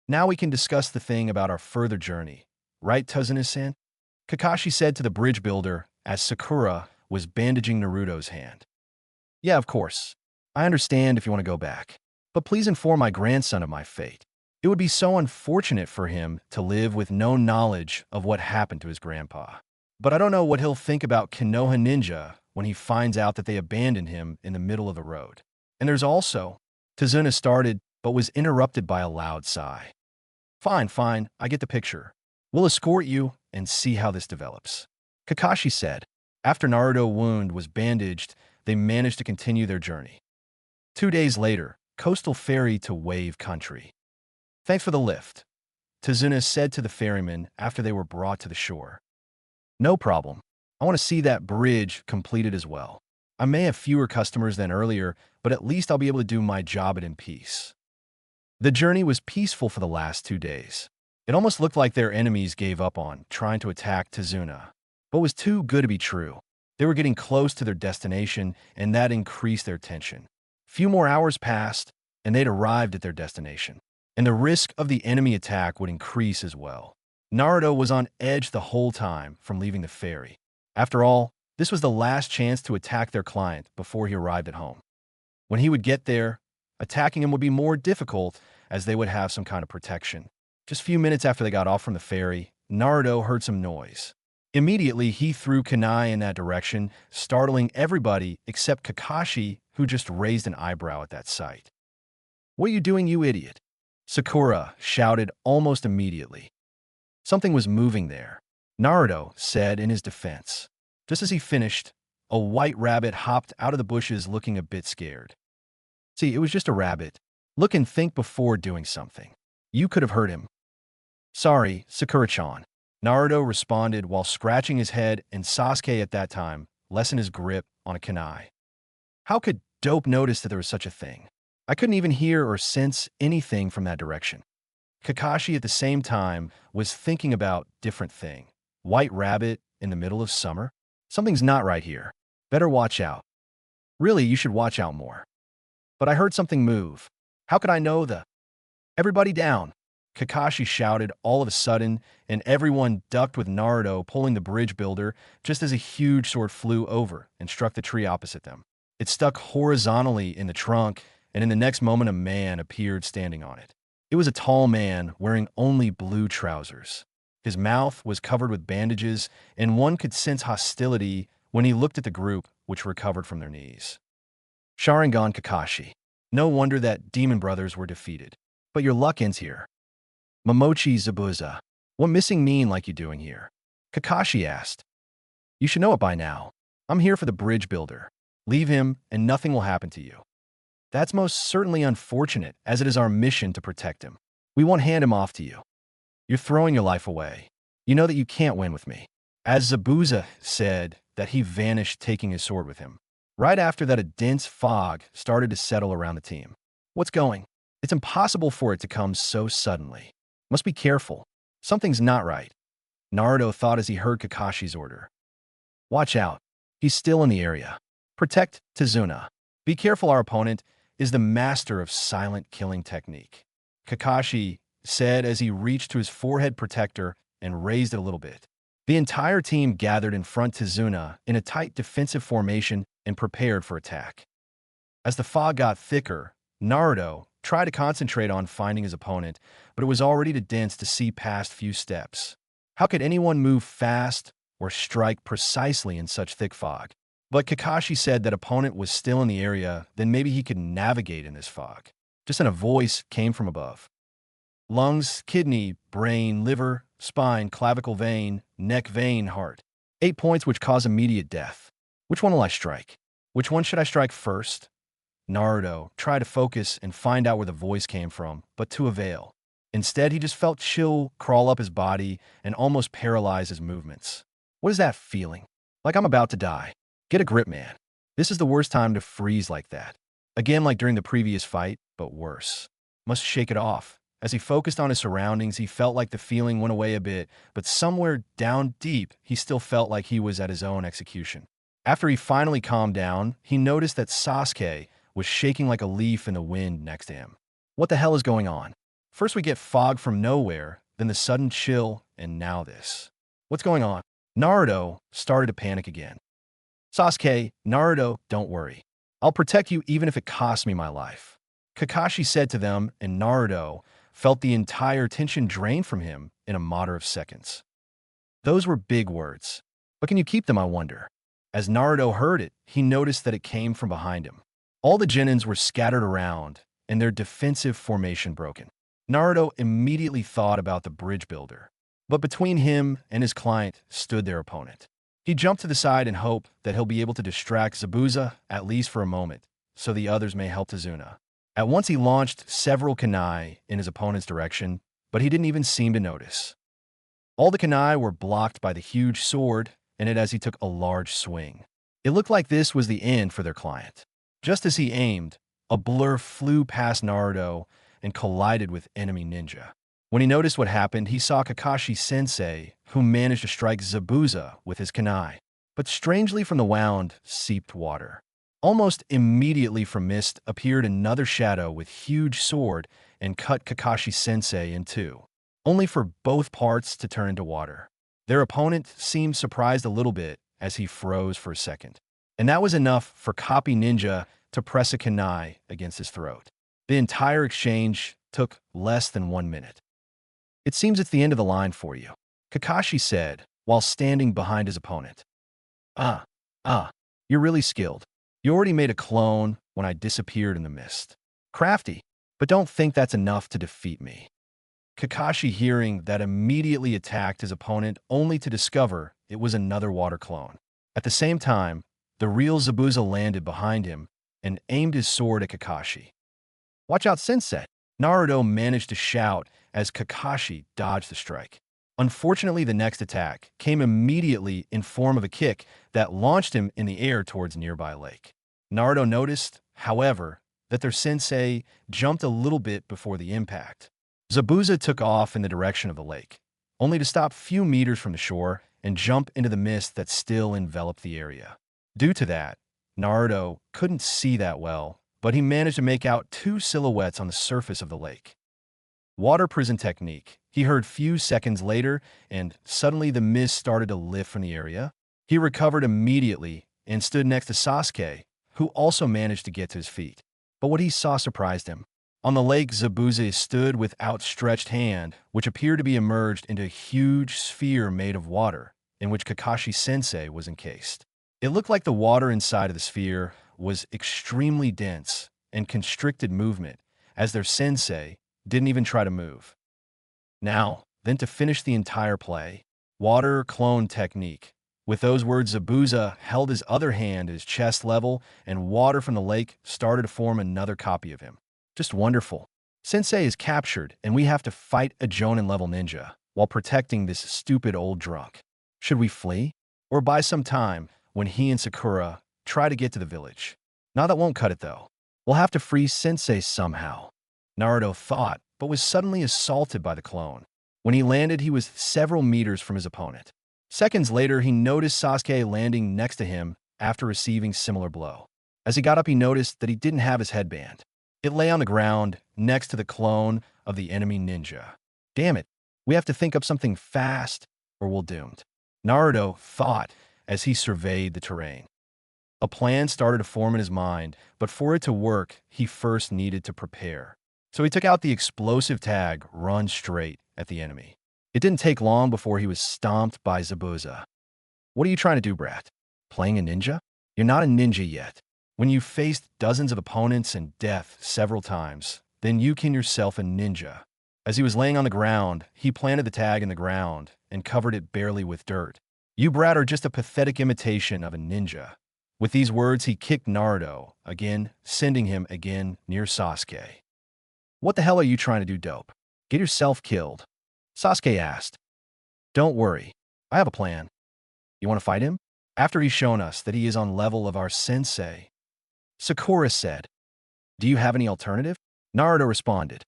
Now we can discuss the thing about our further journey. Right, Tazuna-san? Kakashi said to the bridge builder as Sakura was bandaging Naruto's hand. Yeah, of course. I understand if you want to go back. But please inform my grandson of my fate. It would be so unfortunate for him to live with no knowledge of what happened to his grandpa. But I don't know what he'll think about Konoha Ninja when he finds out that they abandoned him in the middle of the road. And there's also, Tazuna started, but was interrupted by a loud sigh. Fine, I get the picture. We'll escort you and see how this develops. Kakashi said. After Naruto's wound was bandaged, they managed to continue their journey. 2 days later, coastal ferry to Wave Country. Thanks for the lift, Tazuna said to the ferryman after they were brought to the shore. No problem. I want to see that bridge completed as well. I may have fewer customers than earlier, but at least I'll be able to do my job in peace. The journey was peaceful for the last 2 days. It almost looked like their enemies gave up on trying to attack Tazuna, but was too good to be true. They were getting close to their destination, and that increased their tension. Few more hours passed, and they'd arrived at their destination, and the risk of the enemy attack would increase as well. Naruto was on edge the whole time from leaving the ferry. After all, this was the last chance to attack their client before he arrived at home. When he would get there, attacking him would be more difficult as they would have some kind of protection. Just a few minutes after they got off from the ferry, Naruto heard some noise. Immediately, he threw kunai in that direction, startling everybody except Kakashi, who just raised an eyebrow at that sight. What are you doing, you idiot? Sakura shouted almost immediately. Something was moving there, Naruto said in his defense. Just as he finished, a white rabbit hopped out of the bushes looking a bit scared. See, it was just a rabbit. Look and think before doing something. You could have hurt him. Sorry, Sakura-chan. Naruto responded while scratching his head, and Sasuke at that time lessened his grip on a kunai. How could Dope notice that there was such a thing? I couldn't even hear or sense anything from that direction. Kakashi at the same time was thinking about different thing. White rabbit in the middle of summer? Something's not right here. Better watch out. Really, you should watch out more. But I heard something move. How could I know the... Everybody down! Kakashi shouted all of a sudden, and everyone ducked with Naruto pulling the bridge builder just as a huge sword flew over and struck the tree opposite them. It stuck horizontally in the trunk, and in the next moment a man appeared standing on it. It was a tall man wearing only blue trousers. His mouth was covered with bandages, and one could sense hostility when he looked at the group, which recovered from their knees. Sharingan Kakashi. No wonder that Demon Brothers were defeated. But your luck ends here. Momochi Zabuza. What missing mean like you doing here? Kakashi asked. You should know it by now. I'm here for the bridge builder. Leave him, and nothing will happen to you. That's most certainly unfortunate, as it is our mission to protect him. We won't hand him off to you. You're throwing your life away. You know that you can't win with me. As Zabuza said that he vanished taking his sword with him. Right after that, a dense fog started to settle around the team. What's going? It's impossible for it to come so suddenly. Must be careful. Something's not right. Naruto thought as he heard Kakashi's order. Watch out. He's still in the area. Protect Tazuna. Be careful, our opponent is the master of silent killing technique. Kakashi said as he reached to his forehead protector and raised it a little bit. The entire team gathered in front of Tazuna in a tight defensive formation and prepared for attack. As the fog got thicker, Naruto tried to concentrate on finding his opponent, but it was already too dense to see past few steps. How could anyone move fast or strike precisely in such thick fog? But Kakashi said that opponent was still in the area, then maybe he could navigate in this fog. Just then a voice came from above. Lungs, kidney, brain, liver, spine, clavicle vein, neck vein, heart. 8 points which cause immediate death. Which one will I strike? Which one should I strike first? Naruto tried to focus and find out where the voice came from, but to avail. Instead, he just felt chill crawl up his body and almost paralyze his movements. What is that feeling? Like I'm about to die. Get a grip, man. This is the worst time to freeze like that. Again, like during the previous fight, but worse. Must shake it off. As he focused on his surroundings, he felt like the feeling went away a bit, but somewhere down deep, he still felt like he was at his own execution. After he finally calmed down, he noticed that Sasuke was shaking like a leaf in the wind next to him. What the hell is going on? First we get fog from nowhere, then the sudden chill, and now this. What's going on? Naruto started to panic again. Sasuke, Naruto, don't worry. I'll protect you even if it costs me my life. Kakashi said to them, and Naruto felt the entire tension drain from him in a matter of seconds. Those were big words. But can you keep them, I wonder? As Naruto heard it, he noticed that it came from behind him. All the Genins were scattered around, and their defensive formation broken. Naruto immediately thought about the bridge builder. But between him and his client stood their opponent. He jumped to the side in hope that he'll be able to distract Zabuza, at least for a moment, so the others may help Tazuna. At once he launched several kunai in his opponent's direction, but he didn't even seem to notice. All the kunai were blocked by the huge sword in it as he took a large swing. It looked like this was the end for their client. Just as he aimed, a blur flew past Naruto and collided with enemy ninja. When he noticed what happened, he saw Kakashi-sensei, who managed to strike Zabuza with his kunai. But strangely from the wound seeped water. Almost immediately from mist appeared another shadow with huge sword and cut Kakashi-sensei in two, only for both parts to turn into water. Their opponent seemed surprised a little bit as he froze for a second. And that was enough for Copy Ninja to press a kunai against his throat. The entire exchange took less than 1 minute. It seems it's the end of the line for you, Kakashi said while standing behind his opponent. You're really skilled. You already made a clone when I disappeared in the mist. Crafty, but don't think that's enough to defeat me. Kakashi, hearing that, immediately attacked his opponent only to discover it was another water clone. At the same time, the real Zabuza landed behind him and aimed his sword at Kakashi. Watch out, Sensei! Naruto managed to shout as Kakashi dodged the strike. Unfortunately, the next attack came immediately in form of a kick that launched him in the air towards a nearby lake. Naruto noticed, however, that their sensei jumped a little bit before the impact. Zabuza took off in the direction of the lake, only to stop few meters from the shore and jump into the mist that still enveloped the area. Due to that, Naruto couldn't see that well, but he managed to make out two silhouettes on the surface of the lake. Water prison technique, he heard few seconds later, and suddenly the mist started to lift from the area. He recovered immediately and stood next to Sasuke, who also managed to get to his feet. But what he saw surprised him. On the lake, Zabuza stood with outstretched hand, which appeared to be emerged into a huge sphere made of water, in which Kakashi-sensei was encased. It looked like the water inside of the sphere was extremely dense and constricted movement, as their sensei didn't even try to move. Now, then to finish the entire play, water clone technique. With those words, Zabuza held his other hand at his chest level, and water from the lake started to form another copy of him. Just wonderful. Sensei is captured, and we have to fight a Jonin-level ninja while protecting this stupid old drunk. Should we flee? Or buy some time when he and Sakura try to get to the village? Now that won't cut it, though. We'll have to free Sensei somehow. Naruto thought, but was suddenly assaulted by the clone. When he landed, he was several meters from his opponent. Seconds later, he noticed Sasuke landing next to him after receiving similar blow. As he got up, he noticed that he didn't have his headband. It lay on the ground next to the clone of the enemy ninja. Damn it, we have to think up something fast or we're doomed, Naruto thought as he surveyed the terrain. A plan started to form in his mind, but for it to work, he first needed to prepare. So he took out the explosive tag, run straight at the enemy. It didn't take long before he was stomped by Zabuza. What are you trying to do, brat? Playing a ninja? You're not a ninja yet. When you've faced dozens of opponents and death several times, then you can yourself a ninja. As he was laying on the ground, he planted the tag in the ground and covered it barely with dirt. You, brat, are just a pathetic imitation of a ninja. With these words, he kicked Naruto, again, sending him again near Sasuke. What the hell are you trying to do, dope? Get yourself killed. Sasuke asked. Don't worry. I have a plan. You want to fight him? After he's shown us that he is on level of our sensei. Sakura said. Do you have any alternative? Naruto responded.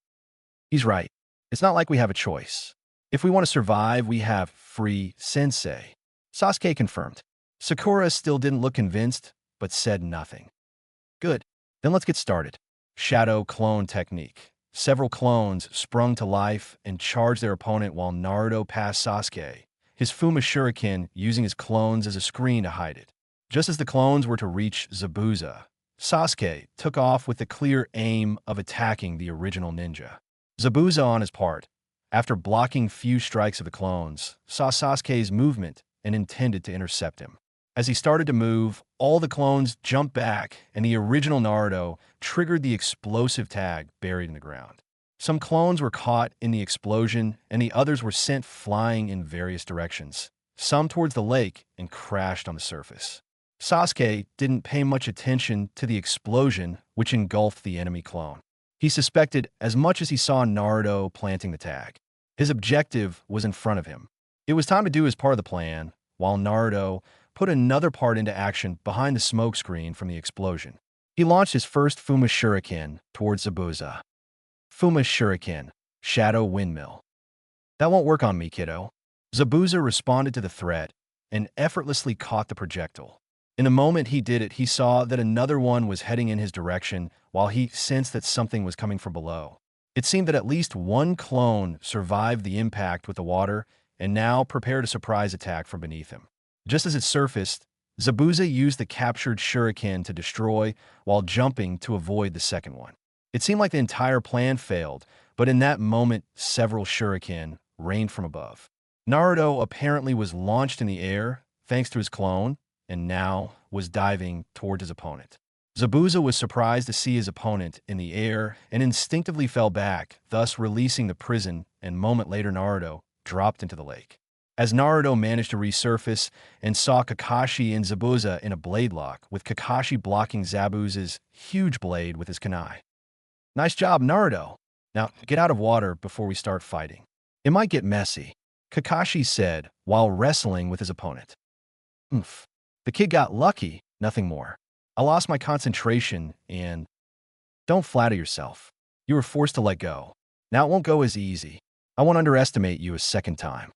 He's right. It's not like we have a choice. If we want to survive, we have free sensei. Sasuke confirmed. Sakura still didn't look convinced, but said nothing. Good. Then let's get started. Shadow clone technique. Several clones sprung to life and charged their opponent while Naruto passed Sasuke, his Fuma Shuriken using his clones as a screen to hide it. Just as the clones were to reach Zabuza, Sasuke took off with the clear aim of attacking the original ninja. Zabuza, on his part, after blocking few strikes of the clones, saw Sasuke's movement and intended to intercept him. As he started to move, all the clones jumped back, and the original Naruto triggered the explosive tag buried in the ground. Some clones were caught in the explosion, and the others were sent flying in various directions, some towards the lake, and crashed on the surface. Sasuke didn't pay much attention to the explosion, which engulfed the enemy clone. He suspected as much as he saw Naruto planting the tag. His objective was in front of him. It was time to do his part of the plan, while Naruto put another part into action behind the smoke screen from the explosion. He launched his first Fuma Shuriken towards Zabuza. Fuma Shuriken, Shadow Windmill. That won't work on me, kiddo. Zabuza responded to the threat and effortlessly caught the projectile. In the moment he did it, he saw that another one was heading in his direction while he sensed that something was coming from below. It seemed that at least one clone survived the impact with the water and now prepared a surprise attack from beneath him. Just as it surfaced, Zabuza used the captured shuriken to destroy while jumping to avoid the second one. It seemed like the entire plan failed, but in that moment, several shuriken rained from above. Naruto apparently was launched in the air thanks to his clone, and now was diving toward his opponent. Zabuza was surprised to see his opponent in the air and instinctively fell back, thus releasing the prison, and a moment later Naruto dropped into the lake. As Naruto managed to resurface and saw Kakashi and Zabuza in a blade lock, with Kakashi blocking Zabuza's huge blade with his kunai. Nice job, Naruto. Now, get out of water before we start fighting. It might get messy, Kakashi said while wrestling with his opponent. Oomph. The kid got lucky, nothing more. I lost my concentration and... Don't flatter yourself. You were forced to let go. Now it won't go as easy. I won't underestimate you a second time.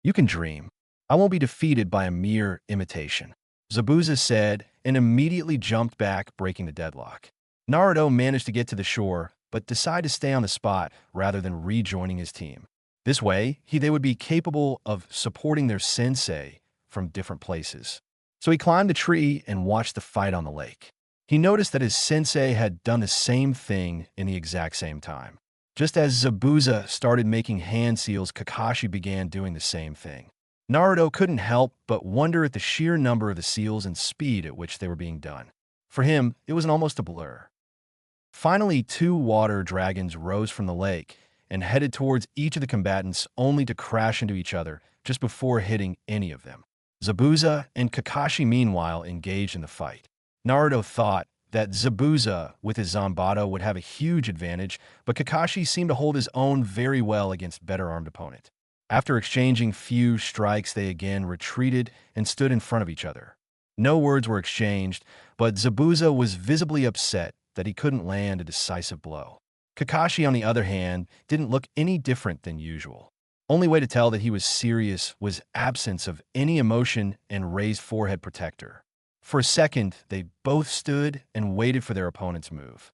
You can dream. I won't be defeated by a mere imitation, Zabuza said and immediately jumped back, breaking the deadlock. Naruto managed to get to the shore, but decided to stay on the spot rather than rejoining his team. This way, they would be capable of supporting their sensei from different places. So he climbed a tree and watched the fight on the lake. He noticed that his sensei had done the same thing in the exact same time. Just as Zabuza started making hand seals, Kakashi began doing the same thing. Naruto couldn't help but wonder at the sheer number of the seals and speed at which they were being done. For him, it was almost a blur. Finally, two water dragons rose from the lake and headed towards each of the combatants only to crash into each other just before hitting any of them. Zabuza and Kakashi, meanwhile, engaged in the fight. Naruto thought that Zabuza, with his Zanbato, would have a huge advantage, but Kakashi seemed to hold his own very well against better-armed opponent. After exchanging few strikes, they again retreated and stood in front of each other. No words were exchanged, but Zabuza was visibly upset that he couldn't land a decisive blow. Kakashi, on the other hand, didn't look any different than usual. Only way to tell that he was serious was absence of any emotion and raised forehead protector. For a second, they both stood and waited for their opponent's move.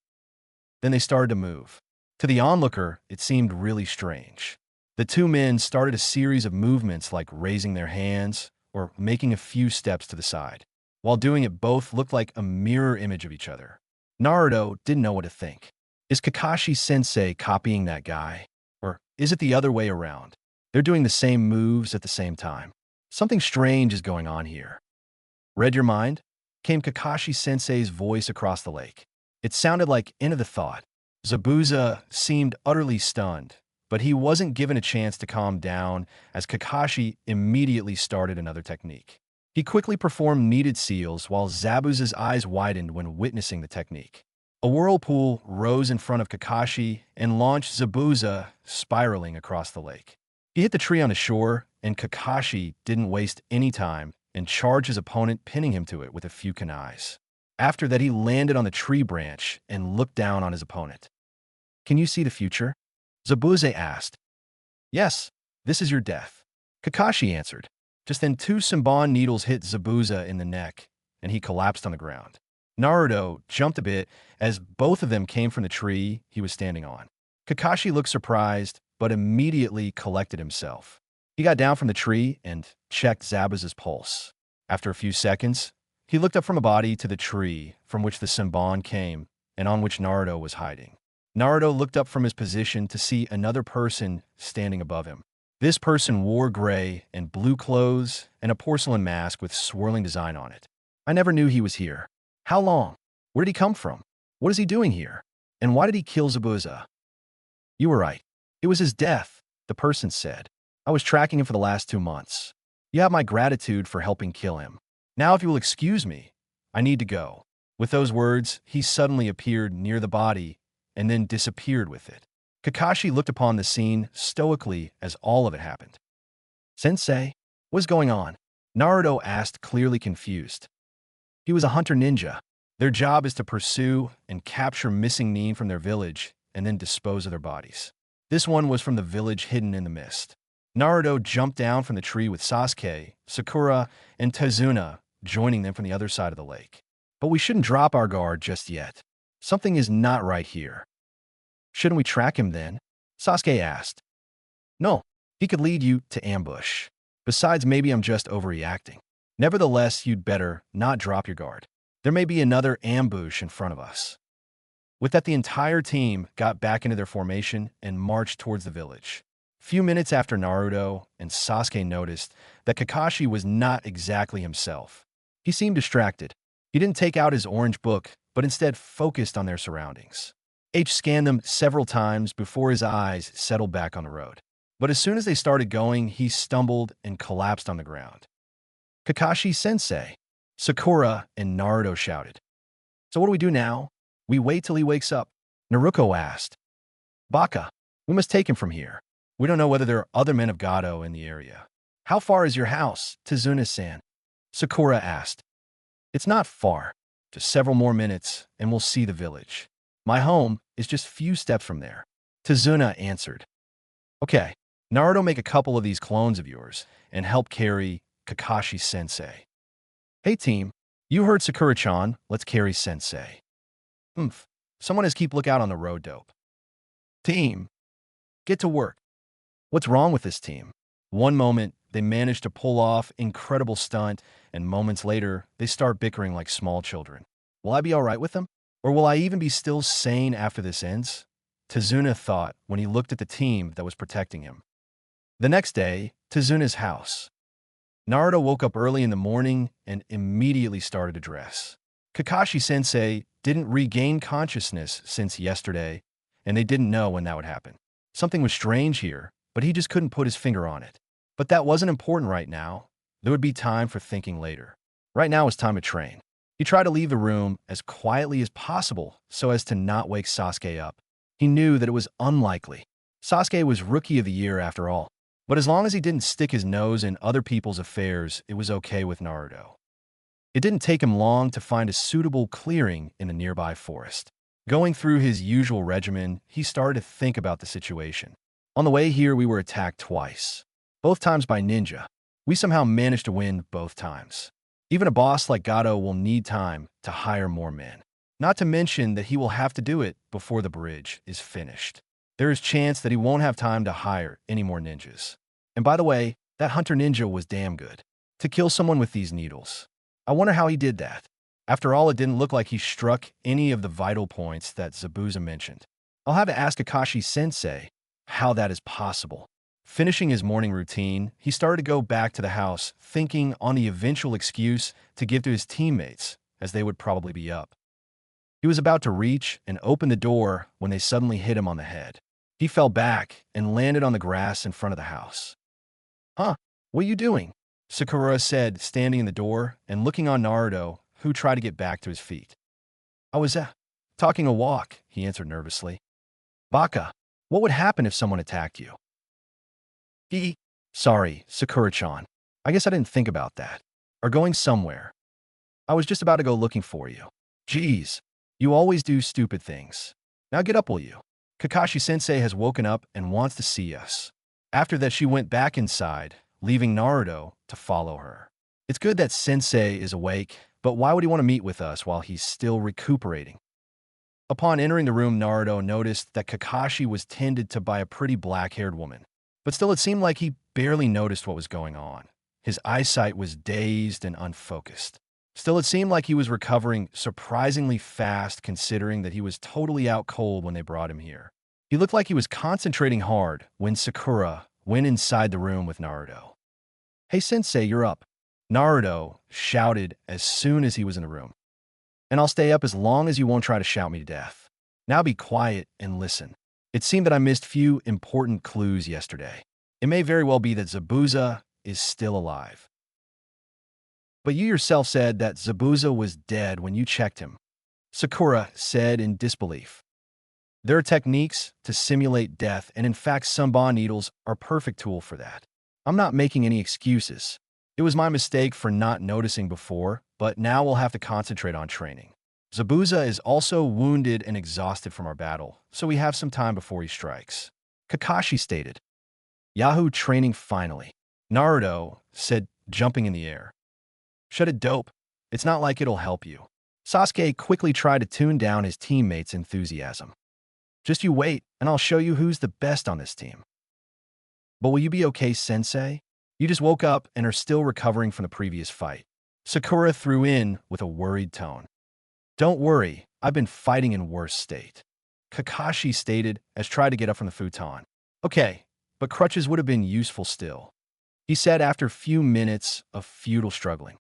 Then they started to move. To the onlooker, it seemed really strange. The two men started a series of movements like raising their hands or making a few steps to the side. While doing it, both looked like a mirror image of each other. Naruto didn't know what to think. Is Kakashi-sensei copying that guy? Or is it the other way around? They're doing the same moves at the same time. Something strange is going on here. Read your mind? Came Kakashi-sensei's voice across the lake. It sounded like end of the thought. Zabuza seemed utterly stunned, but he wasn't given a chance to calm down as Kakashi immediately started another technique. He quickly performed needed seals while Zabuza's eyes widened when witnessing the technique. A whirlpool rose in front of Kakashi and launched Zabuza spiraling across the lake. He hit the tree on the shore, and Kakashi didn't waste any time and charged his opponent, pinning him to it with a few kunais. After that, he landed on the tree branch and looked down on his opponent. "Can you see the future?" Zabuza asked. "Yes, this is your death," Kakashi answered. Just then, two Senbon needles hit Zabuza in the neck, and he collapsed on the ground. Naruto jumped a bit as both of them came from the tree he was standing on. Kakashi looked surprised, but immediately collected himself. He got down from the tree and checked Zabuza's pulse. After a few seconds, he looked up from a body to the tree from which the Senbon came and on which Naruto was hiding. Naruto looked up from his position to see another person standing above him. This person wore gray and blue clothes and a porcelain mask with swirling design on it. "I never knew he was here. How long? Where did he come from? What is he doing here? And why did he kill Zabuza?" "You were right. It was his death," the person said. "I was tracking him for the last 2 months. You have my gratitude for helping kill him. Now, if you will excuse me, I need to go." With those words, he suddenly appeared near the body and then disappeared with it. Kakashi looked upon the scene stoically as all of it happened. "Sensei, what's going on?" Naruto asked, clearly confused. "He was a hunter ninja. Their job is to pursue and capture missing nin from their village and then dispose of their bodies. This one was from the village hidden in the mist." Naruto jumped down from the tree with Sasuke, Sakura, and Tazuna joining them from the other side of the lake. "But we shouldn't drop our guard just yet. Something is not right here." "Shouldn't we track him then?" Sasuke asked. "No, he could lead you to ambush. Besides, maybe I'm just overreacting. Nevertheless, you'd better not drop your guard. There may be another ambush in front of us." With that, the entire team got back into their formation and marched towards the village. Few minutes after, Naruto and Sasuke noticed that Kakashi was not exactly himself. He seemed distracted. He didn't take out his orange book, but instead focused on their surroundings. H scanned them several times before his eyes settled back on the road. But as soon as they started going, he stumbled and collapsed on the ground. "Kakashi-sensei!" Sakura and Naruto shouted. "So what do we do now? We wait till he wakes up?" Naruto asked. "Baka, we must take him from here. We don't know whether there are other men of Gado in the area." "How far is your house, Tazuna-san?" Sakura asked. "It's not far. Just several more minutes, and we'll see the village. My home is just a few steps from there," Tazuna answered. "Okay, Naruto, make a couple of these clones of yours and help carry Kakashi-sensei." "Hey team, you heard Sakura-chan, let's carry sensei." Someone has keep lookout on the road, dope." "Team, get to work." What's wrong with this team? One moment, they manage to pull off incredible stunt, and moments later, they start bickering like small children. Will I be all right with them? Or will I even be still sane after this ends? Tazuna thought when he looked at the team that was protecting him. The next day, Tazuna's house. Naruto woke up early in the morning and immediately started to dress. Kakashi-sensei didn't regain consciousness since yesterday, and they didn't know when that would happen. Something was strange here, but he just couldn't put his finger on it. But that wasn't important right now. There would be time for thinking later. Right now was time to train. He tried to leave the room as quietly as possible so as to not wake Sasuke up. He knew that it was unlikely. Sasuke was Rookie of the Year after all. But as long as he didn't stick his nose in other people's affairs, it was okay with Naruto. It didn't take him long to find a suitable clearing in the nearby forest. Going through his usual regimen, he started to think about the situation. On the way here, we were attacked twice. Both times by ninja. We somehow managed to win both times. Even a boss like Gado will need time to hire more men. Not to mention that he will have to do it before the bridge is finished. There is chance that he won't have time to hire any more ninjas. And by the way, that hunter ninja was damn good. To kill someone with these needles. I wonder how he did that. After all, it didn't look like he struck any of the vital points that Zabuza mentioned. I'll have to ask Kakashi-sensei how that is possible. Finishing his morning routine, he started to go back to the house, thinking on the eventual excuse to give to his teammates, as they would probably be up. He was about to reach and open the door when they suddenly hit him on the head. He fell back and landed on the grass in front of the house. Huh? What are you doing? Sakura said, standing in the door and looking on Naruto, who tried to get back to his feet. I was, talking a walk, he answered nervously. Baka, what would happen if someone attacked you? Sorry, Sakura-chan. I guess I didn't think about that. Or going somewhere. I was just about to go looking for you. Geez, you always do stupid things. Now get up, will you? Kakashi-sensei has woken up and wants to see us. After that, she went back inside, leaving Naruto to follow her. It's good that Sensei is awake, but why would he want to meet with us while he's still recuperating? Upon entering the room, Naruto noticed that Kakashi was tended to by a pretty black-haired woman. But still, it seemed like he barely noticed what was going on. His eyesight was dazed and unfocused. Still, it seemed like he was recovering surprisingly fast considering that he was totally out cold when they brought him here. He looked like he was concentrating hard when Sakura went inside the room with Naruto. Hey, Sensei, you're up. Naruto shouted as soon as he was in the room. And I'll stay up as long as you won't try to shout me to death. Now be quiet and listen. It seemed that I missed few important clues yesterday. It may very well be that Zabuza is still alive. But you yourself said that Zabuza was dead when you checked him, Sakura said in disbelief. There are techniques to simulate death, and in fact, Sunban needles are a perfect tool for that. I'm not making any excuses. It was my mistake for not noticing before, but now we'll have to concentrate on training. Zabuza is also wounded and exhausted from our battle, so we have some time before he strikes. Kakashi stated. Yahoo training finally. Naruto said, jumping in the air. Shut it, dope. It's not like it'll help you. Sasuke quickly tried to tune down his teammates' enthusiasm. Just you wait, and I'll show you who's the best on this team. But will you be okay, Sensei? You just woke up and are still recovering from the previous fight. Sakura threw in with a worried tone. Don't worry, I've been fighting in worse state. Kakashi stated as tried to get up from the futon. Okay, but crutches would have been useful still, he said after a few minutes of futile struggling.